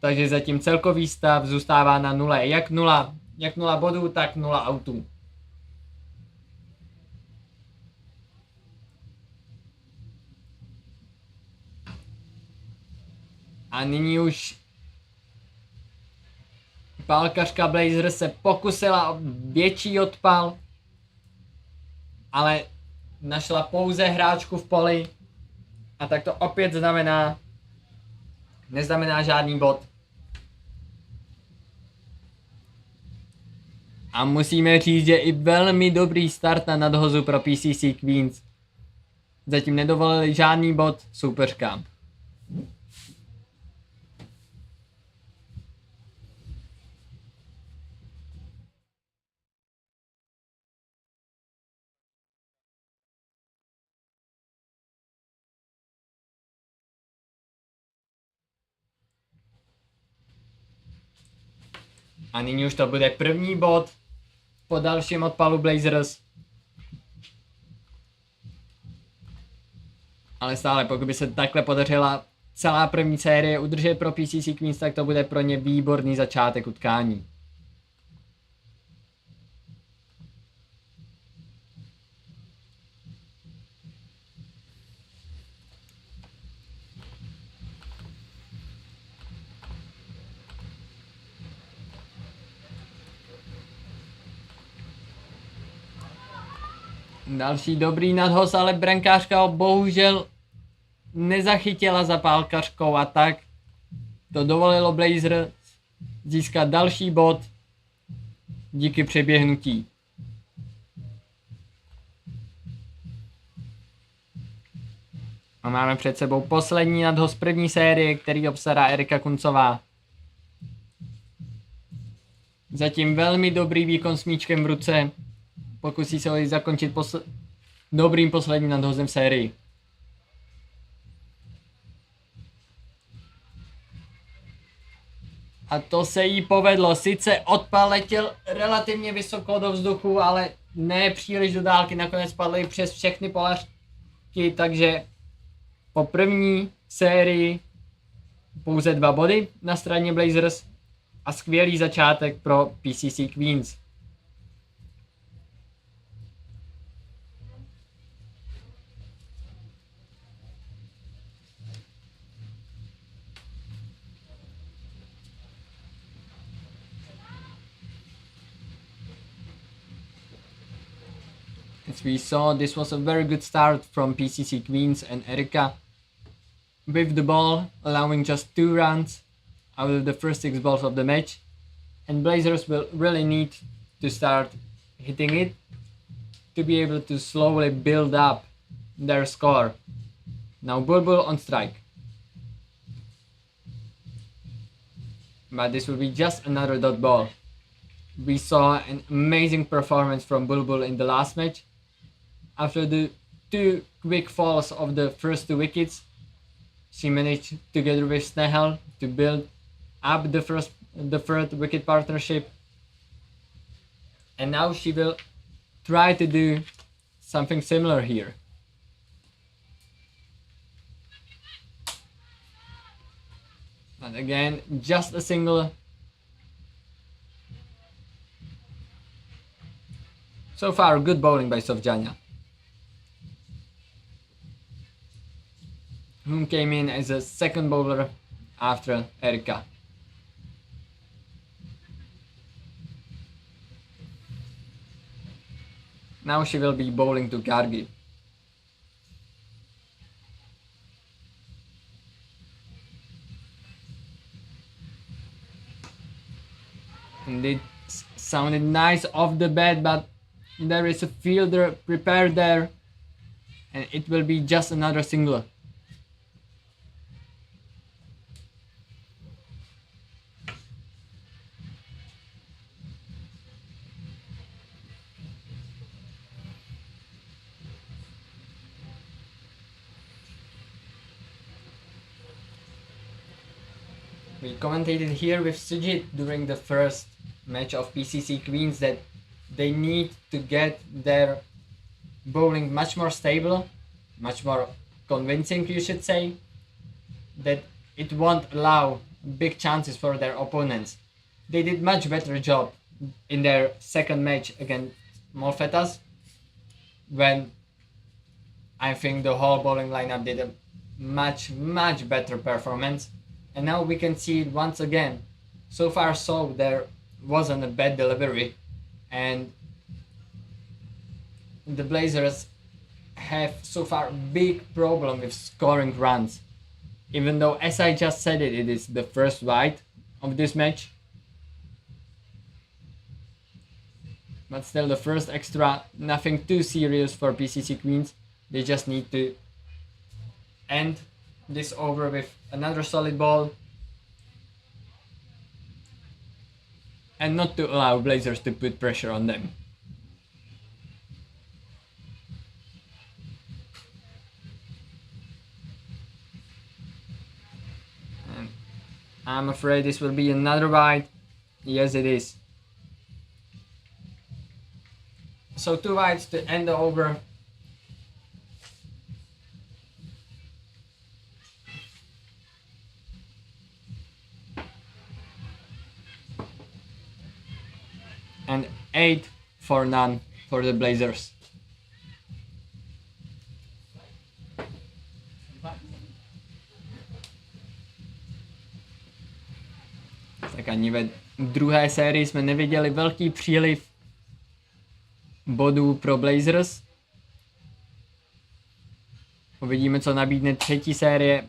takže zatím celkový stav zůstává na 0. Jak 0 bodů, tak 0 autů. A nyní už pálkařka Blazers se pokusila o větší odpal, ale našla pouze hráčku v poli a tak to opět neznamená žádný bod. A musíme říct, že i velmi dobrý start na nadhozu pro PCC Queens. Zatím nedovolili žádný bod soupeřkám. A nyní už to bude první bod po dalším odpalu Blazers. Ale stále, pokud by se takhle podařila celá první série udržet pro PCC Queens, tak to bude pro ně výborný začátek utkání. Další dobrý nadhoz, ale brankářka ho bohužel nezachytila za pálkařkou a tak to dovolilo Blazers získat další bod díky přeběhnutí. A máme před sebou poslední nadhoz první série, který obstará Erika Kuncová. Zatím velmi dobrý výkon s míčkem v ruce. Pokusí se ho zakončit dobrým posledním nadhozem sérii. A to se jí povedlo. Sice odpal letěl relativně vysoko do vzduchu, ale ne příliš do dálky. Nakonec padly přes všechny polařky, takže po první sérii pouze 2 body na straně Blazers a skvělý začátek pro PCC Queens. As we saw, this was a very good start from PCC Queens and Erika with the ball, allowing just 2 runs out of the first 6 balls of the match, and Blazers will really need to start hitting it to be able to slowly build up their score. Now Bulbul on strike. But this will be just another dot ball. We saw an amazing performance from Bulbul in the last match. After the 2 quick falls of the first 2 wickets, she managed together with Snehal to build up the third wicket partnership. And now she will try to do something similar here. And again, just a single. So far, good bowling by Sovjania, who came in as a second bowler after Erika. Now she will be bowling to Gargi. And it sounded nice off the bat, but there is a fielder prepared there, and it will be just another single. We commentated here with Sujit during the first match of PCC Queens that they need to get their bowling much more stable, much more convincing, you should say, that it won't allow big chances for their opponents. They did much better job in their second match against Molfetas, when I think the whole bowling lineup did a much better performance. And now we can see it once again. So far so there wasn't a bad delivery, and the Blazers have so far big problem with scoring runs. Even though, as I just said it is the first wide of this match. But still, the first extra, nothing too serious for PCC Queens. They just need to end this over with another solid ball and not to allow Blazers to put pressure on them. And I'm afraid this will be another wide. Yes, it is. So 2 wides to end the over. and 8-0 for the Blazers. Tak ani ve druhé sérii jsme neviděli velký příliv bodů pro Blazers. Uvidíme, co nabídne třetí série.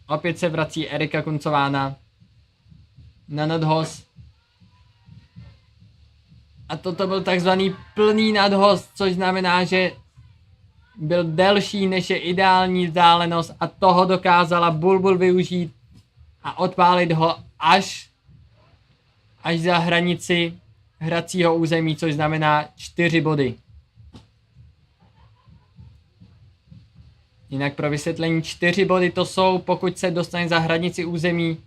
Opět se vrací Erika Kuncována na nadhoz. A toto byl takzvaný plný nadhoz, což znamená, že byl delší než je ideální vzdálenost a toho dokázala Bulbul využít a odpálit ho až za hranici hracího území, což znamená 4 body. Jinak pro vysvětlení 4 body to jsou, pokud se dostane za hranici území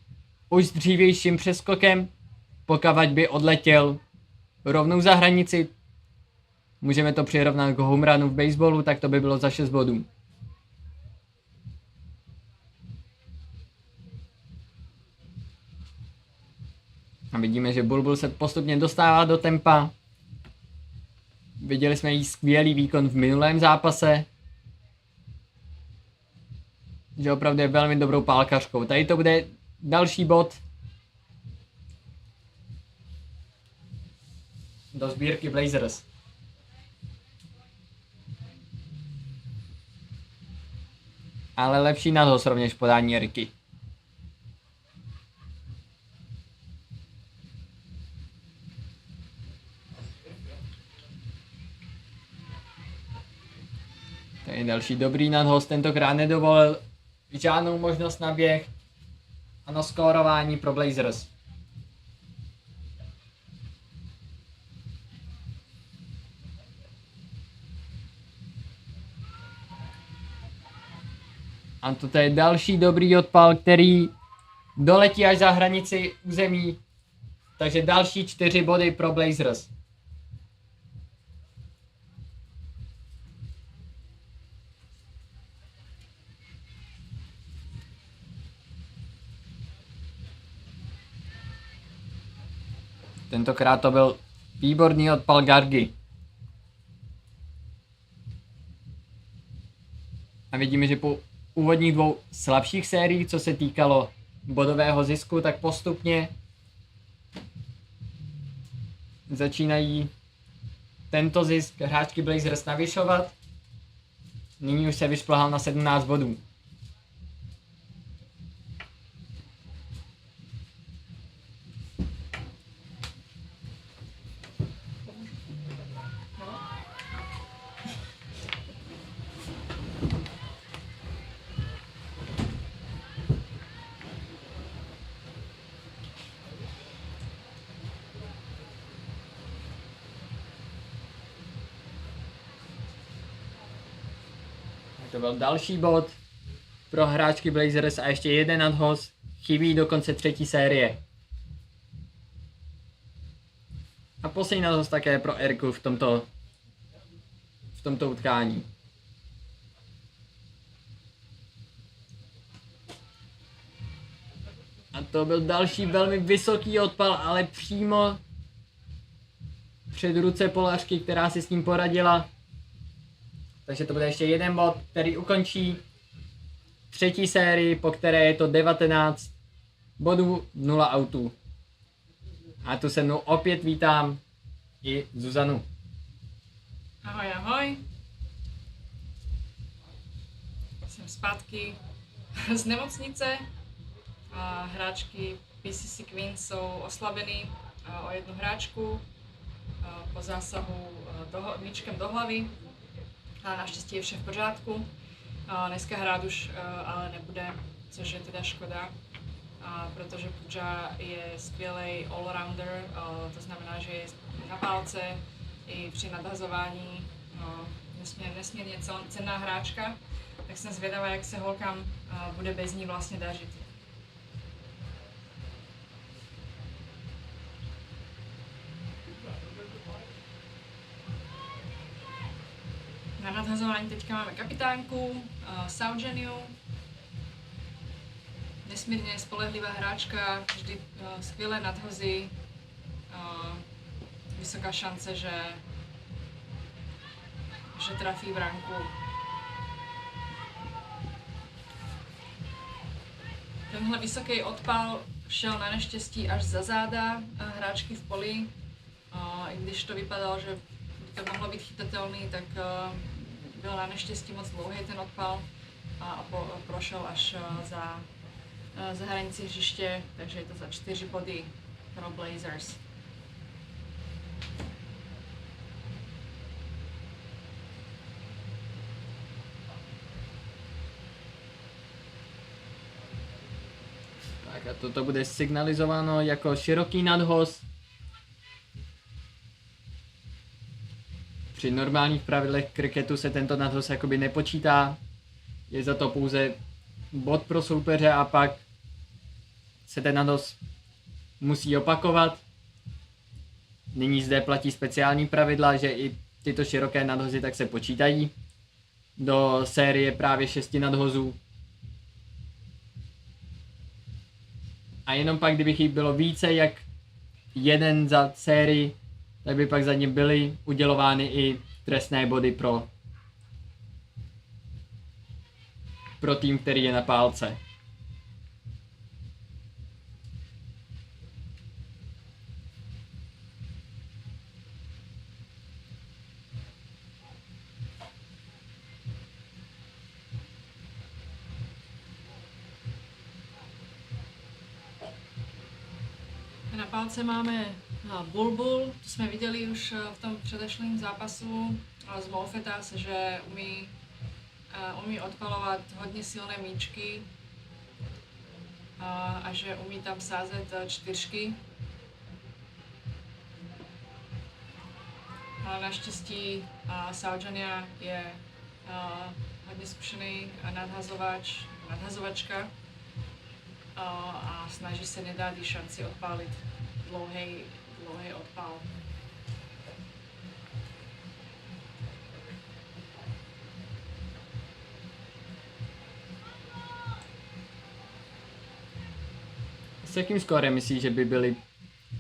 už s dřívějším přeskokem, pokud by odletěl rovnou za hranici, můžeme to přirovnat k home runu v baseballu, tak to by bylo za 6 bodů. A vidíme, že Bulbul se postupně dostává do tempa. Viděli jsme jí skvělý výkon v minulém zápase. Že opravdu je velmi dobrou pálkařkou. Tady to bude další bod do sbírky Blazers. Ale lepší nadhoz rovněž v podání Eriky. Tady je další dobrý nadhoz, tentokrát nedovolil žádnou možnost na běh a na skórování pro Blazers. A toto je další dobrý odpal, který doletí až za hranici území. Takže další 4 body pro Blazers. Tentokrát to byl výborný odpal Gargy. A vidíme, že po úvodních 2 slabších sériích, co se týkalo bodového zisku, tak postupně začínají tento zisk hráčky Blazers navyšovat. Nyní už se vyšplhal na 17 bodů. To byl další bod pro hráčky Blazers a ještě jeden nadhoz chybí do konce třetí série. A poslední nadhoz také pro Eriku v tomto utkání. A to byl další velmi vysoký odpal, ale přímo před ruce polařky, která si s ním poradila. Takže to bude ještě jeden bod, který ukončí třetí sérii, po které je to 19 bodů, 0 autů. A tu se mnou opět vítám i Zuzanu. Ahoj, ahoj. Jsem zpátky z nemocnice. Hráčky PCC Queens jsou oslabeny o jednu hráčku po zásahu míčkem do hlavy. A naštěstí je vše v pořádku. Dneska hrát už ale nebude, což je teda škoda, protože Pooja je skvělý all-rounder, to znamená, že je na pálce i při nadhazování nesmírně cenná hráčka, tak jsem zvědavá, jak se holkám bude bez ní vlastně dařit. Na nadhazování teďka máme kapitánku, Saugeniu. Nesmírně spolehlivá hráčka, vždy skvělé nadhozy, vysoká šance, že trafí branku. Tenhle vysoký odpal šel na neštěstí až za záda hráčky v poli. I když to vypadalo, že to mohlo být chytatelný, tak byl na neštěstí moc dlouhý ten odpal a prošel až za hranici hřiště, takže je to za 4 body pro Blazers. Tak a toto bude signalizováno jako široký nadhoz. Při normálních pravidlech kriketu se tento nadhoz jakoby nepočítá. Je za to pouze bod pro soupeře a pak se ten nadhoz musí opakovat. Nyní zde platí speciální pravidla, že i tyto široké nadhozy tak se počítají do série právě 6 nadhozů. A jenom pak, kdybych jich bylo více jak jeden za sérii, tak by pak za ně byly udělovány i trestné body pro tým, který je na pálce. Na pálce máme Bulbul, to jsme viděli už v tom předešlém zápasu z Molfeta, že umí odpalovat hodně silné míčky a že umí tam sázet 4. Ale naštěstí Saudžania je hodně zkušený nadhazovačka a snaží se nedát jí šanci odpálit dlouhý odpal. S jakým skórem myslíš, že by byli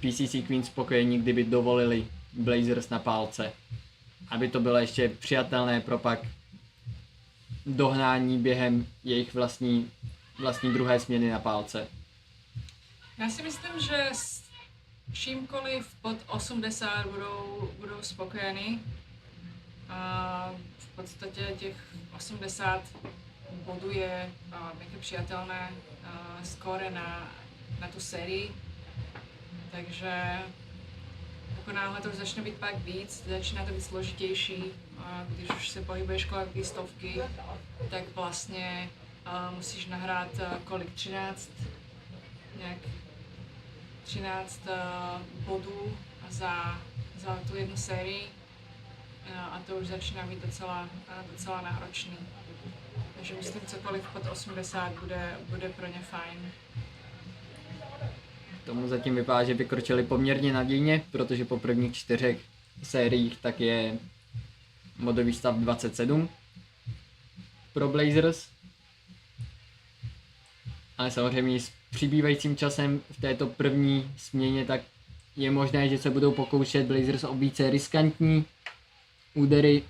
PCC Queens spokojení, kdyby dovolili Blazers na pálce? Aby to bylo ještě přijatelné pro pak dohnání během jejich vlastní druhé směny na pálce. Já si myslím, že s čímkoliv pod 80 budou spokojení. A v podstatě těch 80 bodů je nějaké přijatelné skóre na tu sérii. Takže jako náhle to už začne být pak víc, začíná to být složitější. Když už se pohybuješ kolem té stovky, tak vlastně musíš nahrát kolik? 13 bodů za tu jednu sérii a to už začíná být docela náročný. Takže myslím, cokoliv pod 80 bude pro ně fajn. Tomu zatím vypadá, že vykročili poměrně nadějně, protože po prvních 4 sériích tak je bodový stav 27 pro Blazers. Ale samozřejmě s přibývajícím časem v této první směně tak je možné, že se budou pokoušet Blazers o více riskantní údery.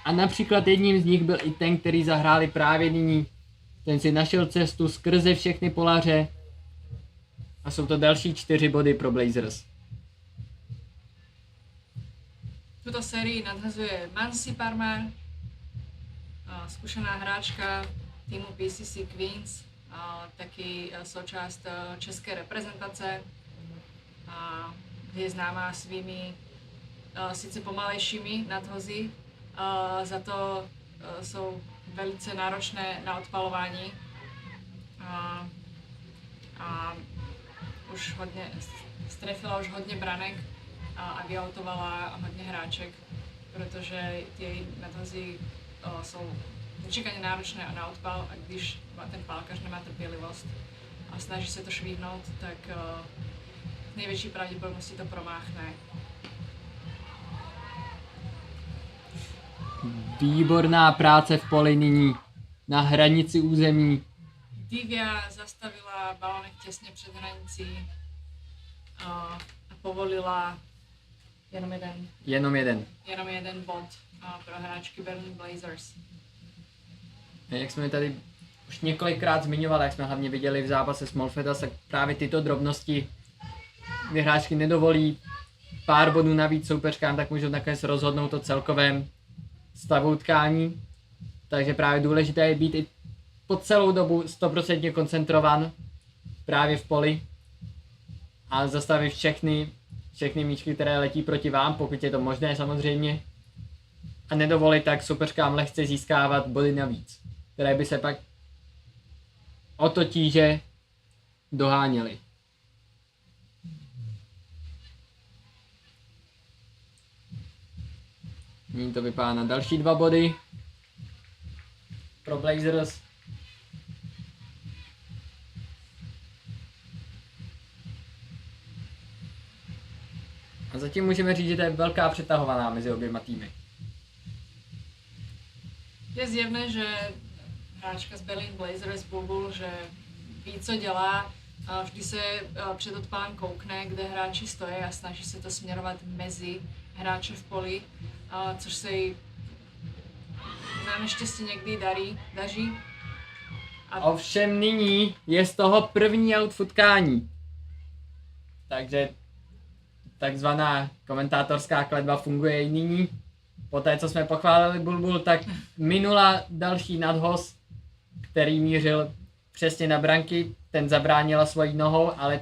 A například jedním z nich byl i ten, který zahráli právě nyní. Ten si našel cestu skrze všechny polaře. A jsou to další 4 body pro Blazers. Tuto sérii nadhazuje Mansi Parmar, zkušená hráčka týmu PCC Queens, taky součást české reprezentace. Je známá svými sice pomalejšími nadhozy, za to jsou velice náročné na odpalování. A už strefila už hodně branek a vyautovala hodně hráček, protože ty její nadhozy jsou nečekaně náročné na odpal a když ten pálkař nemá trpělivost a snaží se to švihnout, tak největší pravděpodobností to promáchne. Výborná práce v poli nyní na hranici území. Divya zastavila balonek těsně před hranicí a povolila Jenom jeden Jenom jeden. bod pro hráčky Berlin Blazers. Jak jsme tady už několikrát zmiňovali, jak jsme hlavně viděli v zápase s Molfedas, tak právě tyto drobnosti, kdy hráčky nedovolí pár bodů navíc soupeřkám, tak můžou nakonec rozhodnout o celkovém stavu utkání. Takže právě důležité je být i po celou dobu 100% koncentrovan právě v poli a zastavit všechny míčky, které letí proti vám, pokud je to možné samozřejmě. A nedovolit tak soupeřkám lehce získávat body navíc, které by se pak o to tíže doháněly. Nyní to vypadá na další 2 body pro Blazers. A zatím můžeme říct, že to je velká přetahovaná mezi oběma týmy. Je zjevné, že hráčka z Berlin Blazers Bulbul, že ví, co dělá, vždy se před odpálem koukne, kde hráči stojí a snaží se to směrovat mezi hráče v poli, což se jí na neštěstí někdy daří. Ovšem nyní je z toho první out v utkání. Takže takzvaná komentátorská kletba funguje i nyní. Poté, co jsme pochválili Bulbul, tak minula další nadhoz, který mířil přesně na branky. Ten zabránila svojí nohou, ale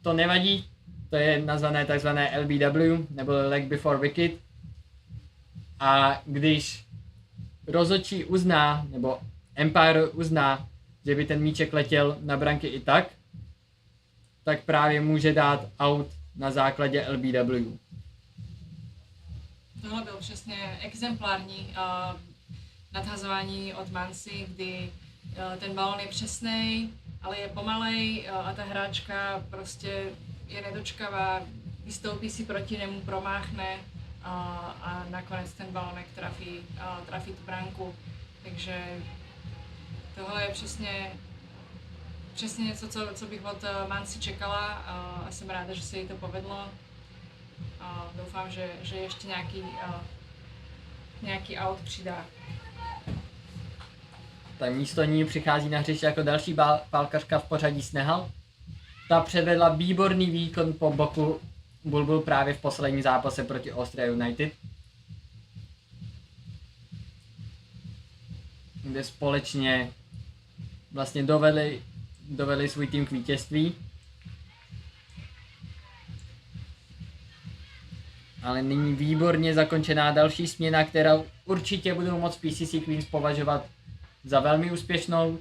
to nevadí. To je nazvané takzvané LBW, nebo leg before wicket. A když rozhodčí uzná, nebo umpire uzná, že by ten míček letěl na branky i tak právě může dát out na základě LBW. Tohle byl přesně exemplární nadhazování od Mansi, kdy ten balón je přesnej, ale je pomalej a ta hráčka prostě je nedočkavá, vystoupí si proti němu, promáchne a nakonec ten balónek trafí tu branku. Takže tohle je přesně něco, co bych od Mansi čekala a jsem ráda, že se jí to povedlo. A doufám, že ještě nějaký out přidá. Tak místo ní přichází na hřiště jako další pálkařka v pořadí Snehal. Ta předvedla výborný výkon po boku Bulbul právě v posledním zápase proti Austria United, kde společně vlastně dovedli svůj tým k vítězství. Ale nyní výborně zakončená další směna, kterou určitě budou moct PCC Queens považovat za velmi úspěšnou.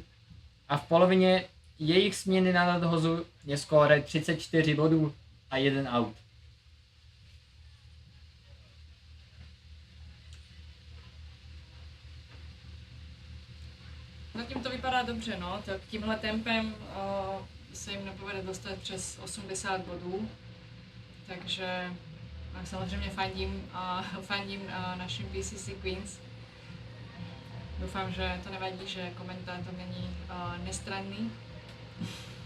A v polovině jejich směny na nadhozu je skóre 34 bodů a 1 out. Zatím to vypadá dobře, no. Tak tímhle tempem se jim nepovede dostat přes 80 bodů. Takže samozřejmě fandím našim PCC Queens. Doufám, že to nevadí, že komentátor není nestranný.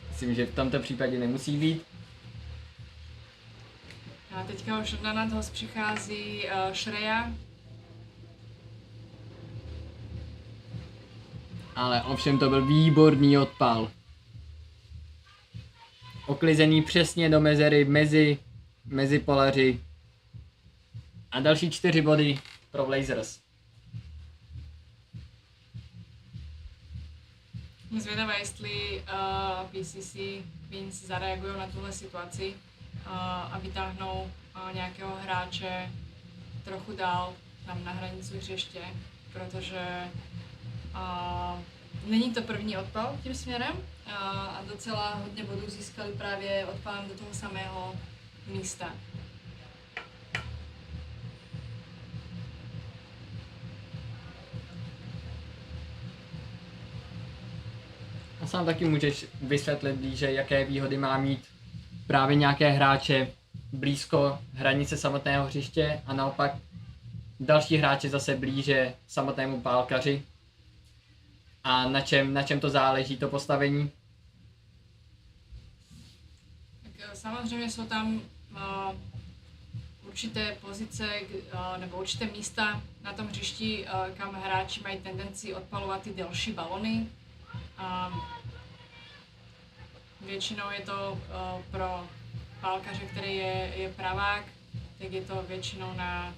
Myslím, že v tomto případě nemusí být. A teďka už na nadhoz přichází Shreya. Ale ovšem to byl výborný odpal. Oklizený přesně do mezery mezi polaři. A další 4 body pro Blazers. Jsem zvědavá, jestli PCC Queens zareagují na tuhle situaci a vytáhnou nějakého hráče trochu dál tam na hranici hřiště, protože není to první odpal tím směrem a docela hodně bodů získali právě odpalem do toho samého místa. A sám taky můžeš vysvětlit blíže, jaké výhody má mít právě nějaké hráče blízko hranice samotného hřiště a naopak další hráče zase blíže samotnému pálkaři. A na čem to záleží, to postavení? Tak samozřejmě jsou tam určité pozice nebo určité místa na tom hřišti, kam hráči mají tendenci odpalovat ty delší balony. Většinou je to pro pálkaře, který je pravák, tak je to většinou na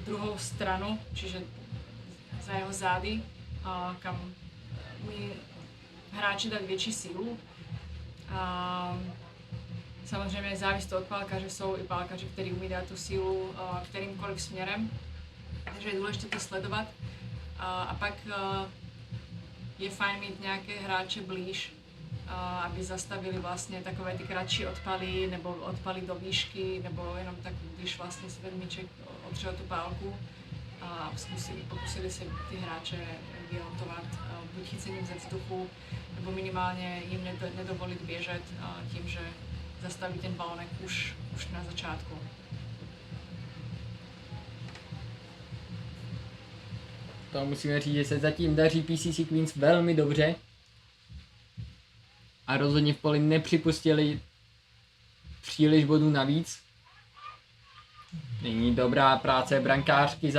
druhou stranu, čiže za jeho zády, kam umí hráči dát větší sílu. Samozřejmě závisí to od pálkaře, jsou i pálkaři, kteří umí dát tu sílu kterýmkoliv směrem, takže je důležité to sledovat. A pak je fajn mít nějaké hráče blíž, aby zastavili vlastně takové ty kratší odpaly nebo odpaly do výšky, nebo jenom tak, když vlastně se ten míček otřel tu pálku a pokusili se ty hráče vyhontovat buď chycením ze vzduchu, nebo minimálně jim nedovolit běžet tím, že zastaví ten balonek už na začátku. To musíme říct, že se zatím daří PCC Queens velmi dobře. A rozhodně v poli nepřipustili příliš bodů navíc. Nyní dobrá práce brankářky,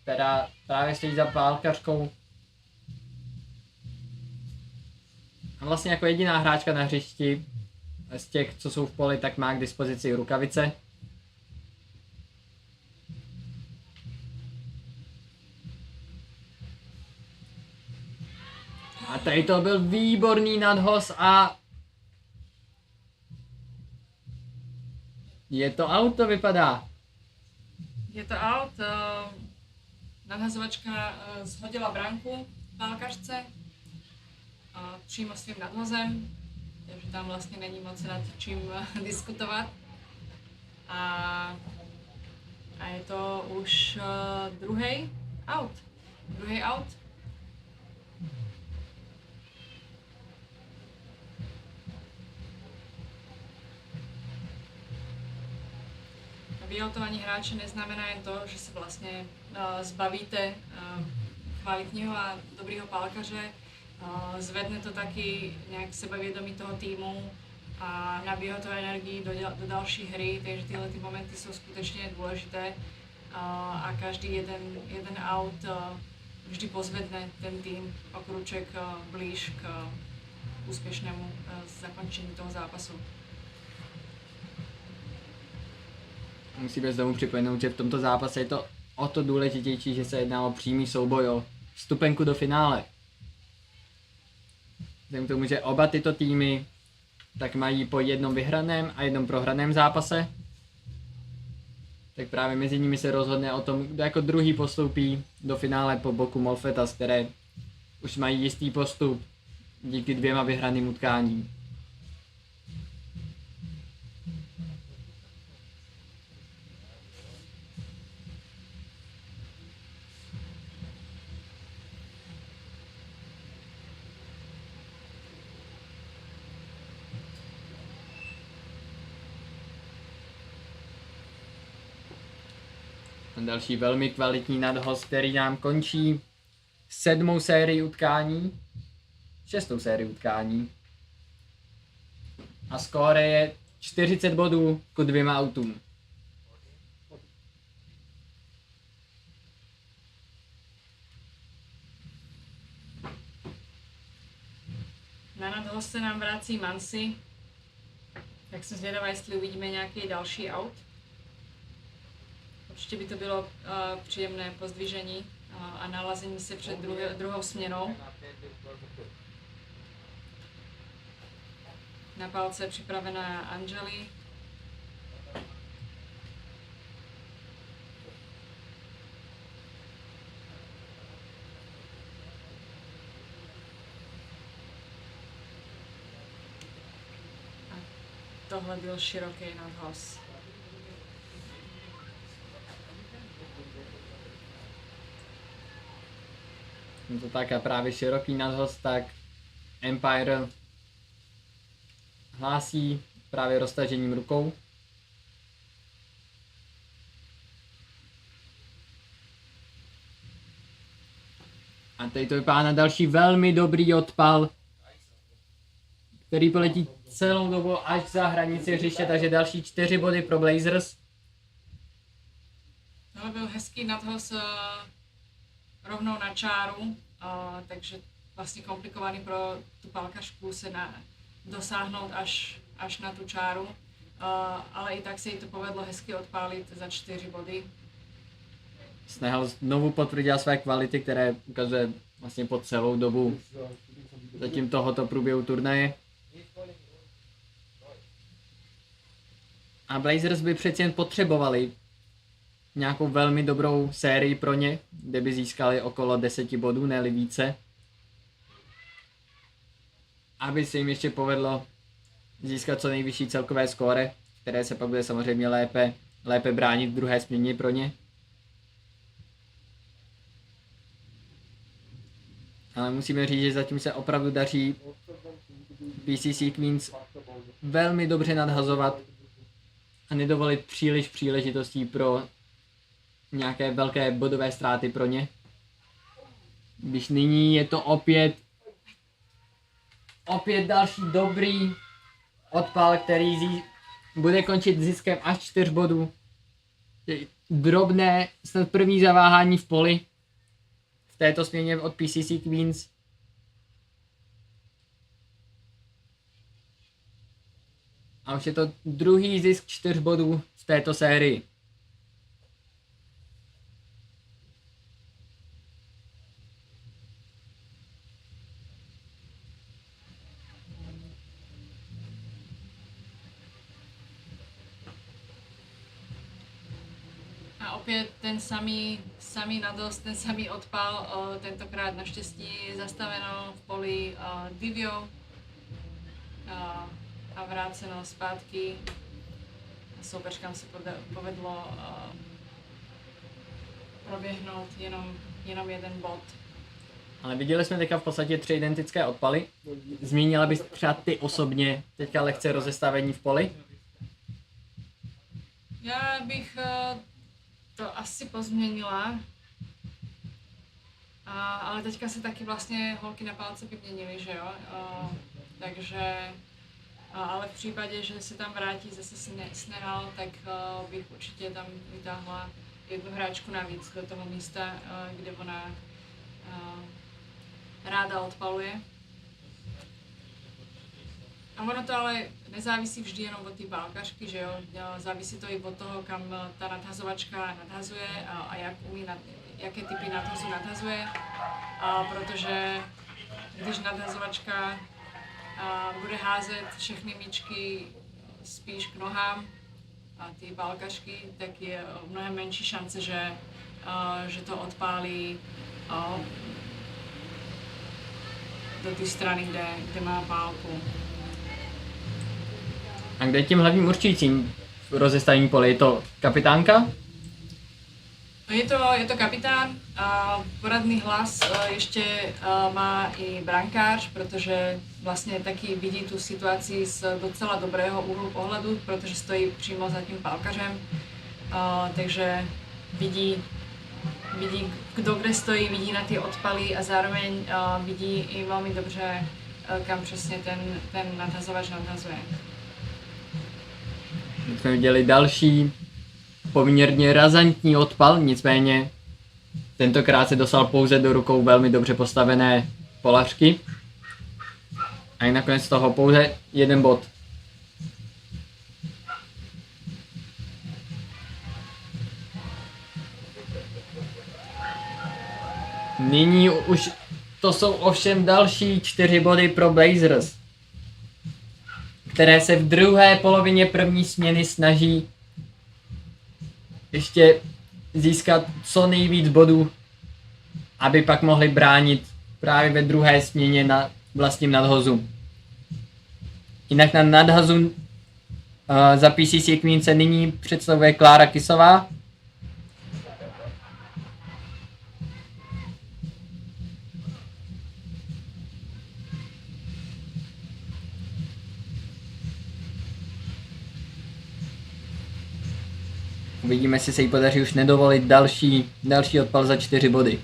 která právě stojí za pálkařkou. A vlastně jako jediná hráčka na hřišti z těch, co jsou v poli, tak má k dispozici rukavice. A tady to byl výborný nadhoz a je to out, to vypadá. Je to out, nadhazovačka shodila branku pálkařce přímo svým nadhozem, takže tam vlastně není moc nad čím diskutovat. A je to už druhý out. Vyautování hráče neznamená jen to, že se vlastně zbavíte kvalitního a dobrého pálkaře, zvedne to taky nějak sebevědomí toho týmu a nabíjí to energii do další hry, takže tyhle ty momenty jsou skutečně důležité a každý jeden out vždy pozvedne ten tým o kruček blíž k úspěšnému zakončení toho zápasu. Musíme znovu připomenout, že v tomto zápase je to o to důležitější, že se jedná o přímý souboj, o vstupenku do finále. Vzhledem k tomu, že oba tyto týmy tak mají po jednom vyhraném a jednom prohraném zápase, tak právě mezi nimi se rozhodne o tom, kdo jako druhý postoupí do finále po boku Molfetas, které už mají jistý postup díky 2 vyhraným utkáním. Další velmi kvalitní nadhoz, který nám končí 7. sérii utkání, 6. sérii utkání. A skóre je 40 bodů ku 2 autům. Na nadhoz se nám vrací Mansi, tak jsem zvědavá, jestli uvidíme nějaký další out. Určitě by to bylo příjemné pozdvižení a nalazení se před druhou směnou. Na palce je připravená Angeli. A tohle byl široký nadhoz. To tak a právě široký nadhoz, tak Empire hlásí právě roztažením rukou. A tady to vypadá na další velmi dobrý odpal, který poletí celou dobu až za hranici hřiště, takže další 4 body pro Blazers. Tohle byl hezký nadhoz rovnou na čáru, takže vlastně komplikovaný pro tu palkařku se dosáhnout až na tu čáru, ale i tak se jí to povedlo hezky odpálit za 4 body. Snehal znovu potvrdila své kvality, které ukazuje vlastně po celou dobu zatím tohoto průběhu turnaje. A Blazers by přeci jen potřebovali nějakou velmi dobrou sérii pro ně, kde by získali okolo 10 bodů, ne-li více. Aby se jim ještě povedlo získat co nejvyšší celkové skóre, které se pak bude samozřejmě lépe bránit v druhé směně pro ně. Ale musíme říct, že zatím se opravdu daří PCC Queens velmi dobře nadhazovat a nedovolit příliš příležitostí pro nějaké velké bodové ztráty pro ně. Když nyní je to opět další dobrý odpal, který bude končit ziskem až 4 bodů. Drobné, snad první zaváhání v poli v této směně od PCC Queens. A už je to druhý zisk 4 bodů v této sérii. A opět ten samý nadost, ten samý odpal, tentokrát naštěstí zastaveno v poli Divio a vráceno zpátky. Soupeřkám se povedlo proběhnout jenom jeden bod. Ale viděli jsme teďka v podstatě 3 identické odpaly. Zmínila bys třeba ty osobně teďka lehce rozestavení v poli? Já bych to asi pozměnila, ale teďka se taky vlastně holky na palce vyměnily, že jo? Takže, ale v případě, že se tam vrátí zase Snehal, tak bych určitě tam vytáhla jednu hráčku navíc do toho místa, kde ona ráda odpaluje. A ono to ale nezávisí vždy jenom od té pálkařky, že jo? Závisí to i od toho, kam ta nadhazovačka nadhazuje a jaké typy nadhazu nadhazuje. Protože když nadhazovačka bude házet všechny míčky spíš k nohám a ty pálkařky, tak je mnohem menší šance, že to odpálí do té strany, kde má pálku. A kde je tím hlavním určujícím v rozestavení pole? Je to kapitánka? Je to kapitán. Poradný hlas ještě má i brankář, protože vlastně taky vidí tu situaci z docela dobrého úhlu pohledu, protože stojí přímo za tím pálkařem. Takže vidí, kdo kde stojí, vidí na ty odpaly a zároveň vidí i velmi dobře, kam přesně ten nadhazovač nadhazuje. My jsme viděli další poměrně razantní odpal, nicméně tentokrát se dostal pouze do rukou velmi dobře postavené polařky. A nakonec z toho pouze 1 bod. Nyní už to jsou ovšem další 4 body pro Blazers, které se v druhé polovině první směny snaží ještě získat co nejvíc bodů, aby pak mohli bránit právě ve druhé směně na vlastním nadhozu. Jinak na nadhazu za PCC Queen se nyní představuje Klára Kisová. Uvidíme, jestli se jí podaří už nedovolit další odpal za 4 body.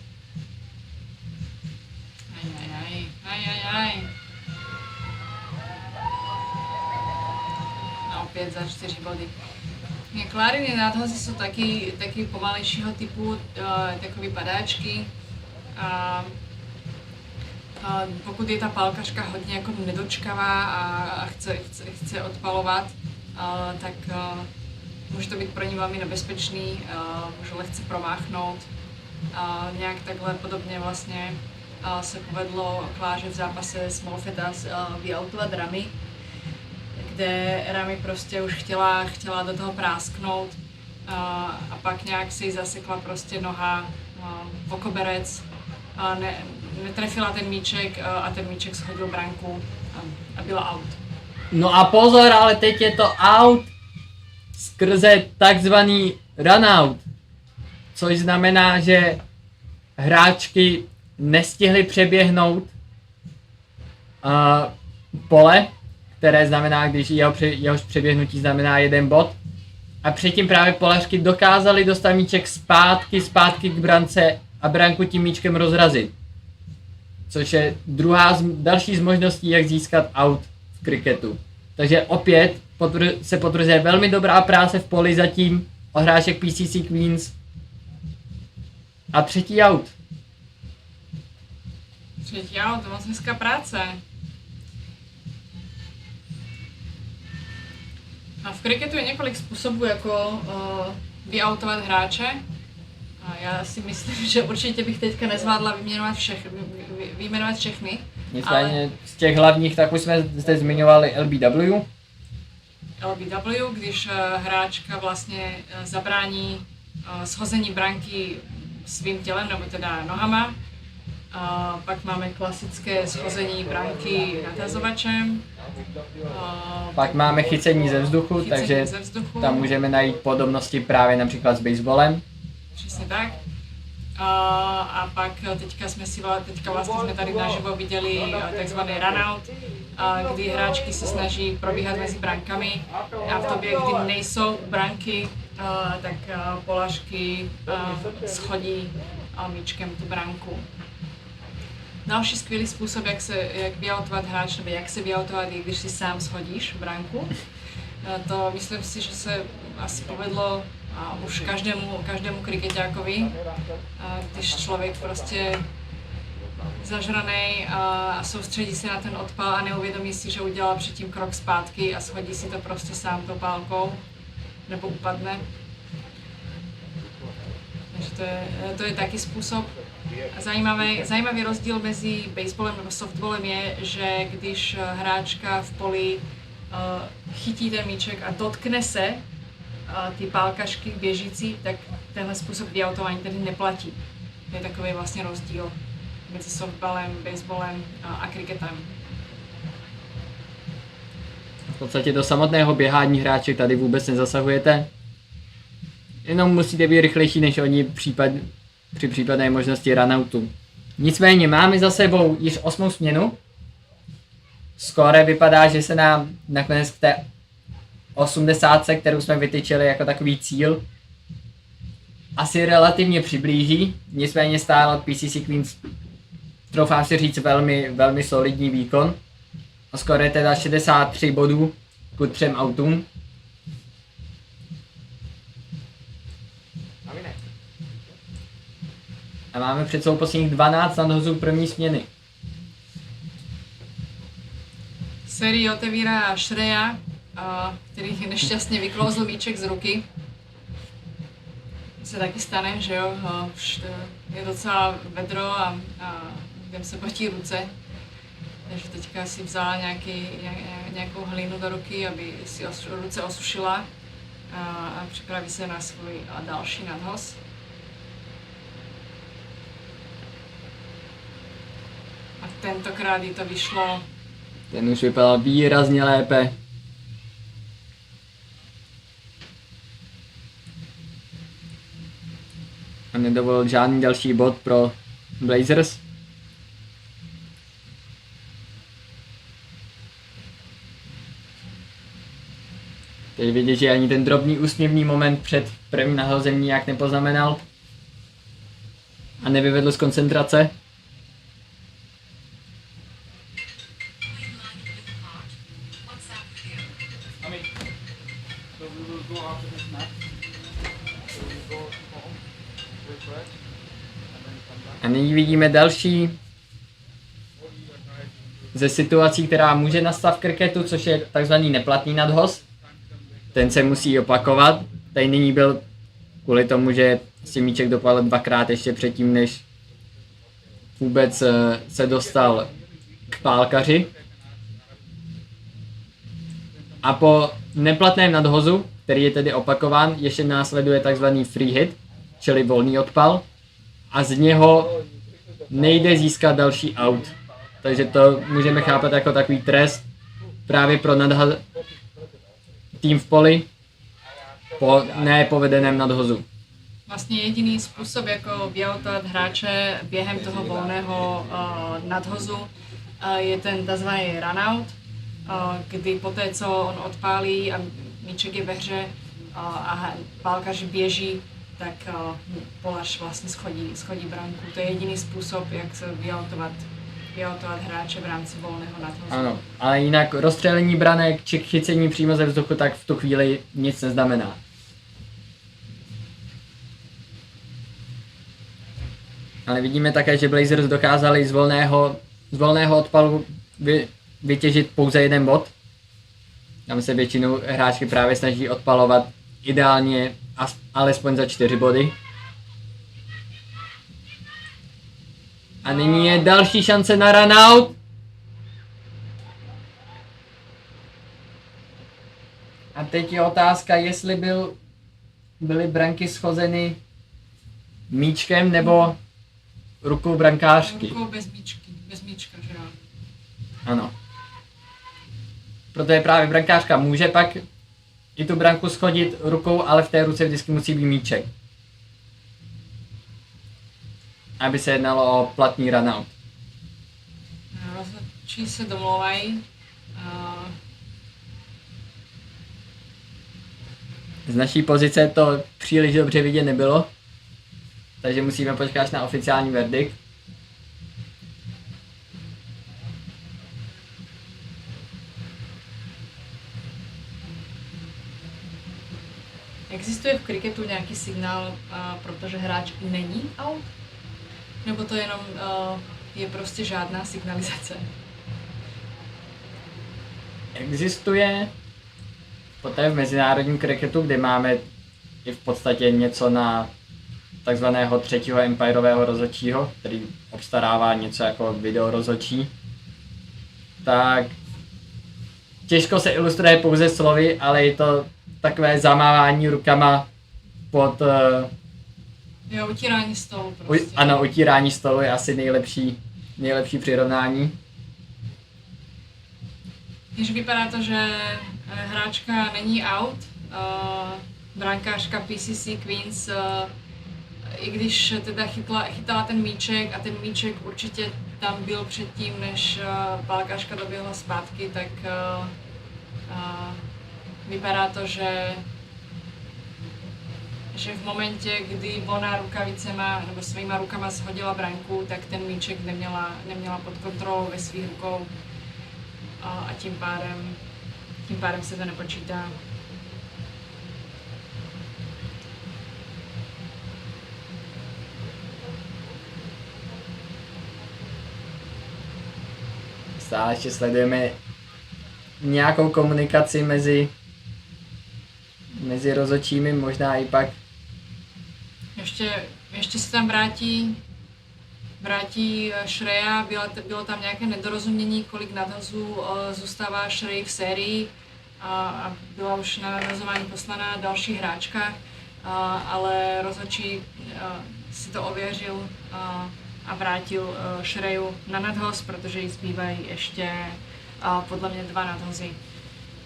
A opět za 4 body. Kláriny nadhozy jsou taky pomalejšího typu, takový padáčky. A pokud je ta pálkařka hodně jako nedočkavá a chce odpalovat, tak může to být pro ní velmi nebezpečný, může lehce promáchnout. Nějak takhle podobně vlastně se povedlo Kláře v zápase s Molfetas vyautovat Rami, kde Rami prostě už chtěla do toho prásknout a pak nějak si jí zasekla prostě noha po koberec, netrefila ten míček a ten míček shodil branku a byla out. No a pozor, ale teď je to out skrze takzvaný runout, což znamená, že hráčky nestihly přeběhnout pole, které znamená, když jehož přeběhnutí znamená 1 bod. A předtím právě polařky dokázaly dostat míček zpátky k brance a branku tím míčkem rozrazit. Což je další z možností, jak získat out v kriketu. Takže opět se potvrzuje velmi dobrá práce v poli zatím o hráček PCC Queens. A třetí out. Třetí out, to moc hezká práce. A v kriketu je několik způsobů, jako vyautovat hráče. A já si myslím, že určitě bych teďka nezvládla vyjmenovat všechny. Nicméně z těch hlavních, tak už jsme zde zmiňovali LBW. LBW, když hráčka vlastně zabrání shození branky svým tělem, nebo teda nohama. Pak máme klasické shození branky natazovačem. Pak máme chycení ze vzduchu, takže tam můžeme najít podobnosti právě například s baseballem. Přesně tak. A pak teďka jsme tady naživo viděli takzvaný runout, kdy hráčky se snaží probíhat mezi brankami a v době, kdy nejsou branky, tak polařky schodí míčkem tu branku. Další skvělý způsob, jak vyautovat hráč, nebo jak se vyautovat, je, když si sám shodíš branku. To myslím si, že se asi povedlo už každému krikeťákovi, když člověk prostě zažranej a soustředí se na ten odpal a neuvědomí si, že udělal předtím krok zpátky a shodí si to prostě sám tou pálkou, nebo upadne. Takže to je taky způsob. Zajímavý rozdíl mezi baseballem nebo softballem je, že když hráčka v poli chytí ten míček a dotkne se ty pálkašky běžící, tak tenhle způsob vyautování tedy neplatí. To je takový vlastně rozdíl mezi softballem, baseballem a kriketem. V podstatě do samotného běhání hráček tady vůbec nezasahujete. Jenom musíte být rychlejší než oni při případné možnosti runoutu. Nicméně máme za sebou již 8. směnu. Skóre vypadá, že se nám nakonec k té 80, kterou jsme vytyčili jako takový cíl, asi relativně přiblíží. Nicméně stále PCC Queens, troufám si říct, velmi solidní výkon. A skóre je teda 63 bodů ku 3 outům. A máme před sebou posledních 12 nadhozů první směny. Sérii otevírá Shreya, který nešťastně vyklouzl míček z ruky. Se taky stane, že jo, je docela vedro a jdem se potí ruce. Takže teďka si vzala nějakou hlínu do ruky, aby si ruce osušila a připraví se na svůj další nadhoz. A tentokrát jí to vyšlo. Ten už vypadal výrazně lépe. A nedovolil žádný další bod pro Blazers. Teď vidět, že ani ten drobný úsměvný moment před prvním nahozením nějak nepoznamenal. A nevyvedl z koncentrace. we will go after this match. So we go home, refresh, and then come back. A nyní vidíme další ze situací, která může nastat v kriketu, což je takzvaný neplatný nadhoz. Ten se musí opakovat. Tady nyní byl kvůli tomu, že si míček dopadl dvakrát ještě předtím, než vůbec se dostal k pálkaři. A po neplatném nadhozu, který je tedy opakován, ještě následuje takzvaný free hit, čili volný odpal. A z něho nejde získat další out. Takže to můžeme chápat jako takový trest právě pro tým v poli po nepovedeném nadhozu. Vlastně jediný způsob, jako vyautovat hráče během toho volného nadhozu, je ten tzv. Runout, kdy poté, co on odpálí a míček je ve hře a pálkař běží, tak polař vlastně schodí branku. To je jediný způsob, jak se vyautovat hráče v rámci volného nadhozu. Ano, ale jinak rozstřelení branek či chycení přímo ze vzduchu tak v tu chvíli nic neznamená. Ale vidíme také, že Blazers dokázali z volného odpalu vytěžit pouze jeden bod. Tam se většinou hráčky právě snaží odpalovat ideálně alespoň za 4 body. A nyní je další šance na runout. A teď je otázka, jestli byly branky schozeny míčkem nebo rukou brankářky. Rukou bez míčka, že jo? Ano. Protože právě brankářka může pak i tu branku schodit rukou, ale v té ruce vždycky musí být míček. Aby se jednalo o platný runout. Rozhodčí se domlouvají. Z naší pozice to příliš dobře vidět nebylo. Takže musíme počkat až na oficiální verdikt. Existuje v kriketu nějaký signál, protože hráč není out? Nebo to jenom je prostě žádná signalizace? Existuje poté v mezinárodním kriketu, kde máme i v podstatě něco na takzvaného třetího empirového rozhodčího, který obstarává něco jako video rozhodčí, tak těžko se ilustruje pouze slovy, ale je to takové zamávání rukama pod... Jo, utírání stolu prostě. Ano, utírání stolu je asi nejlepší přirovnání. Když vypadá to, že hráčka není out, brankářka PCC Queens, i když teda chytala ten míček a ten míček určitě tam byl předtím, než pálkařka doběhla zpátky, tak vypadá to, že v momentě, kdy ona rukavicema nebo svýma rukama shodila branku, tak ten míček neměla pod kontrolou ve svých rukou a tím pádem se to nepočítá. Stále ještě sledujeme nějakou komunikaci mezi rozhodčími, možná i pak. Ještě se tam vrátí Shreya, bylo tam nějaké nedorozumění, kolik nadhazů zůstává Shrey v sérii a byla už na nadhazování poslaná další hráčka, ale rozhodčí si to ověřil a vrátil Shreyu na nadhoz, protože jí zbývají ještě podle mě 2 nadhozy,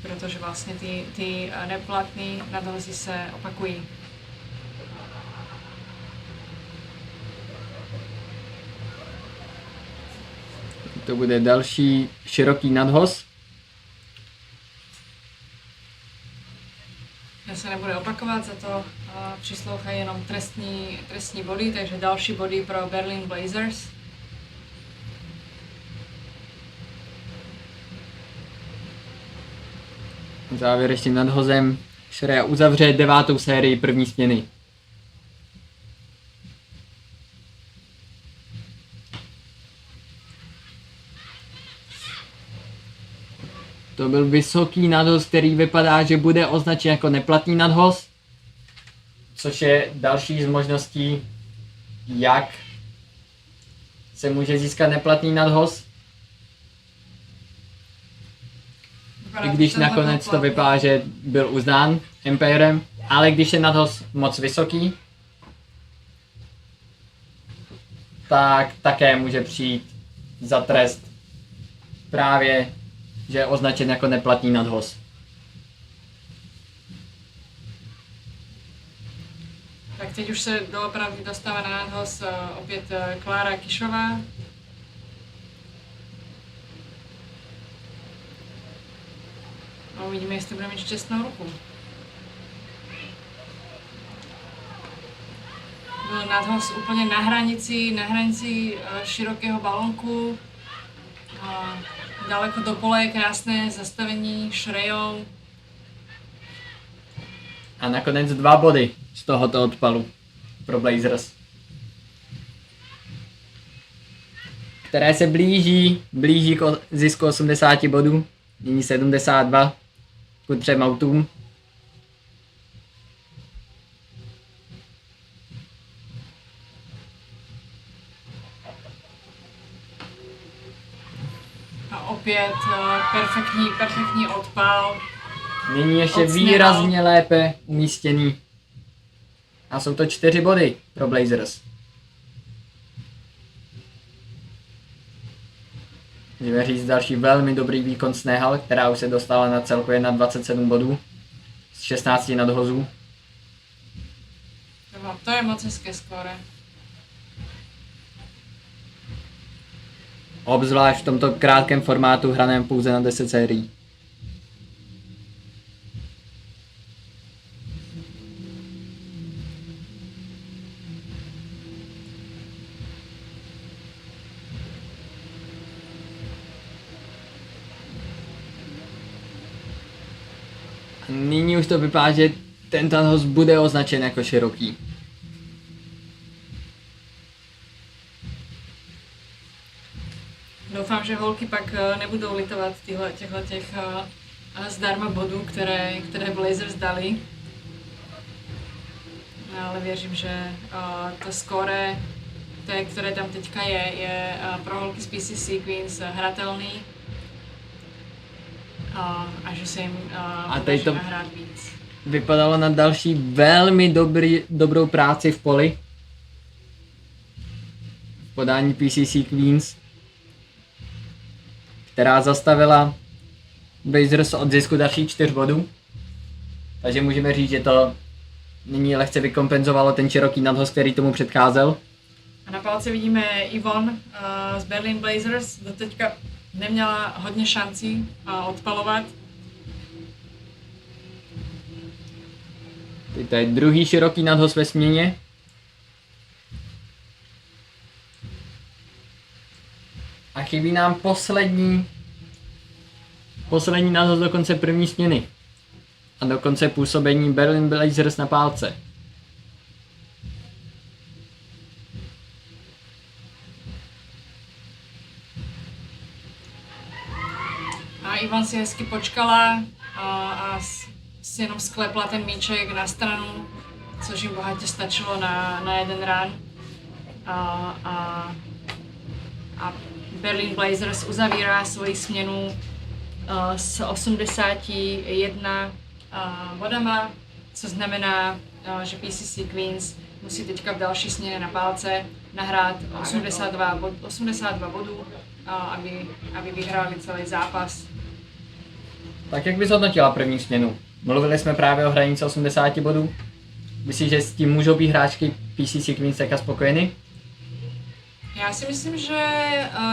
protože vlastně ty neplatné nadhozy se opakují. To bude další široký nadhoz. Já se nebude opakovat, za to přislouchají jenom trestní body, takže další body pro Berlin Blazers. Závěrečným nadhozem Šreja uzavře 9. sérii první směny. To byl vysoký nadhoz, který vypadá, že bude označen jako neplatný nadhoz. Což je další z možností, jak se může získat neplatný nadhoz. I když nakonec to vypadá, že byl uznán umpirem, ale když je nadhoz moc vysoký, tak také může přijít za trest právě, že je označen jako neplatný nadhoz. Tak teď už se doopravdy dostává na nadhoz opět Klára Kišová. A uvidíme, jestli bude mít šťastnou ruku. Byl nadhoz úplně na hranici širokého balonku. A daleko do pole, krásné zastavení šrejou. A nakonec 2 body z tohoto odpalu pro Blazers. Které se blíží k zisku 80 bodů. Nyní 72 ku 3 autům. A opět perfektní odpal. Nyní ještě výrazně lépe umístěný. A jsou to 4 body pro Blazers. Můžeme říct další velmi dobrý výkon Snehal, která už se dostala na celkově na 27 bodů z 16 nadhozů. To je moc hezké skóre. Obzvlášť v tomto krátkém formátu hraném pouze na 10 sérií. Nyní už to vypadá, že tento nadhoz bude označen jako široký. Doufám, že holky pak nebudou litovat těch zdarma bodů, které Blazers dali. Ale věřím, že to skóre, které tam teďka je pro holky z PCC Queens hratelný. A že se jim podaří nahrát víc. Vypadalo na další velmi dobrou práci v poli. V podání PCC Queens, která zastavila Blazers od zisku dalších 4 bodů. Takže můžeme říct, že to nyní lehce vykompenzovalo ten široký nadhoz, který tomu předcházel. A na palce vidíme Yvonne z Berlin Blazers. Doteďka neměla hodně šancí odpalovat. To je druhý široký nadhoz ve směně. A chybí nám poslední nadhoz do konce první směny. A do konce působení Berlin Blazers na pálce. A Ivan si hezky počkala a si jenom sklepla ten míček na stranu, což jim bohatě stačilo na jeden run. A Berlin Blazers uzavírá svoji směnu s 81 bodama, co znamená, že PCC Queens musí teďka v další směně na pálce nahrát 82 bodů, aby vyhráli celý zápas. Tak jak bys hodnotila první směnu? Mluvili jsme právě o hranici 80 bodů. Myslíš, že s tím můžou být hráčky PCC Queens teďka spokojeny? Já si myslím, že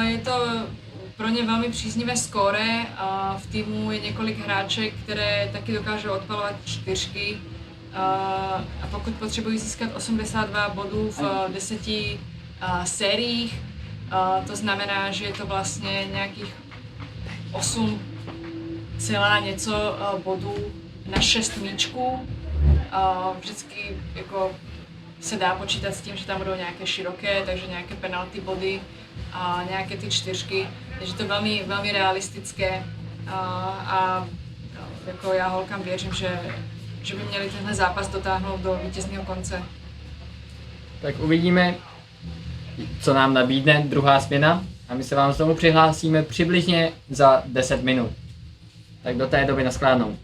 je to pro ně velmi příznivé skóre. V týmu je několik hráček, které taky dokážou odpalovat 4. A pokud potřebují získat 82 bodů v 10 sériích, to znamená, že je to vlastně nějakých 8 celá něco bodů na 6 míčků. Vždycky jako se dá počítat s tím, že tam budou nějaké široké, takže nějaké penalty body a nějaké ty 4, takže to je velmi, velmi realistické a jako já holkám věřím, že by měli tenhle zápas dotáhnout do vítězného konce. Tak uvidíme, co nám nabídne druhá směna a my se vám znovu přihlásíme přibližně za 10 minut. Tak do té doby nashlédnou.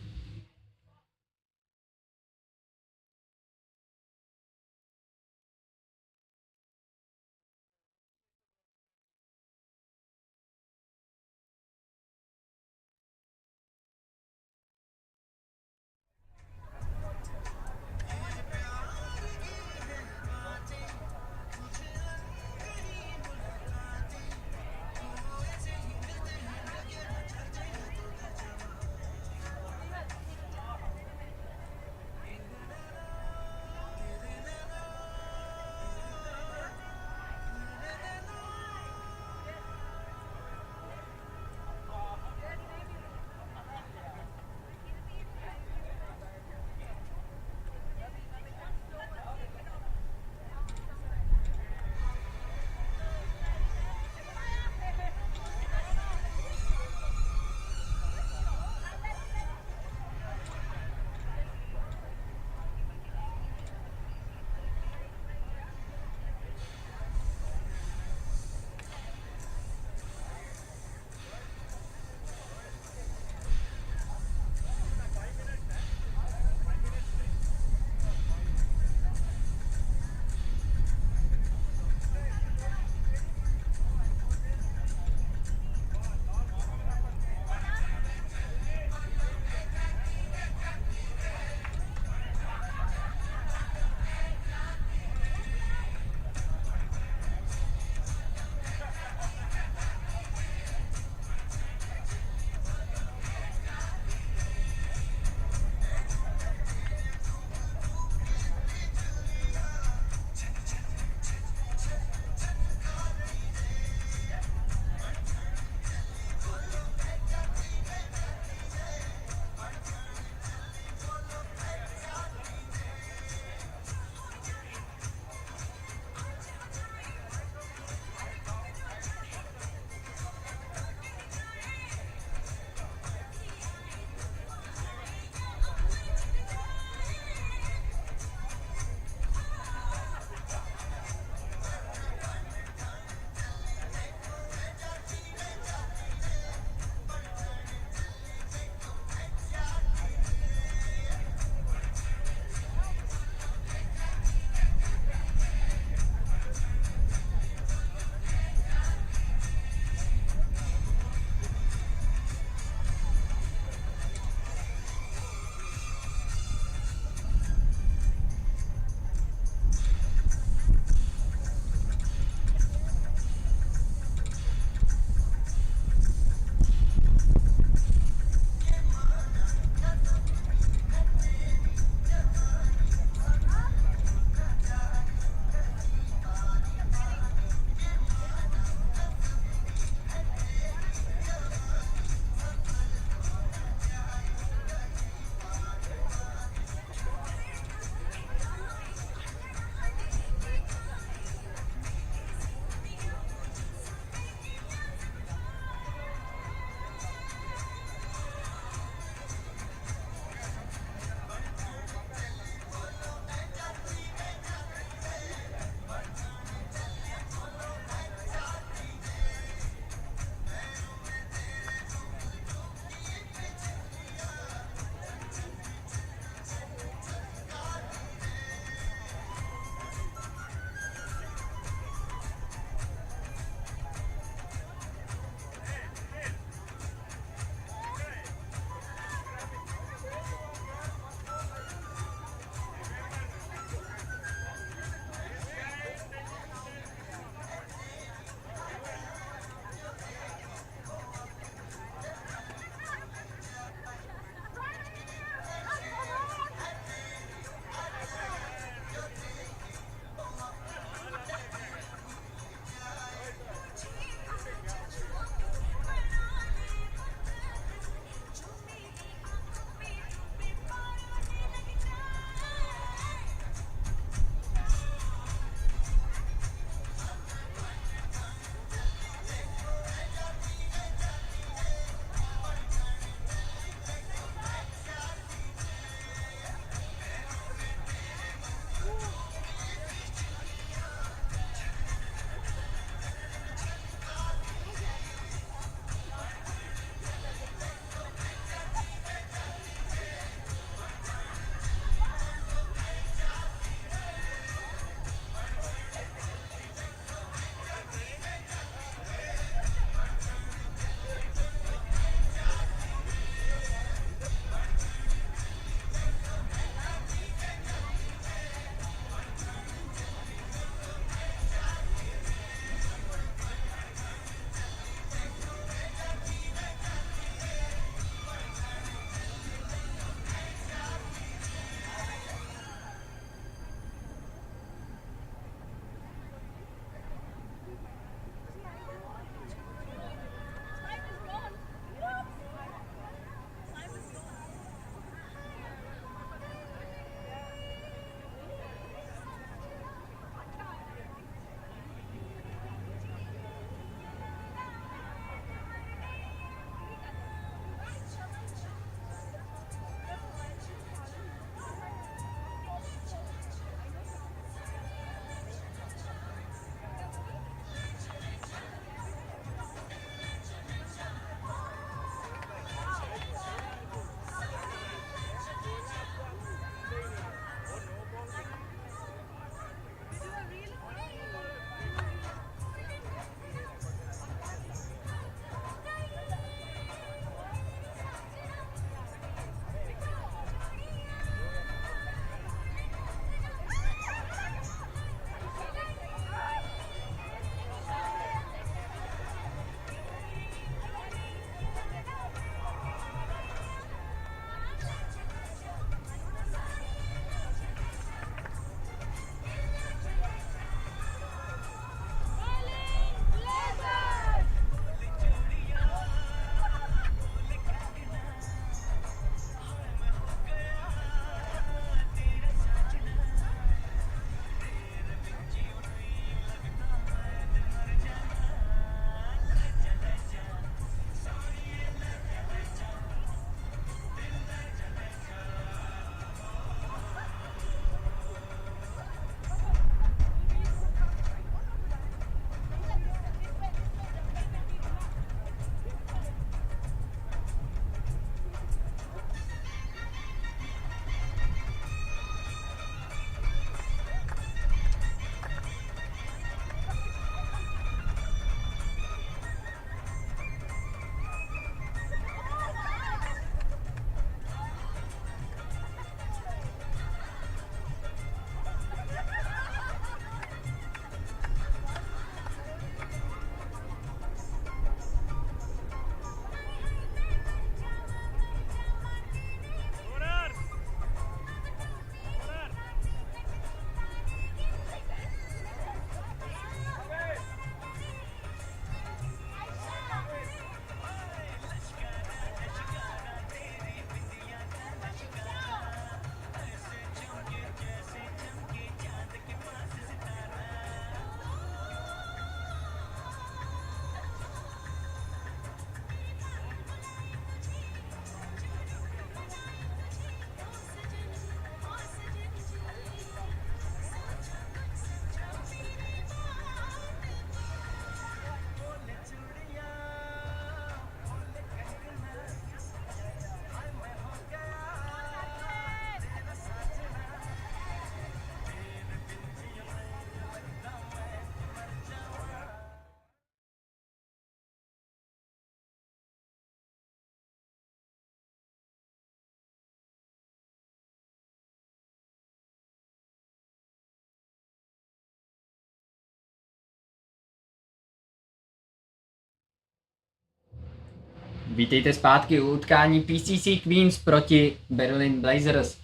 Vítejte zpátky u utkání PCC Queens proti Berlin Blazers.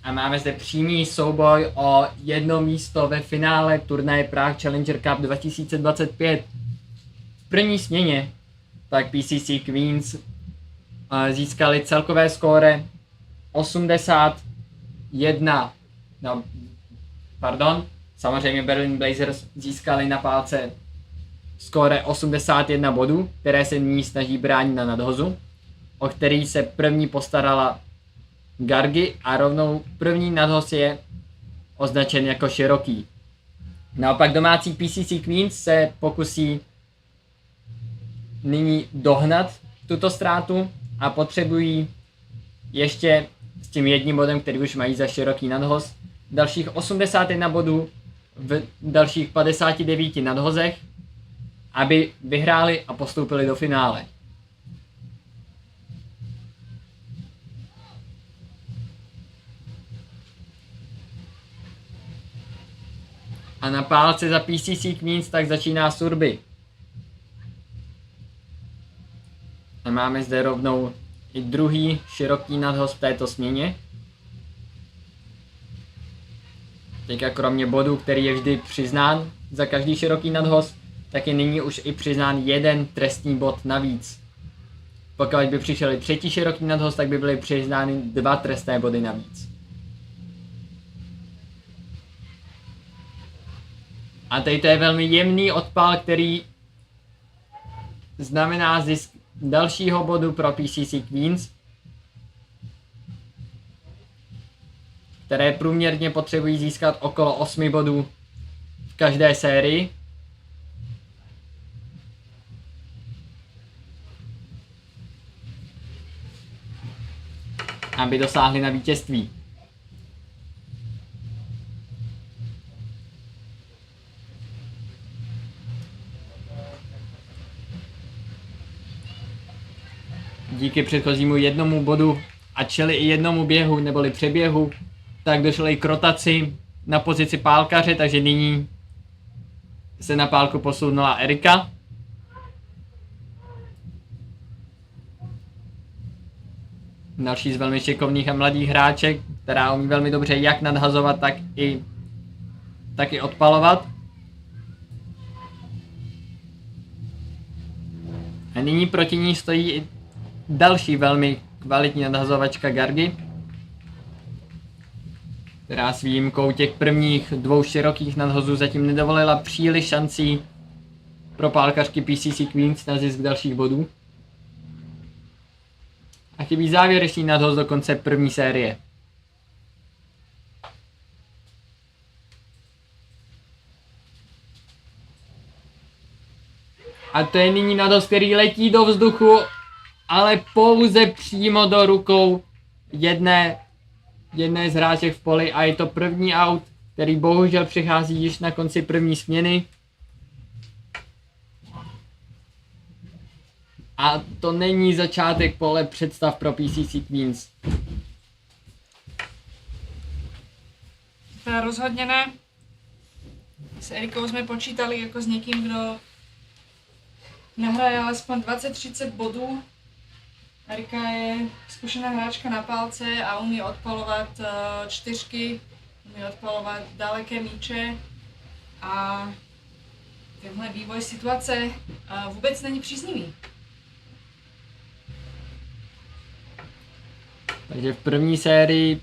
A máme zde přímý souboj o jedno místo ve finále turnaje Prague Challenger Cup 2025. V první směně tak PCC Queens získali celkové skóre 81. Samozřejmě Berlin Blazers získali na pálce skóre 81 bodů, které se nyní snaží bránit na nadhozu, o který se první postarala Gargi a rovnou první nadhoz je označen jako široký. Naopak domácí PCC Queens se pokusí nyní dohnat tuto ztrátu a potřebují ještě s tím jedním bodem, který už mají za široký nadhoz, dalších 81 bodů v dalších 59 nadhozech, aby vyhráli a postoupili do finále. A na pálce za PCC Queens tak začíná Surby. A máme zde rovnou i druhý široký nadhoz v této směně. Teďka kromě bodu, který je vždy přiznán za každý široký nadhoz, tak je nyní už i přiznán jeden trestní bod navíc. Pokud by přišel třetí široký nadhoz, tak by byly přiznány 2 trestné body navíc. A tady to je velmi jemný odpal, který znamená zisk dalšího bodu pro PCC Queens, které průměrně potřebují získat okolo 8 bodů v každé sérii. Aby dosáhli na vítězství. Díky předchozímu jednomu bodu a čili i jednomu běhu neboli přeběhu, tak došlo i k rotaci na pozici pálkaře, takže nyní se na pálku posunula Erika. Další z velmi šikovných a mladých hráček, která umí velmi dobře jak nadhazovat, tak i odpalovat. A nyní proti ní stojí i další velmi kvalitní nadhazovačka Gargi, která s výjimkou těch prvních 2 širokých nadhozů zatím nedovolila příliš šancí pro pálkařky PCC Queens na zisk dalších bodů. A chybí závěrečný nadhoz do konce první série. A to je nyní nadhoz, který letí do vzduchu, ale pouze přímo do rukou jedné z hráček v poli a je to první out, který bohužel přichází již na konci první směny. A to není začátek pole představ pro PCC Queens. To rozhodně ne. S Erikou jsme počítali jako s někým, kdo nahraje alespoň 20-30 bodů. Erika je zkušená hráčka na pálce a umí odpalovat čtyřky, umí odpalovat daleké míče a tenhle vývoj situace vůbec není příznivý. Takže v první sérii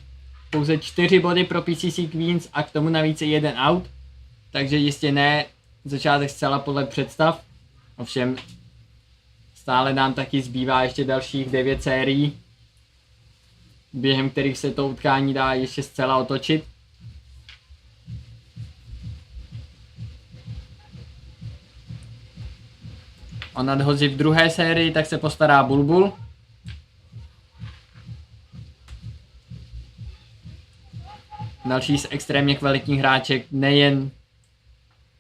pouze 4 body pro PCC Queens a k tomu navíc je 1 out. Takže jistě ne začátek zcela podle představ. Ovšem stále nám taky zbývá ještě dalších 9 sérií, během kterých se to utkání dá ještě zcela otočit. O nadhozi v druhé sérii tak se postará Bulbul. Další z extrémně kvalitních hráček nejen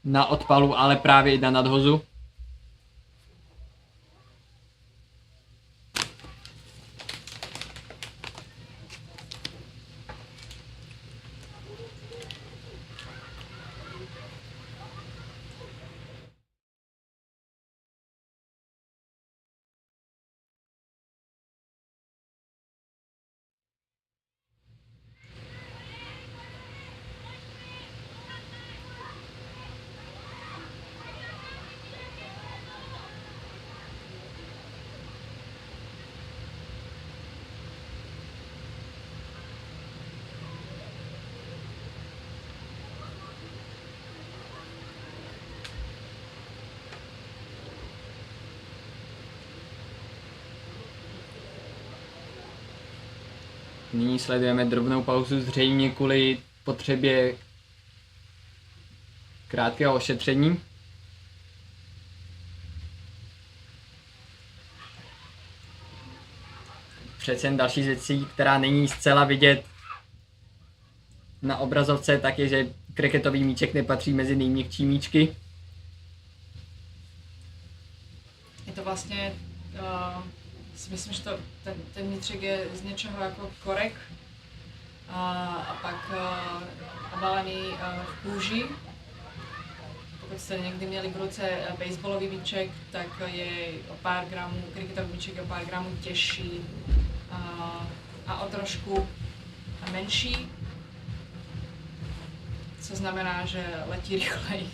na odpalu, ale právě i na nadhozu. Nyní sledujeme drobnou pauzu zřejmě kvůli potřebě krátkého ošetření. Přece jen další z věcí, která není zcela vidět na obrazovce, tak je, že kriketový míček nepatří mezi nejměkčí míčky. Je to vlastně, si myslím, že ten míček je z něčeho jako korek a pak obalený v kůži. Pokud jste někdy měli v ruce baseballový míček, tak je o pár gramů, kriketový míček je o pár gramů těžší a o trošku menší, co znamená, že letí rychleji.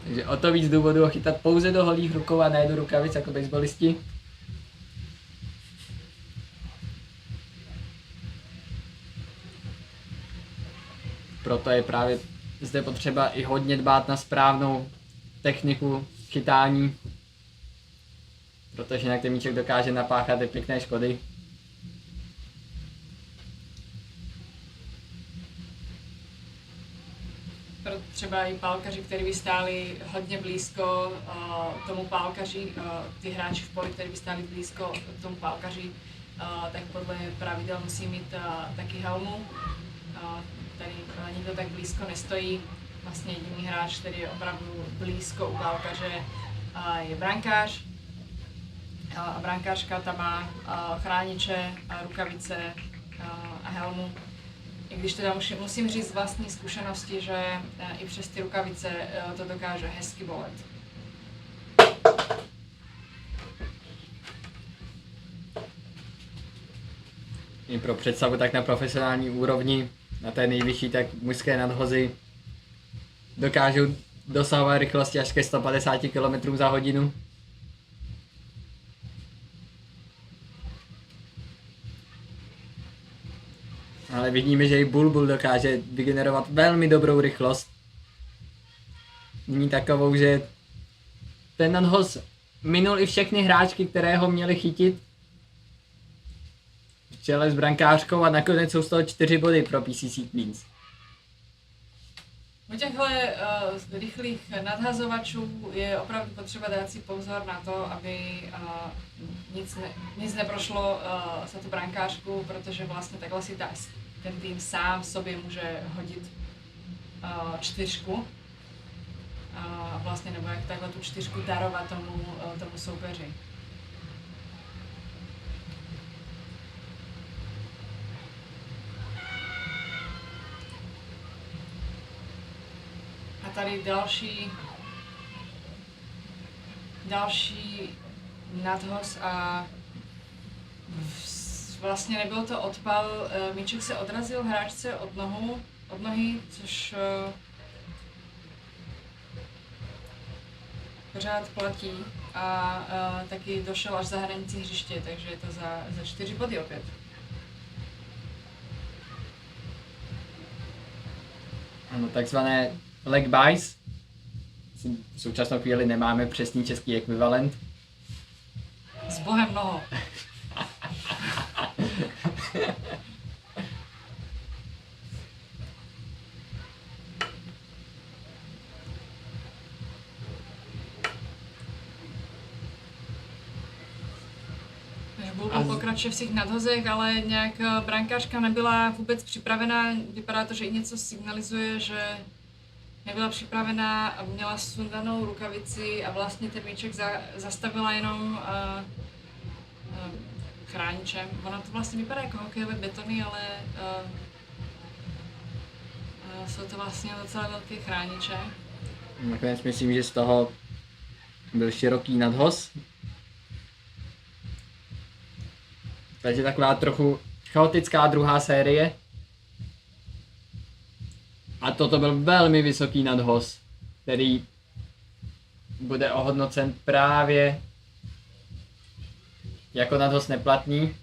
Takže o to víc důvodů ho chytat pouze do holých rukou a ne do rukavic jako baseballisti. Proto je právě zde potřeba i hodně dbát na správnou techniku chytání, protože jinak ten míček dokáže napáchat i pěkné škody. Třeba i pálkaři, kteří by stáli hodně blízko tomu pálkaři, ty hráči v poli, kteří by stáli blízko tomu pálkaři, tak podle pravidel musí mít taky helmu. Tady nikdo tak blízko nestojí. Vlastně jediný hráč, který je opravdu blízko u pálkaře, je brankář. A brankářka tam má chrániče, rukavice a helmu. I když teda musím říct z vlastní zkušenosti, že i přes ty rukavice to dokáže hezky bolet. I pro představu, tak na profesionální úrovni, na té nejvyšší, tak mužské nadhozy dokážou dosahovat rychlosti až ke 150 km za hodinu. Ale vidíme, že i Bulbul dokáže vygenerovat velmi dobrou rychlost. Není takovou, že ten nadhoz minul i všechny hráčky, které ho měly chytit v čele s brankářkou a nakonec jsou z toho 4 body pro PCC Queens. U těchto rychlých nadhazovačů je opravdu potřeba dát si pozor na to, aby nic neprošlo za tu brankářku, protože vlastně takhle si ten tým sám sobě může hodit 4. A vlastně nebo jak takhle tu 4 darovat tomu soupeři. A tady další nadhoz a vlastně nebyl to odpal, míček se odrazil hráčce od nohy, což pořád platí a taky došel až za hranici hřiště, takže je to za 4 body opět. Ano, takzvané leg buys. V současnou chvíli nemáme přesný český ekvivalent. S bohem noho. Pokračuje v těch nadhozech, ale nějak brankářka nebyla vůbec připravená. Vypadá to, že i něco signalizuje, že nebyla připravená a měla sundanou rukavici a vlastně ten míček zastavila jenom chráničem. Ono to vlastně vypadá jako hokejové betony, ale jsou to vlastně docela velké chrániče. Nakonec myslím, že z toho byl široký nadhoz. Takže taková trochu chaotická druhá série. A toto byl velmi vysoký nadhoz, který bude ohodnocen právě jako nadhoz neplatný.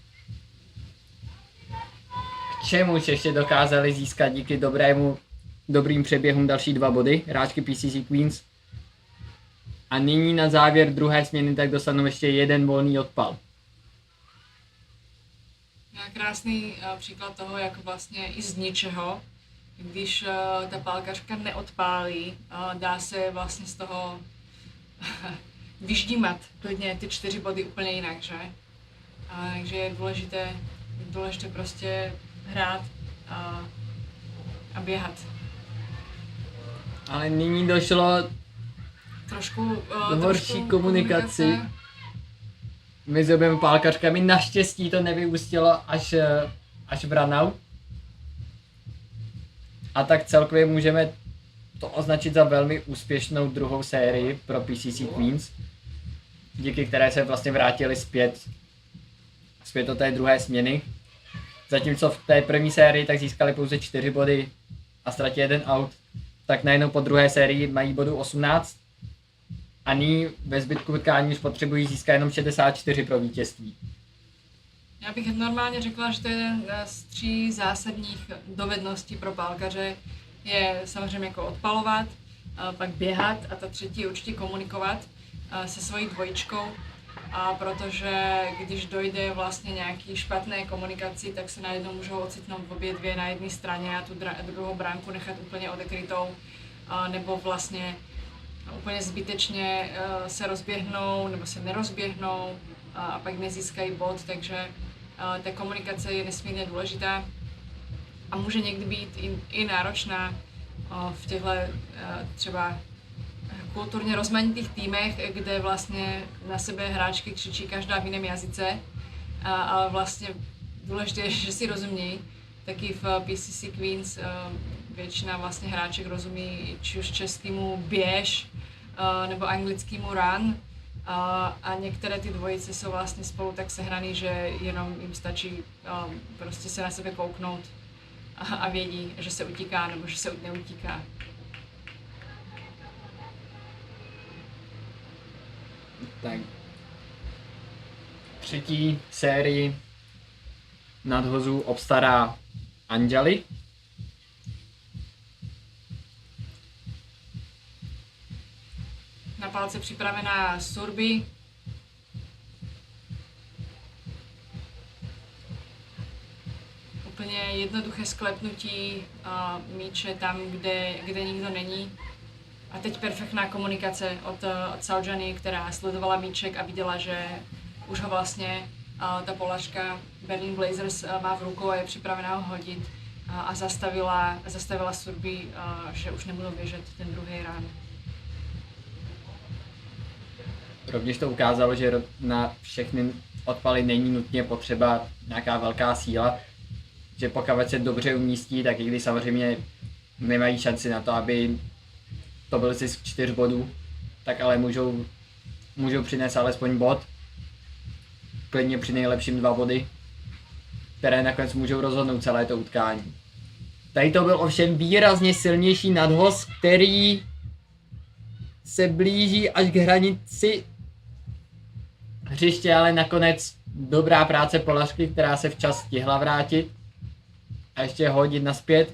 K čemuž ještě dokázali získat díky dobrým přeběhům další 2 body hráčky PCC Queens. A nyní na závěr druhé směny tak dostanou ještě jeden volný odpal. Krásný příklad toho, jak vlastně i z ničeho, když ta pálkařka neodpálí, dá se vlastně z toho vyždímat klidně ty 4 body úplně jinak, že? Takže je důležité prostě hrát a běhat. Ale nyní došlo Trošku horší komunikaci mezi oběma pálkařkami. Naštěstí to nevyústilo až v runout. A tak celkově můžeme to označit za velmi úspěšnou druhou sérii pro PCC Queens, díky které se vlastně vrátili zpět do té druhé směny. Zatímco v té první sérii tak získali pouze 4 body a ztratili 1 out, tak najednou po druhé sérii mají bodů 18 a nyní ve zbytku utkání už potřebují získat jenom 64 pro vítězství. Já bych normálně řekla, že to je jeden z 3 zásadních dovedností pro pálkaře. Je samozřejmě jako odpalovat, pak běhat a ta třetí je určitě komunikovat se svojí dvojičkou. A protože když dojde vlastně nějaký špatné komunikaci, tak se najednou můžou ocitnout obě dvě na jedné straně a tu druhou bránku nechat úplně odekrytou, nebo vlastně úplně zbytečně se rozběhnou nebo se nerozběhnou a pak nezískají bod, takže ta komunikace je nesmírně důležitá a může někdy být i náročná v těchto třeba kulturně rozmanitých týmech, kde vlastně na sebe hráčky křičí každá v jiném jazyce, ale vlastně důležité je, že si rozumí. Taky v PCC Queens většina vlastně hráček rozumí či už českému běž nebo anglickému run a některé ty dvojice jsou vlastně spolu tak sehraný, že jenom jim stačí prostě se na sebe kouknout a vědí, že se utíká nebo že se neutíká. Tak. Třetí sérii nadhozů obstará Anjali. Na pálce připravená Surby. Úplně jednoduché sklepnutí míče tam, kde nikdo není. A teď perfektná komunikace od Saudžany, která sledovala míček a viděla, že už ho vlastně ta polařka Berlin Blazers má v rukou a je připravená ho hodit a zastavila Surby, že už nebudou běžet ten druhý run. Rovněž to ukázalo, že na všechny odpaly není nutně potřeba nějaká velká síla, že pokud se dobře umístí, tak i když samozřejmě nemají šanci na to, aby to byl zisk 4 bodů, tak ale můžou přinést alespoň bod, klidně při nejlepším 2 body, které nakonec můžou rozhodnout celé to utkání. Tady to byl ovšem výrazně silnější nadhoz, který se blíží až k hranici hřiště, ale nakonec dobrá práce polařky, která se včas stihla vrátit a ještě hodit nazpět,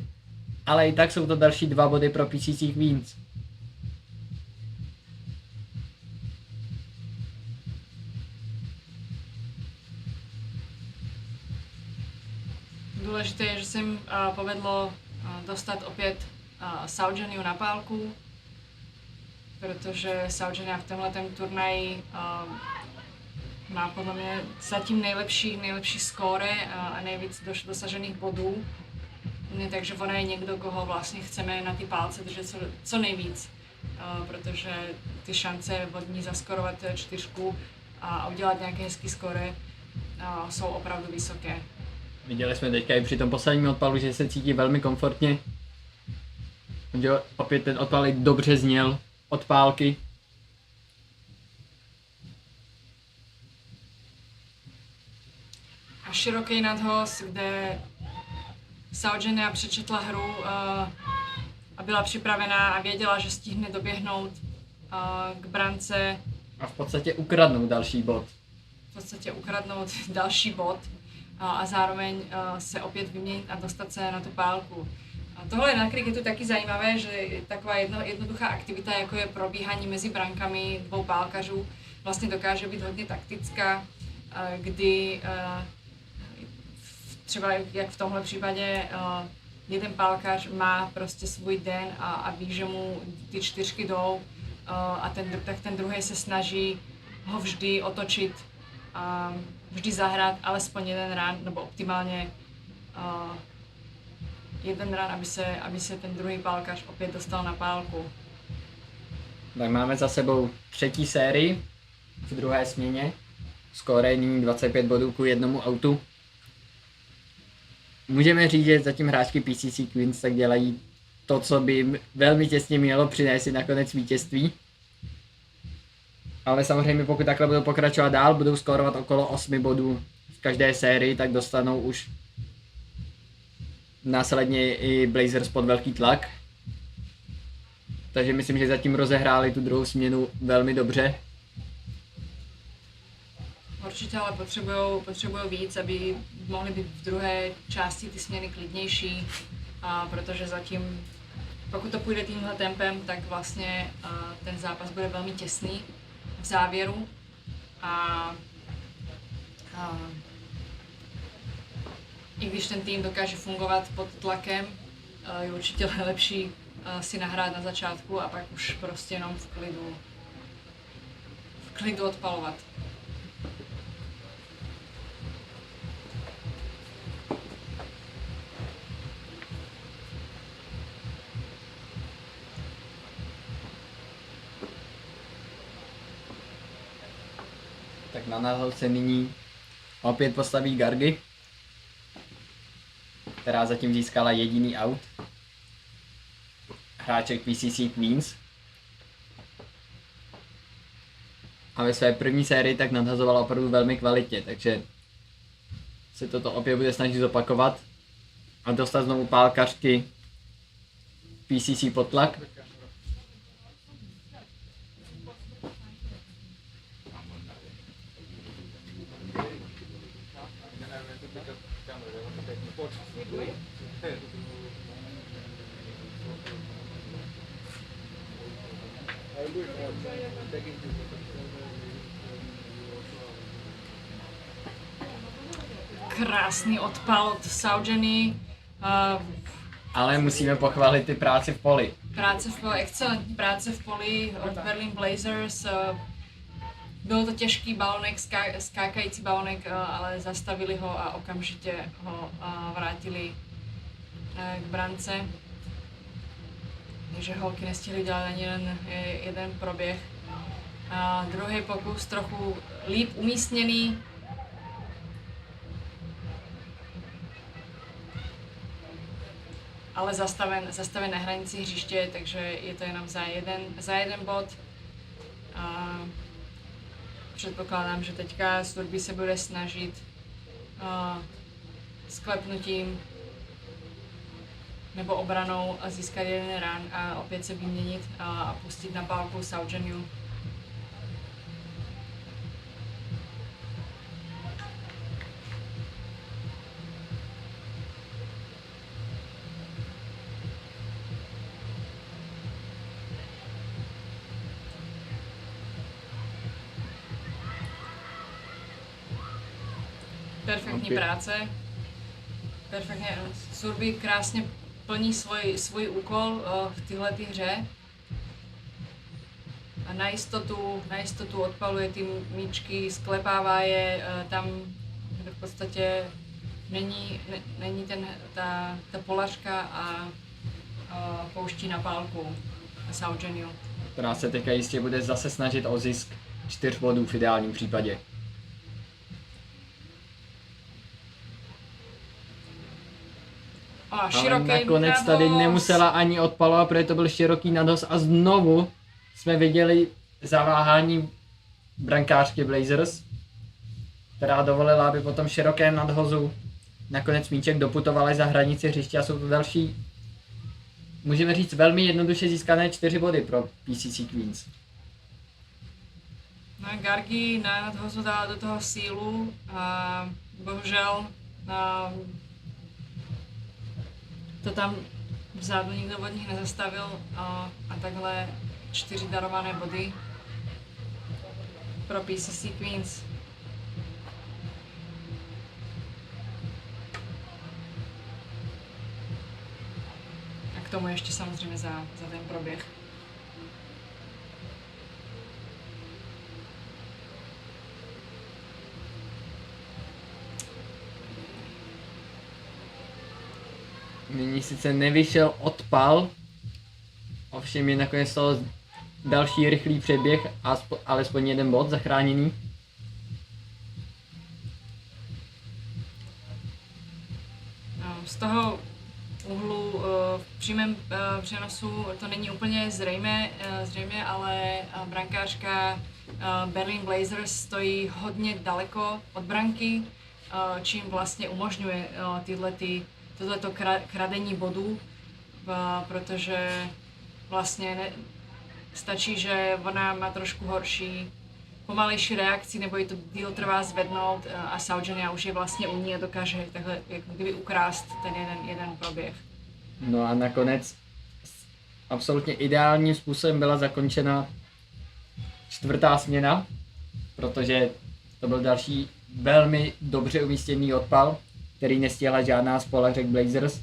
ale i tak jsou to další 2 body pro PCC Queens. Důležité je, že se jim povedlo dostat opět Saudžaniu na pálku, protože Saudžania v tomhletem turnaji má podle mě zatím nejlepší skóre a nejvíc dosažených bodů. Takže ona je někdo, koho vlastně chceme na ty pálce držet co nejvíc, protože ty šance od ní zaskorovat 4 a udělat nějaké hezký skóre jsou opravdu vysoké. Viděli jsme teďka i při tom posledním odpalu, že se cítí velmi komfortně. Že opět ten odpal dobře zněl od pálky. A široký nadhoz, kde Saudžania přečetla hru a byla připravená a věděla, že stihne doběhnout k brance. A v podstatě ukradnout další bod. A zároveň se opět vyměnit a dostat se na tu pálku. A tohle je na kriketu taky zajímavé, že taková jednoduchá aktivita, jako je probíhání mezi brankami dvou pálkařů, vlastně dokáže být hodně taktická, kdy třeba jak v tomhle případě jeden pálkař má prostě svůj den a ví, že mu ty čtyřky jdou a ten druhý se snaží ho vždy otočit, vždy zahrát alespoň jeden run, nebo optimálně jeden run, aby se ten druhý pálkař opět dostal na pálku. Tak máme za sebou třetí sérii v druhé směně. Skóre je nyní 25 bodů ku jednomu autu. Můžeme říct, že zatím hráčky PCC Queens tak dělají to, co by jim velmi těsně mělo přinést nakonec vítězství. Ale samozřejmě pokud takhle budou pokračovat dál, budou skórovat okolo 8 bodů v každé sérii, tak dostanou už následně i Blazers pod velký tlak. Takže myslím, že zatím rozehráli tu druhou směnu velmi dobře. Určitě ale potřebují víc, aby mohly být v druhé části ty směny klidnější, protože zatím, pokud to půjde tímhle tempem, tak vlastně ten zápas bude velmi těsný v závěru a i když ten tým dokáže fungovat pod tlakem, je určitě lepší si nahrát na začátku a pak už prostě jenom v klidu odpalovat. Tak na náhod se nyní opět postaví Gargi, která zatím získala jediný out. Hráček PCC Queens. A ve své první sérii tak nadhazovala opravdu velmi kvalitně, takže se toto opět bude snažit zopakovat a dostat znovu pálkařky PCC pod tlak. Krásný odpal od Saudženy. Ale musíme pochválit ty práci v poli. Excelentní práce v poli od Berlin Blazers. Byl to těžký balonek, skákající balonek, ale zastavili ho a okamžitě ho vrátili k brance. Takže holky nestihly dělat ani jeden proběh. Druhý pokus trochu líp umístěný. Ale zastaven na hranici hřiště, takže je to jenom za jeden bod. Předpokládám, že teďka Surby se bude snažit sklepnutím nebo obranou a získat jeden run a opět se vyměnit a pustit na pálku Saudženu. Perfektní práce. Perfektně. Surby krásně plní svůj úkol v této hře. A na jistotu odpaluje ty míčky, sklepává je tam, kde v podstatě není ta polařka a pouští na pálku Saudženiu. Která se teďka jistě bude zase snažit o zisk 4 bodů v ideálním případě. Ale nakonec tady nemusela ani odpalovat, protože to byl široký nadhoz a znovu jsme viděli zaváhání brankářky Blazers, která dovolila, aby po tom širokém nadhozu nakonec míček doputoval za hranici hřiště a jsou to další, můžeme říct, velmi jednoduše získané 4 body pro PCC Queens. No, Gargi na nadhozu dala do toho sílu a bohužel to tam Vzadu nikdo od nich nezastavil a takhle 4 darované body pro PCC Queens. A k tomu ještě samozřejmě za ten proběh. Nyní sice nevyšel odpal, ovšem je nakonec toho další rychlý přeběh a alespoň jeden bod zachráněný. Z toho úhlu v přímém přenosu to není úplně zřejmé, ale brankářka Berlin Blazers stojí hodně daleko od branky, čím vlastně umožňuje tohleto kradení bodů, protože vlastně stačí, že ona má trošku pomalejší reakci, nebo jí to díl trvá zvednout a Saujonia už je vlastně u ní a dokáže takhle jako kdyby ukrást ten jeden proběh. No a nakonec absolutně ideálním způsobem byla zakončena 4. směna, protože to byl další velmi dobře umístěný odpal, který nestihla žádná z polařek Blazers.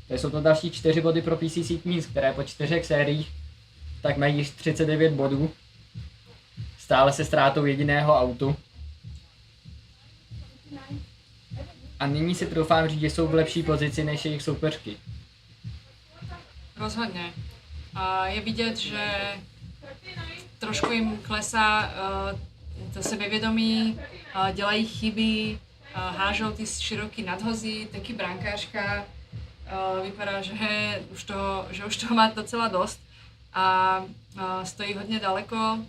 Takže jsou to další 4 body pro PCC Queens, které po 4 sériích tak mají již 39 bodů. Stále se ztrátou jediného autu. A nyní si troufám říct, že jsou v lepší pozici než jejich soupeřky. Rozhodně. Je vidět, že trošku jim klesá to sebevědomí, dělají chyby, hážou ty široký nadhozy, taky brankářka vypadá, že už toho má docela dost a stojí hodně daleko,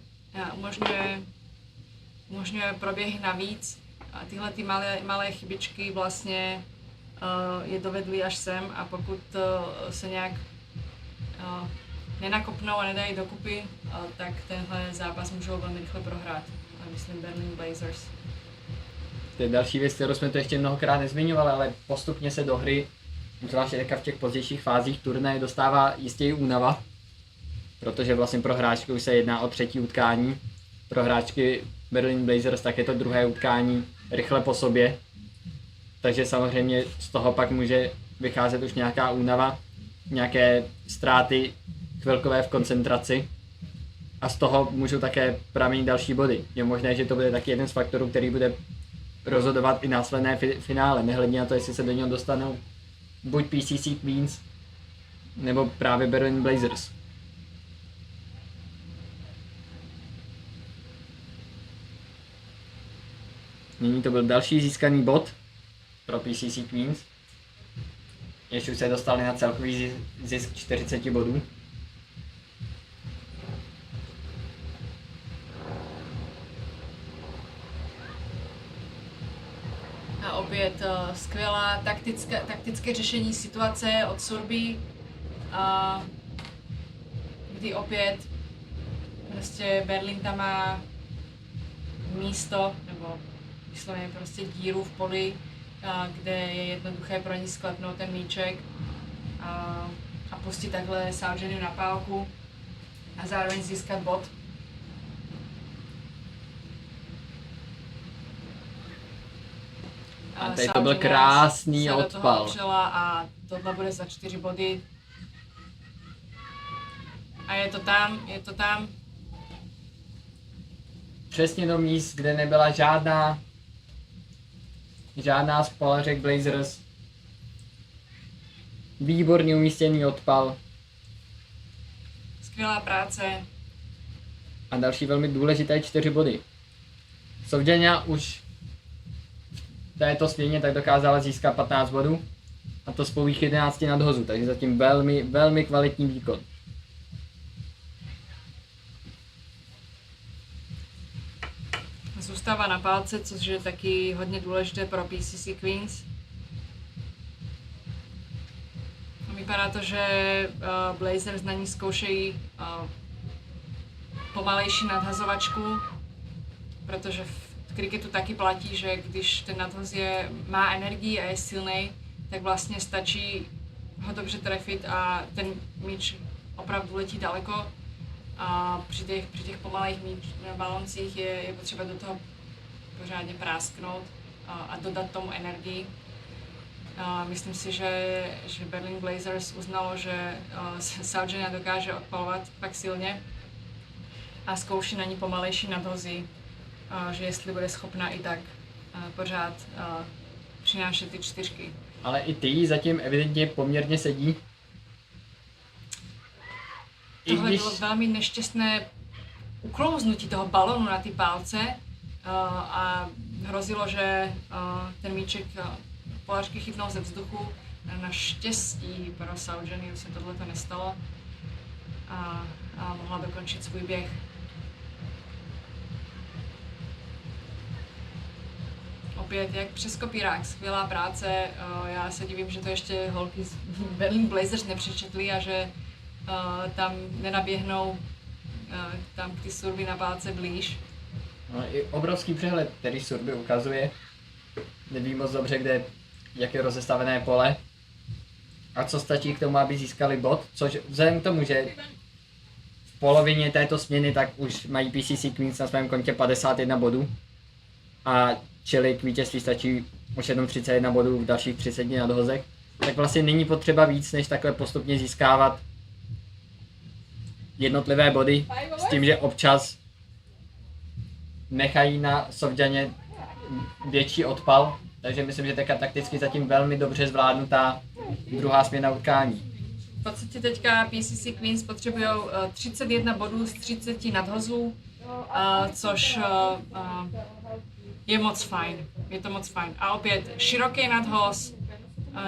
umožňuje proběhy navíc a tyhle ty malé chybičky vlastně je dovedly až sem a pokud se nějak nenakopnou a nedají dokupy, tak tenhle zápas můžou velmi rychle prohrát. Myslím Berlin Blazers. To je další věc, kterou jsme to ještě mnohokrát nezmiňovali, ale postupně se do hry, zvláště v těch pozdějších fázích turnaje, dostává jistě i únava, protože vlastně pro hráčky už se jedná o 3. utkání. Pro hráčky Berlin Blazers tak je to 2. utkání rychle po sobě, takže samozřejmě z toho pak může vycházet už nějaká únava, nějaké ztráty chvilkové v koncentraci a z toho můžou také pramenit další body. Je možné, že to bude taky jeden z faktorů, který bude rozhodovat i následné finále, nehledně na to, jestli se do něho dostanou buď PCC Queens nebo právě Berlin Blazers. Nyní to byl další získaný bod pro PCC Queens. Ještě už se dostali na celkový zisk 40 bodů. A opět skvělá taktické řešení situace od Surby, kdy opět prostě Berlin tam má místo, nebo vysloveně prostě díru v poli, kde je jednoduché pro ní sklepnout ten míček a pustit takhle Saujeniu na pálku a zároveň získat bod. A tady to byl krásný odpal. A tohle bude za 4 body. A je to tam. Přesně do míst, kde nebyla žádná z polařek Blazers. Výborně umístěný odpal. Skvělá práce. A další velmi důležité 4 body. Saujonia už v této směně tak dokázala získat 15 bodů. A to z pouhých 11 nadhozů, takže zatím velmi, velmi kvalitní výkon. Zůstává na pálce, což je taky hodně důležité pro PCC Queens. Vypadá to, že Blazers na ní zkoušejí pomalejší nadhazovačku, protože v kriketu taky platí, že když ten nadhoz má energii a je silný, tak vlastně stačí ho dobře trefit a ten míč opravdu letí daleko. A při těch pomalých baloncích je potřeba do toho pořádně prásknout a dodat tomu energii. Myslím si, že Berlin Blazers uznalo, že Saudžania dokáže odpalovat fakt silně a zkouší na ní pomalejší nadhozy, že jestli bude schopná i tak pořád přinášet ty čtyřky. Ale i ty zatím evidentně poměrně sedí. Tohle bylo velmi nešťastné uklouznutí toho balonu na ty pálce a hrozilo, že ten míček Polařky chytnou ze vzduchu. Naštěstí pro Saudžaniu se tohleto nestalo a mohla dokončit svůj běh. Opět jak přes kopírák, skvělá práce. Já se divím, že to ještě holky z Berlin Blazers nepřečetly a že tam nenaběhnou tam ty surby na pálce blíž. No, i obrovský přehled, který surby ukazuje. Neví moc dobře, jak je rozestavené pole a co stačí k tomu, aby získali bod, což vzhledem k tomu, že v polovině této směny tak už mají PCC Queens na svém kontě 51 bodů a čili k vítězství stačí už jenom 31 bodů v dalších 30 nadhozech, tak vlastně není potřeba víc, než takhle postupně získávat jednotlivé body s tím, že občas nechají na Sovďaně větší odpal, takže myslím, že teďka takticky zatím velmi dobře zvládnutá druhá směna utkání. V podstatě teďka PCC Queens potřebují 31 bodů z 30 nadhozů, což je moc fajn. Je to moc fajn. A opět široký nadhoz,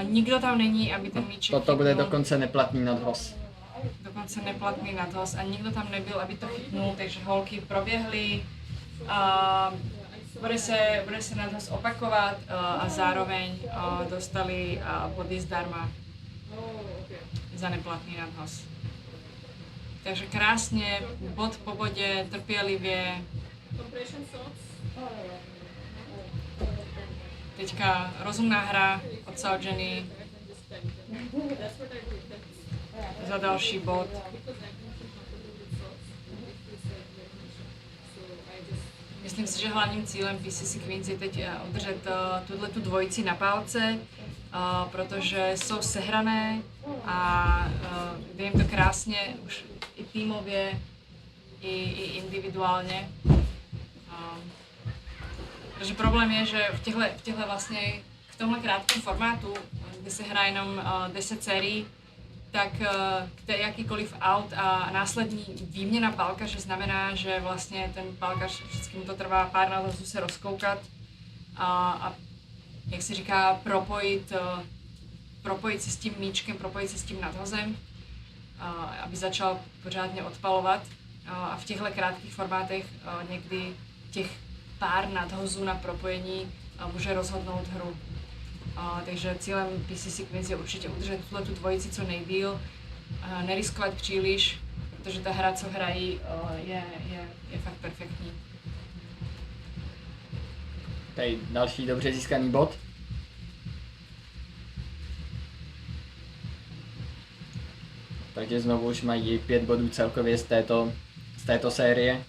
nikdo tam není, aby ten míček Toto bude dokonce neplatný nadhoz. Dokonce neplatný nadhoz a nikdo tam nebyl, aby to chytnul, takže holky proběhly. Bude se nadhoz opakovat a zároveň dostali body zdarma za neplatný nadhoz. Takže krásně, bod po bodě, trpělivě. Teďka rozumná hra od Saudžany za další bod. Myslím si, že hlavním cílem PCC Queens je teď udržet tu dvojici na pálce, protože jsou sehrané a jde jim to krásně už i týmově, i individuálně. Takže problém je, že v těchto vlastně v tomhle krátkém formátu, kdy se hraje jenom 10 sérií, tak jakýkoliv out a následní výměna pálkaře znamená, že vlastně ten pálkař vždycky mu to trvá pár nadhozů se rozkoukat a jak se říká, propojit se s tím míčkem, propojit se s tím nadhozem, aby začal pořádně odpalovat. A v těchto krátkých formátech někdy těch pár nadhozů na propojení může rozhodnout hru. Takže cílem PCC Queens je určitě udržet tu dvojici co nejdýl, neriskovat příliš, protože ta hra, co hrají, je fakt perfektní. Tady další dobře získaný bod. Takže znovu už mají 5 bodů celkově z této série.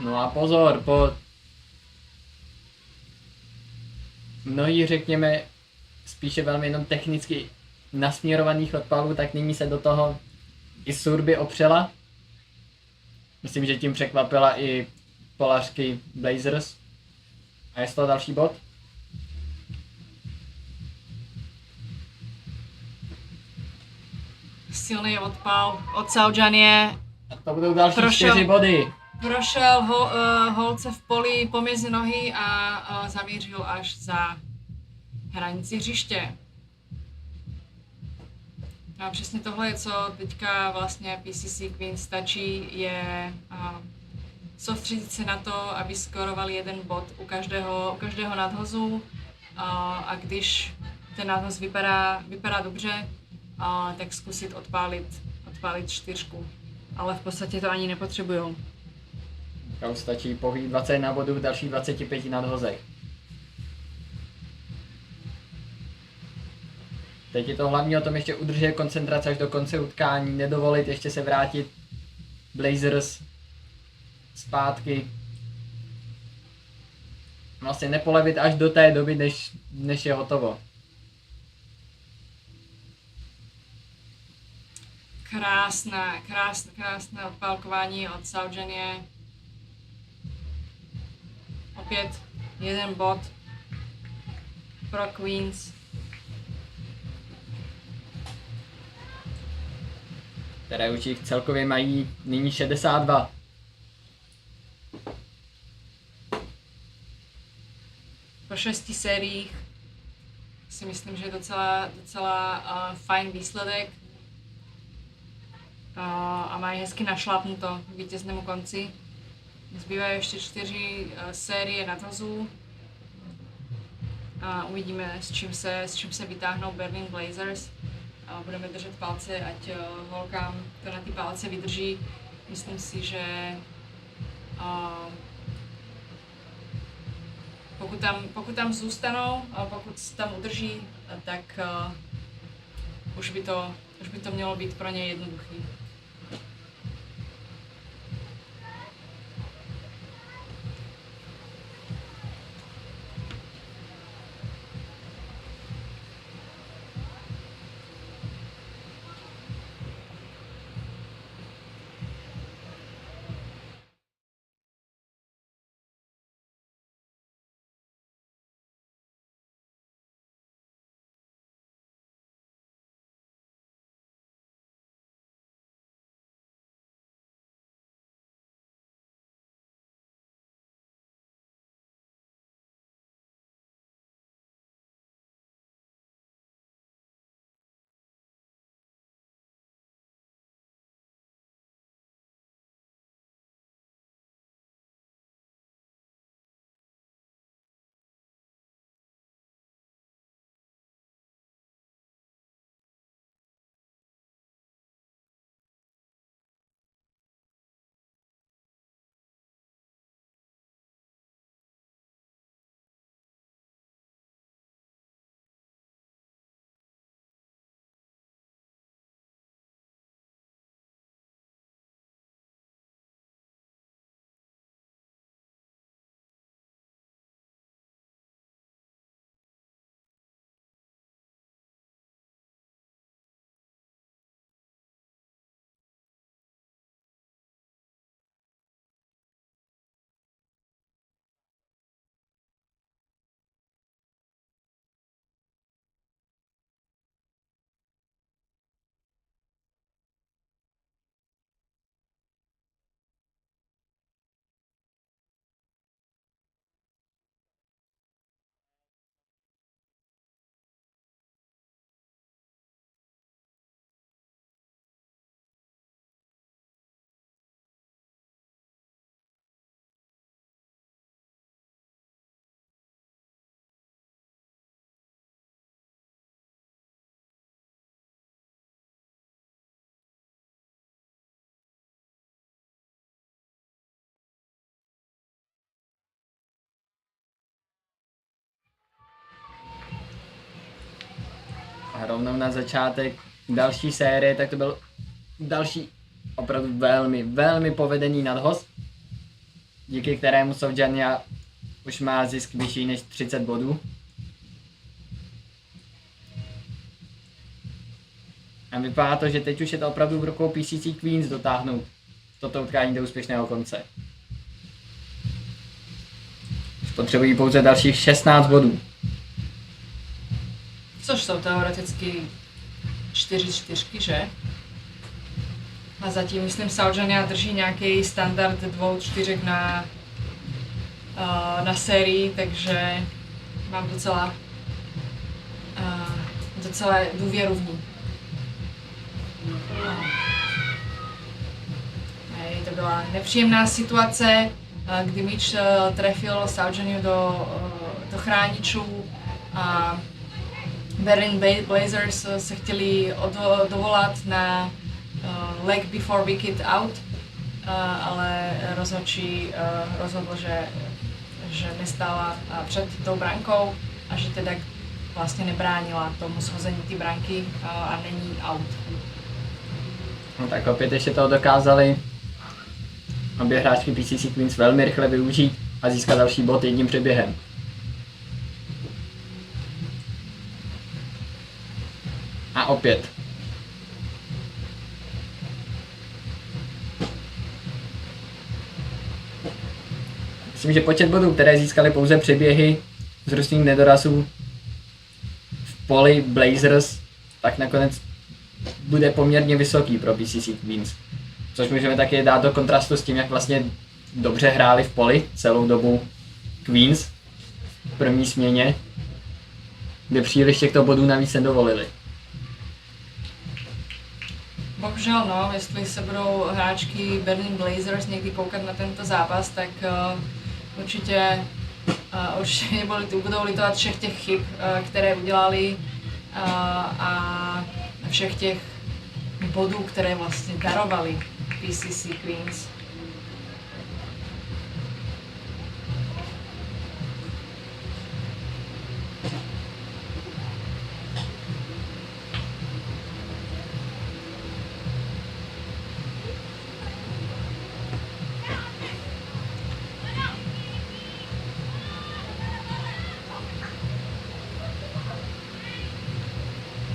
No a pozor, po mnohých, řekněme, spíše velmi jenom technicky nasměrovaných odpalů, tak nyní se do toho i Surby opřela. Myslím, že tím překvapila i Polařky Blazers. A je z toho další bod. Silný odpal od Saudžanie. A to budou další 4 body. Prošel holce v poli pomezi nohy a zamířil až za hranici hřiště. No a přesně tohle je, co teďka vlastně PCC Queens stačí, je soustředit se na to, aby skorovali jeden bod u každého nadhozu a když ten nadhoz vypadá dobře, tak zkusit odpálit čtyřku. Ale v podstatě to ani nepotřebujou. Tam stačí pouhých 21 bodů v dalších 25 nadhozech. Teď je to hlavně o tom ještě udržet koncentraci až do konce utkání, nedovolit ještě se vrátit Blazers zpátky. Vlastně nepolevit až do té doby, než je hotovo. Krásné odpálkování od Saudženie. Opět jeden bod pro Queens. Které už jich celkově mají nyní 62. Po 6 sériích si myslím, že je docela fajn výsledek. A mají hezky našlápnuto k vítěznému konci. Zbývají ještě 4 série nadhazů. A uvidíme, s čím se vytáhnou Berlin Blazers. A budeme držet palce, ať holkám to na ty palce vydrží. Myslím si, že pokud tam zůstanou a pokud tam udrží, tak už by to mělo být pro ně jednoduchý. A rovnou na začátek další série, tak to byl další opravdu velmi povedený nadhoz, díky kterému Saudžania už má zisk vyšší než 30 bodů. A vypadá to, že teď už je to opravdu v rukou PCC Queens dotáhnout toto utkání do úspěšného konce. Potřebují pouze dalších 16 bodů. Což jsou teoreticky 4-4, že? A zatím, myslím, Saudžania drží nějaký standard 2-4 na sérii, takže mám docela důvěru v ní. To byla nepříjemná situace, kdy míč trefil Saudžaniu do chráničů a Berlin Blazers se chtěli dovolat na leg before wicket out ale rozhodčí rozhodl, že nestála před tou brankou a že teda vlastně nebránila tomu shození té branky a není out. No tak opět ještě toho dokázali obě hráčky PCC Queens velmi rychle využít a získat další bod jedním přeběhem. A opět. Myslím, že počet bodů, které získali pouze přeběhy z různých nedorazů v poli Blazers, tak nakonec bude poměrně vysoký pro PCC Queens. Což můžeme taky dát do kontrastu s tím, jak vlastně dobře hráli v poli celou dobu Queens v první směně, kde příliš těchto bodů navíc nedovolili. Bohužel no, jestli se budou hráčky Berlin Blazers někdy koukat na tento zápas, tak určitě budou litovat všech těch chyb, které udělali a všech těch bodů, které vlastně darovali PCC Queens.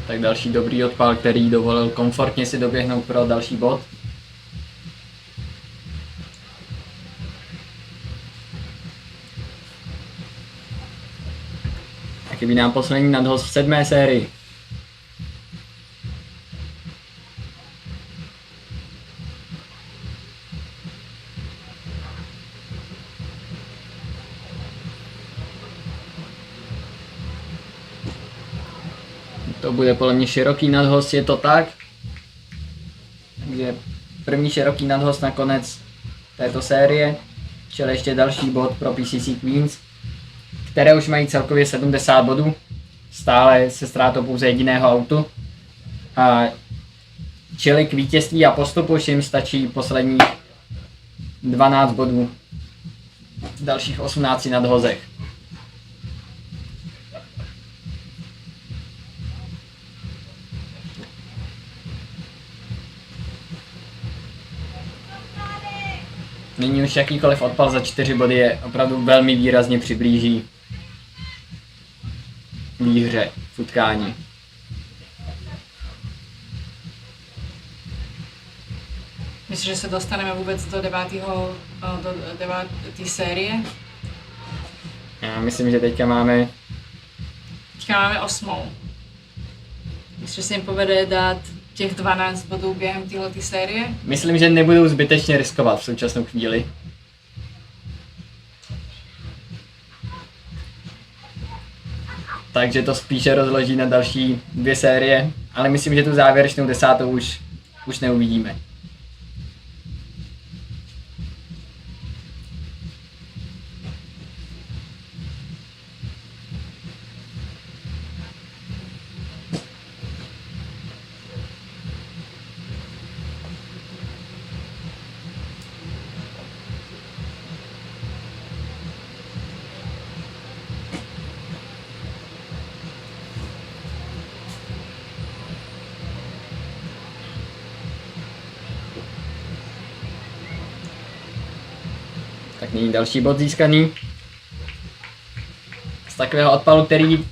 Tak další dobrý odpal, který dovolil komfortně si doběhnout pro další bod. A chybí nám poslední nadhoz v 7. sérii. To bude podle mě široký nadhoz, je to tak. Takže první široký nadhoz na konec této série, čili ještě další bod pro PCC Queens, které už mají celkově 70 bodů, stále se ztrátou pouze jediného autu. A čili k vítězství a postupu už jim stačí posledních 12 bodů v dalších 18 nadhozech. Nyní už jakýkoliv odpal za 4 body je opravdu velmi výrazně přiblíží výhře v utkání. Myslím, že se dostaneme vůbec do 9. série. Já myslím, že teďka máme 8. Myslím, že se jim povede dát těch 12 bodů během této série. Myslím, že nebudou zbytečně riskovat v současnou chvíli. Takže to spíše rozloží na další 2 série, ale myslím, že tu závěrečnou 10. už neuvidíme. Tak nyní další bod získaný. Z takového odpalu, který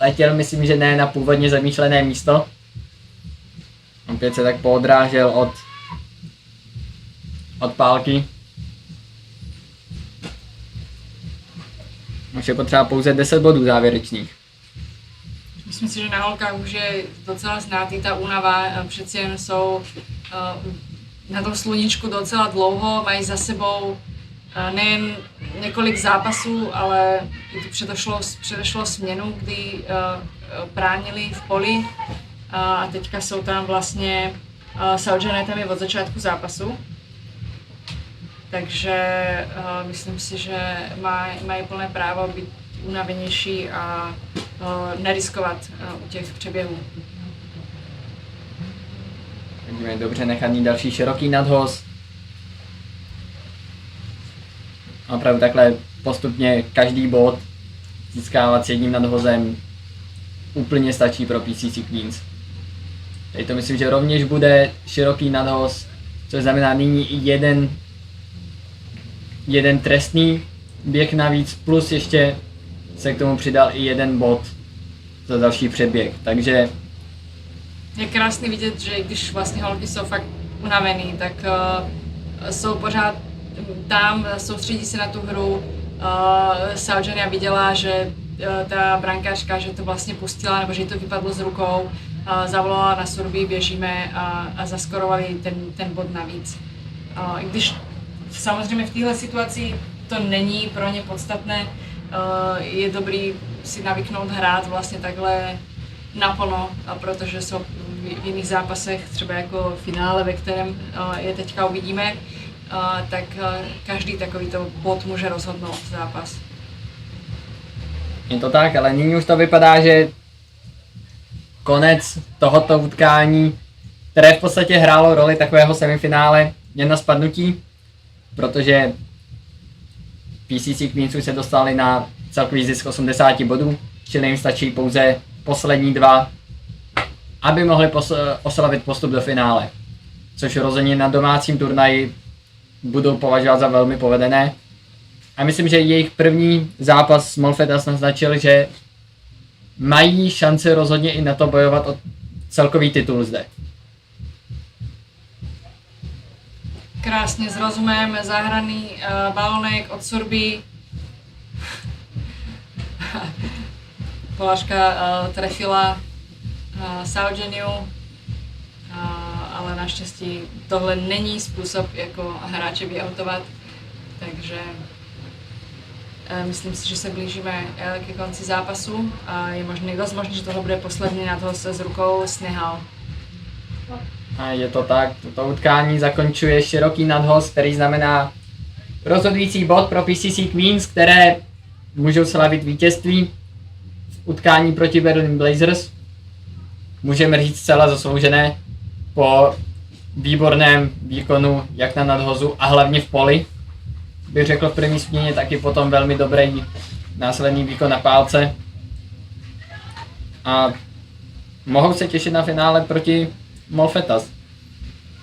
letěl, myslím, že ne na původně zamýšlené místo. Opět se tak poodrážel od pálky. Už je potřeba pouze 10 bodů závěrečných. Myslím si, že na holkách už je docela znát i ta únava, přeci jen jsou na tom sluníčku docela dlouho, mají za sebou nejen několik zápasů, ale i tu předešlo směnu, kdy bránili v poli a teďka jsou tam vlastně Saujané tam je od začátku zápasu. Takže myslím si, že mají plné právo být unavenější a neriskovat u těch přeběhů. Vidíme dobře nechaný další široký nadhoz. opravdu takhle postupně každý bod získávat s jedním nadhozem úplně stačí pro PCC Queens. Tady to myslím, že rovněž bude široký nadhoz, což znamená nyní i jeden trestný běh navíc, plus ještě se k tomu přidal i jeden bod za další předběh, takže je krásný vidět, že když vlastně holky jsou fakt unavený, tak jsou pořád tam, soustředí se na tu hru. Saudžania viděla, že ta brankářka, že to vlastně pustila, nebo že jí to vypadlo z rukou, zavolala na surby, běžíme a zaskorovali ten bod navíc. I když samozřejmě v téhle situaci to není pro ně podstatné, je dobrý si navyknout hrát vlastně takhle naplno, protože jsou v jiných zápasech, třeba jako finále, ve kterém je teďka uvidíme, tak každý takovýto bod může rozhodnout zápas. je to tak, ale nyní už to vypadá, že konec tohoto utkání, které v podstatě hrálo roli takového semifinále, je na spadnutí, protože PCC Queens už se dostali na celkový zisk 80 bodů, čili jim stačí pouze poslední 2, aby mohli oslavit postup do finále, což rozhodně na domácím turnaji budou považovat za velmi povedené. A myslím, že jejich první zápas s Molfetas naznačil, že mají šanci rozhodně i na to bojovat o celkový titul zde. Krásně s rozumem zahraný balonek od Surby. Polaška trefila Saudženiu, ale naštěstí tohle není způsob, jako hráče vyautovat, takže myslím si, že se blížíme ke konci zápasu a je dost možné, že tohle bude poslední nadhoz s rukou Snehal. A je to tak, toto utkání zakončuje široký nadhoz, který znamená rozhodující bod pro PCC Queens, které můžou slavit vítězství v utkání proti Berlin Blazers. Můžeme říct zcela zasloužené po výborném výkonu jak na nadhozu a hlavně v poli. Bych řekl v první směně, taky potom velmi dobrý následný výkon na pálce. A mohou se těšit na finále proti Molfetas,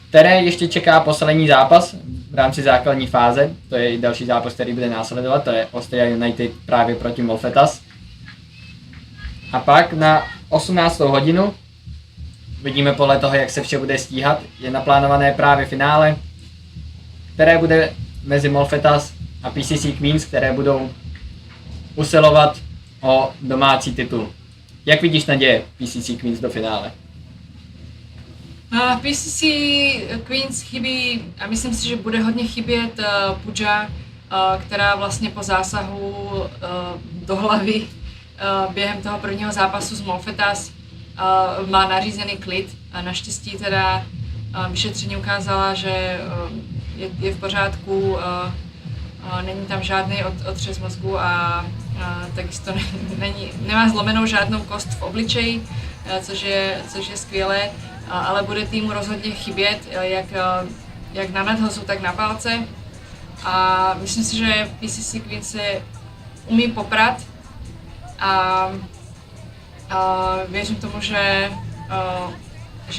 které ještě čeká poslední zápas v rámci základní fáze. To je i další zápas, který bude následovat, to je Austria United právě proti Molfetas. A pak na 18. hodinu, vidíme podle toho, jak se vše bude stíhat, je naplánované právě finále, které bude mezi Molfetas a PCC Queens, které budou usilovat o domácí titul. Jak vidíš naděje PCC Queens do finále? PCC Queens chybí, a myslím si, že bude hodně chybět Pooja, která vlastně po zásahu do hlavy během toho prvního zápasu s Molfetas má nařízený klid. A naštěstí teda vyšetření ukázala, že je v pořádku, není tam žádný otřes mozku a takisto nemá zlomenou žádnou kost v obličeji, což je skvělé, ale bude týmu rozhodně chybět, jak na nadhozu, tak na pálce. A myslím si, že PCC Queens se umí poprat a věřím tomu, že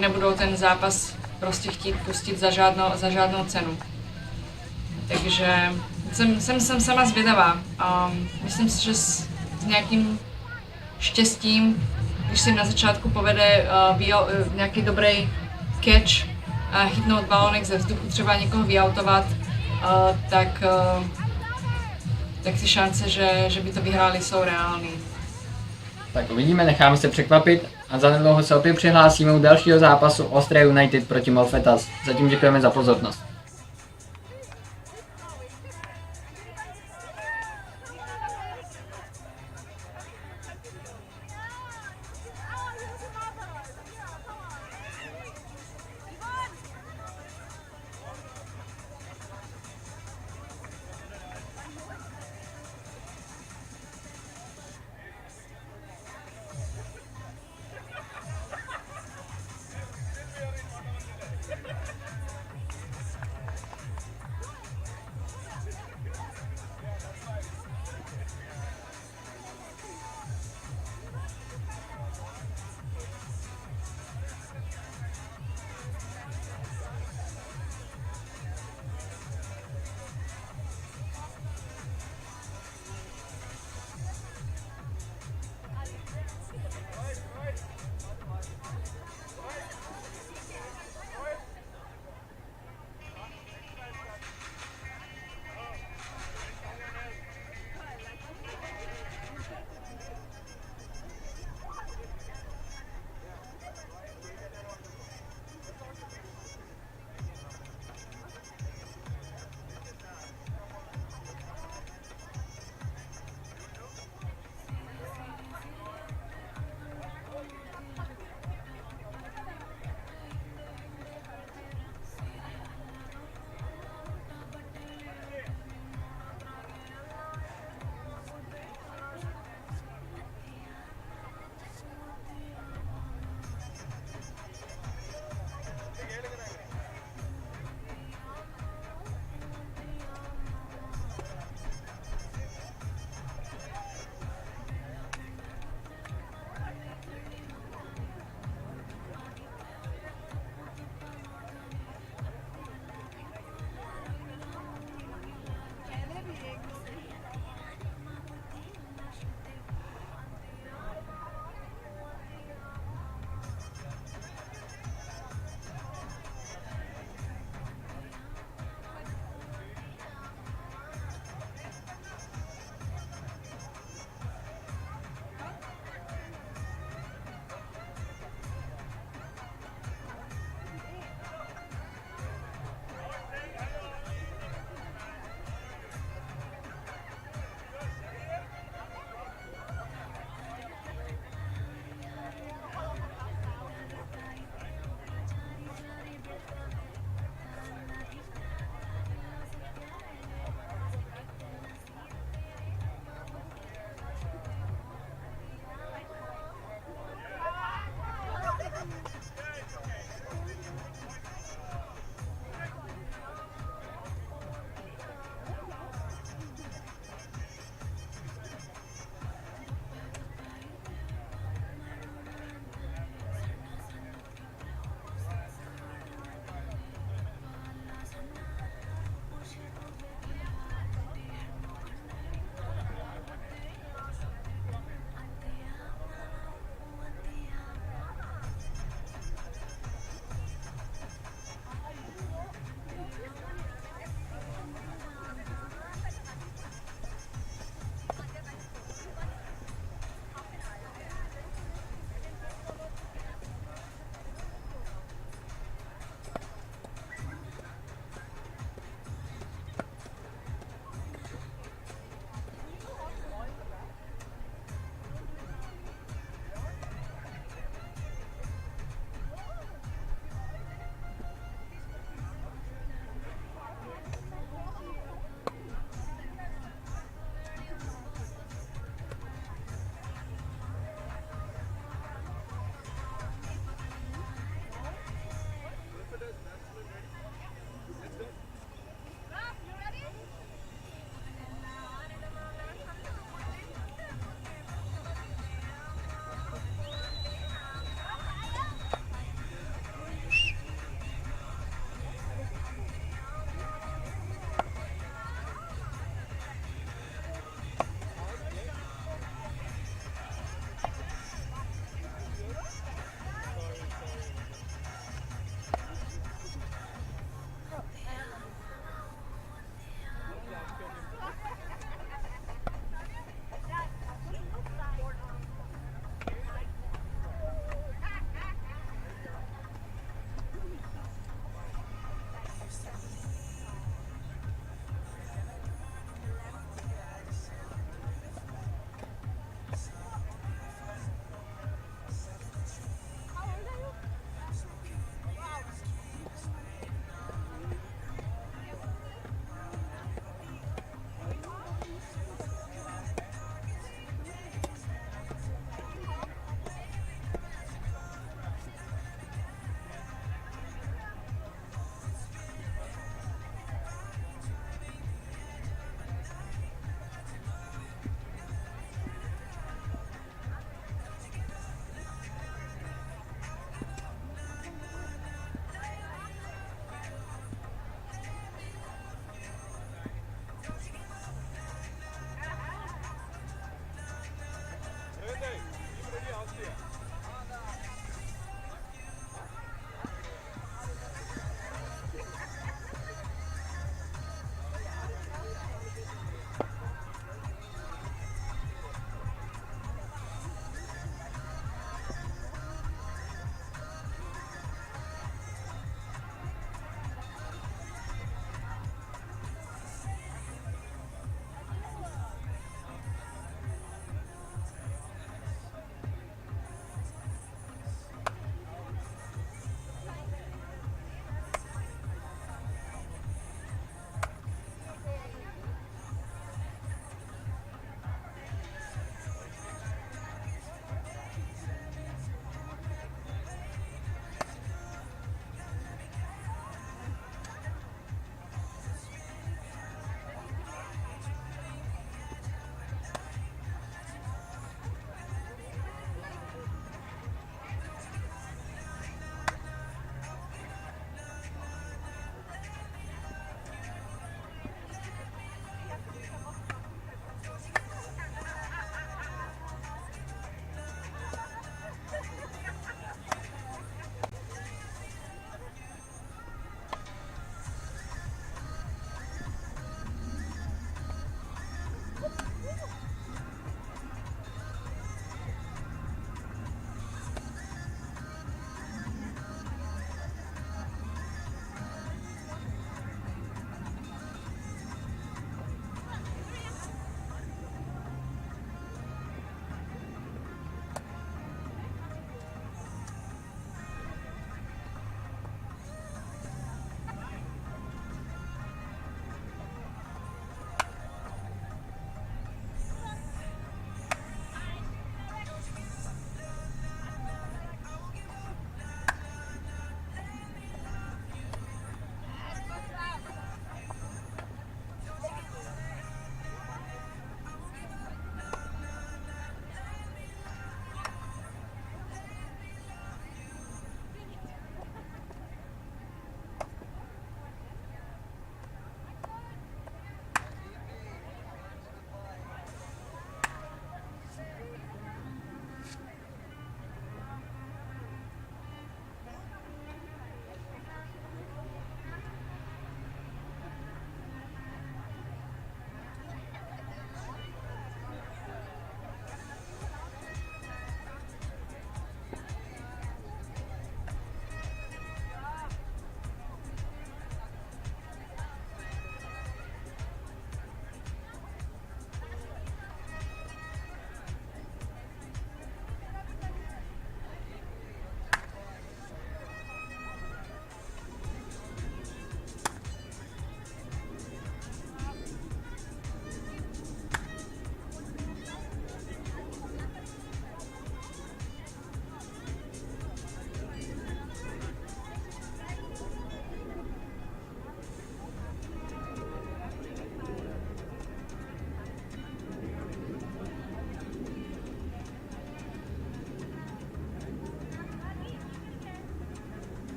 nebudou ten zápas prostě chtít pustit za žádnou cenu. Takže jsem sama zvědavá. Myslím si, že s nějakým štěstím, když si na začátku povede nějaký dobrý catch, chytnout balonek ze vzduchu, třeba někoho vyautovat, tak ty šance, že by to vyhráli, jsou reální. Tak uvidíme, necháme se překvapit a zanedlouho se opět přihlásíme u dalšího zápasu Austria United proti Molfetas. Zatím děkujeme za pozornost.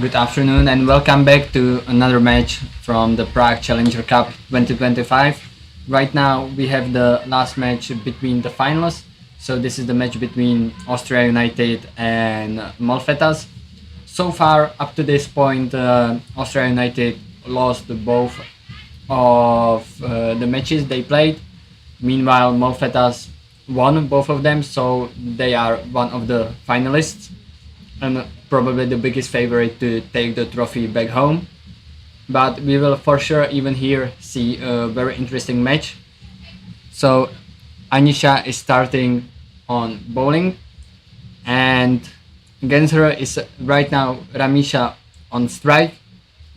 Good afternoon and welcome back to another match from the Prague Challenger Cup 2025. Right now we have the last match between the finalists. So this is the match between Austria United and Malfetas. So far up to this point Austria United lost both of the matches they played. Meanwhile Malfetas won both of them, so they are one of the finalists and probably the biggest favorite to take the trophy back home. But we will for sure even here see a very interesting match. So Anisha is starting on bowling, and against her is right now Ramisha on strike.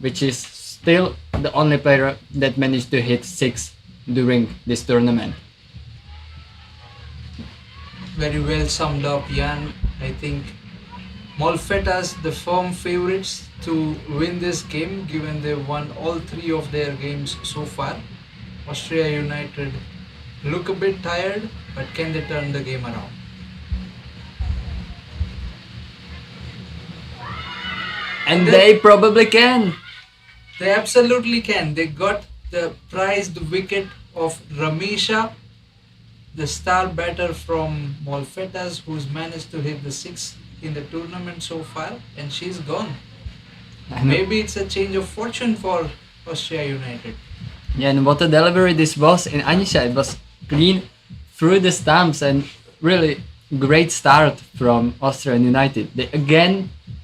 which is still the only player that managed to hit 6 during this tournament. Very well summed up, Jan. I think Molfetas the firm favorites to win this game, given they won all 3 of their games so far. Austria United look a bit tired, but can they turn the game around? And they probably can. They absolutely can. They got the prized wicket of Ramisha, the star batter from Molfetas, who's managed to hit the 6 in the tournament so far, and she's gone. Maybe it's a change of fortune for Austria United. Yeah, and what a delivery this was in Anisha. It was clean through the stumps and really great start from Austrian United. They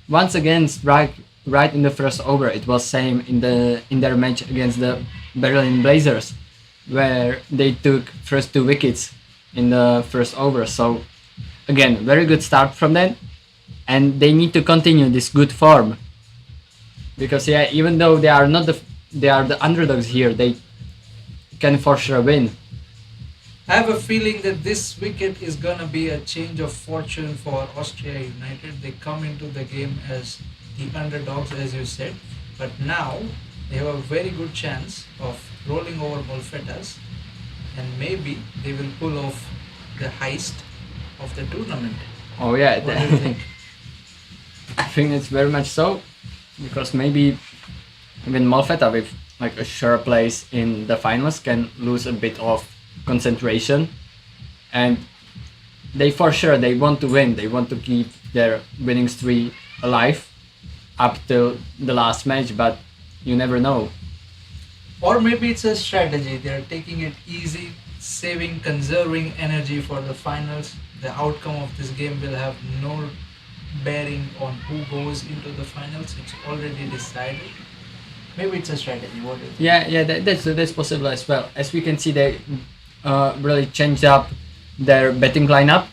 once again strike right in the first over. It was same in their match against the Berlin Blazers, where they took first 2 wickets in the first over. So again, very good start from them, and they need to continue this good form, because even though they are the underdogs here, they can for sure win. I have a feeling that this wicket is gonna be a change of fortune for Austria United. They come into the game as the underdogs, as you said, but now they have a very good chance of rolling over Molfetas, and maybe they will pull off the heist of the tournament. Oh yeah, What do you think? I think it's very much so, because maybe even Molfetta with like a sure place in the finals can lose a bit of concentration, and they want to win. They want to keep their winning streak alive up till the last match, but you never know. Or maybe it's a strategy. They're taking it easy, conserving energy for the finals. The outcome of this game will have no bearing on who goes into the finals. It's already decided. Maybe it's a strategy. What do you think? That's possible as well. As we can see, they really changed up their betting lineup,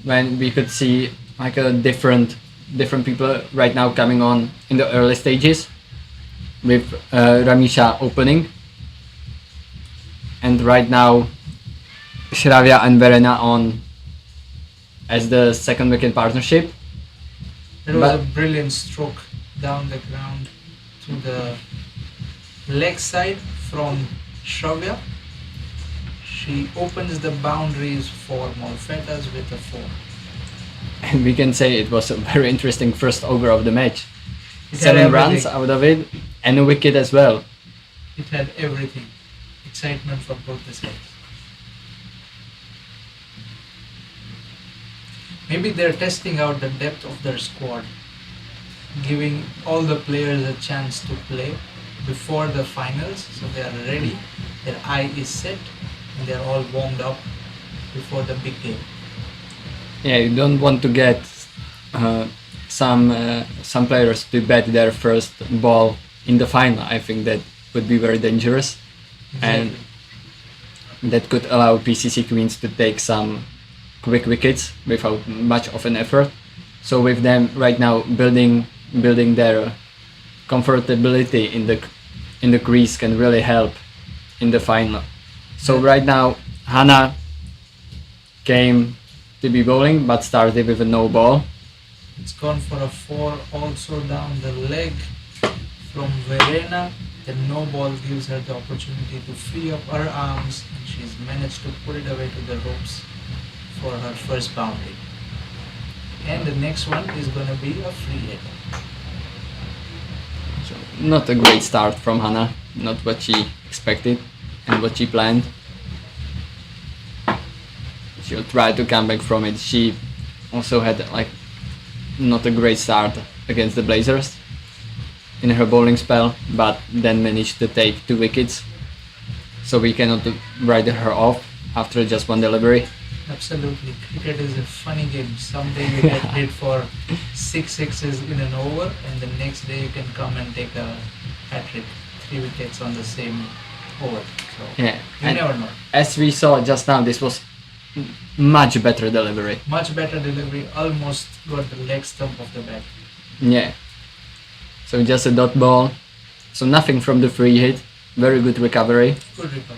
when we could see like a different people right now coming on in the early stages, with Ramisha opening, and right now Shravya and Verena on as the second wicket partnership. It was a brilliant stroke down the ground to the leg side from Shravya. She opens the boundaries for Molfetas with a 4. And we can say it was a very interesting first over of the match. It had 7 runs everything. out of it, and a wicket as well. It had everything. Excitement for both the sides. Maybe they're testing out the depth of their squad, giving all the players a chance to play before the finals, so they are ready, their eye is set, and they're all warmed up before the big game. Yeah, you don't want to get some players to bat their first ball in the final. I think that would be very dangerous, and that could allow PCC Queens to take some quick wickets without much of an effort. So with them right now building their comfortability in the crease can really help in the final. So right now Hannah came to be bowling, but started with a no ball. It's gone for a 4, also down the leg from Verena. The no ball gives her the opportunity to free up her arms, and she's managed to put it away to the ropes for her first boundary. And the next one is going to be a free hit. So not a great start from Hannah, not what she expected and what she planned. She'll try to come back from it. She also had like not a great start against the Blazers in her bowling spell, but then managed to take 2 wickets. So we cannot write her off after just 1 delivery. Absolutely. Cricket is a funny game. Someday you get hit for 6 sixes in an over, and the next day you can come and take a hat-trick, 3 wickets on the same over. So Yeah, you and never know. as we saw just now, this was much better delivery. Much better delivery, almost got the leg stump of the bat. Yeah. So just a dot ball, So nothing from the free hit. Very good recovery. Good recovery.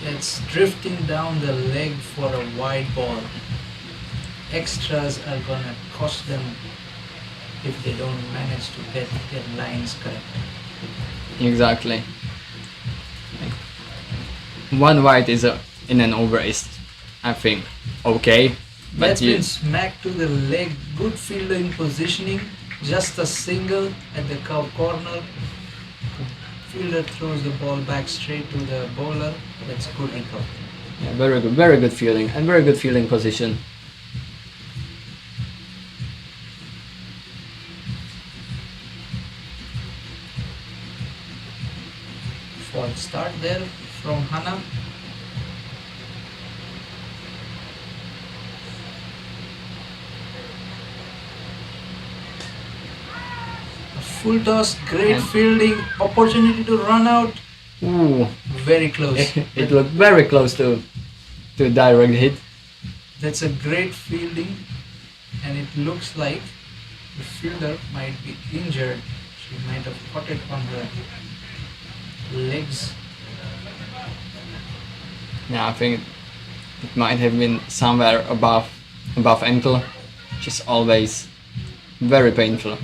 It's drifting down the leg for a wide ball. Extras are gonna cost them if they don't manage to get their lines correct. Exactly. One wide is in an over is, I think, okay. But That's been smacked to the leg. Good fielding positioning. Just a single at the corner. Fielder throws the ball back straight to the bowler. That's good recovery. yeah, very good fielding and very good fielding position. False start there from Hannah. A full toss, great And- fielding, opportunity to run out. Ooh, Very close. it looked very close to direct hit. That's a great fielding, and it looks like the fielder might be injured. She might have caught it on her legs. Yeah, I think it might have been somewhere above ankle, which is always very painful.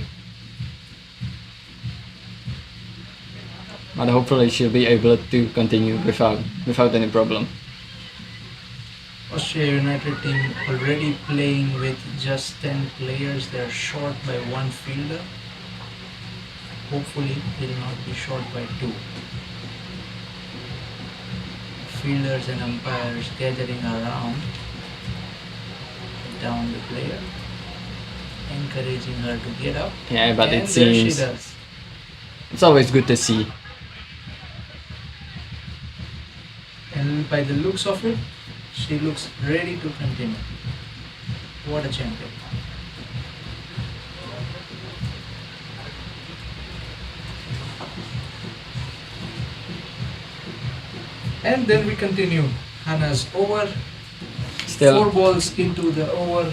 But hopefully she'll be able to continue without any problem. Austria United team already playing with just 10 players. They're short by one fielder. Hopefully they'll not be short by two. Fielders and umpires gathering around down the player, encouraging her to get up. Yeah, but and it there she seems does. it's always good to see. And by the looks of it, she looks ready to continue. What a champion. And then we continue. Hannah's over. Still, 4 balls into the over.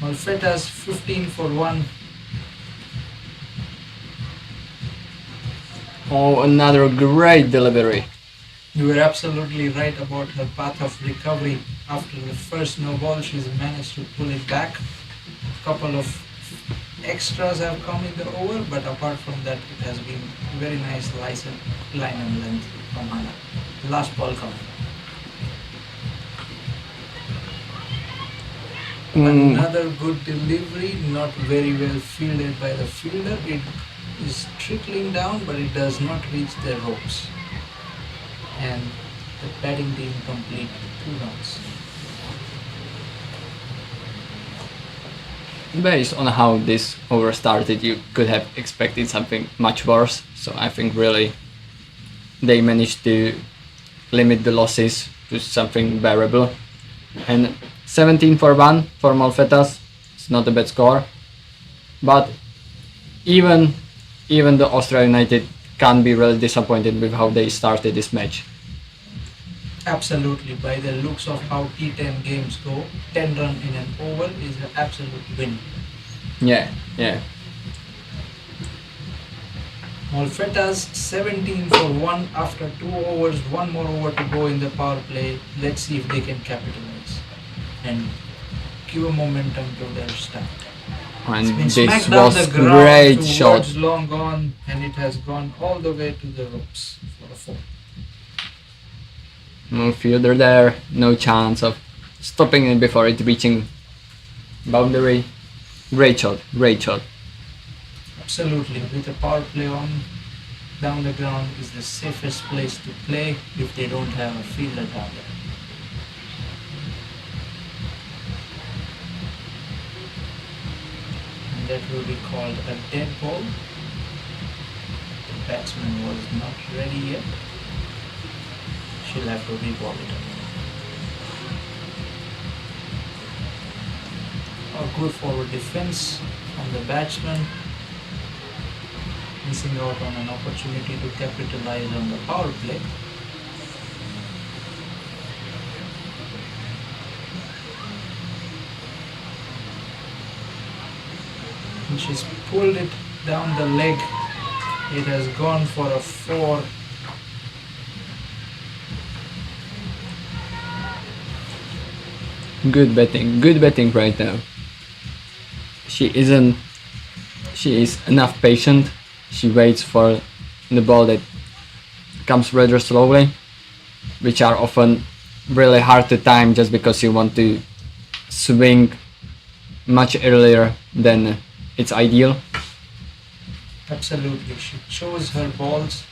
Malfetta's 15 for 1. oh, another great delivery. You were absolutely right about her path of recovery. After the first no ball, she's managed to pull it back. A couple of extras have come in the over, but apart from that, it has been very nice line and length from Hannah. Last ball coming. Another good delivery, not very well fielded by the fielder. It is trickling down, but it does not reach the ropes. And the batting team complete 2 runs. Based on how this over started, you could have expected something much worse. So I think really they managed to limit the losses to something bearable. And 17 for 1 for Malfettas, it's not a bad score. But even the Austria United can't be really disappointed with how they started this match. Absolutely, by the looks of how T10 games go, 10 run in an over is an absolute win. Yeah. Malfetta's 17 for 1 after 2 overs, 1 more over to go in the power play. Let's see if they can capitalize and give a momentum to their start. And It's been this smacked down was the ground great shot. towards long gone, and it has gone all the way to the ropes for a 4. No fielder there, no chance of stopping it before it reaching boundary. Great shot. Absolutely, with the power play on, down the ground is the safest place to play if they don't have a fielder down there. And that will be called a dead ball. The batsman was not ready yet. She'll have to re-ball it up. A good forward defense from the batsman, missing out on an opportunity to capitalize on the power play. she's pulled it down the leg. It has gone for a 4. Good betting right now. She is enough patient. She waits for the ball that comes rather slowly, which are often really hard to time just because you want to swing much earlier than it's ideal. Absolutely, she chose her balls,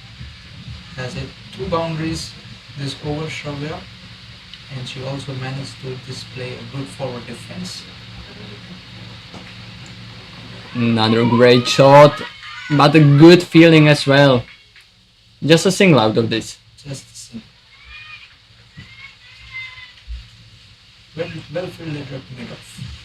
has hit 2 boundaries this over Shravya, and she also managed to display a good forward defense. Another great shot, but a good feeling as well. Just a single out of this. Just see. Well fielded Rachmaninoff.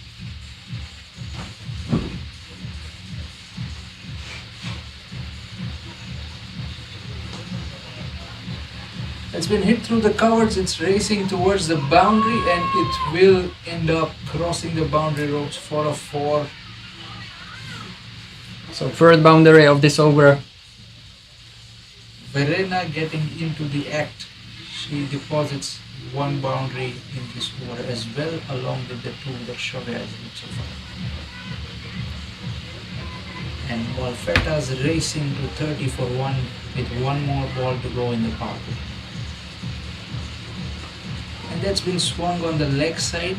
It's been hit through the covers, it's racing towards the boundary and it will end up crossing the boundary ropes for a 4. So third boundary of this over. Verena getting into the act. She deposits 1 boundary in this over as well, along with the 2 that Shravya has hit so far. And Molfetta's racing to 30 for 1 with 1 more ball to go in the power play. And that's been swung on the leg side.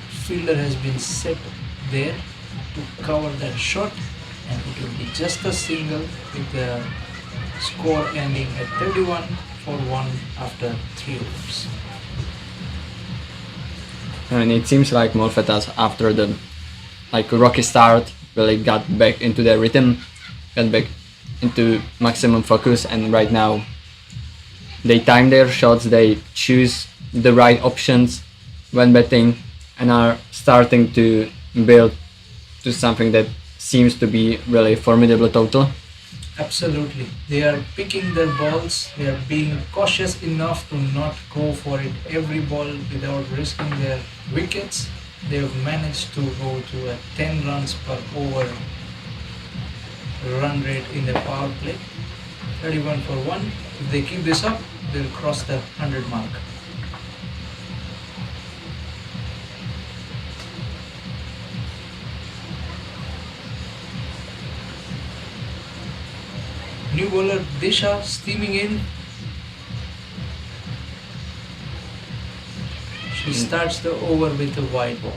Fielder has been set there to cover that shot, and it will be just a single with the score ending at 31 for 1 after 3 overs. And it seems like Molfettas, after the rocky start, really got back into their rhythm, got back into maximum focus, and right now they time their shots, they choose the right options when betting, and are starting to build to something that seems to be really formidable total. Absolutely. They are picking their balls, they are being cautious enough to not go for it every ball without risking their wickets. They have managed to go to a 10 runs per over run rate in the power play. 31 for 1. If they keep this up, they'll cross the 100 mark. New bowler Disha steaming in. She starts the over with a wide ball.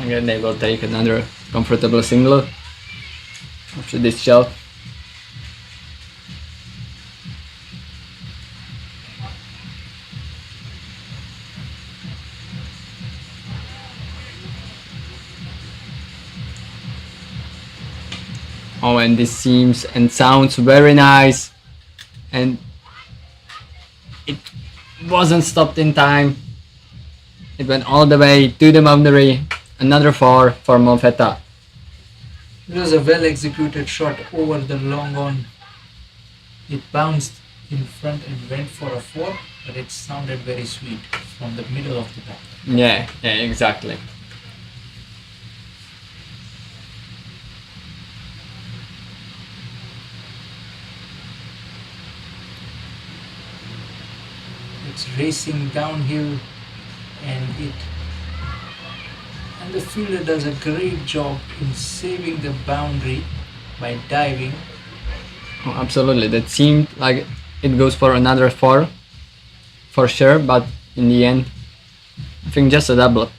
Again, they will take another comfortable single after this shot. Oh, and this seems and sounds very nice, and it wasn't stopped in time. It went all the way to the boundary. Another 4 for Molfetta. It was a well executed shot over the long on. It bounced in front and went for a 4, but it sounded very sweet from the middle of the bat. Yeah, exactly. It's racing downhill and the fielder does a great job in saving the boundary by diving. Oh, absolutely, that seemed like it goes for another 4 for sure, but in the end I think just a double.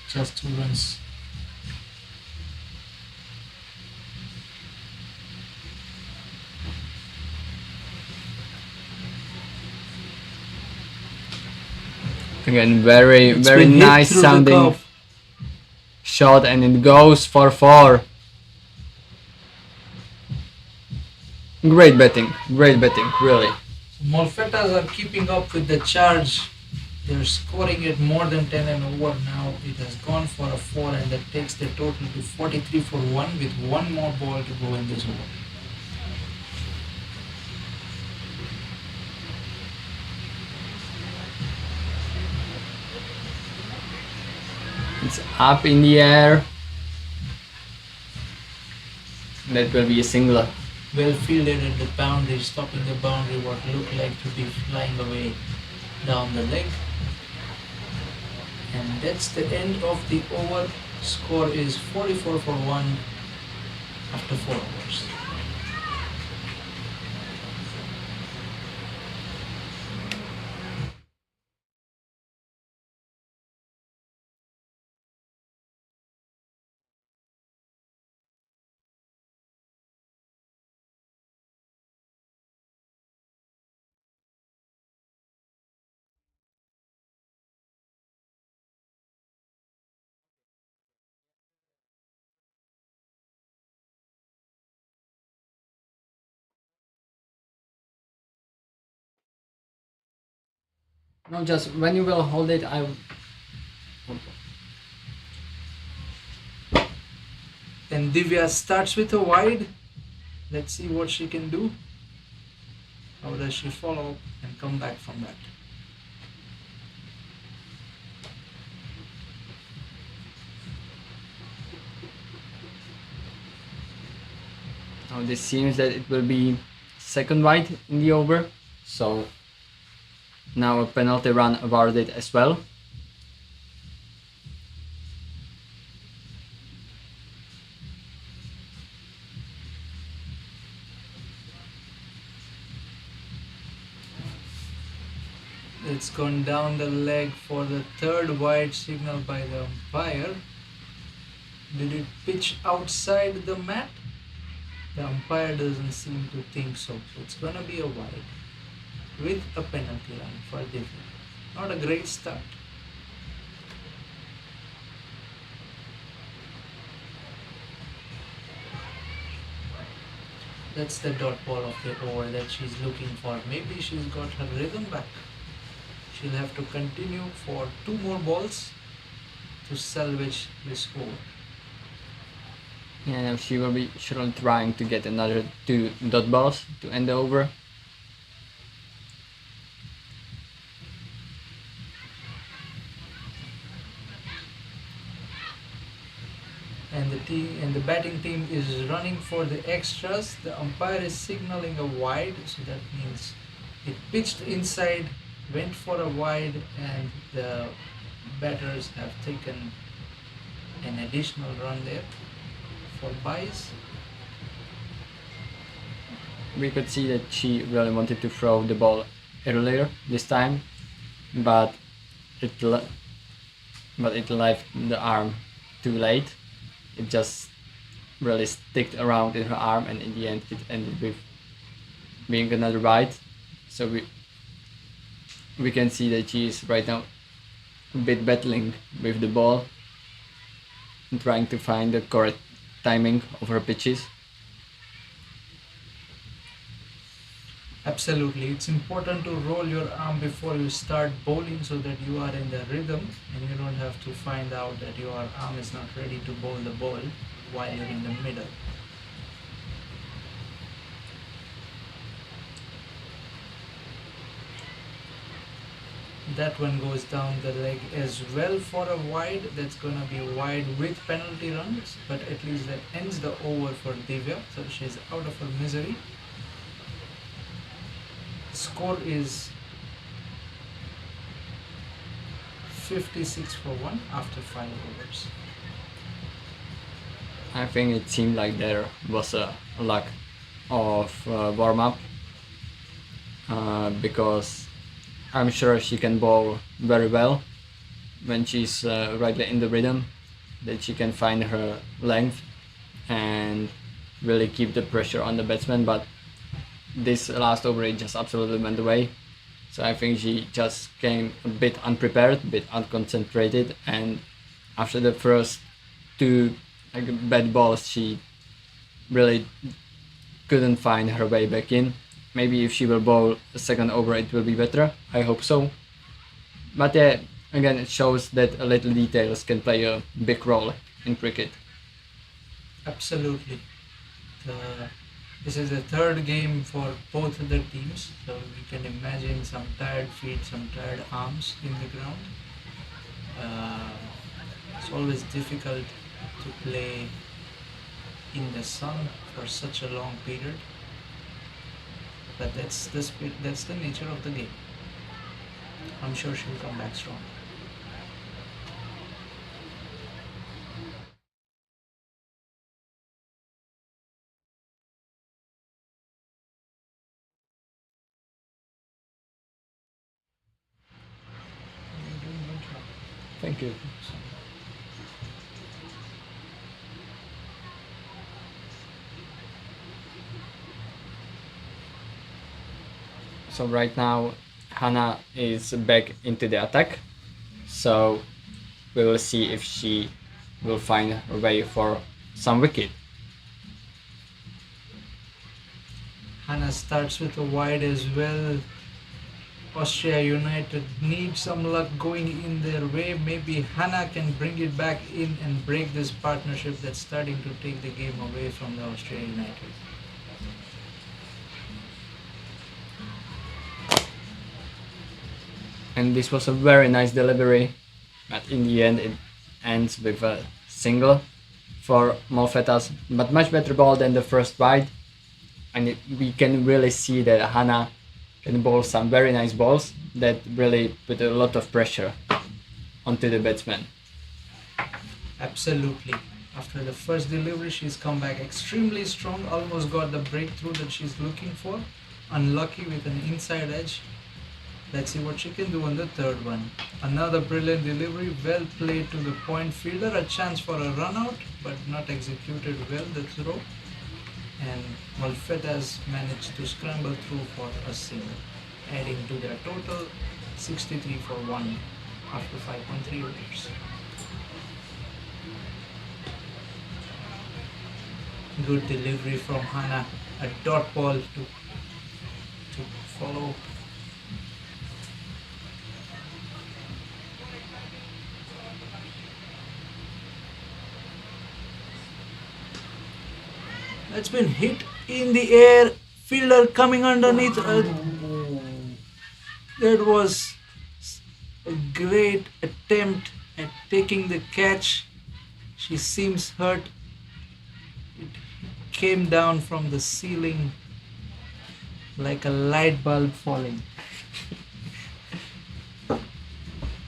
Just 2 runs. Again, very It's very been hit nice through the sounding curve. shot, and it goes for 4. Great betting, really. Molfettas are keeping up with the charge. They're scoring it more than 10 and over now. It has gone for a 4 and that takes the total to 43 for 1 with one more ball to go in this over. It's up in the air. That will be a single. Well fielded at the boundary, stopping the boundary, what looked like to be flying away down the leg. And that's the end of the over. Score is 44 for 1 after 4 overs. No, just when you will hold it, I. And Divya starts with a wide. Let's see what she can do. How does she follow and come back from that? Now this seems that it will be second wide in the over, so now a penalty run awarded as well. It's gone down the leg for the third wide signal by the umpire. Did it pitch outside the mat? The umpire doesn't seem to think so. So it's gonna be a wide with a penalty run for Divya. Not a great start. That's the dot ball of the over that she's looking for. Maybe she's got her rhythm back. She'll have to continue for 2 more balls to salvage this over. Yeah, she will be surely trying to get another 2 dot balls to end the over. And the batting team is running for the extras. The umpire is signaling a wide, so that means it pitched inside, went for a wide, and the batters have taken an additional run there for byes. We could see that she really wanted to throw the ball earlier this time, but it left the arm too late. It just really sticked around in her arm, and in the end it ended with being another bite. So we can see that she is right now a bit battling with the ball and trying to find the correct timing of her pitches. Absolutely, it's important to roll your arm before you start bowling so that you are in the rhythm and you don't have to find out that your arm is not ready to bowl the ball while you're in the middle. That one goes down the leg as well for a wide. That's gonna be wide with penalty runs, but at least that ends the over for Divya, so she's out of her misery. Score is 56 for 1 after 5 overs. I think it seemed like there was a lack of warm-up because I'm sure she can bowl very well when she's rightly in the rhythm, that she can find her length and really keep the pressure on the batsman, but this last over it just absolutely went away. So I think she just came a bit unprepared, a bit unconcentrated, and after the first 2 bad balls she really couldn't find her way back in, maybe if she will bowl a second over, it will be better. I hope so. But yeah, again, it shows that a little details can play a big role in cricket. Absolutely. This is the third game for both of the teams, so we can imagine some tired feet, some tired arms in the ground. It's always difficult to play in the sun for such a long period, but that's the nature of the game. I'm sure she'll come back strong. Thank you. So right now Hannah is back into the attack, so we will see if she will find her way for some wicket. Hannah starts with a wide as well. Austria United need some luck going in their way. Maybe Hannah can bring it back in and break this partnership that's starting to take the game away from the Austria United. And this was a very nice delivery, but in the end it ends with a single for Molfetas, but much better ball than the first wide, and we can really see that Hannah can bowl some very nice balls that really put a lot of pressure onto the batsman. Absolutely. After the first delivery, she's come back extremely strong, almost got the breakthrough that she's looking for. Unlucky with an inside edge. Let's see what she can do on the third one. Another brilliant delivery, well played to the point fielder, a chance for a run out, but not executed well, the throw. And Molfetas managed to scramble through for a single, adding to their total 63 for 1 after 5.3 overs. Good delivery from Hannah, a dot ball to follow. That's been hit in the air. Fielder coming underneath. That was a great attempt at taking the catch. She seems hurt. It came down from the ceiling like a light bulb falling.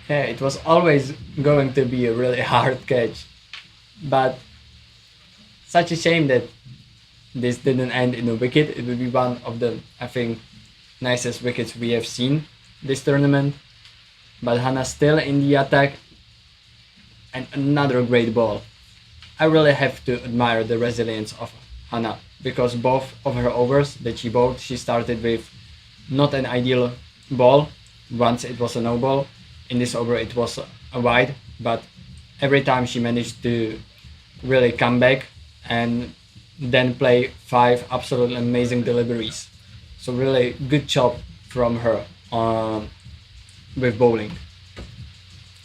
Yeah, it was always going to be a really hard catch, but such a shame that this didn't end in a wicket. It will be one of the, I think, nicest wickets we have seen this tournament. But Hannah still in the attack, and another great ball. I really have to admire the resilience of Hannah, because both of her overs that she bowled, she started with not an ideal ball. Once it was a no ball, in this over it was a wide, but every time she managed to really come back and then play 5 absolutely amazing deliveries. So really good job from her with bowling.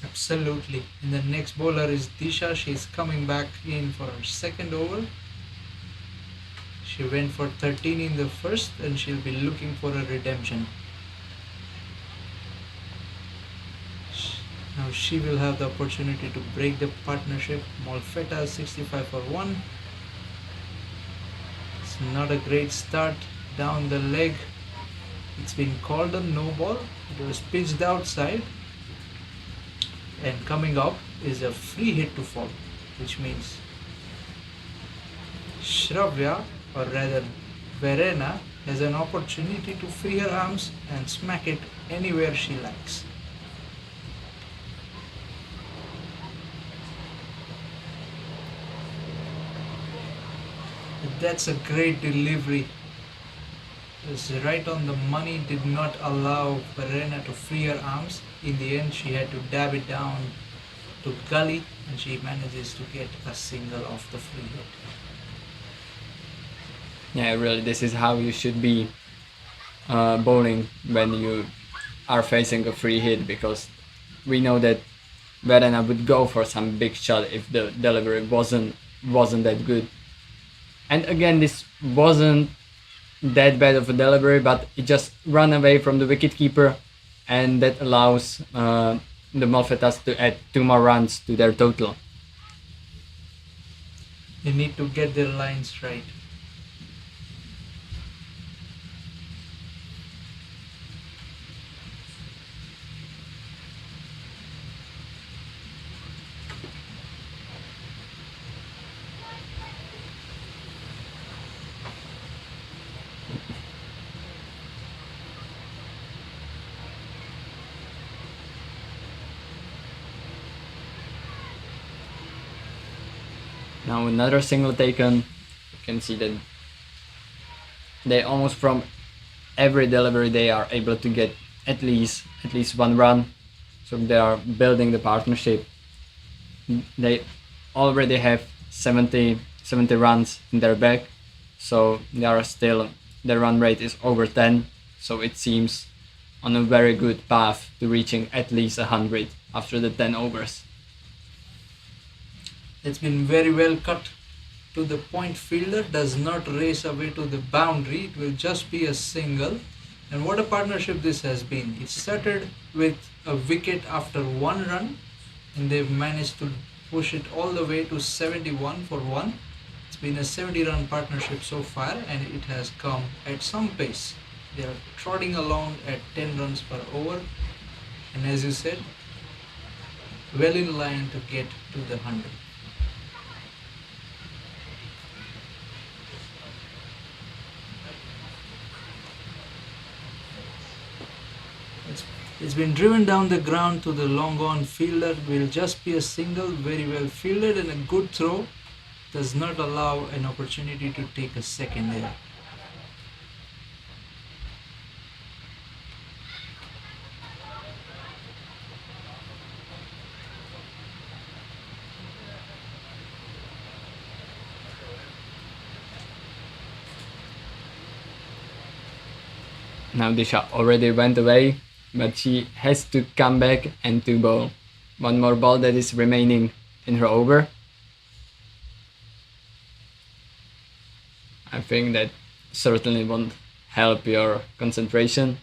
Absolutely. And the next bowler is Disha. She's coming back in for her second over. She went for 13 in the first and she'll be looking for a redemption. Now she will have the opportunity to break the partnership. Molfeta 65 for 1. It's not a great start down the leg. It's been called a no ball. It was pitched outside. And coming up is a free hit to fall, which means Shravya, or rather Verena, has an opportunity to free her arms and smack it anywhere she likes. That's a great delivery. It's right on the money, did not allow Verena to free her arms. In the end, she had to dab it down to gully and she manages to get a single off the free hit. Yeah, really, this is how you should be bowling when you are facing a free hit, because we know that Verena would go for some big shot if the delivery wasn't that good. And again, this wasn't that bad of a delivery, but it just ran away from the wicketkeeper, and that allows the Malfetas to add 2 more runs to their total. They need to get their lines right. Now another single taken. You can see that they almost from every delivery they are able to get at least 1 run. So they are building the partnership. They already have 70 runs in their bag, so they are still, their run rate is over 10, so it seems on a very good path to reaching at least 100 after the 10 overs. It's been very well cut to the point. Fielder does not race away to the boundary. It will just be a single. And what a partnership this has been. It started with a wicket after 1 run, and they've managed to push it all the way to 71 for 1. It's been a 70-run partnership so far, and it has come at some pace. They are trotting along at 10 runs per over, and as you said, well in line to get to the 100. It's been driven down the ground to the long on. Fielder. Will just be a single, very well fielded, and a good throw does not allow an opportunity to take a second there. Now Disha already went away, but she has to come back and to bowl 1 more ball that is remaining in her over. I think that certainly won't help your concentration.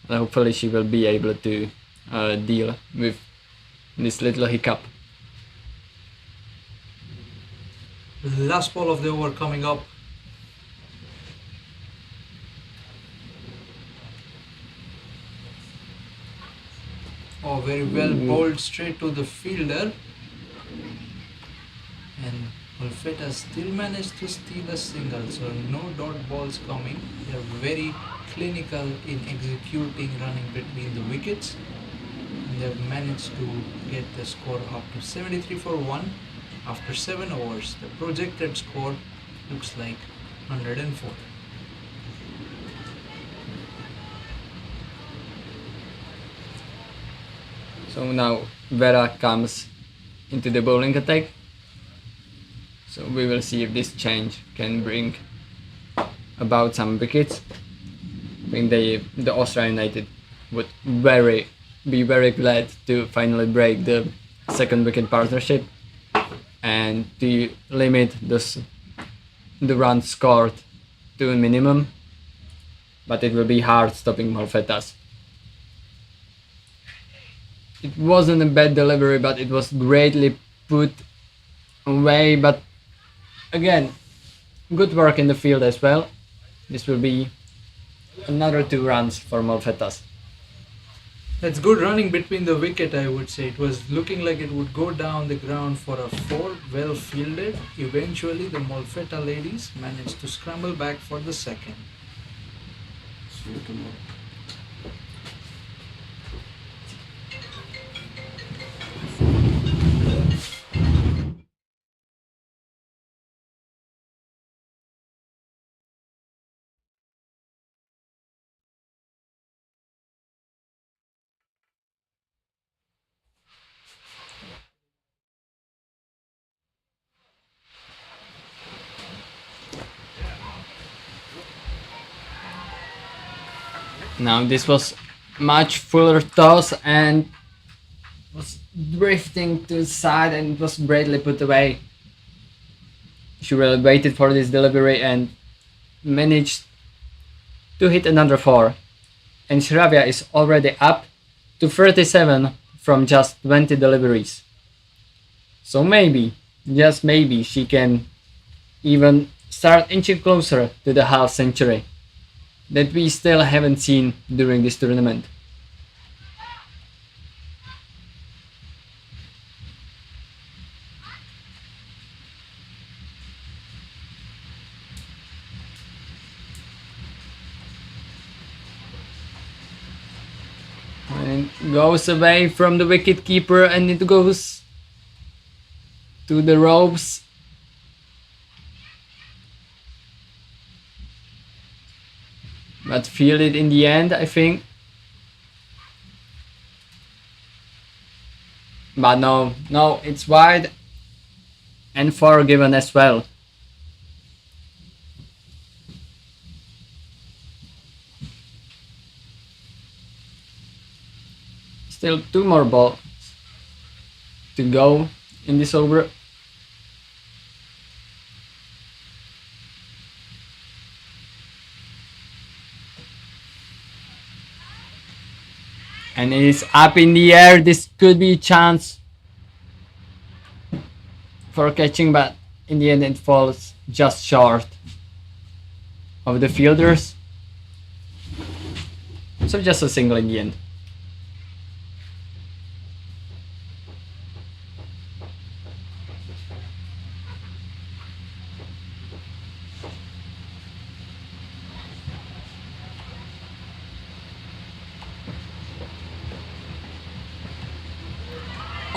And hopefully she will be able to deal with this little hiccup. Last ball of the over coming up. Oh, very well bowled straight to the fielder. And Malfetta still managed to steal a single, so no dot balls coming. They are very clinical in executing running between the wickets. And they have managed to get the score up to 73 for 1 after 7 overs. The projected score looks like 104. So now Vera comes into the bowling attack. So we will see if this change can bring about some wickets. I think the Austria United would be very glad to finally break the 2nd wicket partnership and to limit the runs scored to a minimum. But it will be hard stopping Malfettas. It wasn't a bad delivery, but it was greatly put away. But again, good work in the field as well. This will be another 2 runs for Malfettas. That's good running between the wicket, I would say. It was looking like it would go down the ground for a 4, well fielded. Eventually, the Malfetta ladies managed to scramble back for the 2nd. See you tomorrow. Now this was much fuller toss and was drifting to the side and it was greatly put away. She really waited for this delivery and managed to hit another 4. And Shravya is already up to 37 from just 20 deliveries. So maybe, just maybe, she can even start inching closer to the half century that we still haven't seen during this tournament. And it goes away from the wicket keeper and it goes to the ropes. But fielded in the end, I think. But no, it's wide and forgiven as well. Still 2 more balls to go in this over. And it is up in the air. This could be a chance for catching, but in the end it falls just short of the fielders. So just a single in the end.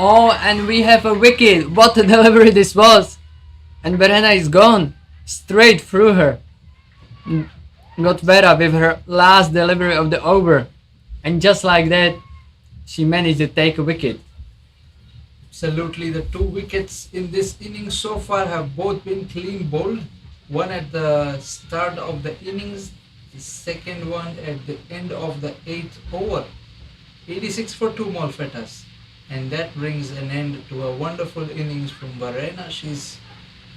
Oh, and we have a wicket. What a delivery this was. And Verena is gone. Straight through her. Got Vera with her last delivery of the over. And just like that, she managed to take a wicket. Absolutely, the 2 wickets in this innings so far have both been clean bowled. One at the start of the innings, the second one at the end of the 8th over. 86 for 2 Malfettas. And that brings an end to a wonderful innings from Verena. She's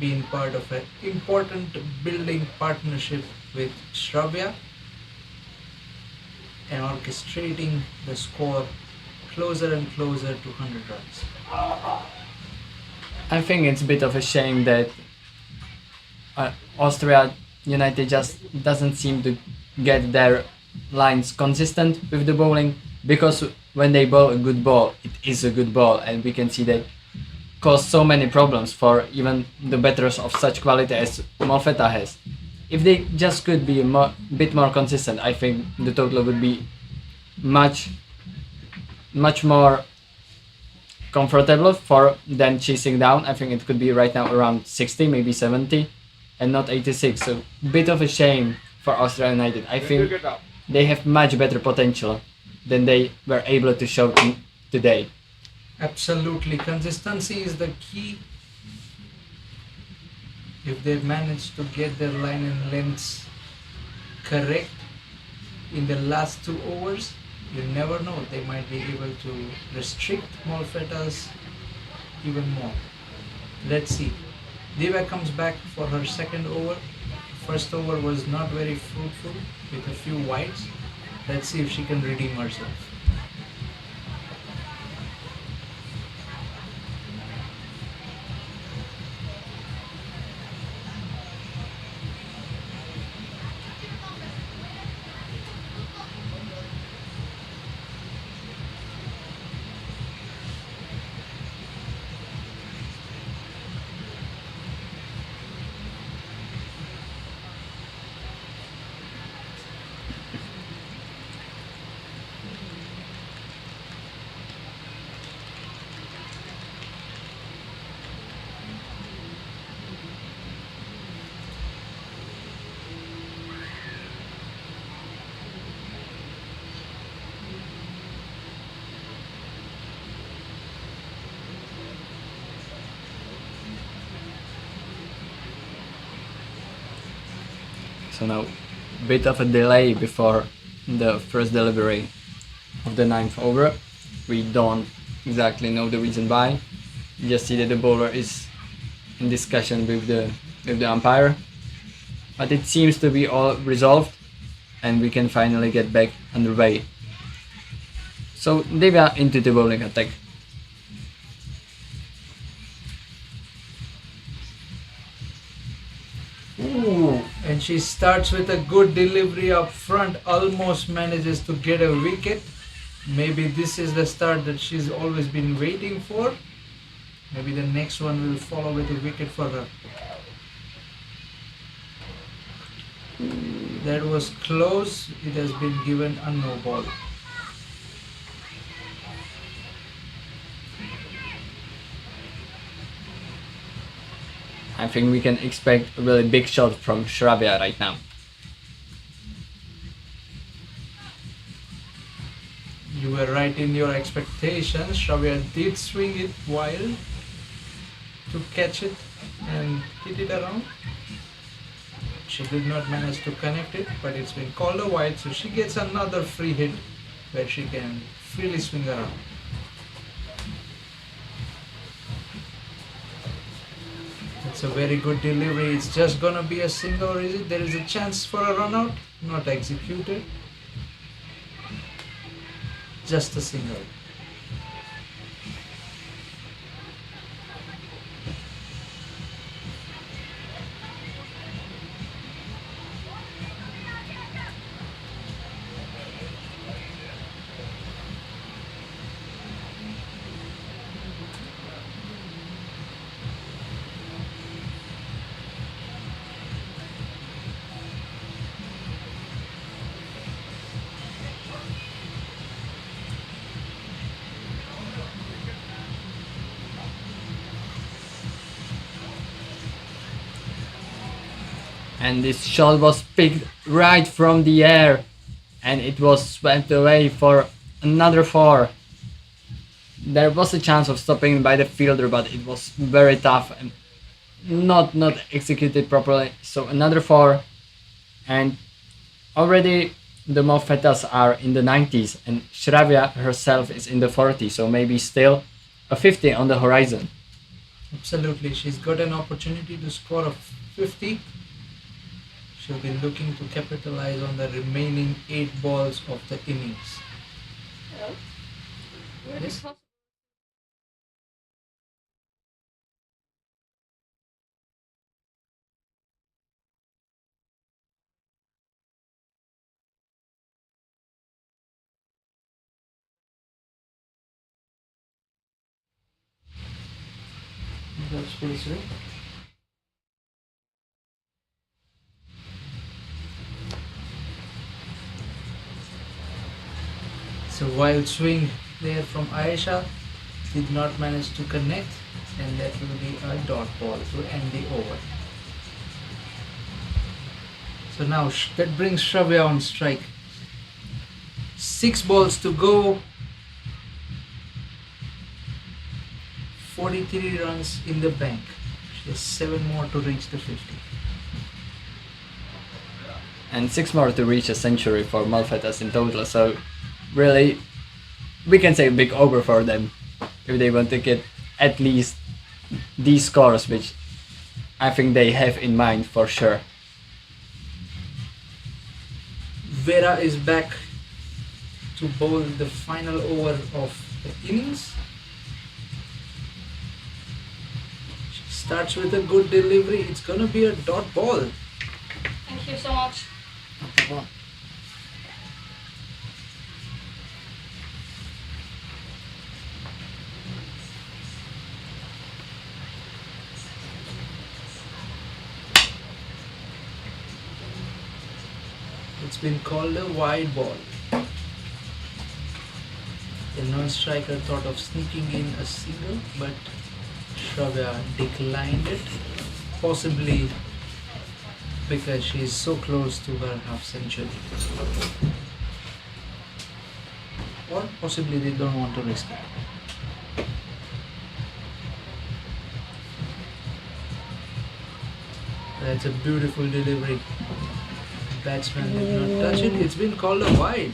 been part of an important building partnership with Shravya and orchestrating the score closer and closer to 100 runs. I think it's a bit of a shame that Austria United just doesn't seem to get their lines consistent with the bowling, because when they bowl a good ball, it is a good ball, and we can see that cause so many problems for even the batters of such quality as Malfetta has. If they just could be a bit more consistent, I think the total would be much more comfortable for them chasing down. I think it could be right now around 60, maybe 70, and not 86. So bit of a shame for Austria United. I think they have much better potential than they were able to show today. Absolutely, consistency is the key. If they manage to get their line and lengths correct in the last 2 overs, you never know, they might be able to restrict Malfettas even more. Let's see. Diva comes back for her second over. First over was not very fruitful with a few wides. Let's see if she can redeem herself. So now, bit of a delay before the first delivery of the 9th over. We don't exactly know the reason why. You just see that the bowler is in discussion with the umpire, but it seems to be all resolved and we can finally get back underway. So they were into the bowling attack. Ooh, and she starts with a good delivery up front, almost manages to get a wicket. Maybe this is the start that she's always been waiting for. Maybe the next one will follow with a wicket for her. That was close. It has been given a no ball. I think we can expect a really big shot from Shravya right now. You were right in your expectations. Shravya did swing it wild to catch it and hit it around. She did not manage to connect it, but it's been called a wide, so she gets another free hit where she can freely swing around. It's a very good delivery. It's just gonna be a single, or is it? There is a chance for a run out, not executed. Just a single. And this shot was picked right from the air and it was swept away for another 4. There was a chance of stopping by the fielder, but it was very tough and not executed properly. So another 4, and already the Malfettas are in the 90s and Shravya herself is in the 40s, so maybe still a 50 on the horizon. Absolutely, she's got an opportunity to score a 50. She'll be looking to capitalize on the remaining 8 balls of the innings. Hello? Would it be Yes? possible? That's pretty sweet. So wild swing there from Aisha, did not manage to connect, and that will be a dot ball to end the over. So now that brings Shravya on strike. 6 balls to go. 43 runs in the bank. She has 7 more to reach the 50. And 6 more to reach a century for Malfettas in total, so really we can say a big over for them if they want to get at least these scores, which I think they have in mind for sure. Vera is back to bowl the final over of the innings. She starts with a good delivery. It's gonna be a dot ball. Thank you so much. It's been called a wide ball. The non-striker thought of sneaking in a single, but Shravya declined it, possibly because she is so close to her half century. Or possibly they don't want to risk it. That's a beautiful delivery. batsman did not touch it. It's been called a wide.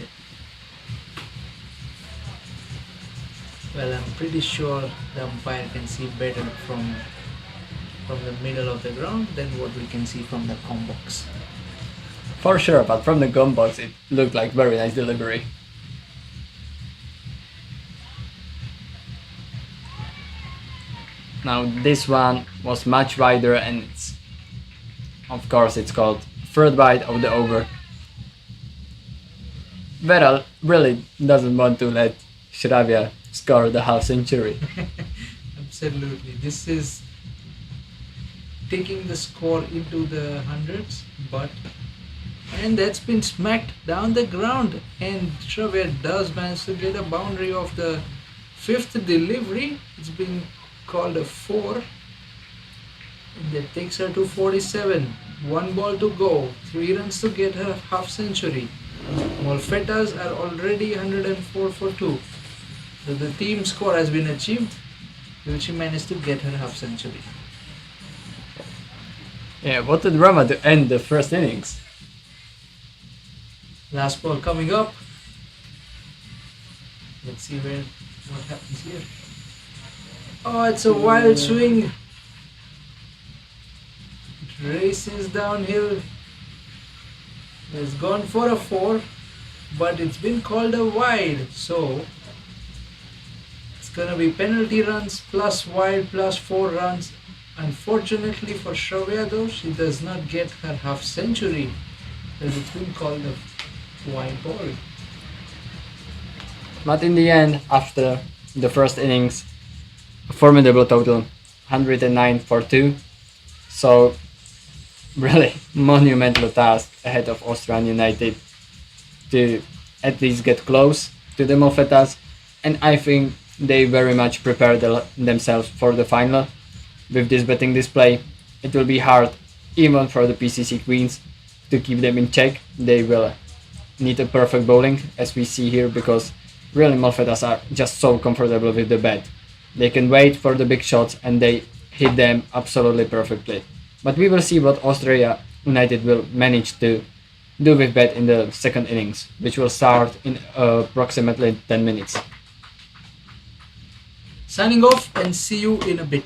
Well, I'm pretty sure the umpire can see better from the middle of the ground than what we can see from the com box. For sure, but from the gun box it looked like very nice delivery. Now this one was much wider and of course it's called third wide of the over. Veral really doesn't want to let Shravya score the half century. Absolutely. This is taking the score into the hundreds, and that's been smacked down the ground, and Shravya does manage to get a boundary of the fifth delivery. It's been called a 4, and that takes her to 47. 1 ball to go, 3 runs to get her half century. Molfetas are already 104 for 2. So the team score has been achieved. Will she manage to get her half century? Yeah, what a drama to end the first innings. Last ball coming up. Let's see what happens here. Oh, it's a wild swing. It races downhill. It's gone for a 4, but it's been called a wide. So it's gonna be penalty runs plus wide plus 4 runs. Unfortunately for Shravya though, she does not get her half century as it's been called a wide ball. But in the end, after the first innings, a formidable total, 109 for 2. So really monumental task ahead of Austrian United to at least get close to the Molfetas, and I think they very much prepared themselves for the final. With this betting display, it will be hard even for the PCC Queens to keep them in check. They will need a perfect bowling as we see here, because really Molfetas are just so comfortable with the bat. They can wait for the big shots and they hit them absolutely perfectly. But we will see what Austria United will manage to do with bat in the second innings, which will start in approximately 10 minutes. Signing off and see you in a bit.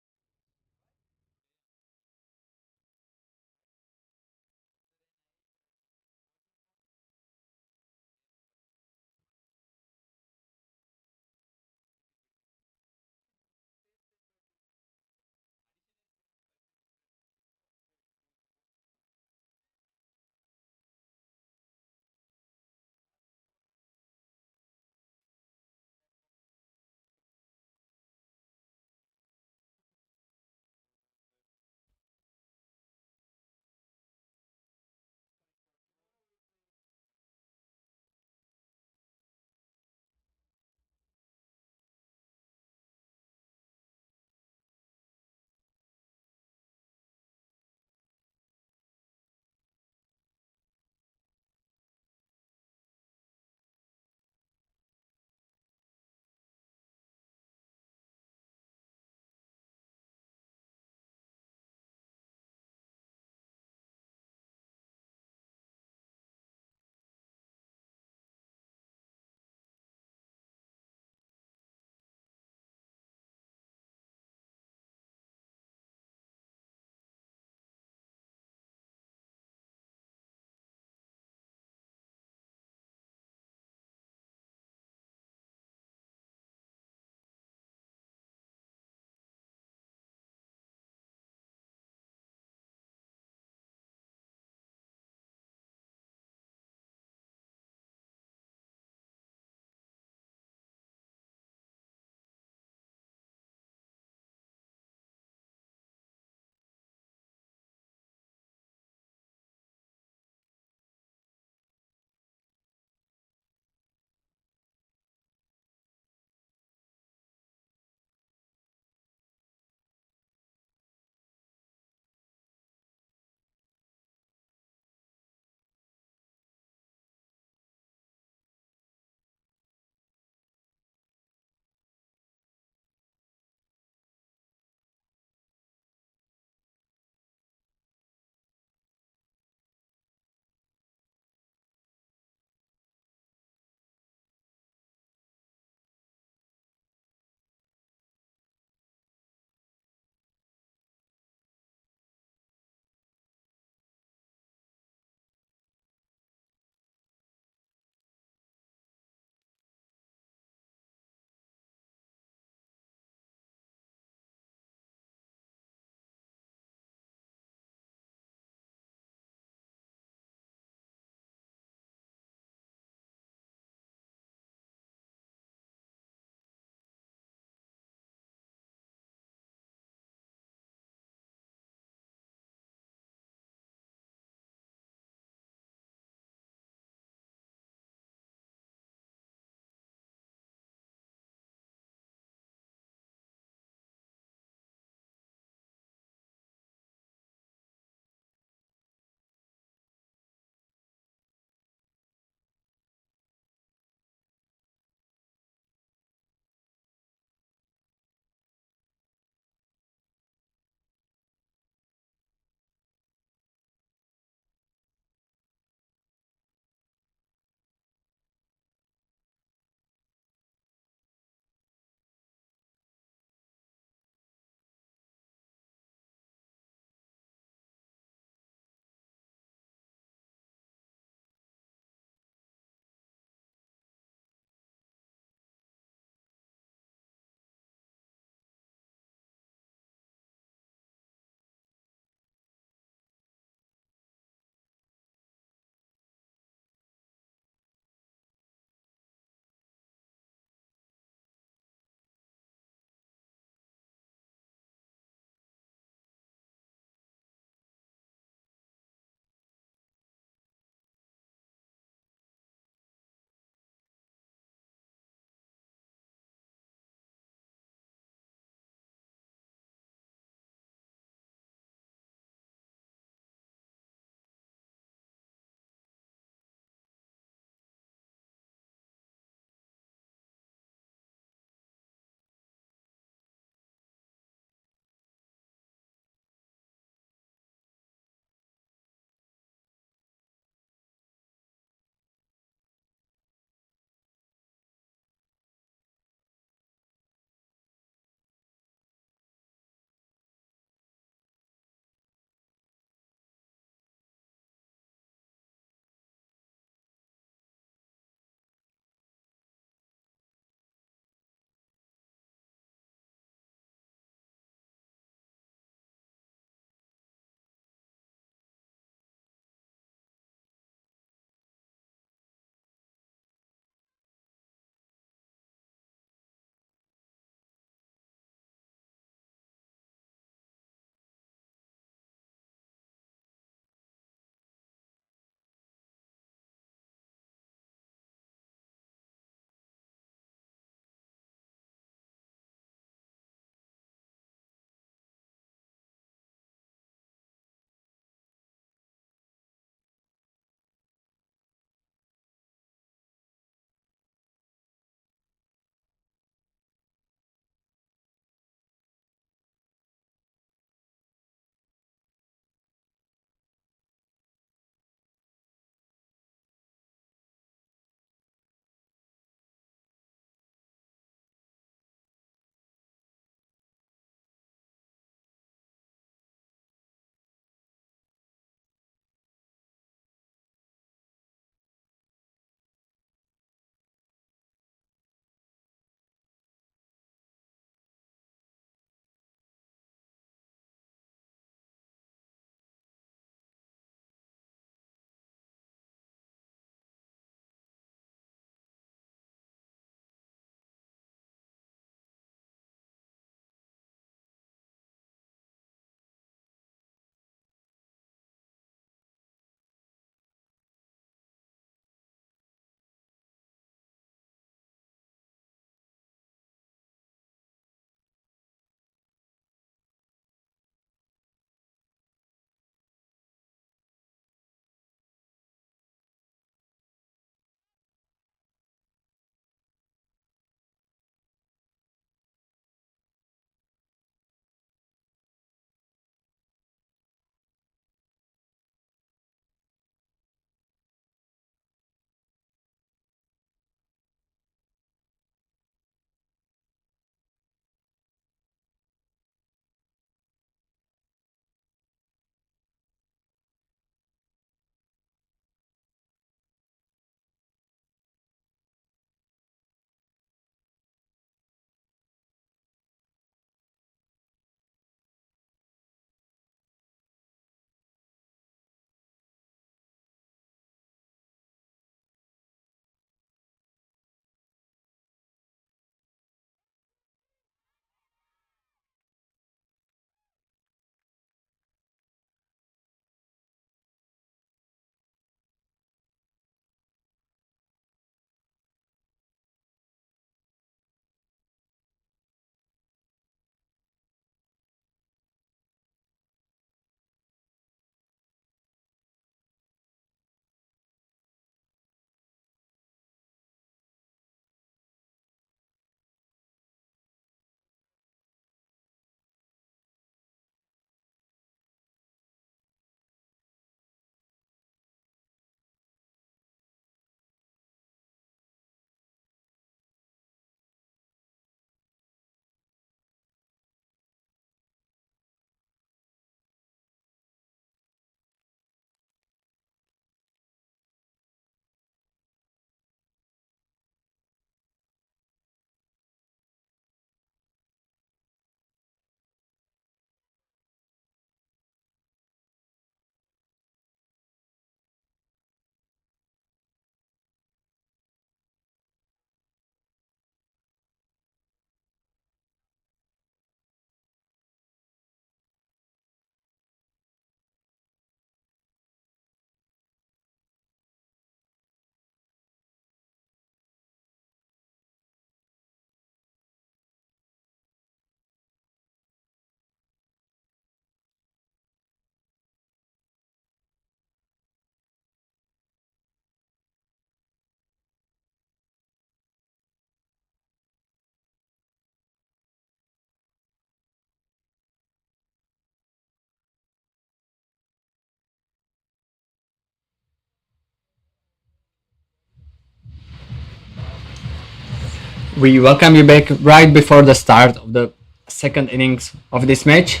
We welcome you back right before the start of the second innings of this match.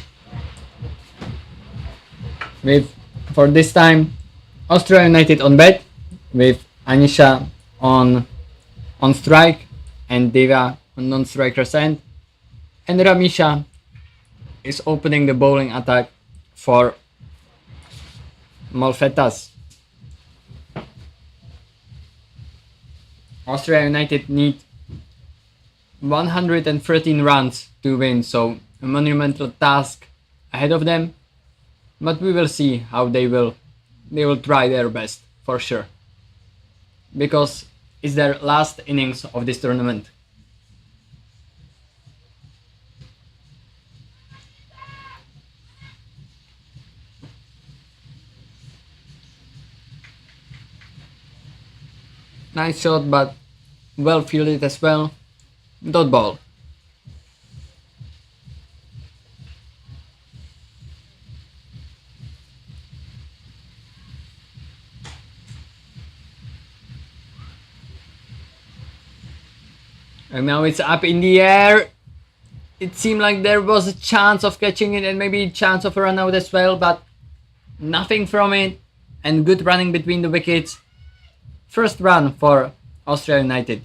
With, for this time, Austria United on bat, with Anisha on strike and Deva on non-striker's end, and Ramisha is opening the bowling attack for Malfetas. Austria United need 113 runs to win, so a monumental task ahead of them, but we will see how they will try their best for sure, because it's their last innings of this tournament. Nice shot, but well fielded as well. Dot ball. And now it's up in the air. It seemed like there was a chance of catching it and maybe a chance of a run out as well, but nothing from it. And good running between the wickets. First run for Austria United.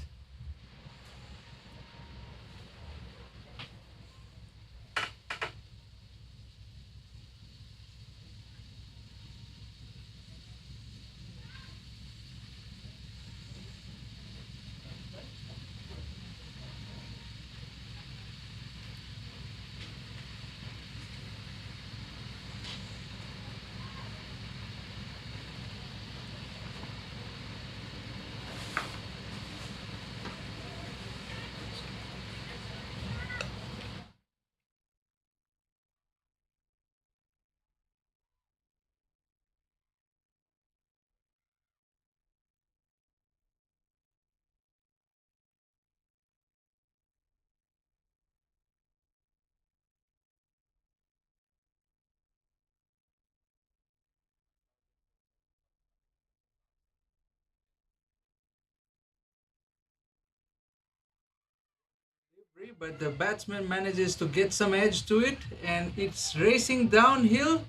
But the batsman manages to get some edge to it, and it's racing downhill.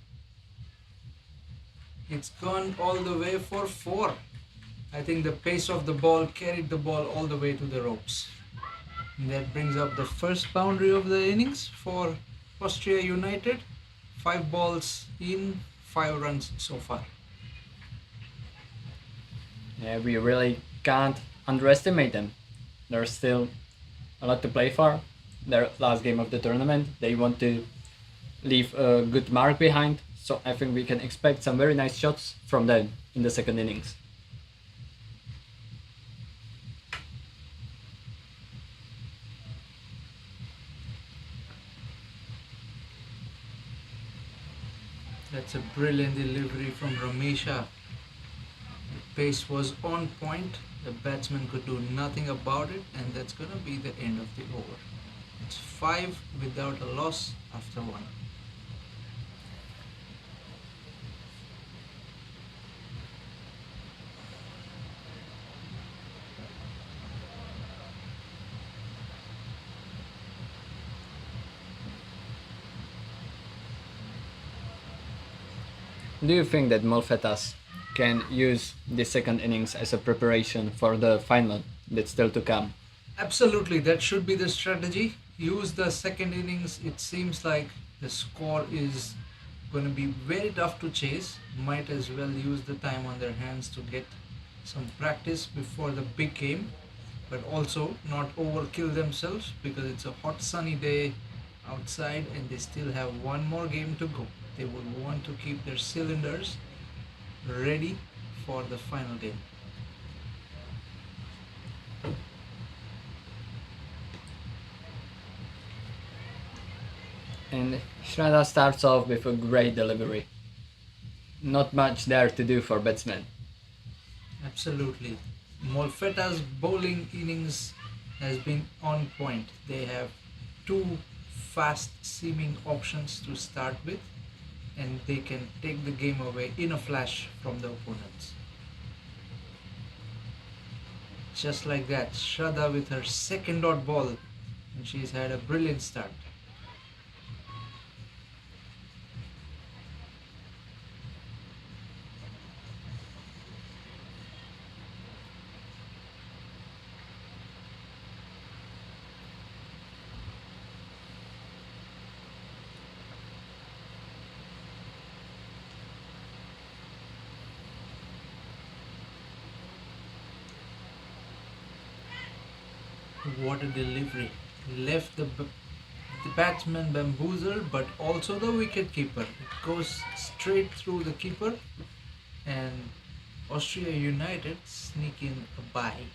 It's gone all the way for 4. I think the pace of the ball carried the ball all the way to the ropes. And that brings up the first boundary of the innings for Austria United. 5 balls in, 5 runs so far. Yeah, we really can't underestimate them. There's still a lot to play for. Their last game of the tournament. They want to leave a good mark behind. So I think we can expect some very nice shots from them in the second innings. That's a brilliant delivery from Ramisha. The pace was on point. The batsman could do nothing about it, and that's gonna be the end of the over. It's 5 without a loss after 1. Do you think that Molfetas can use the second innings as a preparation for the final that's still to come? Absolutely, that should be the strategy. Use the second innings. It seems like the score is going to be very tough to chase. Might as well use the time on their hands to get some practice before the big game, but also not overkill themselves because it's a hot sunny day outside and they still have one more game to go. They would want to keep their cylinders ready for the final game. And Shraddha starts off with a great delivery. Not much there to do for batsmen. Absolutely. Molfetta's bowling innings has been on point. They have 2 fast seaming options to start with, and they can take the game away in a flash from the opponents. Just like that, Shraddha with her second dot ball, and she's had a brilliant start. What a delivery! Left the batsman bamboozled, but also the wicket keeper. It goes straight through the keeper, and Austria United sneak in a bye.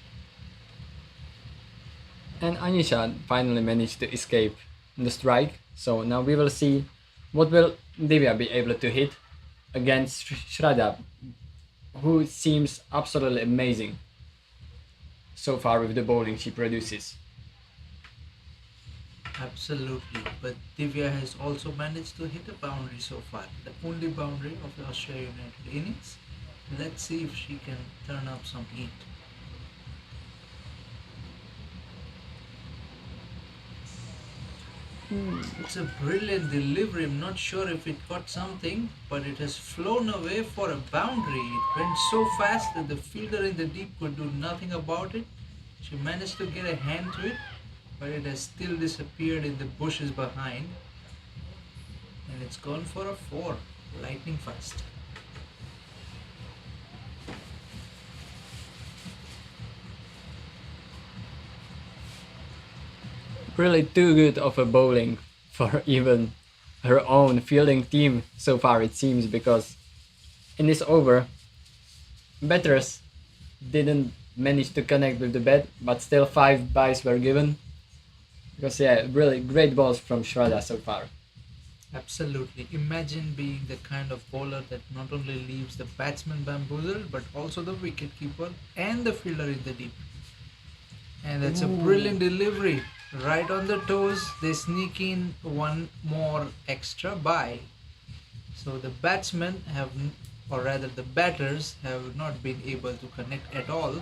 And Anisha finally managed to escape the strike. So now we will see what will Divya be able to hit against Shraddha, who seems absolutely amazing so far with the bowling she produces. Absolutely, but Divya has also managed to hit a boundary so far, the only boundary of the Austria United innings. Let's see if she can turn up some heat. It's a brilliant delivery. I'm not sure if it got something, but it has flown away for a boundary. It went so fast that the fielder in the deep could do nothing about it. She managed to get a hand to it, but it has still disappeared in the bushes behind. And it's gone for a 4, lightning fast. Really too good of a bowling for even her own fielding team so far, it seems, because in this over, batters didn't manage to connect with the bat, but still 5 byes were given. Because yeah, really great balls from Shraddha so far. Absolutely. Imagine being the kind of bowler that not only leaves the batsman bamboozled, but also the wicketkeeper and the fielder in the deep. And that's a brilliant delivery. Right on the toes, they sneak in one more extra bye. So the batsmen have, or rather the batters, have not been able to connect at all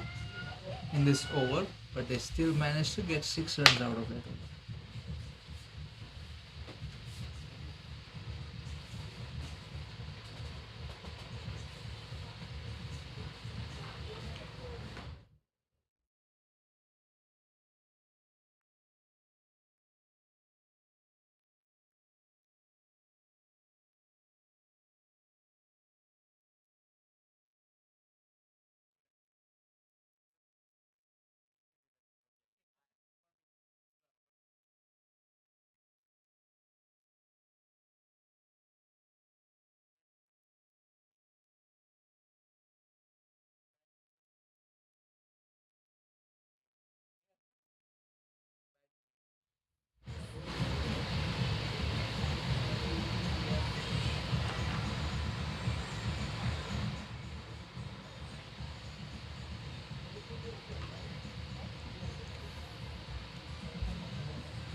in this over, but they still managed to get 6 runs out of that over.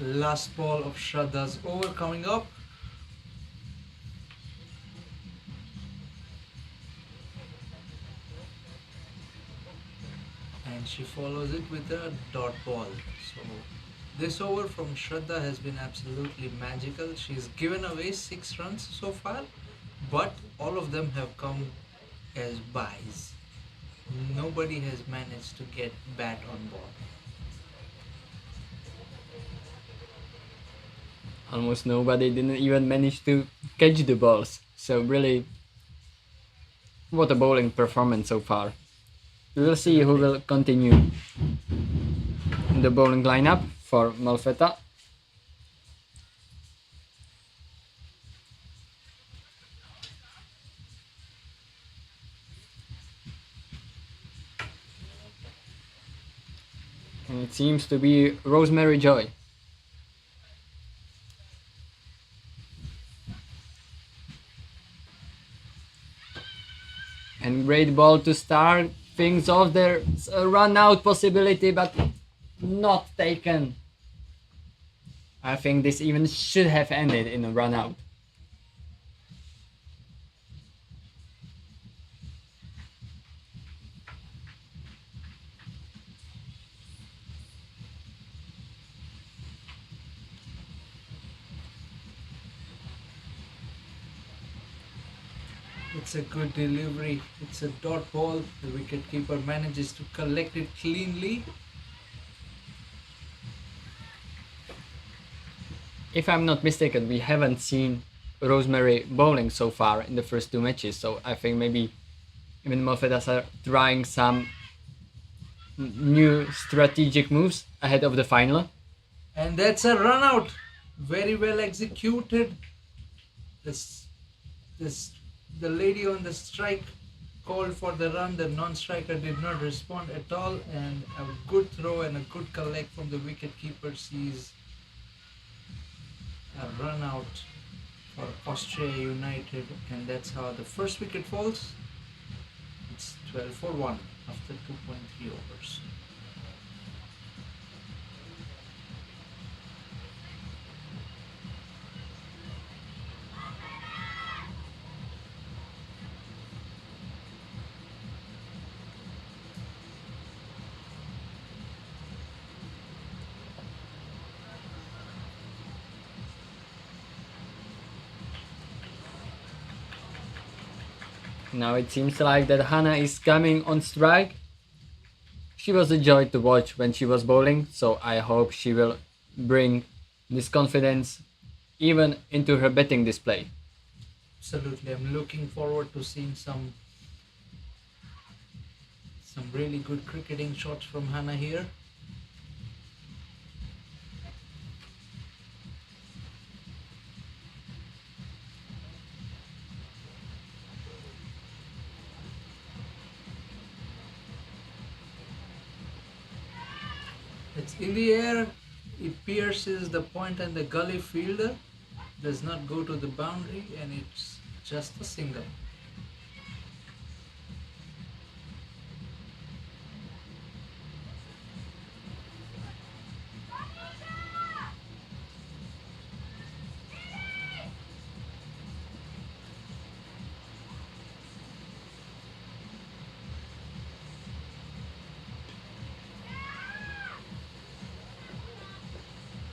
Last ball of Shraddha's over coming up. And she follows it with a dot ball. So this over from Shraddha has been absolutely magical. She's given away 6 runs so far, but all of them have come as byes. Nobody has managed to get bat on ball. Almost nobody didn't even manage to catch the balls. So really, what a bowling performance so far. We will see who will continue in the bowling lineup for Malfetta. And it seems to be Rosemary Joy. And great ball to start things off. There's a run out possibility, but not taken. I think this even should have ended in a run out. It's a good delivery. It's a dot ball. The wicketkeeper manages to collect it cleanly. If I'm not mistaken, we haven't seen Rosemary bowling so far in the first 2 matches, so I think maybe even Malfetas are trying some new strategic moves ahead of the final. And that's a run out. Very well executed. The lady on the strike called for the run. The non-striker did not respond at all, and a good throw and a good collect from the wicket-keeper sees a run out for Austria United, and that's how the first wicket falls. It's 12 for 1 after 2.3 overs. Now it seems like that Hannah is coming on strike. She was a joy to watch when she was bowling, so I hope she will bring this confidence even into her batting display. Absolutely, I'm looking forward to seeing some really good cricketing shots from Hannah here. It's in the air, it pierces the point and the gully fielder does not go to the boundary, and it's just a single.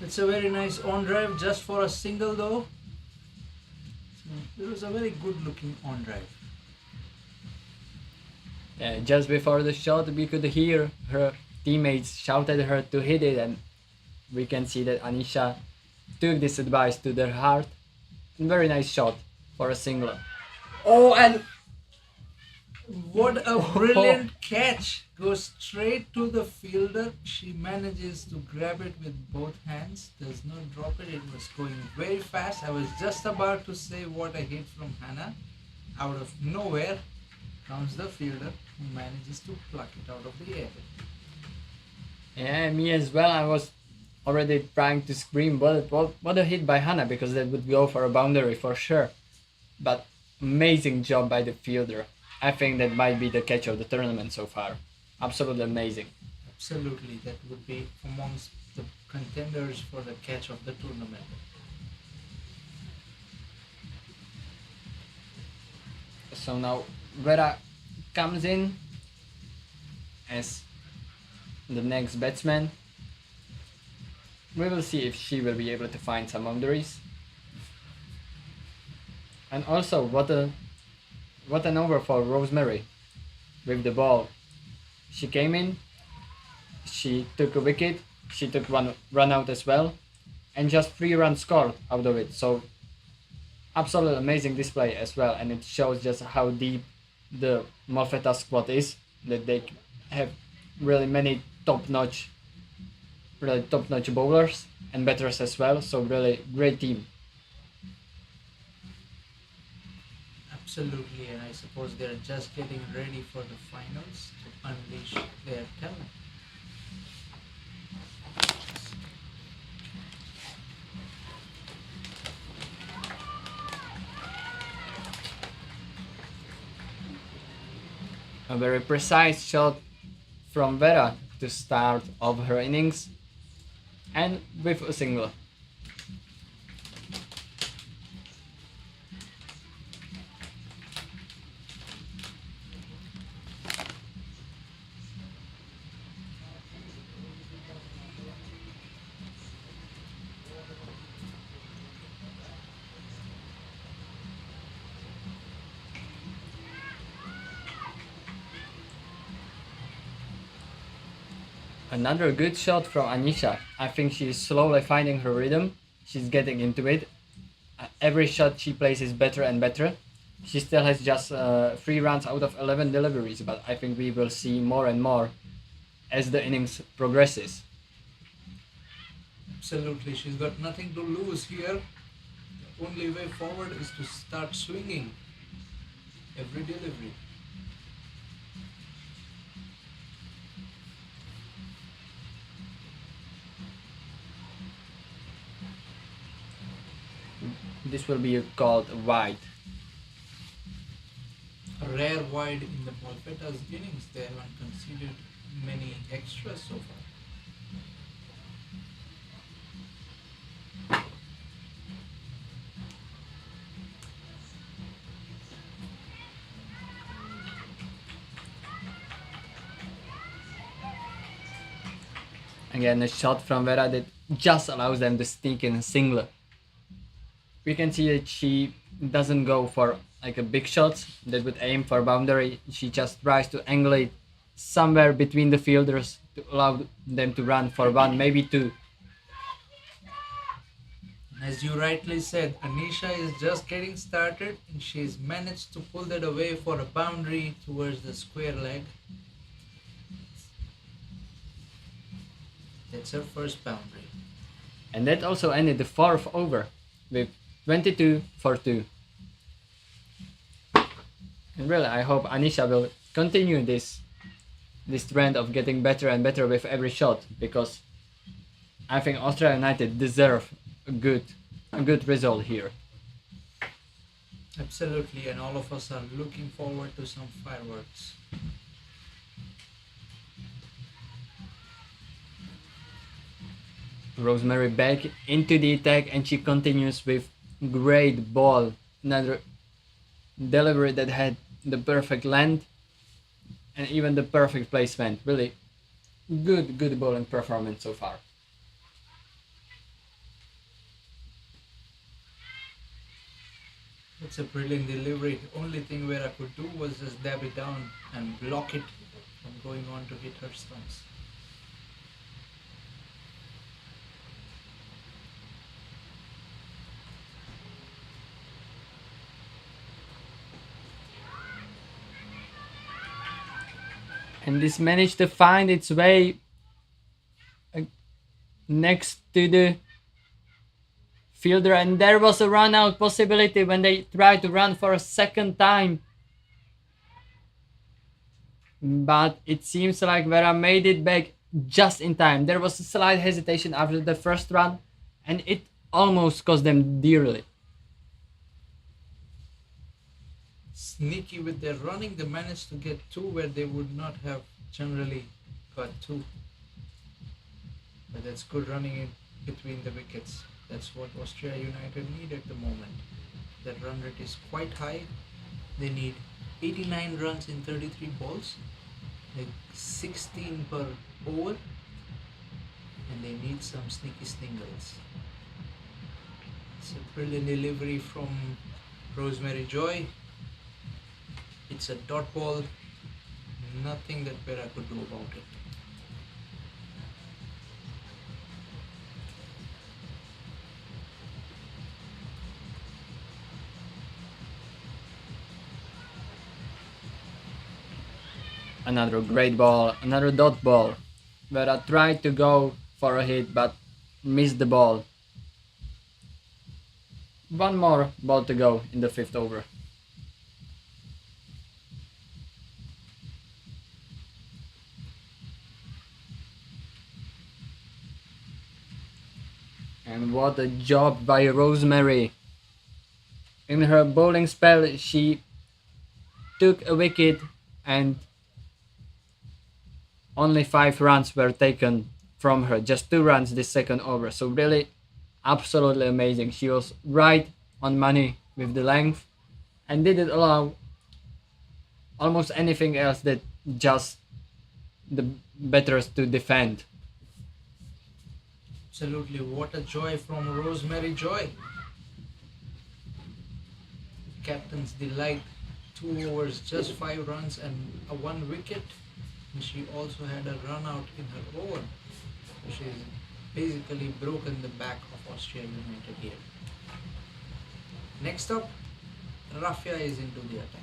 It's a very nice on drive just for a single though. So it was a very good looking on drive. Just before the shot, we could hear her teammates shout at her to hit it, and we can see that Anisha took this advice to their heart. Very nice shot for a single. Oh, and what a brilliant catch! Goes straight to the fielder. She manages to grab it with both hands. Does not drop it. It was going very fast. I was just about to say what a hit from Hannah. Out of nowhere comes the fielder who manages to pluck it out of the air. Yeah, me as well. I was already trying to scream, what a hit by Hannah, because that would go for a boundary for sure. But amazing job by the fielder. I think that might be the catch of the tournament so far. Absolutely amazing. Absolutely, that would be amongst the contenders for the catch of the tournament. So now Vera comes in as the next batsman. We will see if she will be able to find some boundaries. And also, what an over for Rosemary with the ball. She came in, she took a wicket, she took one run out as well, and just 3 runs scored out of it. So absolutely amazing display as well, and it shows just how deep the Malfetta squad is, that they have really many top-notch bowlers and batters as well. So really great team. Absolutely, and I suppose they're just getting ready for the finals to unleash their talent. A very precise shot from Vera to start off her innings, and with a single. Another good shot from Anisha. I think she's slowly finding her rhythm. She's getting into it. Every shot she plays is better and better. She still has just 3 runs out of 11 deliveries, but I think we will see more and more as the innings progresses. Absolutely, she's got nothing to lose here. The only way forward is to start swinging every delivery. This will be called wide. A rare wide in the Malfetta's innings. They haven't conceded many extras so far. Again, a shot from Vera that just allows them to sneak in a single. We can see that she doesn't go for like a big shot that would aim for boundary. She just tries to angle it somewhere between the fielders to allow them to run for 1, maybe 2. As you rightly said, Anisha is just getting started and she's managed to pull that away for a boundary towards the square leg. That's her first boundary. And that also ended the 4th over with 22 for 2. And really, I hope Anisha will continue this trend of getting better and better with every shot, because I think Austria United deserve a good result here. Absolutely, and all of us are looking forward to some fireworks. Rosemary back into the attack, and she continues with great ball. Another delivery that had the perfect length and even the perfect placement. Really good bowling performance so far. It's a brilliant delivery. The only thing where I could do was just dab it down and block it from going on to hit her stumps. And this managed to find its way next to the fielder, and there was a run out possibility when they tried to run for a second time. But it seems like Vera made it back just in time. There was a slight hesitation after the first run, and it almost cost them dearly. Sneaky with their running, they managed to get 2 where they would not have generally got 2. But that's good running in between the wickets. That's what Austria United need at the moment. That run rate is quite high. They need 89 runs in 33 balls, like 16 per over, and they need some sneaky singles. It's a brilliant delivery from Rosemary Joy. It's a dot ball, nothing that Vera could do about it. Another great ball, another dot ball. Vera tried to go for a hit but missed the ball. 1 more ball to go in the 5th over. And what a job by Rosemary. In her bowling spell, she took a wicket and only 5 runs were taken from her. Just 2 runs this 2nd over. So really, absolutely amazing. She was right on money with the length and didn't allow almost anything else that just the batters to defend. Absolutely, what a joy from Rosemary Joy. Captain's delight, 2 overs, just 5 runs and a 1 wicket. and she also had a run out in her over. So she's basically broken the back of Austria United here. Next up, Rafia is into the attack.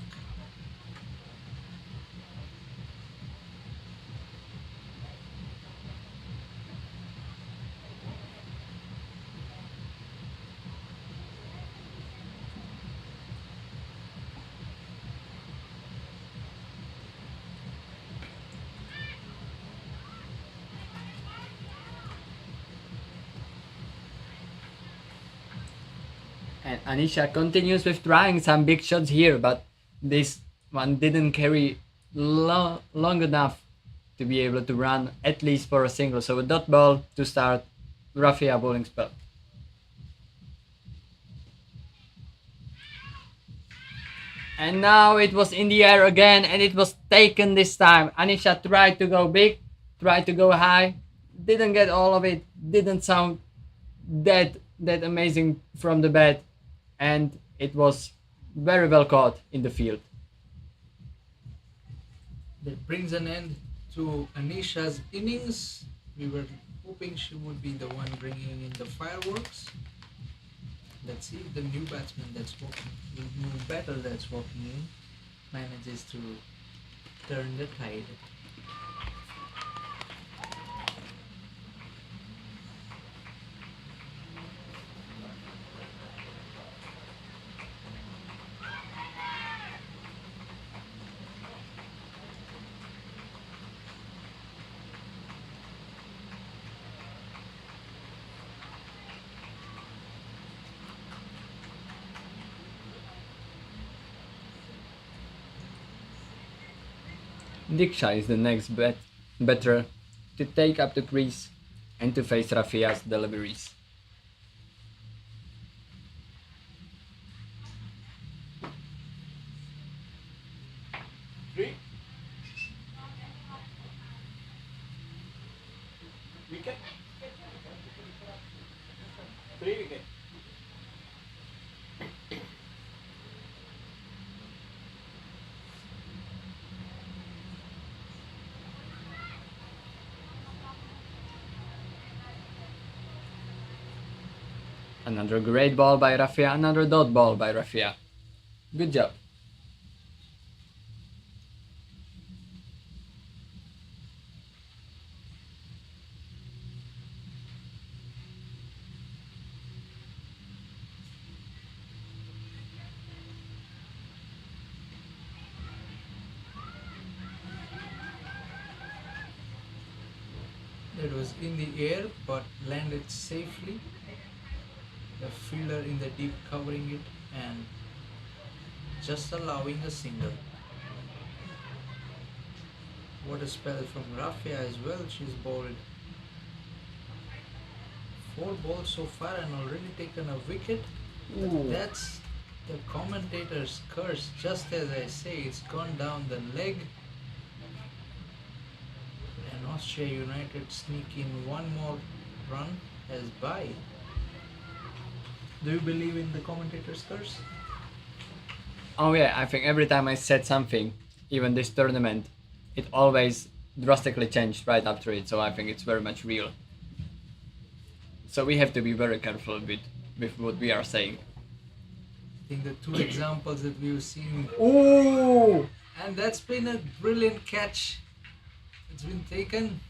And Anisha continues with trying some big shots here, but this one didn't carry long enough to be able to run at least for a single. So a dot ball to start Rafia bowling spell. And now it was in the air again, and it was taken this time. Anisha tried to go big, tried to go high, didn't get all of it, didn't sound that amazing from the bat, and it was very well caught in the field. That brings an end to Anisha's innings. We were hoping she would be the one bringing in the fireworks. Let's see if the new batsman that's walking, the new batter that's walking in, manages to turn the tide. Diksha is the next batter to take up the crease and to face Rafia's deliveries. Three. Wicket. 3 wicket. Another great ball by Rafia, another dot ball by Rafia. Good job. It was in the air but landed safely. The fielder in the deep covering it and just allowing a single. What a spell from Rafia as well. She's bowled 4 balls so far and already taken a wicket. But that's the commentator's curse. Just as I say, it's gone down the leg. And Austria United sneak in one more run as bye. Do you believe in the commentator's curse? Oh yeah, I think every time I said something, even this tournament, it always drastically changed right after it, so I think it's very much real. So we have to be very careful with what we are saying. I think the 2 examples that we've seen. Ooh! And that's been a brilliant catch. It's been taken.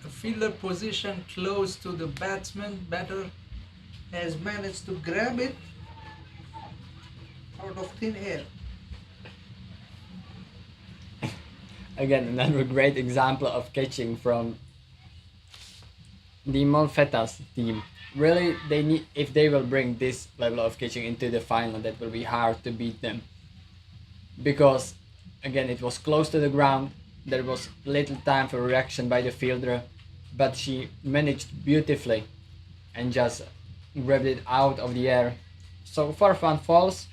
A fielder position close to the batter has managed to grab it out of thin air. Again, another great example of catching from the Molfetas team. Really, they need, if they will bring this level of catching into the final, that will be hard to beat them. Because, again, it was close to the ground, there was little time for reaction by the fielder, but she managed beautifully and just grabbed it out of the air. So 4th one falls,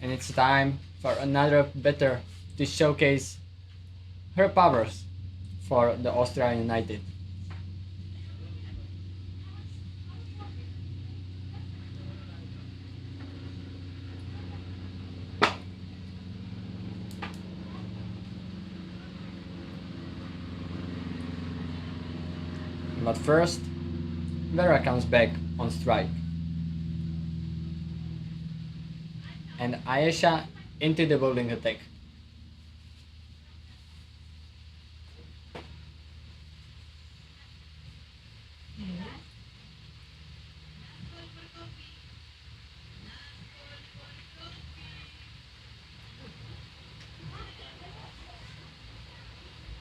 and it's time for another batter to showcase her powers for the Austria United. But first, Vera comes back on strike. And Ayesha into the bowling attack.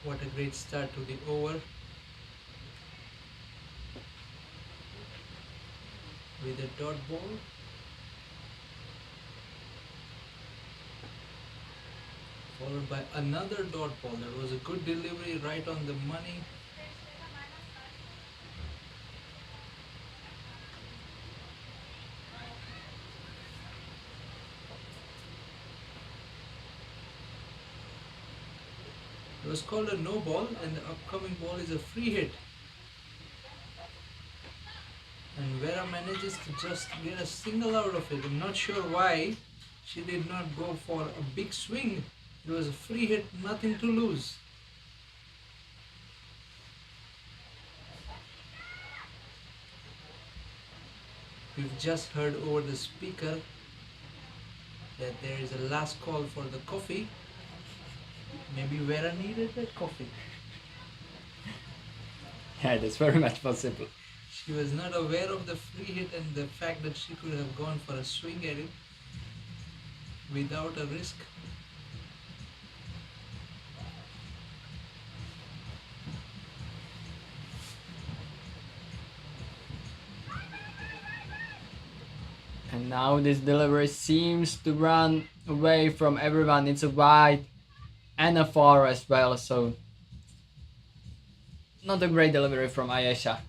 What a great start to the over. With a dot ball. Followed by another dot ball. That was a good delivery, right on the money. It was called a no ball, and the upcoming ball is a free hit. And Vera manages to just get a single out of it. I'm not sure why she did not go for a big swing. It was a free hit, nothing to lose. We've just heard over the speaker that there is a last call for the coffee. Maybe Vera needed that coffee. Yeah, that's very much possible. She was not aware of the free hit and the fact that she could have gone for a swing at it without a risk. And now this delivery seems to run away from everyone. It's a wide and a far as well, so not a great delivery from Ayesha.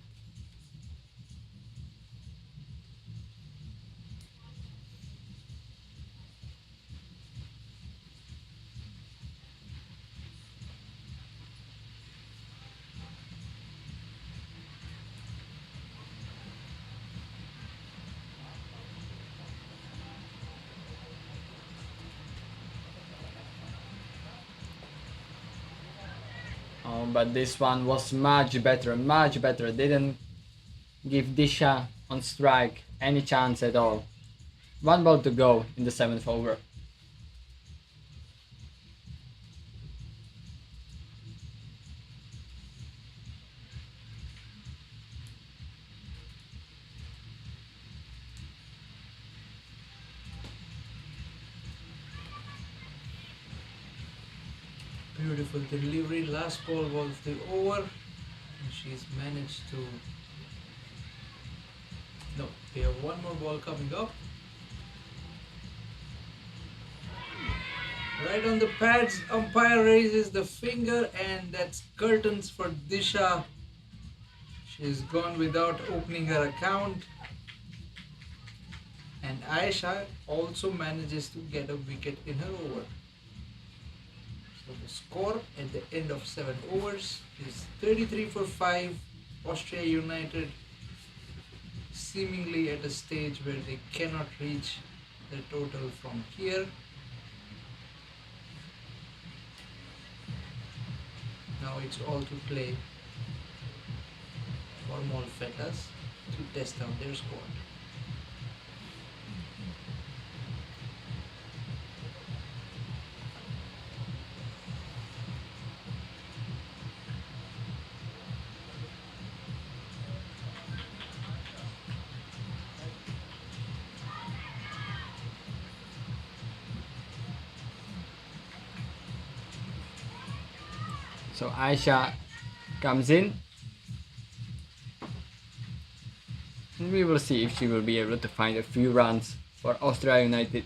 But this one was much better, much better. Didn't give Disha on strike any chance at all. One ball to go in the 7th over. Beautiful delivery. Last ball was the over. And she's managed to... No, we have one more ball coming up. Right on the pads, umpire raises the finger, and that's curtains for Disha. She's gone without opening her account. And Ayesha also manages to get a wicket in her over. So the score at the end of 7 overs is 33 for 5. Austria United seemingly at a stage where they cannot reach the total from here. Now it's all to play for Molfettas to test out their squad. So Ayesha comes in. And we will see if she will be able to find a few runs for Austria United.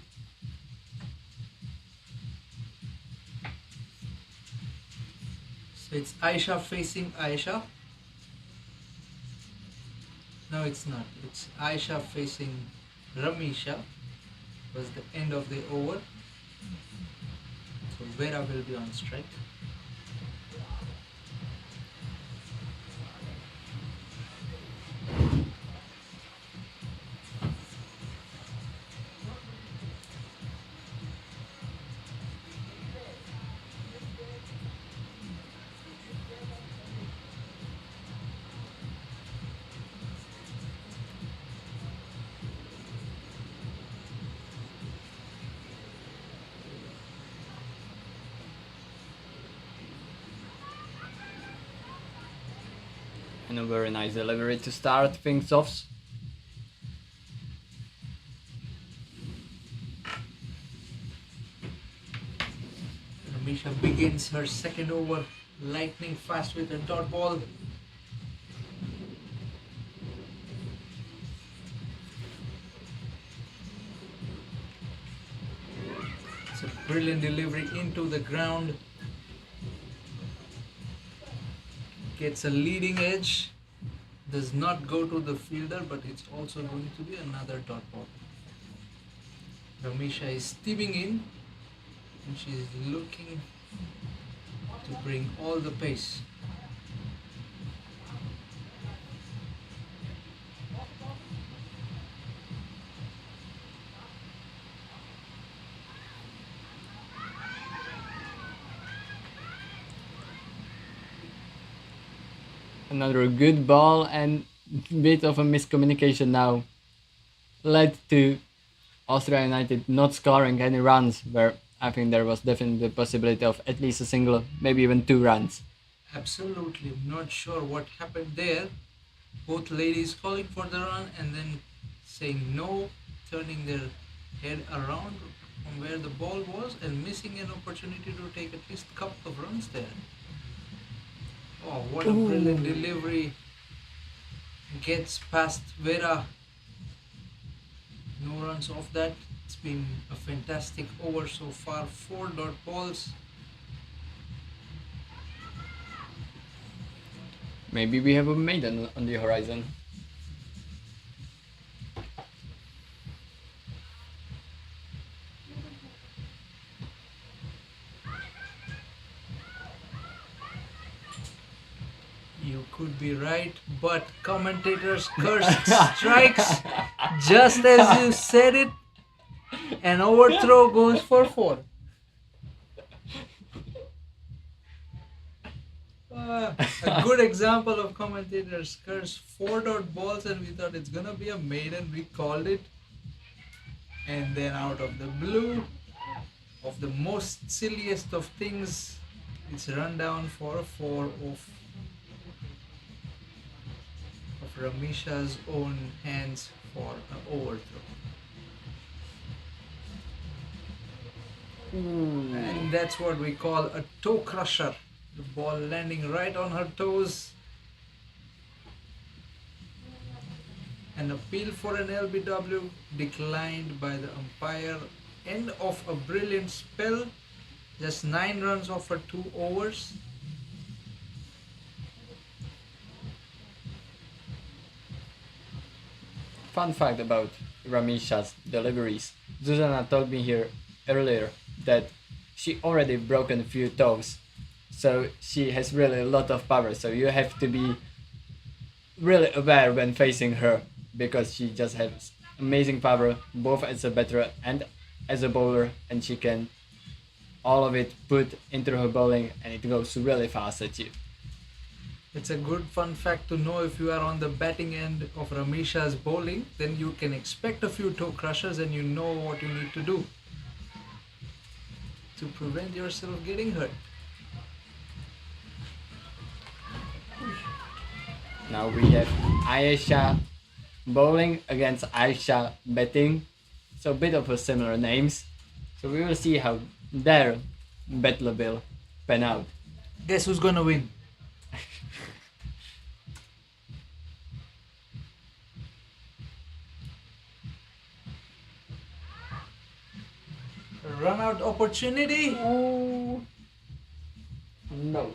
So it's Ayesha facing Ayesha. No, it's not. It's Ayesha facing Ramisha. Was the end of the over. So Vera will be on strike. And a very nice delivery to start things off. Ramisha begins her second over lightning fast with a dot ball. It's a brilliant delivery into the ground. Gets a leading edge. Does not go to the fielder, but it's also going to be another dot ball. Ramisha is steaming in and she's looking to bring all the pace. Another good ball and bit of a miscommunication now led to Austria United not scoring any runs, where I think there was definitely the possibility of at least a single, maybe even 2 runs. Absolutely, not sure what happened there. Both ladies calling for the run and then saying no, turning their head around from where the ball was and missing an opportunity to take at least a couple of runs there. Oh, what a brilliant delivery. Gets past Vera. No runs off that. It's been a fantastic over so far. 4 dot balls. Maybe we have a maiden on the horizon. You could be right, but commentators cursed strikes just as you said it. An overthrow goes for 4. A good example of commentators curse. 4 dot balls and we thought it's gonna be a maiden. We called it, and then out of the blue, of the most silliest of things, it's run down for a 4 of Ramisha's own hands for an overthrow. And that's what we call a toe crusher. The ball landing right on her toes. An appeal for an LBW declined by the umpire. End of a brilliant spell. Just 9 runs off her 2 overs. Fun fact about Ramisha's deliveries. Zuzana told me here earlier that she already broken a few toes. So she has really a lot of power. So you have to be really aware when facing her, because she just has amazing power both as a batter and as a bowler, and she can all of it put into her bowling and it goes really fast at you. It's a good fun fact to know. If you are on the batting end of Ramisha's bowling, then you can expect a few toe crushers and you know what you need to do to prevent yourself getting hurt. Now we have Ayesha bowling against Aisha batting. So a bit of a similar names. So we will see how their battle will pan out. Guess who's gonna win? Run out opportunity. No.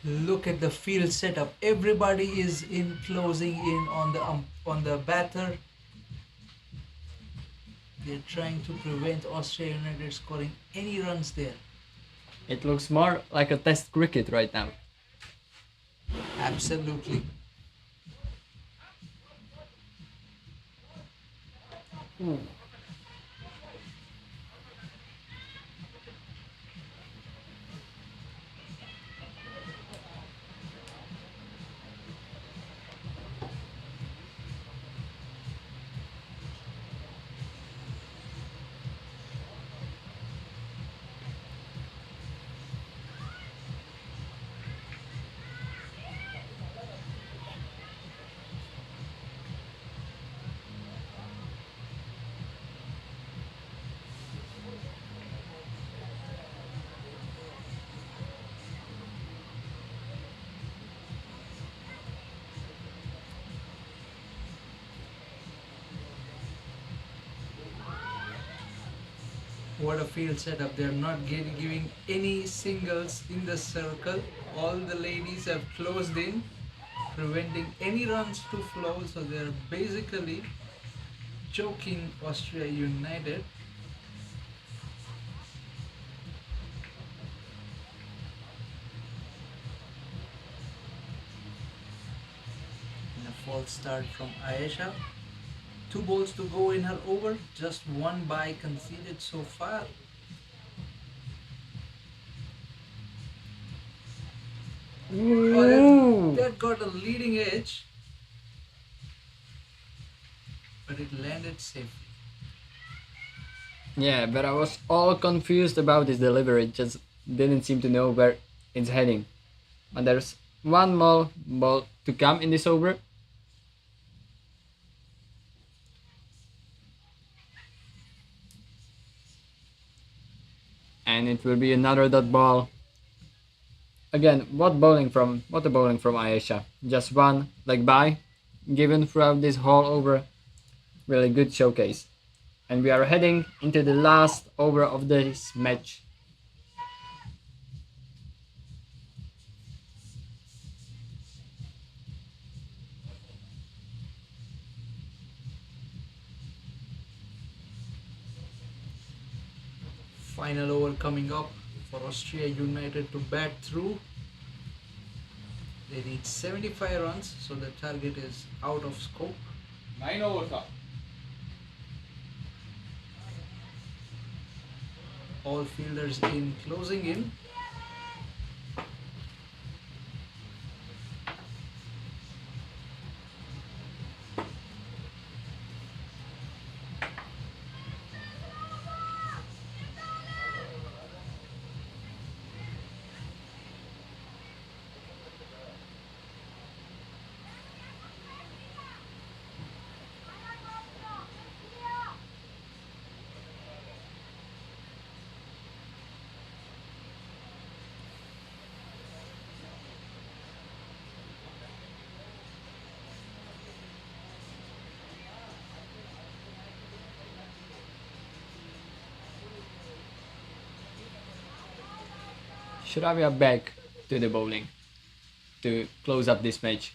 Look at the field setup. Everybody is in closing in on the batter. They're trying to prevent Austria United scoring any runs there. It looks more like a test cricket right now. Absolutely. What a field setup. They're not giving any singles in the circle. All the ladies have closed in, preventing any runs to flow. So they're basically choking Austria United. And a false start from Ayesha. 2 balls to go in her over. Just 1 bye conceded so far. Oh, that got a leading edge, but it landed safely. Yeah, but I was all confused about his delivery. Just didn't seem to know where it's heading. And there's one more ball to come in this over. And it will be another dot ball. Again, what a bowling from Ayesha. Just one leg by, given throughout this whole over. Really good showcase. And we are heading into the last over of this match. Final over coming up for Austria United to bat through. They need 75 runs, so the target is out of scope. 9 overs up. All fielders in, closing in. Shravya back to the bowling to close up this match.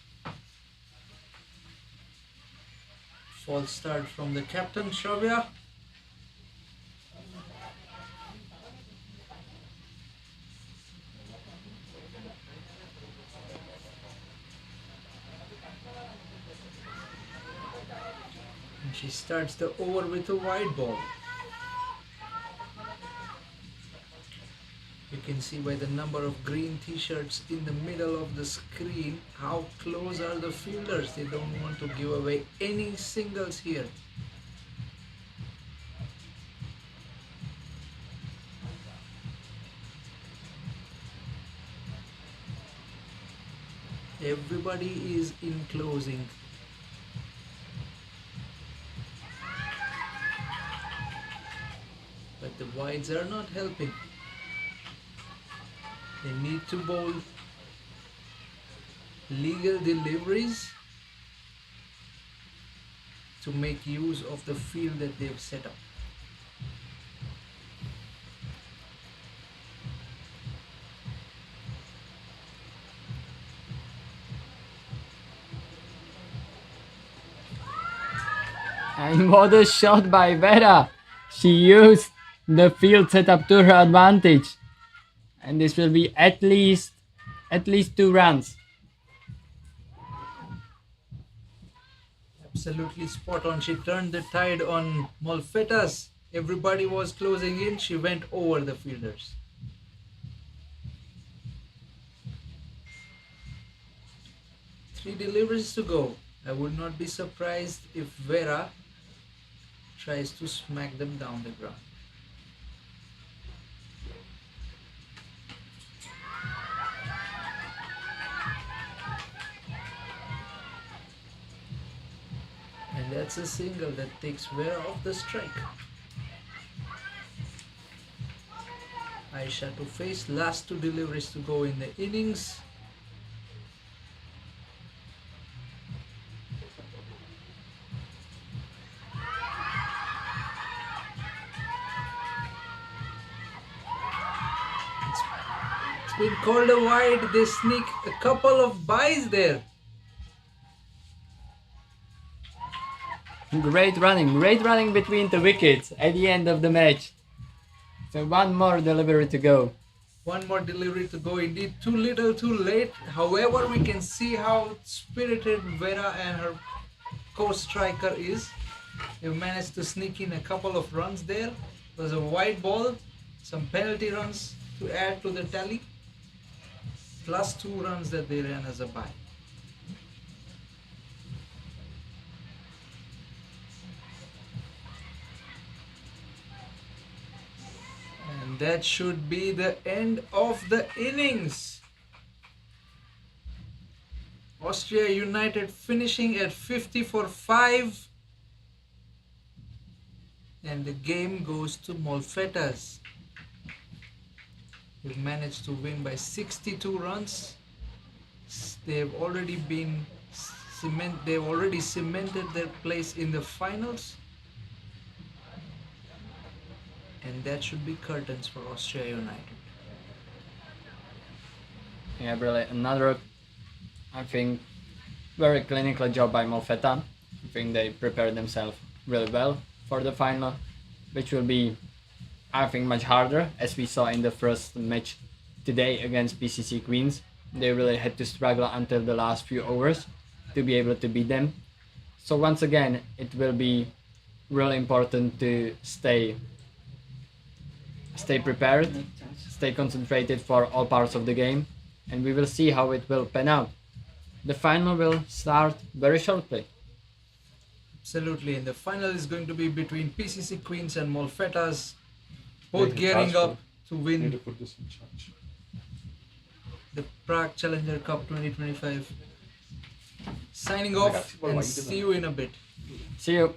False start from the captain, Shravya. And she starts the over with a wide ball. You can see by the number of green t-shirts in the middle of the screen how close are the fielders. They don't want to give away any singles here. Everybody is in closing. But the wides are not helping. They need to bowl legal deliveries to make use of the field that they've set up. And what a shot by Vera! She used the field setup to her advantage. And this will be at least 2 runs. Absolutely spot on. She turned the tide on Molfetas. Everybody was closing in. She went over the fielders. Three deliveries to go. I would not be surprised if Vera tries to smack them down the ground. And that's a single that takes Vera off the strike. Aisha to face, last 2 deliveries to go in the innings. been called a wide. They sneak a couple of byes there. Great running between the wickets at the end of the match. So one more delivery to go. One more delivery to go, indeed. Too little, too late. However, we can see how spirited Vera and her co-striker is. They managed to sneak in a couple of runs there. It was a wide ball, some penalty runs to add to the tally, plus 2 runs that they ran as a bye. And that should be the end of the innings. Austria United finishing at 50 for 5. And the game goes to Molfetas. They've managed to win by 62 runs. They've already cemented their place in the finals. And that should be curtains for Austria United. Yeah, really another, I think, very clinical job by Molfetta. I think they prepared themselves really well for the final, which will be, I think, much harder, as we saw in the first match today against PCC Queens. They really had to struggle until the last few overs to be able to beat them. So once again, it will be really important to stay prepared, stay concentrated for all parts of the game, and we will see how it will pan out. The final will start very shortly. Absolutely, and the final is going to be between PCC Queens and Molfetas, both gearing up to win the Prague Challenger Cup 2025. Signing off and see you in a bit. See you.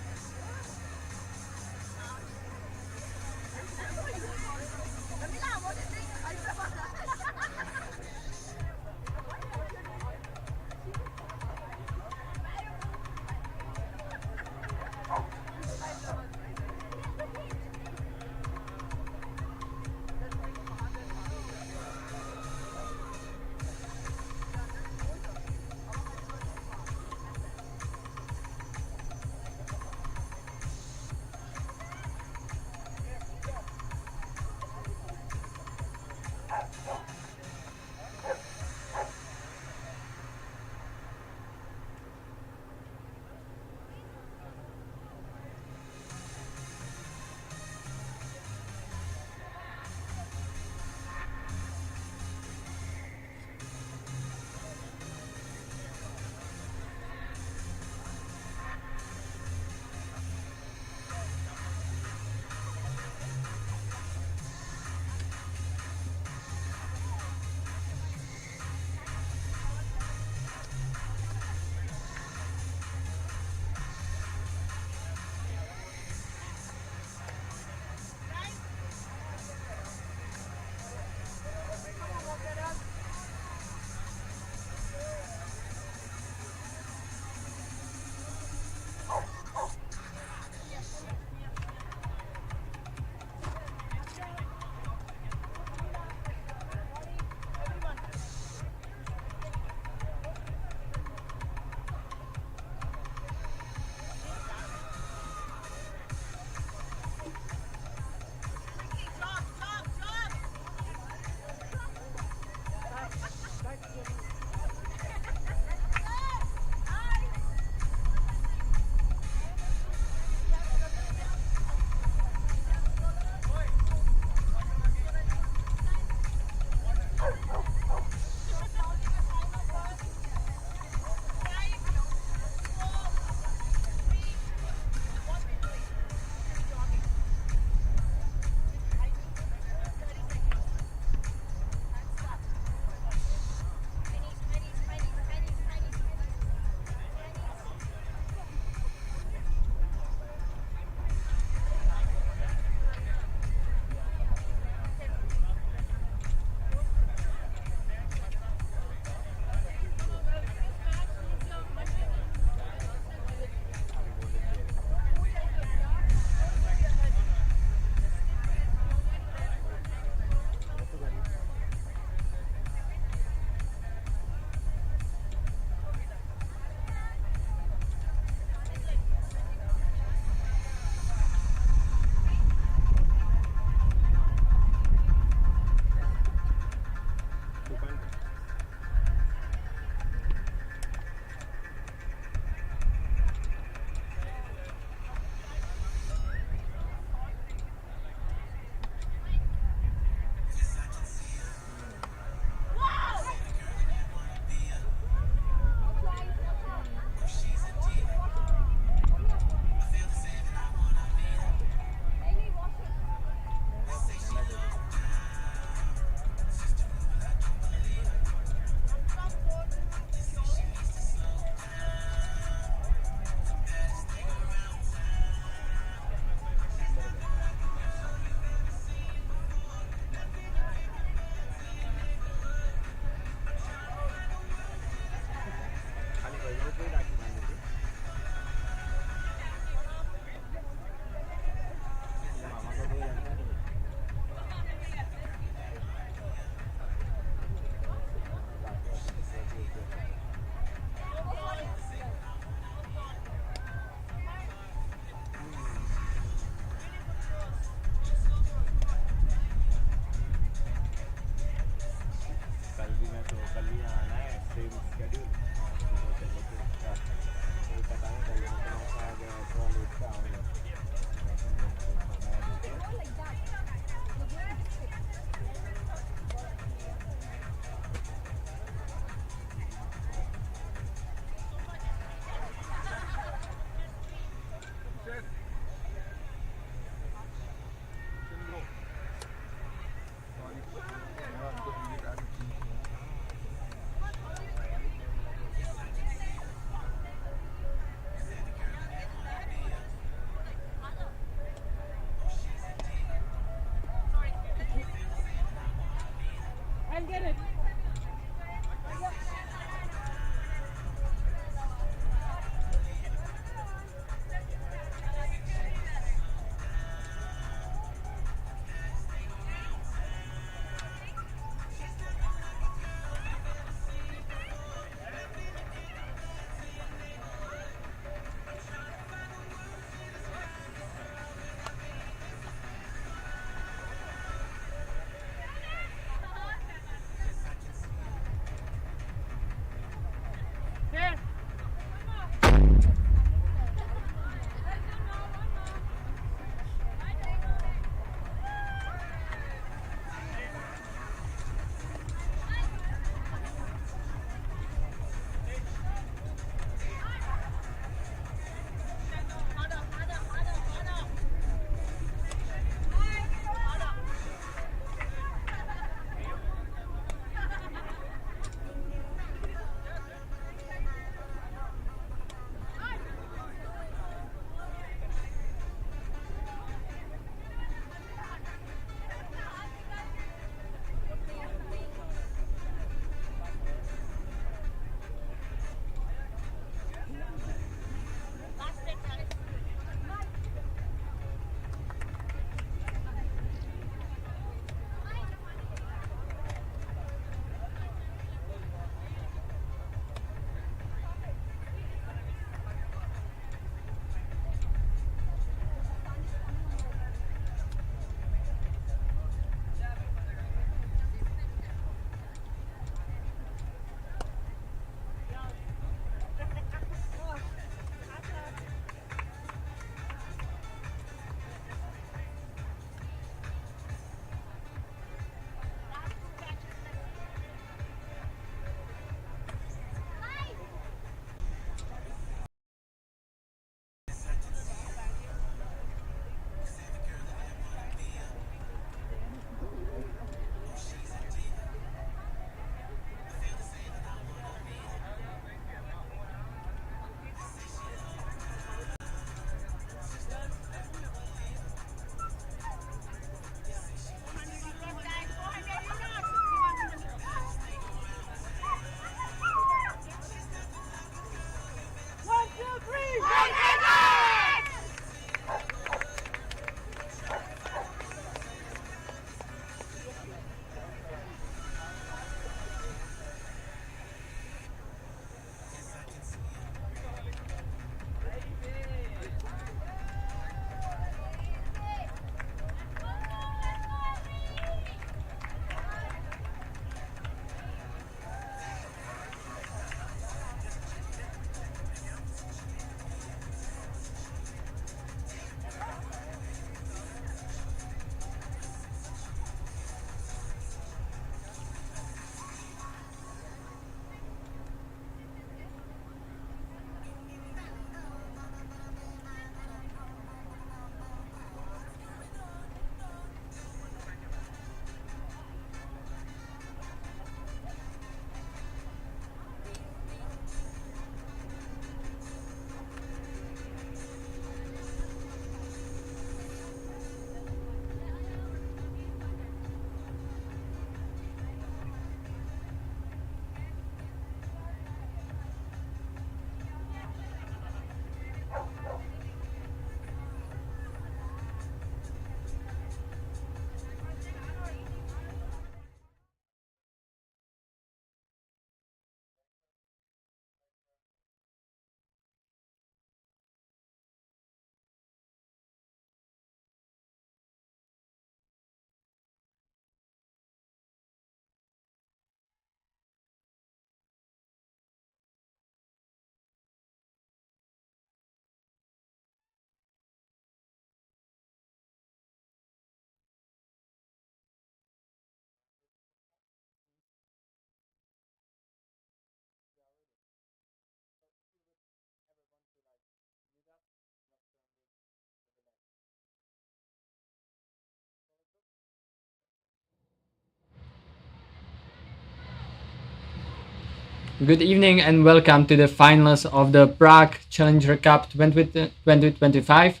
Good evening and welcome to the finals of the Prague Challenger Cup 2025.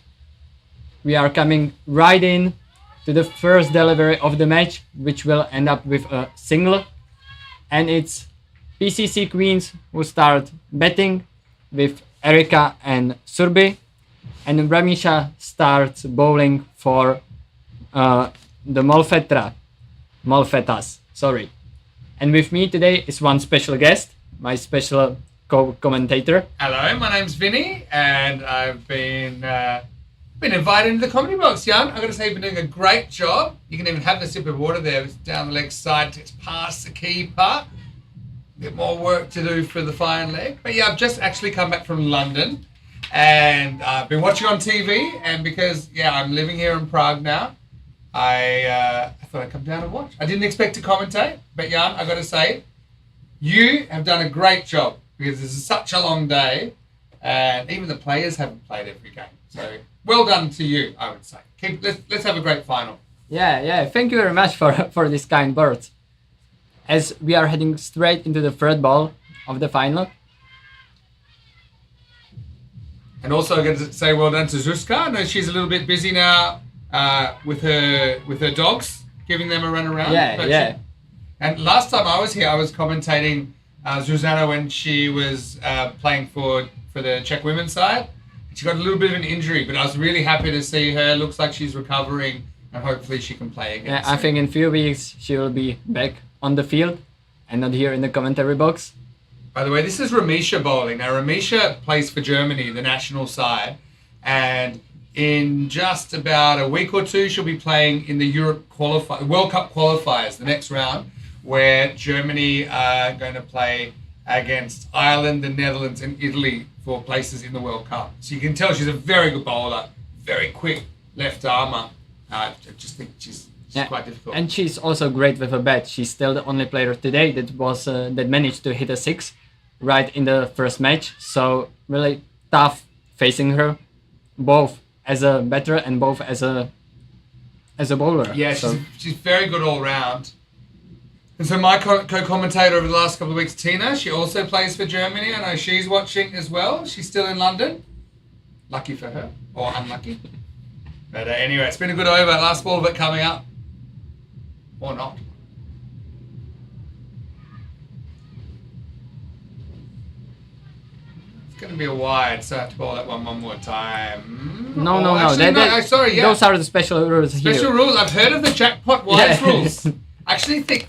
We are coming right in to the first delivery of the match, which will end up with a single. And it's PCC Queens who start betting with Erika and Surbi. And Bramisha starts bowling for the Molfetas. Sorry. And with me today is one special guest, my special co-commentator. Hello, my name's Vinny, and I've been invited into the comedy box, Jan. I've got to say, you've been doing a great job. You can even have the sip of water there. It's down the leg side, it's past the keeper. A bit more work to do for the fine leg. But yeah, I've just actually come back from London, and I've been watching on TV, and because, I'm living here in Prague now, I thought I'd come down and watch. I didn't expect to commentate, but Jan, I've got to say, you have done a great job because this is such a long day and even the players haven't played every game. So well done to you, I would say. Let's have a great final. Yeah. Thank you very much for this kind words. As we are heading straight into the third ball of the final. And also I'm going to say well done to Zuzka. I know she's a little bit busy now with her dogs, giving them a run around. Yeah. And last time I was here, I was commentating Zuzana when she was playing for the Czech women's side. She got a little bit of an injury, but I was really happy to see her. Looks like she's recovering, and hopefully she can play again. Yeah, I think in a few weeks she will be back on the field and not here in the commentary box. By the way, this is Ramisha bowling. Now, Ramisha plays for Germany, the national side, and in just about a week or two, she'll be playing in the World Cup qualifiers, the next round, where Germany are going to play against Ireland, the Netherlands, and Italy for places in the World Cup. So you can tell she's a very good bowler, very quick left armer. I just think she's quite difficult. And she's also great with a bat. She's still the only player today that managed to hit a 6 right in the first match. So really tough facing her, both as a batter and both as a bowler. Yeah, she's very good all round. And so my co-commentator over the last couple of weeks, Tina, she also plays for Germany. I know she's watching as well. She's still in London. Lucky for her, or unlucky. But anyway, it's been a good over. Last ball of it coming up. Or not. It's going to be a wide, so I have to bowl that one more time. No. Actually, sorry, yeah. Those are the special rules here. Special rules. I've heard of the jackpot wides rules. I actually think,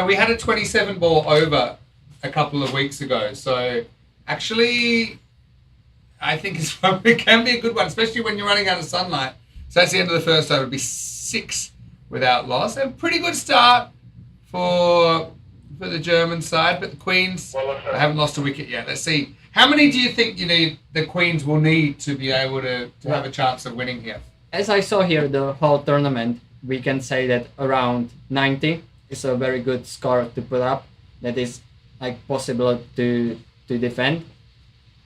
we had a 27 ball over a couple of weeks ago. So actually, I think it can be a good one, especially when you're running out of sunlight. So that's the end of the first over. It'd be 6 without loss. A pretty good start for the German side, but the Queens haven't lost a wicket yet. Let's see. How many do you think the Queens will need to be able to have a chance of winning here? As I saw here the whole tournament, we can say that around 90 is a very good score to put up. That is possible to defend.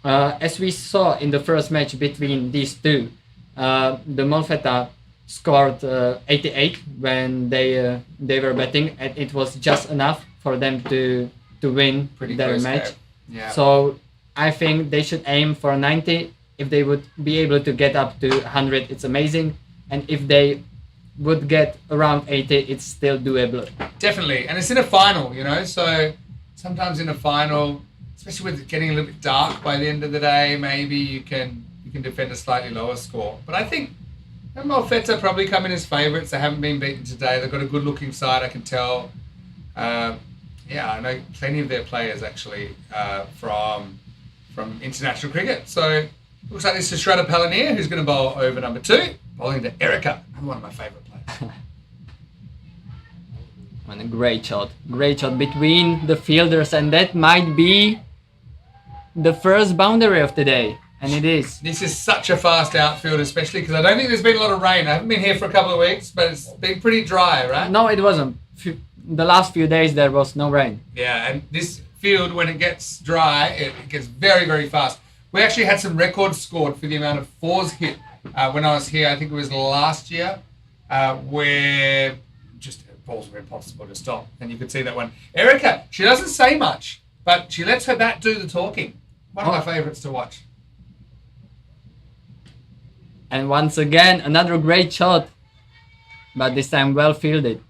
As we saw in the first match between these two, the Molfetta scored 88 when they were batting, and it was just enough for them to win their match. Yeah. So I think they should aim for 90. If they would be able to get up to 100, it's amazing. And if they would get around 80, it's still doable. Definitely. And it's in a final, so sometimes in a final, especially with it getting a little bit dark by the end of the day, maybe you can defend a slightly lower score. But I think Molfetta probably come in as favourites. They haven't been beaten today. They've got a good looking side, I can tell. I know plenty of their players actually from international cricket. So looks like this is Shraddha Palanier, who's going to bowl over number 2, bowling to Erika, another one of my favourite players. And a great shot between the fielders, and that might be the first boundary of the day, and it is. This is such a fast outfield, especially because I don't think there's been a lot of rain. I haven't been here for a couple of weeks, but it's been pretty dry, right? No, it wasn't. The last few days there was no rain. Yeah, and this field, when it gets dry, it gets very, very fast. We actually had some records scored for the amount of 4s hit when I was here. I think it was last year, where just balls were impossible to stop. And you could see that one. Erika, she doesn't say much, but she lets her bat do the talking. One of my favourites to watch. And once again, another great shot, but this time well fielded.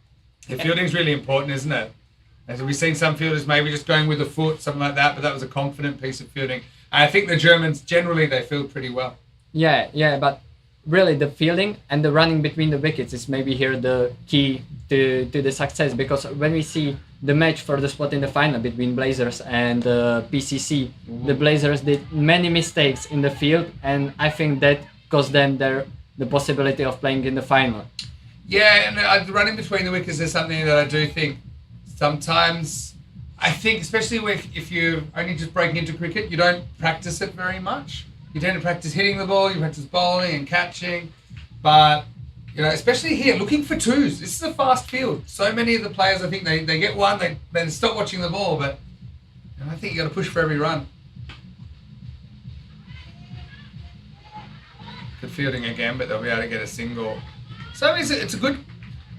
The fielding's really important, isn't it? As we've seen some fielders maybe just going with the foot, something like that, but that was a confident piece of fielding. And I think the Germans, generally, they field pretty well. Yeah, but really the fielding and the running between the wickets is maybe here the key to the success, because when we see the match for the spot in the final between Blazers and PCC, the Blazers did many mistakes in the field, and I think that cost them the possibility of playing in the final. Yeah, and running between the wickets is something that I do think sometimes, I think especially if you're only just breaking into cricket, you don't practice it very much. You tend to practice hitting the ball, you practice bowling and catching, but especially here, looking for twos. This is a fast field. So many of the players, I think they get one, they stop watching the ball, but I think you got to push for every run. Good fielding again, but they'll be able to get a single. So it's a good,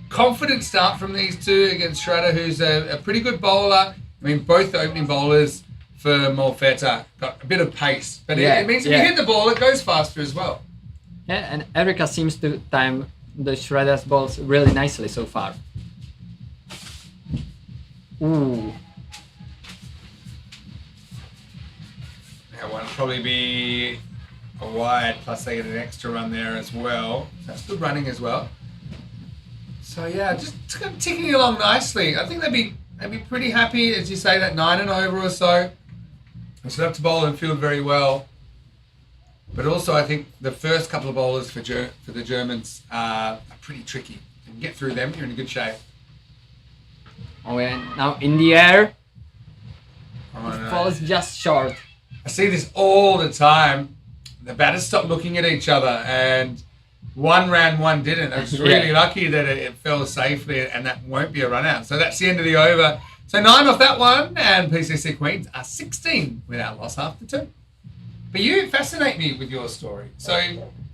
confident start from these two against Schrader, who's a pretty good bowler. I mean, both the opening bowlers for Molfetta got a bit of pace, but it means if you hit the ball, it goes faster as well. Yeah, and Erica seems to time the Schrader's balls really nicely so far. Ooh. That one will probably be a wide, plus they get an extra run there as well. That's good running as well. So yeah, just kind of ticking along nicely. I think they'd be pretty happy, as you say, that 9 and over or so. They should have to bowl and field very well. But also, I think the first couple of bowlers for the Germans are pretty tricky. If you can get through them, you're in a good shape. Oh, and now in the air, Oh, it no. falls just short. I see this all the time. The batters stop looking at each other, and one ran, one didn't. I was really lucky that it fell safely, and that won't be a run out. So that's the end of the over. So 9 off that one, and PCC Queens are 16 without loss after 2. But you fascinate me with your story. So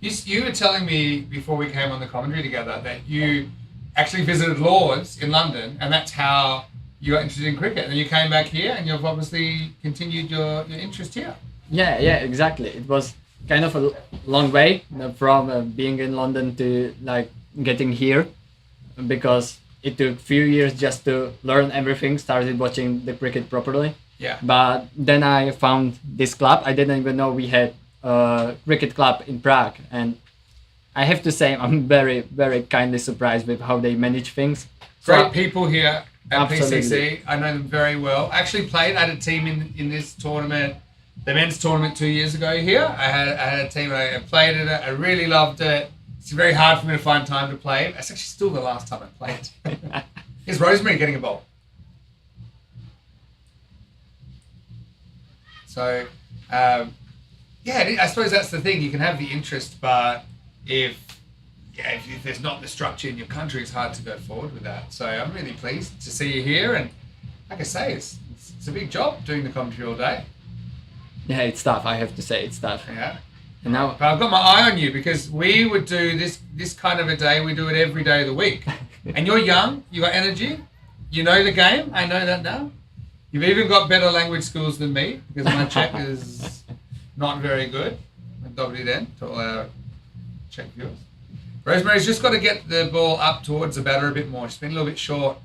you were telling me before we came on the commentary together that you actually visited Lord's in London, and that's how you got interested in cricket. And then you came back here, and you've obviously continued your interest here. Yeah, exactly. It was kind of a long way from being in London to like getting here, because it took a few years just to learn everything, started watching the cricket properly. Yeah. But then I found this club. I didn't even know we had a cricket club in Prague, and I have to say I'm very, very kindly surprised with how they manage things. Great people here at Absolutely. PCC. I know them very well. I actually played. I had a team in this tournament, the men's tournament 2 years ago here. I had a team. I played in it. I really loved it. It's very hard for me to find time to play. It's actually still the last time I played. Here's Rosemary getting a ball. So, I suppose that's the thing. You can have the interest, but if there's not the structure in your country, it's hard to go forward with that. So I'm really pleased to see you here, and like I say, it's a big job doing the commentary all day. Yeah, it's tough. I have to say it's tough. Yeah. And now, But I've got my eye on you, because we would do this kind of a day. We do it every day of the week. And you're young. You got energy. You know the game. I know that now. You've even got better language skills than me, because my Czech is not very good. Dobry den to all our Czech viewers. Rosemary's just got to get the ball up towards the batter a bit more. She's been a little bit short.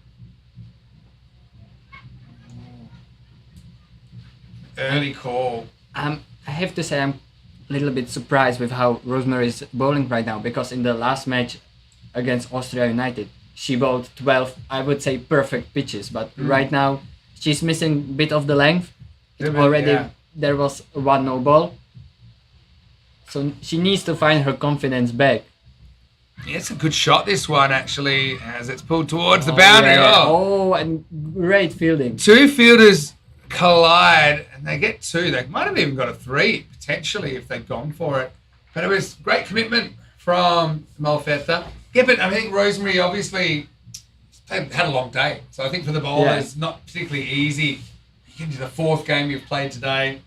Early call. I have to say I'm a little bit surprised with how Rosemary is bowling right now, because in the last match against Austria United, she bowled 12, I would say, perfect pitches, but right now she's missing a bit of the length. There was one no ball, so she needs to find her confidence back. Yeah, it's a good shot, this one, actually, as it's pulled towards the boundary. Yeah. Oh, and great fielding. Two fielders collide, and they get 2. They might have even got a 3, potentially, if they'd gone for it. But it was great commitment from Molfetta. Yeah, but I think Rosemary obviously had a long day. So I think for the bowlers, not particularly easy. You get into the 4th game you've played today.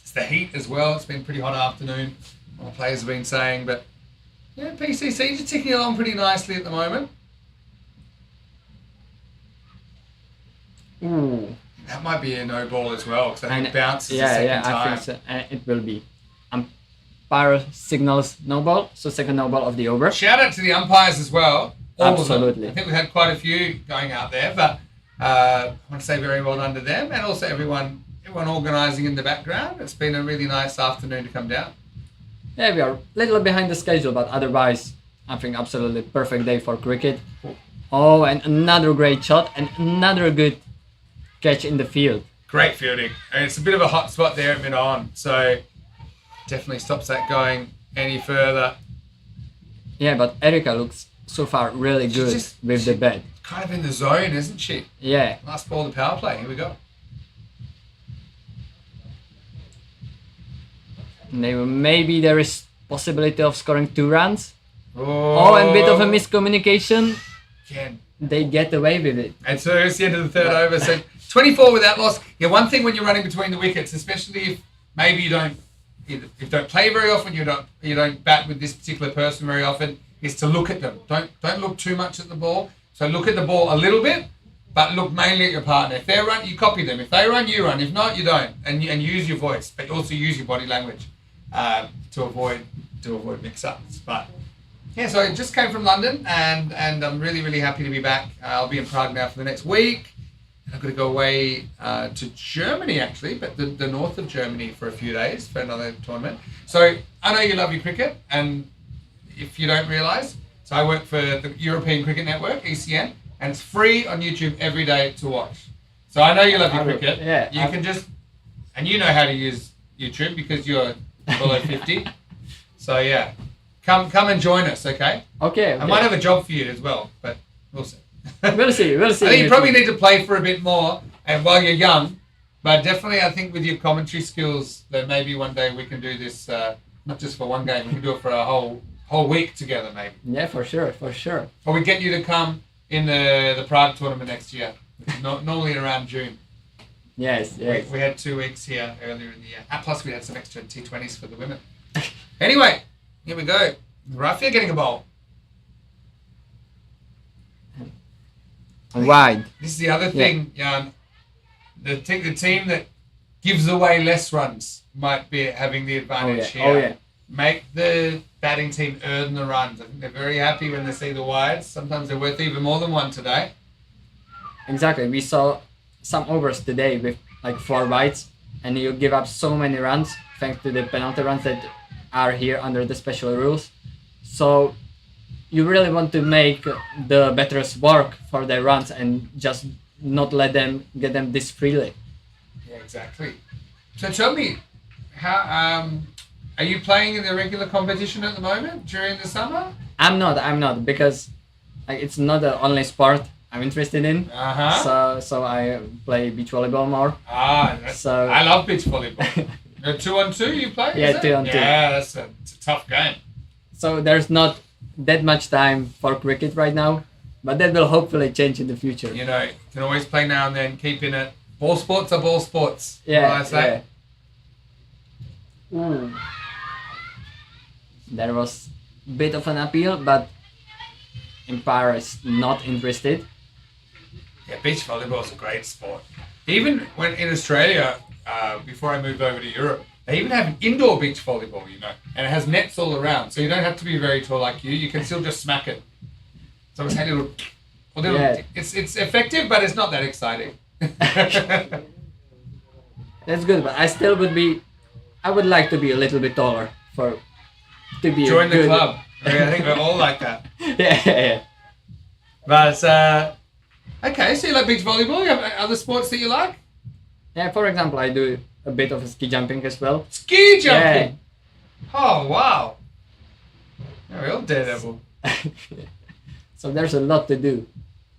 It's the heat as well. It's been a pretty hot afternoon, all the players have been saying. But yeah, PCC just ticking along pretty nicely at the moment. Ooh. That might be a no ball as well because I think And- bounce is the yeah, second yeah, time. I think so. It will be. Umpire signals no ball, so second no ball of the over. Shout out to the umpires as well. All Absolutely. Of them. I think we had quite a few going out there, but I want to say very well done to them and also everyone organising in the background. It's been a really nice afternoon to come down. Yeah, we are a little behind the schedule, but otherwise, I think absolutely perfect day for cricket. Oh, and another great shot and another good catch in the field. Great fielding. And it's a bit of a hot spot there at mid-on, so definitely stops that going any further. Yeah, but Erika looks so far really good with the bat. Kind of in the zone, isn't she? Yeah. Last ball of the power play. Here we go. Maybe there is possibility of scoring 2 runs. Oh, and bit of a miscommunication. Again. They get away with it. And so it's the end of the third over. So 24 without loss. Yeah, one thing when you're running between the wickets, especially if maybe you don't play very often, you don't bat with this particular person very often, is to look at them. Don't look too much at the ball. So look at the ball a little bit, but look mainly at your partner. If they run, you copy them. If they run, you run. If not, you don't. And use your voice, but also use your body language to avoid mix-ups. But yeah, so I just came from London, and I'm really, really happy to be back. I'll be in Prague now for the next week. And I've got to go away to Germany, actually, but the north of Germany for a few days for another tournament. So I know you love your cricket, and if you don't realise, so I work for the European Cricket Network, ECN, and it's free on YouTube every day to watch. So I know you love your cricket. Yeah. You can just, and you know how to use YouTube because you're below 50. So yeah, come and join us, okay? Okay. I might have a job for you as well, but we'll see. We'll see. I think you probably need to play for a bit more, and while you're young, but definitely I think with your commentary skills, that maybe one day we can do this, not just for one game, we can do it for a whole week together, maybe. Yeah, for sure, for sure. Or we get you to come in the Prague tournament next year, normally around June. Yes, yes. We had 2 weeks here earlier in the year. Plus we had some extra T20s for the women. Anyway, here we go. Rafia getting a bowl. Wide. This is the other thing, Jan. The team that gives away less runs might be having the advantage here. Oh, yeah. Make the batting team earn the runs. I think they're very happy when they see the wides. Sometimes they're worth even more than one today. Exactly. We saw some overs today with like 4 wides, and you give up so many runs thanks to the penalty runs that are here under the special rules. So you really want to make the batters work for their runs and just not let them get them this freely. Yeah, exactly. So tell me, how are you playing in the regular competition at the moment during the summer? I'm not because it's not the only sport I'm interested in. So I play beach volleyball more. So I love beach volleyball. 2-on-2 you play? Yeah, 2-on-2. Yeah, it's a tough game. So there's not that much time for cricket right now, but that will hopefully change in the future. You know, you can always play now and then, keep in it. Ball sports are ball sports. Yeah, You know what I say? yeah. Ooh. There was a bit of an appeal, but umpire is not interested. Yeah, beach volleyball is a great sport. Even when in Australia, before I moved over to Europe, they even have an indoor beach volleyball, you know, and it has nets all around, so you don't have to be very tall like you. You can still just smack it. So it's a little Yeah. it's effective, but it's not that exciting. That's good, but I would like to be a little bit taller to be Join a the good, club. I think we're all like that. yeah. But okay, so you like beach volleyball? You have other sports that you like? Yeah, for example, I do a bit of ski jumping as well. Ski jumping? Oh, wow. Yeah, real daredevil. So there's a lot to do.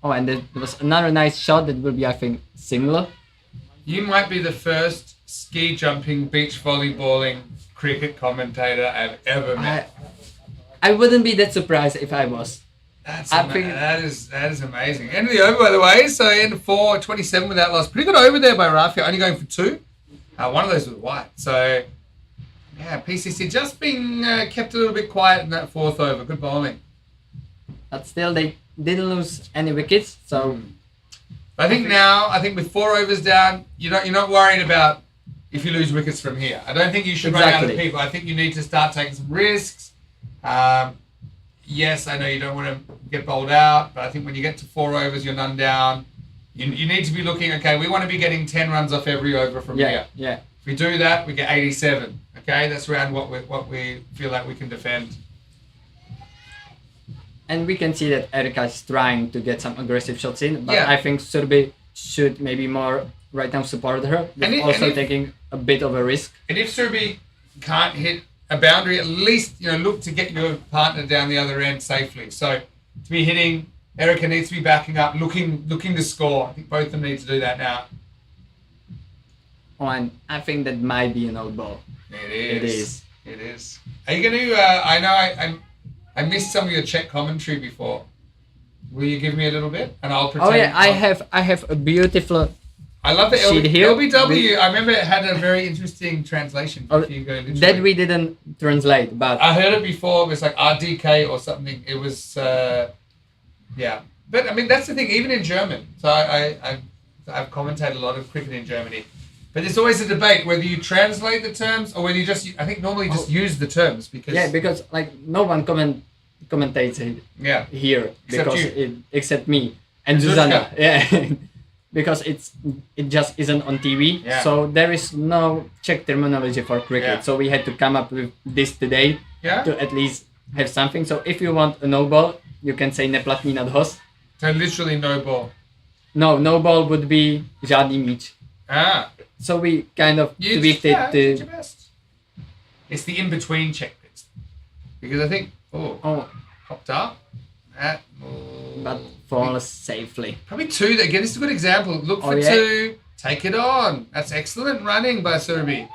Oh, and there was another nice shot that will be, I think, similar. You might be the first ski jumping, beach volleyballing cricket commentator I've ever met. I wouldn't be that surprised if I was. That is amazing. End of the over, by the way. So end of 4, 27 without loss. Pretty good over there by Rafia, only going for 2. One of those was white. So yeah, PCC just being kept a little bit quiet in that 4th over. Good bowling. But still, they didn't lose any wickets. So I think now, with 4 overs down, you're not worried about if you lose wickets from here. I don't think you should run out of Exactly. people. I think you need to start taking some risks. Yes, I know you don't want to get bowled out, but I think when you get to 4 overs, you're none down. You need to be looking, okay, we want to be getting 10 runs off every over from here. Yeah. If we do that, we get 87. Okay, that's around what we feel like we can defend. And we can see that Erika is trying to get some aggressive shots in, but Yeah. I think Surbi should maybe more right now support her, but And also if- taking a bit of a risk. And if Surbi can't hit a boundary, at least look to get your partner down the other end safely. So to be hitting, Erica needs to be backing up, looking to score. I think both of them need to do that now. Oh, and I think that might be an old ball. It is. It is. Are you going to? I know I missed some of your Czech commentary before. Will you give me a little bit, and I'll pretend? Oh yeah, I have a beautiful. I love the sheet here. LBW. I remember it had a very interesting translation. Oh, if you go literally. that we didn't translate, but I heard it before. It was like RDK or something. It was, yeah. But I mean, that's the thing. Even in German, so I've commentated a lot of cricket in Germany. But there's always a debate whether you translate the terms or whether you just. I think normally just use the terms because. yeah, because like no one commentates it Yeah. here Except because you. except me and And Zuzana. Zuzka. Yeah. Because it just isn't on TV, Yeah. so there is no Czech terminology for cricket. Yeah. So we had to come up with this today Yeah. to at least have something. So if you want a no ball, you can say neplatný nadhoz. So literally no ball. No ball would be žádný míč. Ah. So we kind of You tweaked did it your best. It's the in-between check bits. Because I think, popped up. That, but falls safely. Probably 2. Again, this is a good example. Look for 2. Take it on. That's excellent running by Surbi.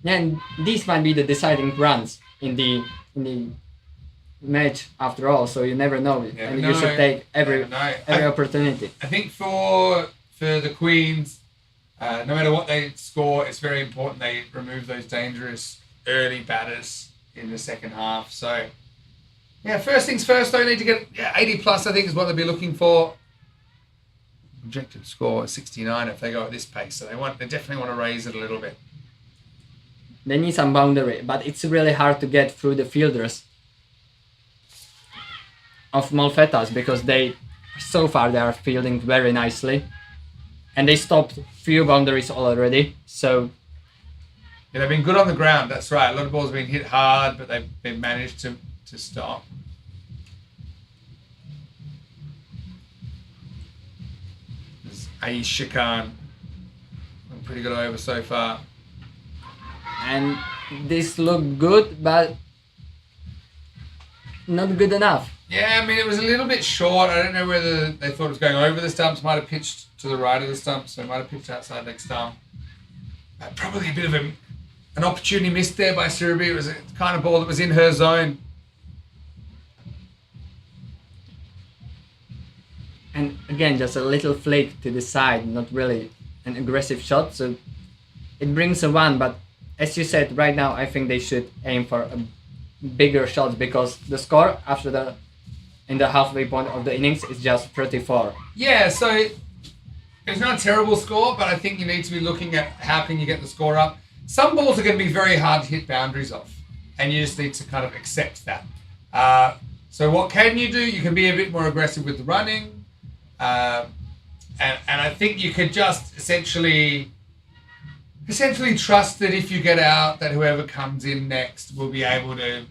Yeah, and these might be the deciding runs in the match after all. So you never know, and you should take every opportunity. I think for the Queens, no matter what they score, it's very important they remove those dangerous early batters in the second half. So, yeah, first things first, they need to get 80 plus, I think, is what they'll be looking for. Projected score is 69 if they go at this pace. So they definitely want to raise it a little bit. They need some boundary, but it's really hard to get through the fielders of Malfetas because so far they are fielding very nicely. And they stopped few boundaries already, so... Yeah, they've been good on the ground, that's right. A lot of balls have been hit hard, but they've managed to stop. There's Aisha Khan. Pretty good over so far. And this looked good, but not good enough. Yeah, I mean, it was a little bit short. I don't know whether they thought it was going over the stumps. Might have pitched to the right of the stumps, so might have pitched outside leg stump. Probably a bit of an opportunity missed there by Surbi. It was a kind of ball that was in her zone. And again, just a little flick to the side, not really an aggressive shot. So it brings a 1, but as you said, right now I think they should aim for a bigger shots because the score in the halfway point of the innings is just 34. Yeah, so it's not a terrible score, but I think you need to be looking at how can you get the score up. Some balls are going to be very hard to hit boundaries off, and you just need to kind of accept that. So what can you do? You can be a bit more aggressive with the running, and I think you could just essentially trust that if you get out, that whoever comes in next will be able to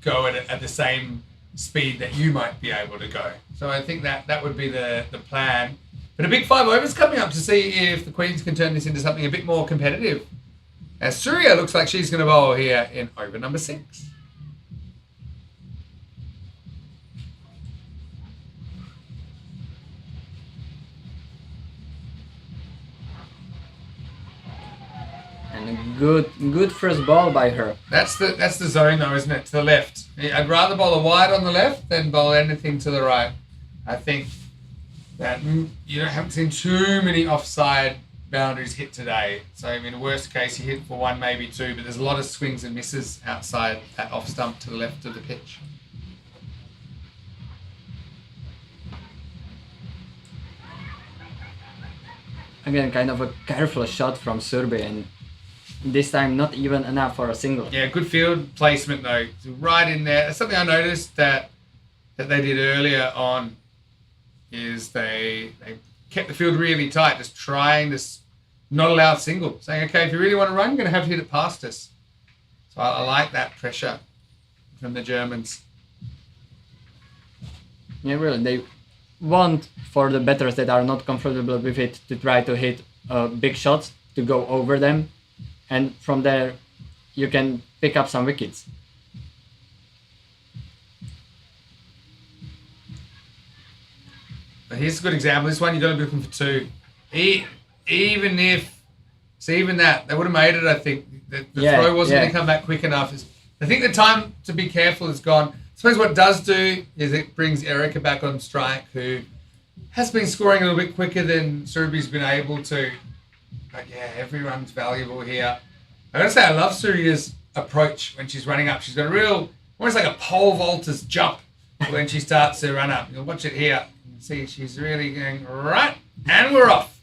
go at the same speed that you might be able to go. So I think that would be the plan. But a big 5 overs coming up to see if the Queens can turn this into something a bit more competitive. As Surya looks like she's going to bowl here in over number 6. And a good first ball by her. That's the zone though, isn't it? To the left. I'd rather bowl a wide on the left than bowl anything to the right. I think that you haven't seen too many offside boundaries hit today. So I mean, worst case you hit for 1, maybe 2, but there's a lot of swings and misses outside that off stump to the left of the pitch. again, kind of a careful shot from Serbia, and this time not even enough for a single. Yeah, good field placement though. Right in there. Something I noticed that they did earlier on is they kept the field really tight, just trying to not allow a single. Saying, okay, if you really want to run, you're going to have to hit it past us. So I like that pressure from the Germans. Yeah, really, they want for the batters that are not comfortable with it to try to hit big shots, to go over them, and from there you can pick up some wickets. But here's a good example. This one you've got to be looking for two. Even if, so even that, they would have made it, I think. The throw wasn't going to come back quick enough. I think the time to be careful is gone. I suppose what it does do is it brings Erica back on strike, who has been scoring a little bit quicker than Serbia's been able to. But yeah, every run's valuable here. I gotta say, I love Suria's approach when she's running up. She's got a real, almost like a pole vaulter's jump when she starts to run up. You'll watch it here. You can see she's really going right, and we're off.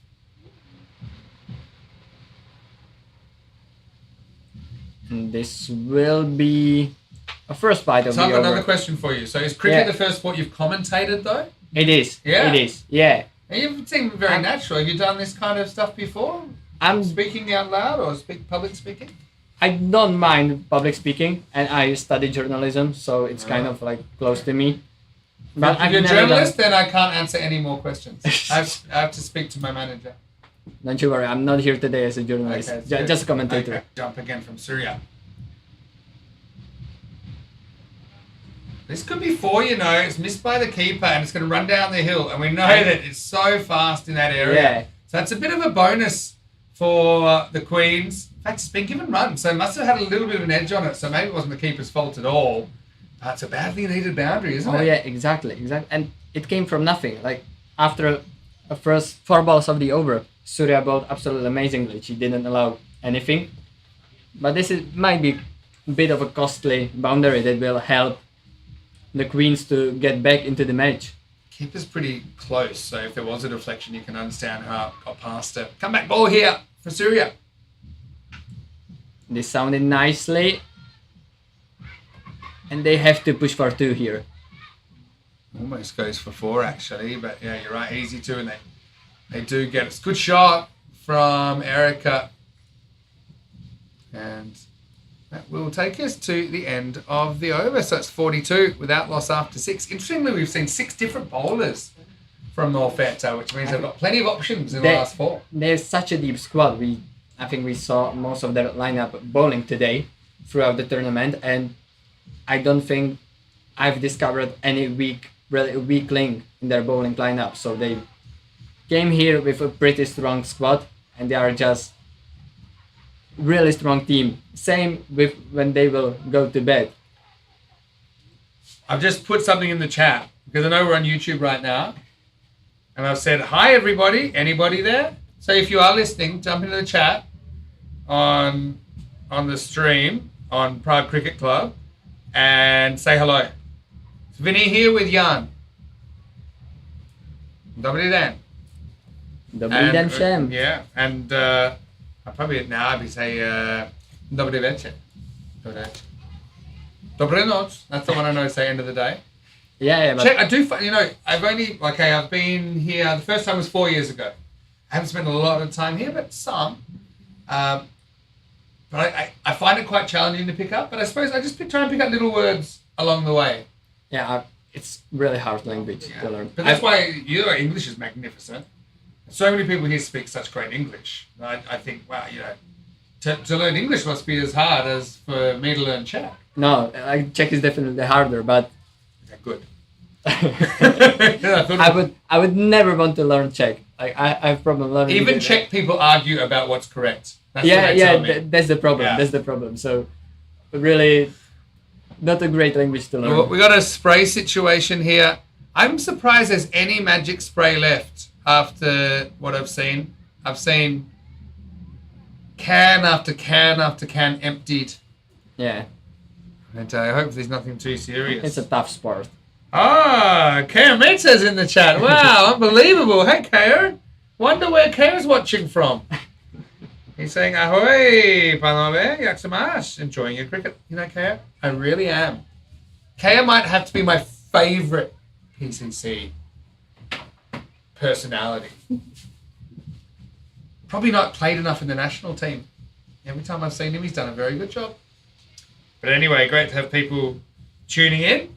And this will be a first bite of So the I've got over. another question for you. So is cricket the first sport you've commentated though? It is. Yeah. It is. Yeah. And you seem very natural. Have you done this kind of stuff before? I'm speaking out loud or public speaking? I don't mind public speaking, and I study journalism, so it's kind of like close to me. But if you're a never journalist, then I can't answer any more questions. I have to speak to my manager. Don't you worry, I'm not here today as a journalist, Okay, just a commentator. Okay. Jump again from Syria. This could be four, you know. It's missed by the keeper, and it's going to run down the hill. And we know that it's so fast in that area. Yeah. So it's a bit of a bonus for the Queens. In fact, it's been given runs, so it must have had a little bit of an edge on it. So maybe it wasn't the keeper's fault at all. But it's a badly needed boundary, isn't it? Oh yeah, exactly. And it came from nothing. Like after a first 4 balls of the over, Surya bowled absolutely amazingly. She didn't allow anything. But this might be a bit of a costly boundary that will help the Queens to get back into the match. Keeper's pretty close, so if there was a deflection, you can understand how it got past it. Come back ball here for Surya. This sounded nicely. And they have to push for 2 here. Almost goes for 4 actually, but yeah, you're right, easy 2, and they do get it. It's a good shot from Erica. And that will take us to the end of the over. So it's 42 without loss after 6. Interestingly, we've seen 6 different bowlers from Norfetta, which means they've got plenty of options in the last 4. There's such a deep squad. I think we saw most of their lineup bowling today throughout the tournament, and I don't think I've discovered any weak link in their bowling lineup. So they came here with a pretty strong squad, and they are just really strong team. Same with when they will go to bed. I've just put something in the chat because I know we're on YouTube right now, and I've said hi everybody. Anybody there? So if you are listening, jump into the chat on the stream on Prague Cricket Club and say hello. It's Vinny here with Jan. Dobrý den. Dobrý den všem. Yeah, and I probably now I'd be say dobrý večer. Dobrý noc. That's the one I know to say end of the day. Yeah, but Check, I do, you know, I've been here, the first time was 4 years ago. I haven't spent a lot of time here, but some. But I find it quite challenging to pick up, but I suppose I just try and pick up little words along the way. yeah, it's really hard language to learn. But that's why your English is magnificent. So many people here speak such great English. I think, wow, you know, to learn English must be as hard as for me to learn Czech. No, Czech is definitely harder, but Okay, good. I would never want to learn Czech. Like I have problem learning. Even it. Czech people argue about what's correct. That's what they tell me. That's the problem. Yeah. That's the problem. So, really, not a great language to learn. Well, we got a spray situation here. I'm surprised there's any magic spray left after what I've seen. I've seen can after can after can emptied. Yeah, And I hope there's nothing too serious. it's a tough sport. Ah, Karen Meta's in the chat. Wow, unbelievable. Hey, Karen. Wonder where Kaya's watching from. He's saying, ahoy, panove, jak se máš? Enjoying your cricket. You know, Kaya, I really am. Kaya might have to be my favourite PCC personality. Probably not played enough in the national team. Every time I've seen him, he's done a very good job. But anyway, great to have people tuning in.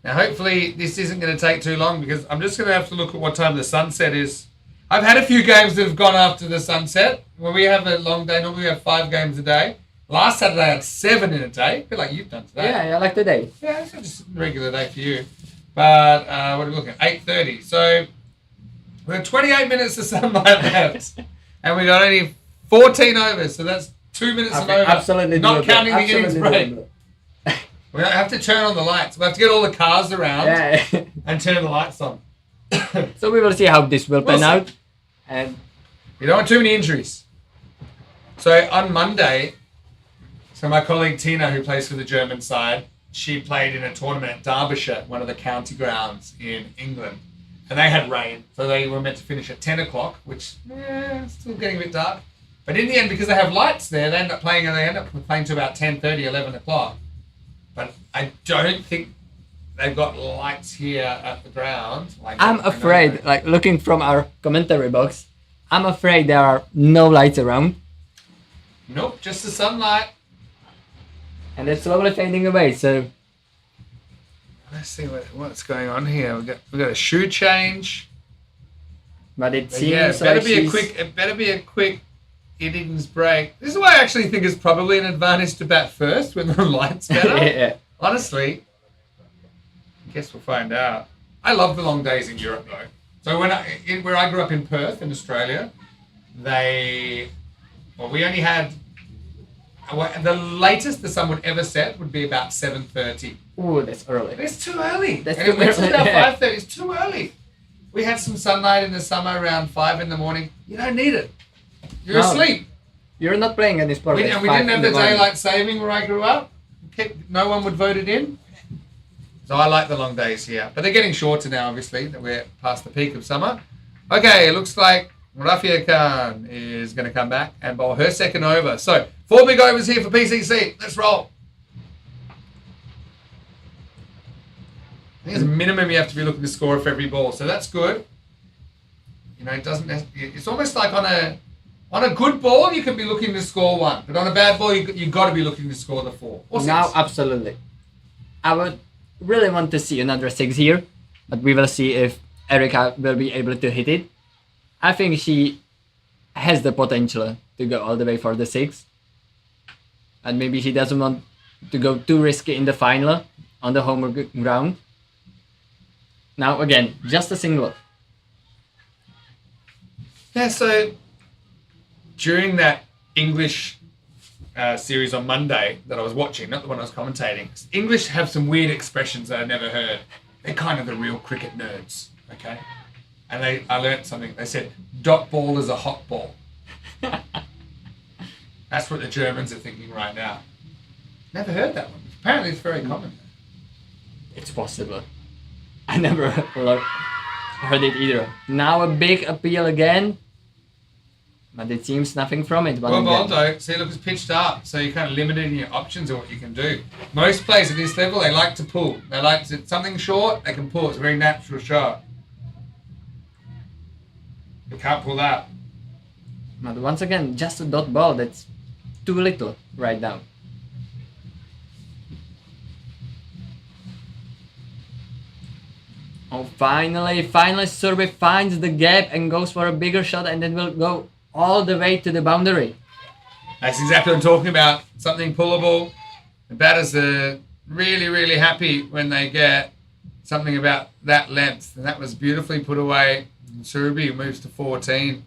Now, hopefully, this isn't going to take too long because I'm just going to have to look at what time the sunset is. I've had a few games that have gone after the sunset. When we have a long day, normally we have 5 games a day. Last Saturday I had 7 in a day. A bit like you've done today. Yeah, I like today. Yeah, it's just a regular day for you. But what are we looking at? 8:30. So we've got 28 minutes of sunlight left. And we got only 14 overs. So that's 2 minutes of over. Absolutely. Not doable. counting the innings Absolutely break. doable. We have to turn on the lights. We have to get all the cars around Yeah. and turn the lights on. So we will see how this will pan out. And you don't want too many injuries. So on Monday, my colleague Tina, who plays for the German side, she played in a tournament at Derbyshire, one of the county grounds in England. And they had rain, so they were meant to finish at 10 o'clock, which, still getting a bit dark. But in the end, because they have lights there, they end up playing to about 10:30, 11 o'clock. But I don't think they've got lights here at the ground. I'm afraid, like looking from our commentary box, I'm afraid there are no lights around. Nope, just the sunlight. And it's slowly fading away, so... Let's see what's going on here. We got a shoe change. But it seems it better like it better be a quick innings break. This is why I actually think it's probably an advantage to bat first when the light's better. Yeah. Honestly, I guess we'll find out. I love the long days in Europe though. So where I grew up in Perth in Australia, we only had the latest the sun would ever set would be about 7:30. Ooh, that's early. It's too early. That's And too it went early. to about 5:30. It's too early. We had some sunlight in the summer around 5 in the morning. You don't need it. You're asleep. You're not playing any sport. We didn't have the daylight saving where I grew up. No one would vote it in. So I like the long days here. But they're getting shorter now, obviously, that we're past the peak of summer. Okay, it looks like Rafia Khan is going to come back and bowl her second over. So 4 big overs here for PCC. Let's roll. I think as a minimum you have to be looking to score for every ball, so that's good. You know, it's almost like on a good ball you can be looking to score 1, but on a bad ball you've got to be looking to score the 4 or 6. Now, absolutely. I would really want to see another 6 here, but we will see if Erica will be able to hit it. I think she has the potential to go all the way for the 6, and maybe she doesn't want to go too risky in the final on the home ground. Now again, just a single. Yeah, so during that English series on Monday that I was watching, not the one I was commentating, English have some weird expressions that I've never heard. They're kind of the real cricket nerds, okay? And I learnt something. They said, dot ball is a hot ball. That's what the Germans are thinking right now. Never heard that one. Apparently it's very common. It's possible. I never heard it either. Now a big appeal again. But it seems nothing from it. Well, Baldo, see, look, it's pitched up, so you're kind of limited in your options of what you can do. Most players at this level, they like to pull. They like to, something short, they can pull. It's a very natural shot. You can't pull that. But once again, just a dot ball. That's too little right now. Oh, finally, Survey finds the gap and goes for a bigger shot, and then will go all the way to the boundary. That's exactly what I'm talking about. Something pullable. The batters are really, really happy when they get something about that length. And that was beautifully put away. Surubi moves to 14.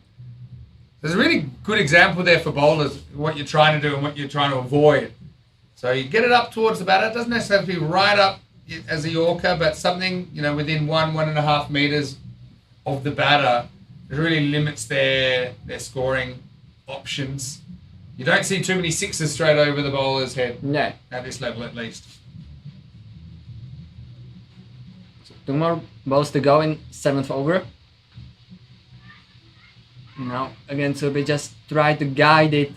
There's a really good example there for bowlers, what you're trying to do and what you're trying to avoid. So you get it up towards the batter. It doesn't necessarily have to be right up as a Yorker, but something, you know, within 1.5 meters of the batter. It really limits their scoring options. You don't see too many sixes straight over the bowler's head. No. At this level, at least. So 2 more balls to go in 7th over. Now again, Sube just tried to guide it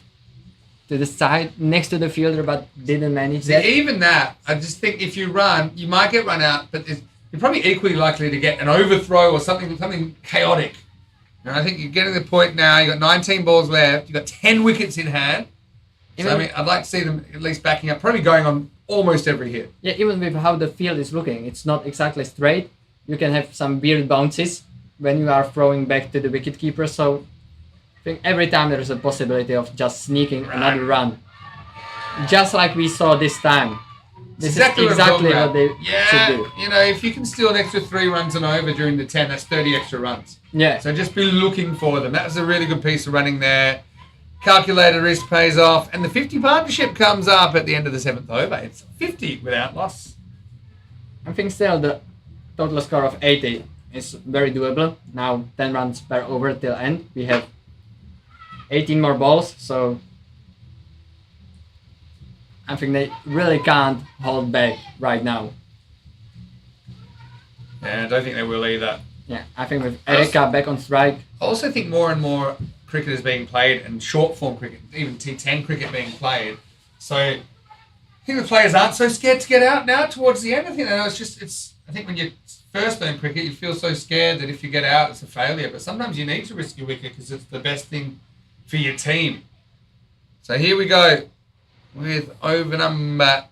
to the side next to the fielder, but didn't manage See, that. even that, I just think if you run, you might get run out, but you're probably equally likely to get an overthrow or something chaotic. And I think you're getting to the point now. You've got 19 balls left. You've got 10 wickets in hand. So, I mean, I'd like to see them at least backing up, probably going on almost every hit. Yeah, even with how the field is looking, it's not exactly straight. You can have some weird bounces when you are throwing back to the wicketkeeper. So I think every time there is a possibility of just sneaking another run. Just like we saw this time. This is exactly what they should do. You know, if you can steal an extra 3 runs and over during the 10, that's 30 extra runs. Yeah. So just be looking for them. That was a really good piece of running there. Calculated risk pays off, and the 50 partnership comes up at the end of the 7th over. It's 50 without loss. I think still the total score of 80 is very doable. Now 10 runs per over till end. We have 18 more balls, so I think they really can't hold back right now. Yeah, I don't think they will either. Yeah, I think with Erica back on strike. I also think more and more cricket is being played, and short form cricket, even T10 cricket being played. So I think the players aren't so scared to get out now towards the end. I think I think when you first learn cricket, you feel so scared that if you get out, it's a failure. But sometimes you need to risk your wicket because it's the best thing for your team. So here we go with over number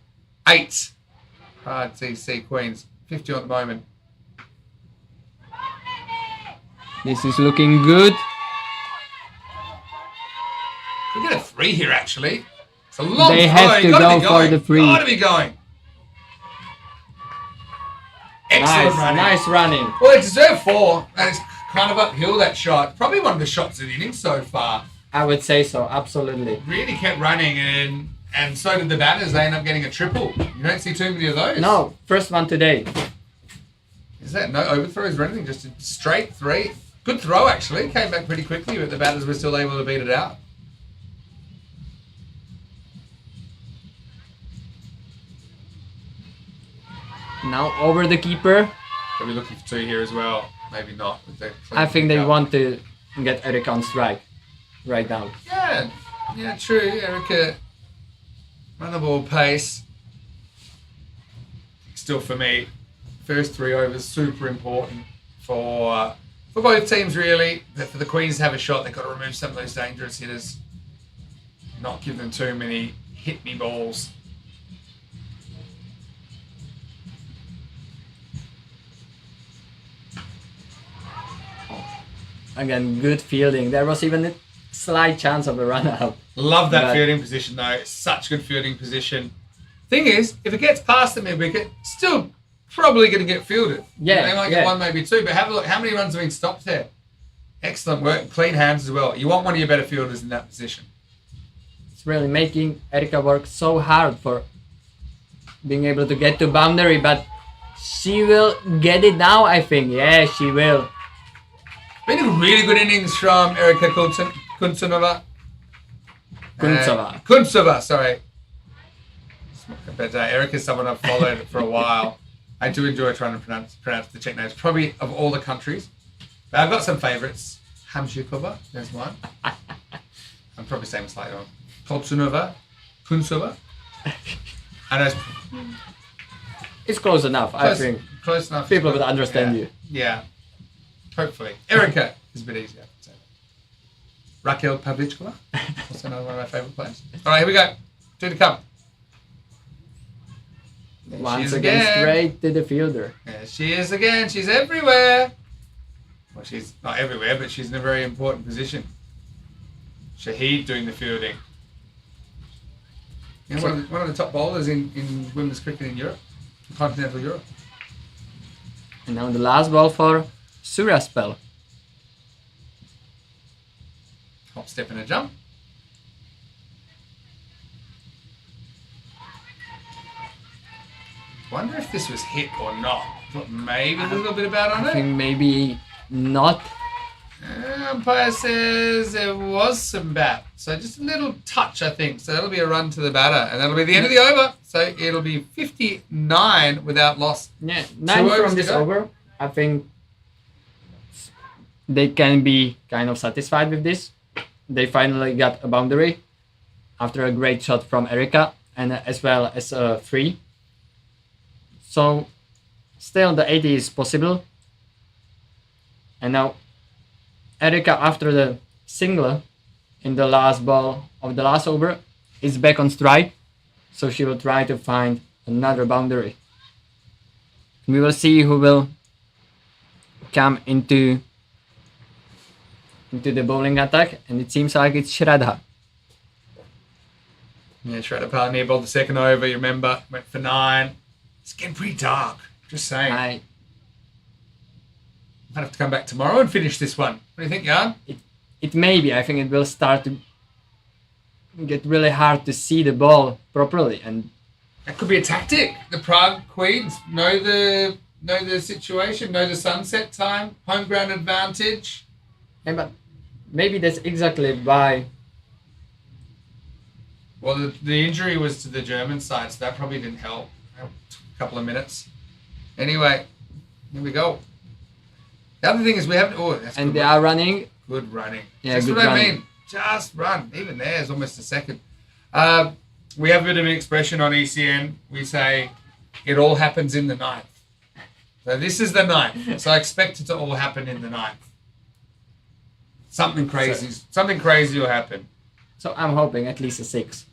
8. Prague TC Queens, 50 at the moment. This is looking good. We get a 3 here, actually. It's a long They have to go for the 3. Gotta be going. Excellent running. Nice running. Well, they deserve 4, and it's kind of uphill, that shot. Probably one of the shots of the innings so far. I would say so, absolutely. Really kept running, and so did the batters. They end up getting a triple. You don't see too many of those. No, first one today. Is that no overthrows or anything? Just a straight 3. Good throw, actually. Came back pretty quickly, but the batters were still able to beat it out. Now over the keeper. Are we looking for 2 here as well? Maybe not. With the I think they want to get Eric on strike right now. Yeah, true. Erica, run the ball pace. Still for me, first 3 overs super important for both teams really. For the Queens to have a shot, they've got to remove some of those dangerous hitters. Not give them too many hit me balls. Again, good fielding. There was even a slight chance of a run out. Love that fielding position though. Such good fielding position. Thing is, if it gets past the mid wicket, still probably going to get fielded. Yeah, they might get 1, maybe 2, but have a look. How many runs have been stopped there? Excellent work. Clean hands as well. You want one of your better fielders in that position. It's really making Erica work so hard for being able to get to boundary, but she will get it now, I think. Yeah, she will. Been a really good innings from Erica Kuntsova. Kuntsova, sorry. But Erica's someone I've followed for a while. I do enjoy trying to pronounce the Czech names, probably of all the countries. But I've got some favourites. Hamshikova, there's one. I'm probably saying it slightly wrong. Kuntsova. And it's close enough, I think. Close enough. People would understand you. Yeah. Hopefully. Erica is a bit easier. So. Raquel Pavlichkova, also another one of my favourite players. All right, here we go. 2 to come. There Once again, straight to the fielder. There she is again. She's everywhere. Well, she's not everywhere, but she's in a very important position. Shahid doing the fielding. You know, one of the top bowlers in women's cricket in Europe, continental Europe. And now the last ball for Suraspel. Hop, step and a jump. Wonder if this was hit or not. Thought maybe a little bit about on I it. think maybe not. Umpire says there was some bat. So just a little touch, I think. So that'll be a run to the batter. And that'll be the end of the over. So it'll be 59 without loss. Yeah, 9 from this over. I think they can be kind of satisfied with this. They finally got a boundary after a great shot from Erika and as well as a free. So still the 80 is possible. And now Erika, after the single in the last ball of the last over, is back on strike. So she will try to find another boundary. We will see who will come into the bowling attack, and it seems like it's Shraddha. Yeah, Shraddha Palani bowled the second over, you remember, went for 9. It's getting pretty dark, just saying. I might have to come back tomorrow and finish this one. What do you think, Jan? It may be. I think it will start to get really hard to see the ball properly, and that could be a tactic. The Prague Queens know the situation, know the sunset time, home ground advantage. Yeah, but maybe that's exactly why. Well, the injury was to the German side, so that probably didn't help. A couple of minutes. Anyway, here we go. The other thing is we haven't. Oh, that's and good they running. are running. Good running. Yeah, that's good what running. I mean. Just run. Even there's almost a second. We have a bit of an expression on ECN. We say, it all happens in the 9th. So this is the 9th. So I expect it to all happen in the 9th. Something crazy will happen. So I'm hoping at least a 6.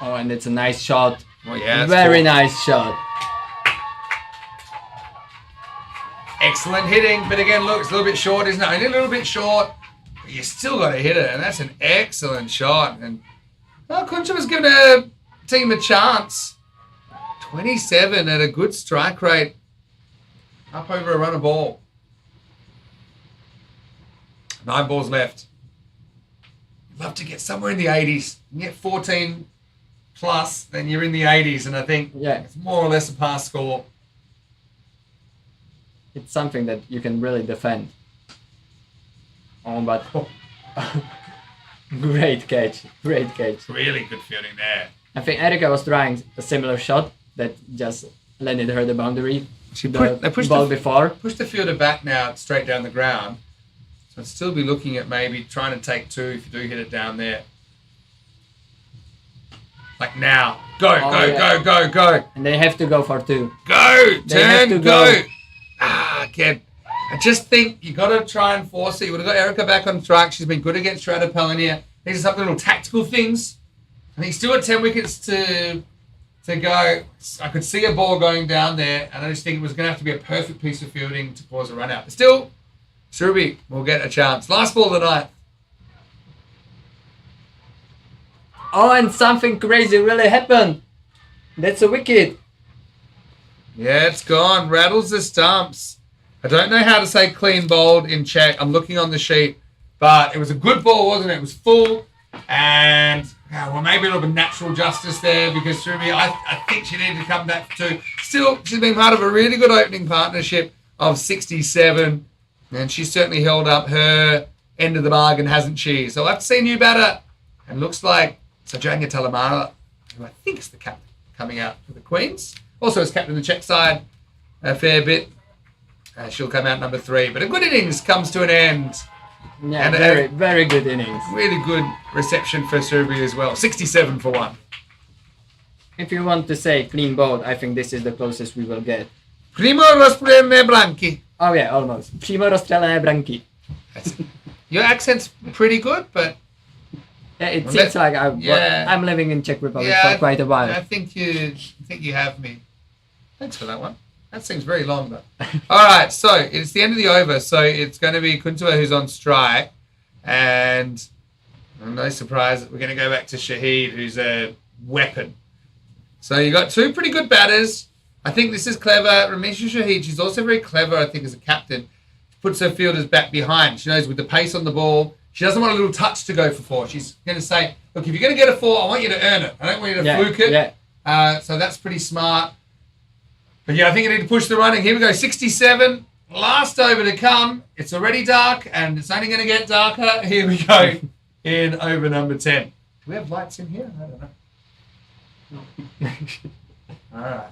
Oh, and it's a nice shot. Oh, yeah. Very nice shot. Excellent hitting, but again, look, it's a little bit short, isn't it? Only a little bit short, but you still got to hit it, and that's an excellent shot. And Kuncha was giving a team a chance. 27 at a good strike rate, up over a run of ball. 9 balls left. Love to get somewhere in the 80s. You get 14 plus, then you're in the 80s, and I think it's more or less a pass score. It's something that you can really defend. Oh, but great catch. Really good fielding there. I think Erika was trying a similar shot that just landed her the boundary. They pushed ball the before. Push the fielder back now, straight down the ground. So I'd still be looking at maybe trying to take 2 if you do hit it down there. Like now. Go. And they have to go for 2. Go! They have to Turn, go! Again. I just think you got to try and force it. You would have got Erika back on strike. She's been good against Shraddha Palania. These are some little tactical things. I think still at 10 wickets to go. I could see a ball going down there, and I just think it was going to have to be a perfect piece of fielding to cause a run out. But still, Surubi will get a chance. Last ball of the night. Oh, and something crazy really happened. That's a wicket. Yeah, it's gone. Rattles the stumps. I don't know how to say clean bowled in Czech. I'm looking on the sheet. But it was a good ball, wasn't it? It was full. And, maybe a little bit of natural justice there because Surubi, I think she needed to come back for 2. Still, she's been part of a really good opening partnership of 67. And she's certainly held up her end of the bargain, hasn't she? So I've seen you batter. And looks like Sajanya Talamara, who I think is the captain, coming out for the Queens. Also as captain of the Czech side a fair bit. She'll come out number 3. But a good innings comes to an end. Yeah, and very good innings. Really good reception for Surubi as well. 67 for 1. If you want to say clean bowled, I think this is the closest we will get. Primo rozstrelené branky. Oh yeah, almost. Primo rozstrelené branky. Your accent's pretty good, but... Yeah, it seems like I'm living in Czech Republic for quite a while. I think you have me. Thanks for that one. That seems very long, though. All right, so it's the end of the over. So it's going to be Kuntua who's on strike. And no surprise, we're going to go back to Shahid, who's a weapon. So you got 2 pretty good batters. I think this is clever. Ramisha Shahid, she's also very clever, I think, as a captain. Puts her fielders back behind. She knows with the pace on the ball, she doesn't want a little touch to go for 4. She's going to say, look, if you're going to get a 4, I want you to earn it. I don't want you to fluke it. Yeah. So that's pretty smart. But yeah, I think you need to push the running. Here we go, 67. Last over to come. It's already dark, and it's only going to get darker. Here we go in over number 10. Do we have lights in here? I don't know. All right.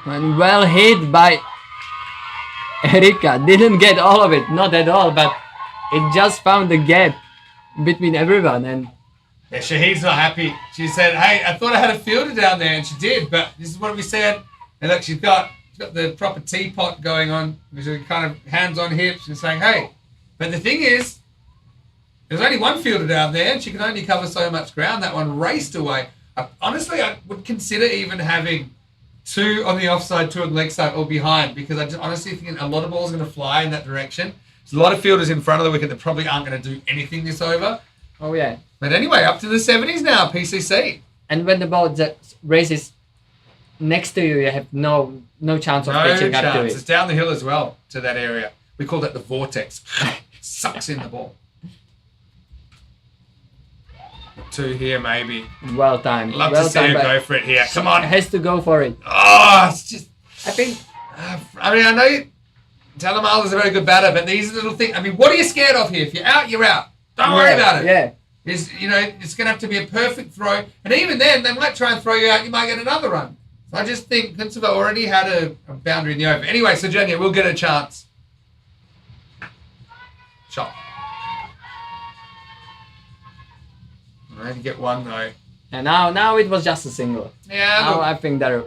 And well hit by Erika. Didn't get all of it, not at all, but it just found the gap between everyone. And Yeah, Shahid's not happy. She said, "Hey, I thought I had a fielder down there," and she did. But this is what we said. And look, she's got the proper teapot going on, which is kind of hands on hips, and saying, "Hey." But the thing is, there's only one fielder down there, and she can only cover so much ground. That one raced away. Honestly, I would consider even having 2 on the offside, 2 on the leg side, or behind, because I just honestly think a lot of balls are going to fly in that direction. There's a lot of fielders in front of the wicket that probably aren't going to do anything this over. oh yeah. But anyway, up to the 70s now, PCC. And when the ball just races next to you, you have no chance of No pitching up to chance. it. It's down the hill as well to that area. We call that the vortex. Sucks in the ball. 2 here, maybe. Well timed. Love well to see her timed, go but for it here. Come on. Has to go for it. Oh, it's just. I think I mean, I know Talamal is a very good batter, but these little things. I mean, what are you scared of here? If you're out, you're out. Don't worry about it. Yeah. It's going to have to be a perfect throw. And even then, they might try and throw you out. You might get another run. So I just think Pinsova already had a boundary in the over. Anyway, so Jenya, we'll get a chance. Shot. I only get one, though. And now it was just a single. Yeah, Now look, I think there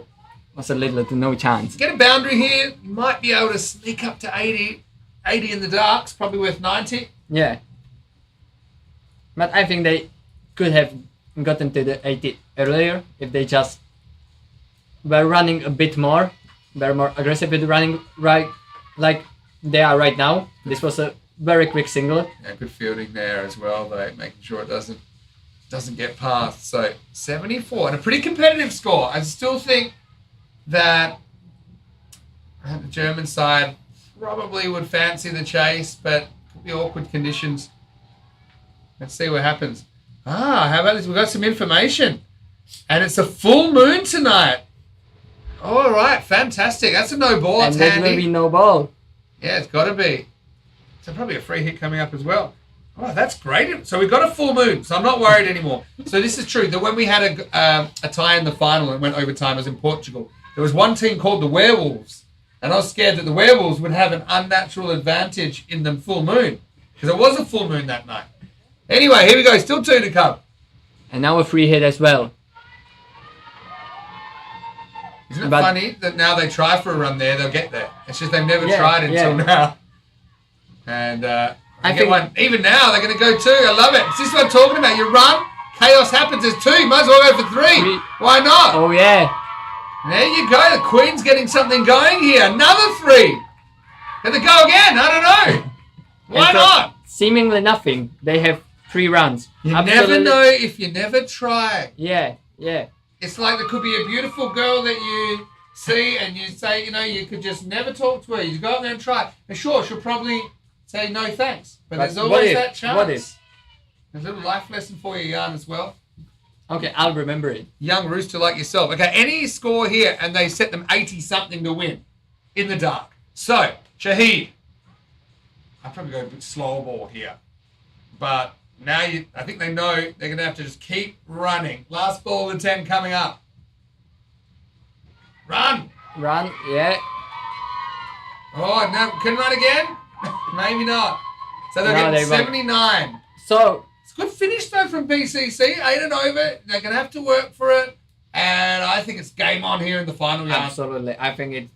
was a little to no chance. get a boundary here. You might be able to sneak up to 80. 80 in the darks, probably worth 90. Yeah. But I think they could have gotten to the 80 earlier if they just were running a bit more, were more aggressive with running right like they are right now. This was a very quick single. Yeah, good fielding there as well, though, making sure it doesn't get past. So 74 and a pretty competitive score. I still think that the German side probably would fancy the chase, but could be awkward conditions. Let's see what happens. How about this? We've got some information. And it's a full moon tonight. All right, fantastic. That's a no ball. And That's there's handy. maybe no ball. Yeah, it's got to be. So probably a free hit coming up as well. Oh, that's great. So we've got a full moon, so I'm not worried anymore. So this is true, that when we had a tie in the final and went overtime, it was in Portugal, there was one team called the Werewolves. And I was scared that the Werewolves would have an unnatural advantage in the full moon, because it was a full moon that night. Anyway, here we go. Still 2 to come. And now a free hit as well. Isn't it funny that now they try for a run there, they'll get there. It's just they've never Yeah, tried until yeah. now. And I think- get one. Even now, they're going to go 2. I love it. Is this what I'm talking about? You run, chaos happens. There's 2. You might as well go for 3. Why not? Oh yeah. There you go. The Queen's getting something going here. Another 3. Can they go again? I don't know. Why And for not? Seemingly nothing. They have 3 runs. You never Absolutely- know if you never try. Yeah, yeah. It's like there could be a beautiful girl that you see and you say, you could just never talk to her. You go out there and try. And sure, she'll probably say no thanks. But there's what always if? that chance. What if? There's a little life lesson for you, Jan, as well. Okay, I'll remember it. Young rooster like yourself. Okay, any score here and they set them 80-something to win in the dark. So, Shahid. I'd probably go a bit slower ball here. But now I think they know they're going to have to just keep running. Last ball of the 10 coming up. Run! Run, yeah. Oh, no, can run again? Maybe not. So they're No, getting they won't. 79. So, It's a good finish though from BCC. 8 and over. They're going to have to work for it. And I think it's game on here in the final round. absolutely. I think it's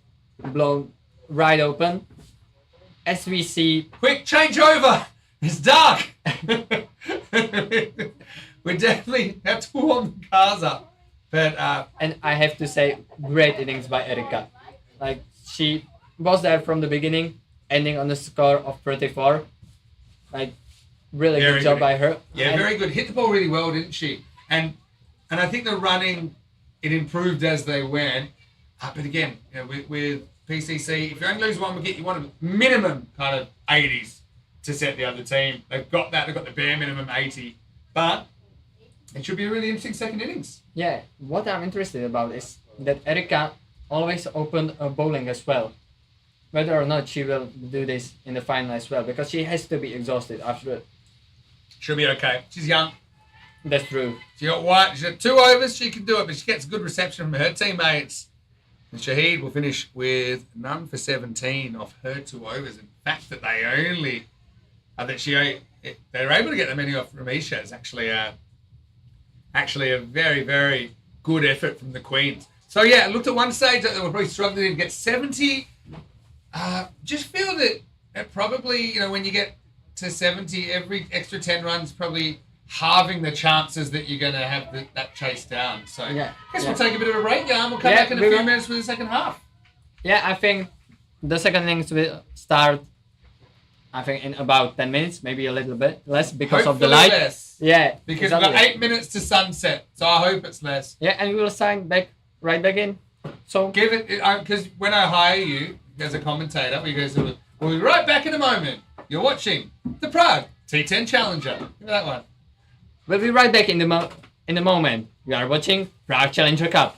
blown right open. As we see, Quick, change over. It's dark. We definitely have to warm the cars up. But and I have to say, great innings by Erika. Like, she was there from the beginning, ending on a score of 34. Like, really Very good job good. by her. yeah, And very good. Hit the ball really well, didn't she? And I think the running, it improved as they went. But again, with PCC, if you only lose 1 wicket, you want a minimum kind of 80s to set the other team. They've got that. They've got the bare minimum 80. But it should be a really interesting second innings. Yeah, what I'm interested about is that Erika always opened bowling as well. Whether or not she will do this in the final as well, because she has to be exhausted after it. She'll be okay. She's young. That's true. She got 2 overs. She can do it, but she gets good reception from her teammates. And Shahid will finish with none for 17 off her 2 overs. In fact, that they only they're able to get that many off Ramisha is actually a very, very good effort from the Queens. So yeah, I looked at one stage that they were probably struggling to get 70. Just feel that probably, when you get to 70, every extra 10 runs probably halving the chances that you're going to have that chase down. So I guess we'll take a bit of a break, Jan. We'll come back in a few minutes for the second half. Yeah, I think the second innings will start, I think, in about 10 minutes, maybe a little bit less because Hopefully of the light. Less. Yeah. Because we've got 8 minutes to sunset, so I hope it's less. Yeah, and we will sign right back in. So give it, because when I hire you as a commentator, we go, we'll be right back in a moment. You're watching the Prague T10 Challenger. Give me that one. We'll be right back in the moment. You are watching Prague Challenger Cup.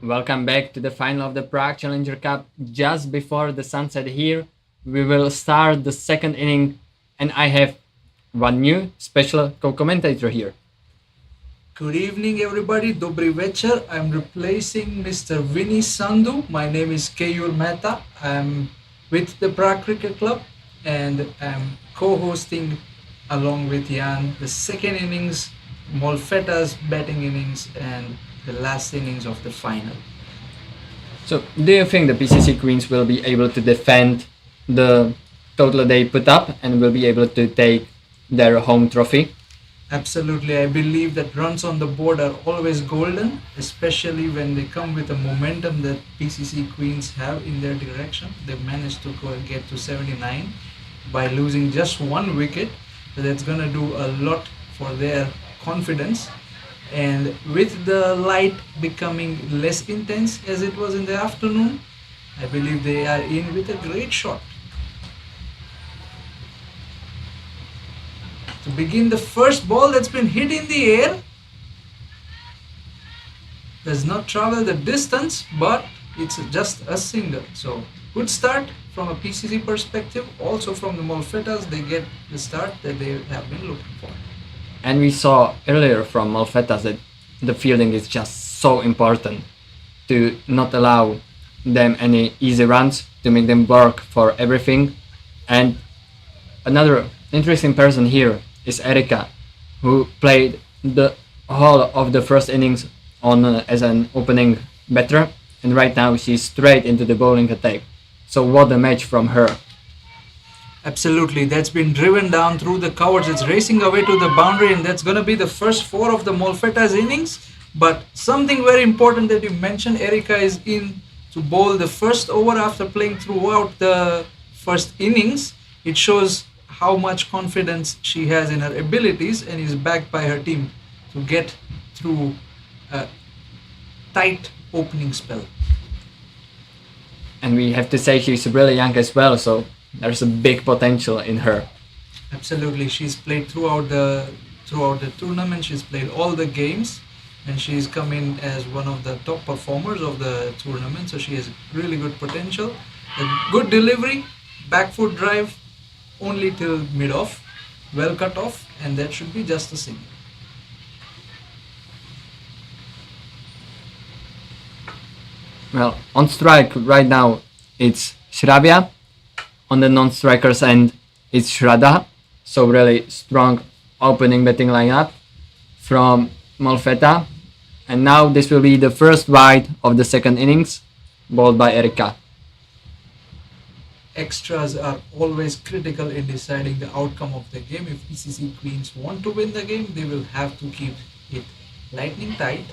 Welcome back to the final of the Prague Challenger Cup. Just before the sunset here, we will start the second inning, and I have one new special co-commentator here. Good evening, everybody. Dobry večer. I'm replacing Mr. Vinny Sandhu. My name is Keyur Mehta. I'm with the Prague Cricket Club, and I'm co-hosting along with Jan the second innings, Molfetta's batting innings, and the last innings of the final. So, do you think the PCC Queens will be able to defend the total they put up and will be able to take their home trophy? Absolutely. I believe that runs on the board are always golden, especially when they come with the momentum that PCC Queens have in their direction. They've managed to get to 79 by losing just one wicket. So that's going to do a lot for their confidence. And with the light becoming less intense as it was in the afternoon, I believe they are in with a great shot. To begin the first ball that's been hit in the air, does not travel the distance, but it's just a single. So good start from a PCC perspective. Also from the Molfettas, they get the start that they have been looking for. And we saw earlier from Molfettas that the fielding is just so important to not allow them any easy runs, to make them work for everything. And another interesting person here is Erika, who played the whole of the first innings on as an opening batter, and right now she's straight into the bowling attack. So what a match from her. Absolutely, that's been driven down through the covers. It's racing away to the boundary, and that's going to be the first four of the Molfetta's innings. But something very important that you mentioned, Erika is in to bowl the first over after playing throughout the first innings. It shows how much confidence she has in her abilities, and is backed by her team to get through a tight opening spell. And we have to say she's really young as well, so there's a big potential in her. Absolutely, she's played throughout the tournament. She's played all the games, and she's come in as one of the top performers of the tournament. So she has really good potential. A good delivery, back foot drive, only till mid off, well cut off, and that should be just a single. Well, on strike right now it's Shravya. On the non-strikers end it's Shraddha. So really strong opening batting lineup from Molfetta. And now this will be the first wide of the second innings, bowled by Erika. Extras are always critical in deciding the outcome of the game. If PCC Queens want to win the game, they will have to keep it lightning tight,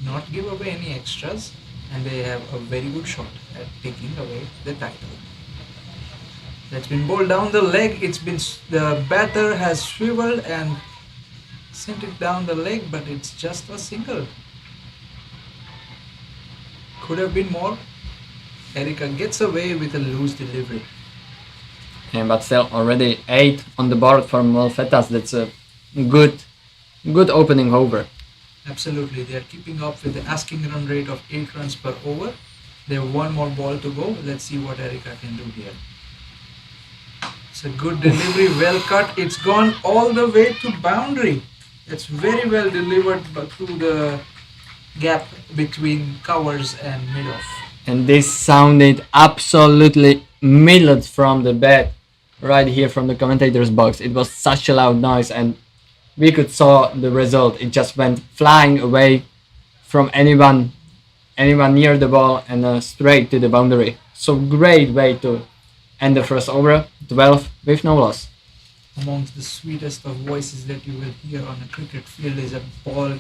not give away any extras, and they have a very good shot at taking away the title. That's been bowled down the leg. The batter has swiveled and sent it down the leg, but it's just a single. Could have been more. Erika gets away with a loose delivery. Yeah, but still already 8 on the board for Molfettas. That's a good opening over. Absolutely, they are keeping up with the asking run rate of 8 runs per over. They have one more ball to go. Let's see what Erika can do here. It's a good delivery, well cut. It's gone all the way to boundary. It's very well delivered, but through the gap between covers and mid-off. And this sounded absolutely milled from the bat right here from the commentator's box. It was such a loud noise, and we could saw the result. It just went flying away from anyone near the ball and straight to the boundary. So great way to end the first over, 12 with no loss. Amongst the sweetest of voices that you will hear on a cricket field is a ball